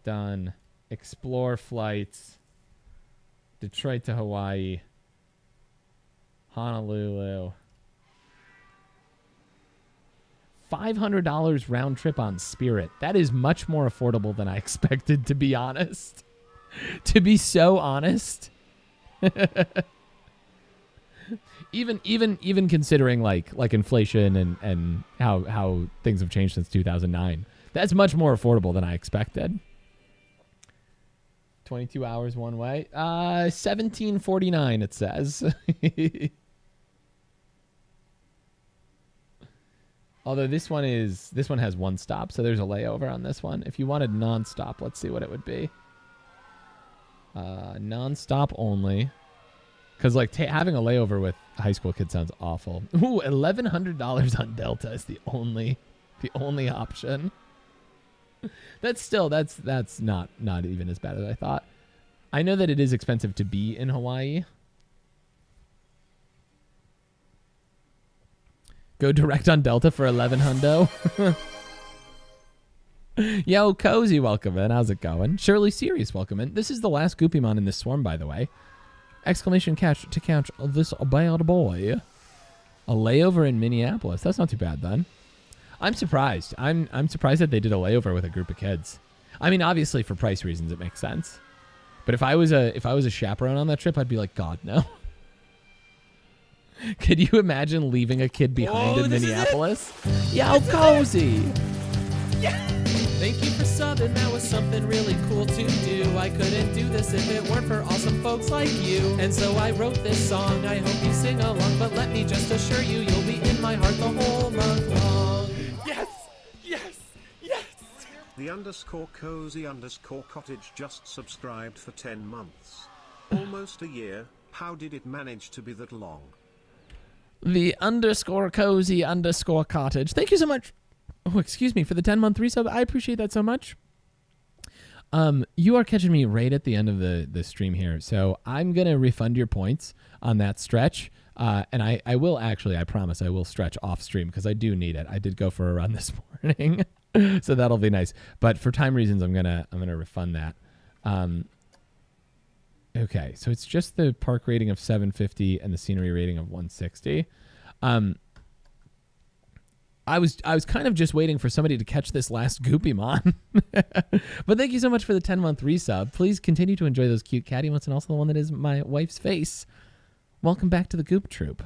Done. Explore flights. Detroit to Hawaii. Honolulu. $500 round trip on Spirit. That is much more affordable than I expected, to be honest. To be so honest. even considering like inflation and how things have changed since 2009. That's much more affordable than I expected. 22 hours one way. 1749 it says. Although this one has one stop, so there's a layover on this one. If you wanted non-stop, let's see what it would be. Non-stop only. Because like having a layover with high school kids sounds awful. Ooh, $1,100 on Delta is the only option. That's not even as bad as I thought. I know that it is expensive to be in Hawaii. Go direct on Delta for 11 hundo. Yo, Cozy, welcome in. How's it going? Shirley Serious, welcome in. This is the last Goopymon in this swarm, by the way. Exclamation catch to catch this bad boy. A layover in Minneapolis. That's not too bad then. I'm surprised. I'm surprised that they did a layover with a group of kids. I mean, obviously for price reasons it makes sense. But if I was a chaperone on that trip, I'd be like, God, no. Could you imagine leaving a kid behind in Minneapolis? Yo, Cozy. Yeah. Thank you for subbing, that was something really cool to do. I couldn't do this if it weren't for awesome folks like you. And so I wrote this song, I hope you sing along. But let me just assure you, you'll be in my heart the whole month long. Yes, yes, yes. The _cozy_cottage just subscribed for 10 months. Almost a year. How did it manage to be that long? The _cozy_cottage. Thank you so much. Oh, excuse me, for the 10-month resub. I appreciate that so much. You are catching me right at the end of the stream here, so I'm going to refund your points on that stretch. And I will actually, I promise, I will stretch off stream because I do need it. I did go for a run this morning. So that'll be nice. But for time reasons, I'm gonna refund that. Okay, so it's just the park rating of 750 and the scenery rating of 160. I was kind of just waiting for somebody to catch this last Goopymon. But thank you so much for the 10-month resub. Please continue to enjoy those cute cat emotes and also the one that is my wife's face. Welcome back to the Goop Troop.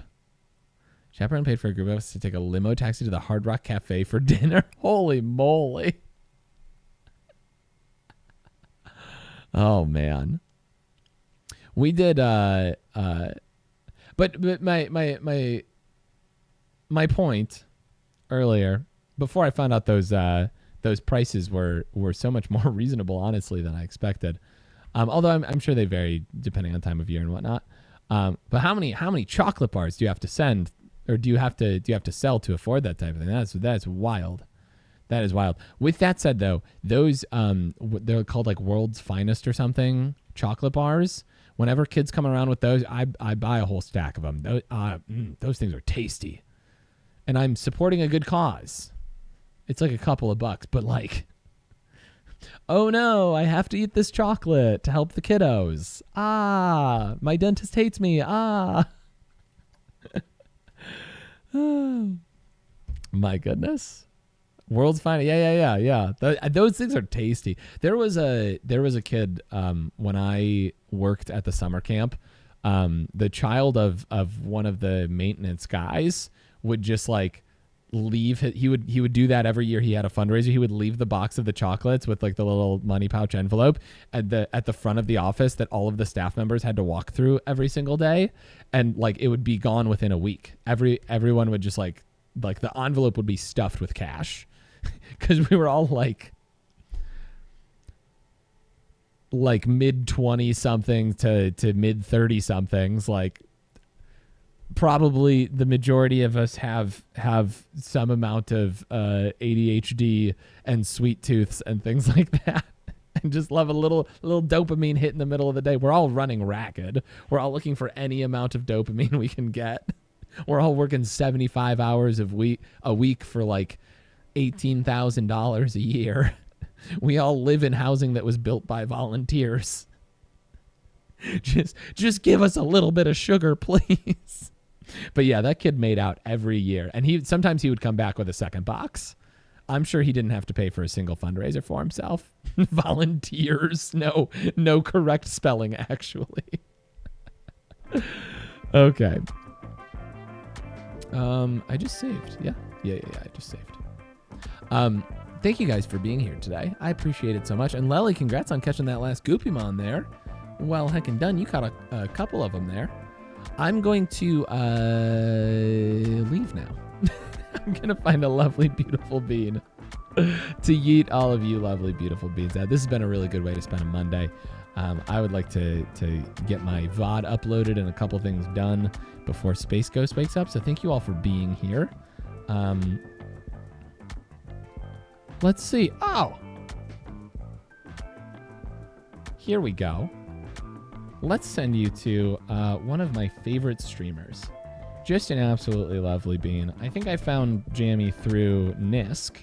Chaperone paid for a group of us to take a limo taxi to the Hard Rock Cafe for dinner. Holy moly. Oh, man. We did, but my point earlier, before I found out those prices were so much more reasonable, honestly, than I expected. Although I'm sure they vary depending on time of year and whatnot. But how many chocolate bars do you have to send, or do you have to sell to afford that type of thing? That's wild. That is wild. With that said, though, those they're called like World's Finest or something chocolate bars. Whenever kids come around with those, I buy a whole stack of them. Those things are tasty. And I'm supporting a good cause. It's like a couple of bucks, but like, oh no, I have to eat this chocolate to help the kiddos. My dentist hates me. Oh, my goodness. World's Finest. Yeah. Those things are tasty. There was a kid when I worked at the summer camp. The child of one of the maintenance guys would just like leave. He would do that every year. He had a fundraiser. He would leave the box of the chocolates with like the little money pouch envelope at the front of the office that all of the staff members had to walk through every single day, and like it would be gone within a week. Everyone would just like the envelope would be stuffed with cash. Because we were all like mid 20 something to mid 30 somethings. Like probably the majority of us have some amount of ADHD and sweet tooths and things like that, and just love a little dopamine hit in the middle of the day. We're all running ragged. We're all looking for any amount of dopamine we can get. We're all working 75 hours a week for like $18,000 a year. We all live in housing that was built by volunteers. Just give us a little bit of sugar, please. But yeah, that kid made out every year, and sometimes he would come back with a second box. I'm sure he didn't have to pay for a single fundraiser for himself. Volunteers, no correct spelling actually. Okay. I just saved. Yeah, I just saved. Thank you guys for being here today. I appreciate it so much. And Lely, congrats on catching that last Goopymon there. Well heckin' done. You caught a couple of them there. I'm going to leave now. I'm going to find a lovely, beautiful bean to yeet all of you lovely, beautiful beans out. This has been a really good way to spend a Monday. I would like to get my VOD uploaded and a couple things done before Space Ghost wakes up. So thank you all for being here. Let's see. Oh, here we go. Let's send you to one of my favorite streamers. Just an absolutely lovely bean. I think I found Jammy through Nisk.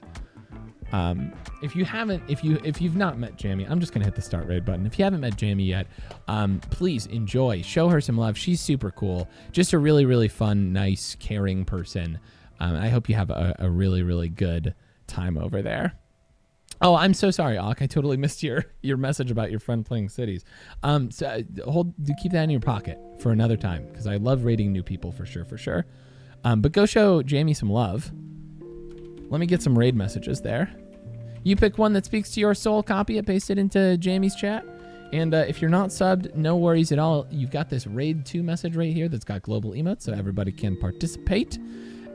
If you've not met Jammy, I'm just gonna hit the start raid button. If you haven't met Jammy yet, please enjoy. Show her some love. She's super cool. Just a really, really fun, nice, caring person. I hope you have a really, really good time over there. Oh, I'm so sorry, Ak. I totally missed your message about your friend playing cities. So keep that in your pocket for another time, because I love raiding new people for sure. But go show Jamie some love. Let me get some raid messages there. You pick one that speaks to your soul, copy it, paste it into Jamie's chat. And if you're not subbed, no worries at all. You've got this raid 2 message right here that's got global emotes, so everybody can participate.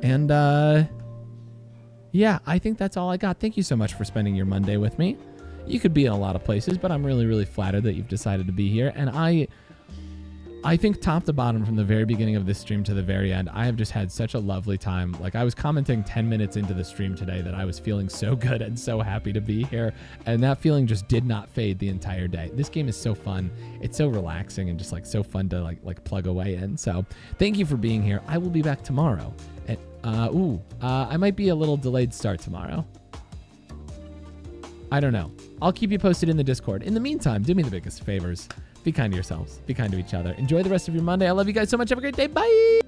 And yeah, I think that's all I got. Thank you so much for spending your Monday with me. You could be in a lot of places, but I'm really, really flattered that you've decided to be here. And I think top to bottom, from the very beginning of this stream to the very end, I have just had such a lovely time. Like, I was commenting 10 minutes into the stream today that I was feeling so good and so happy to be here. And that feeling just did not fade the entire day. This game is so fun. It's so relaxing and just like so fun to like plug away in. So thank you for being here. I will be back tomorrow. I might be a little delayed start tomorrow. I don't know. I'll keep you posted in the Discord. In the meantime, do me the biggest favors. Be kind to yourselves. Be kind to each other. Enjoy the rest of your Monday. I love you guys so much. Have a great day. Bye.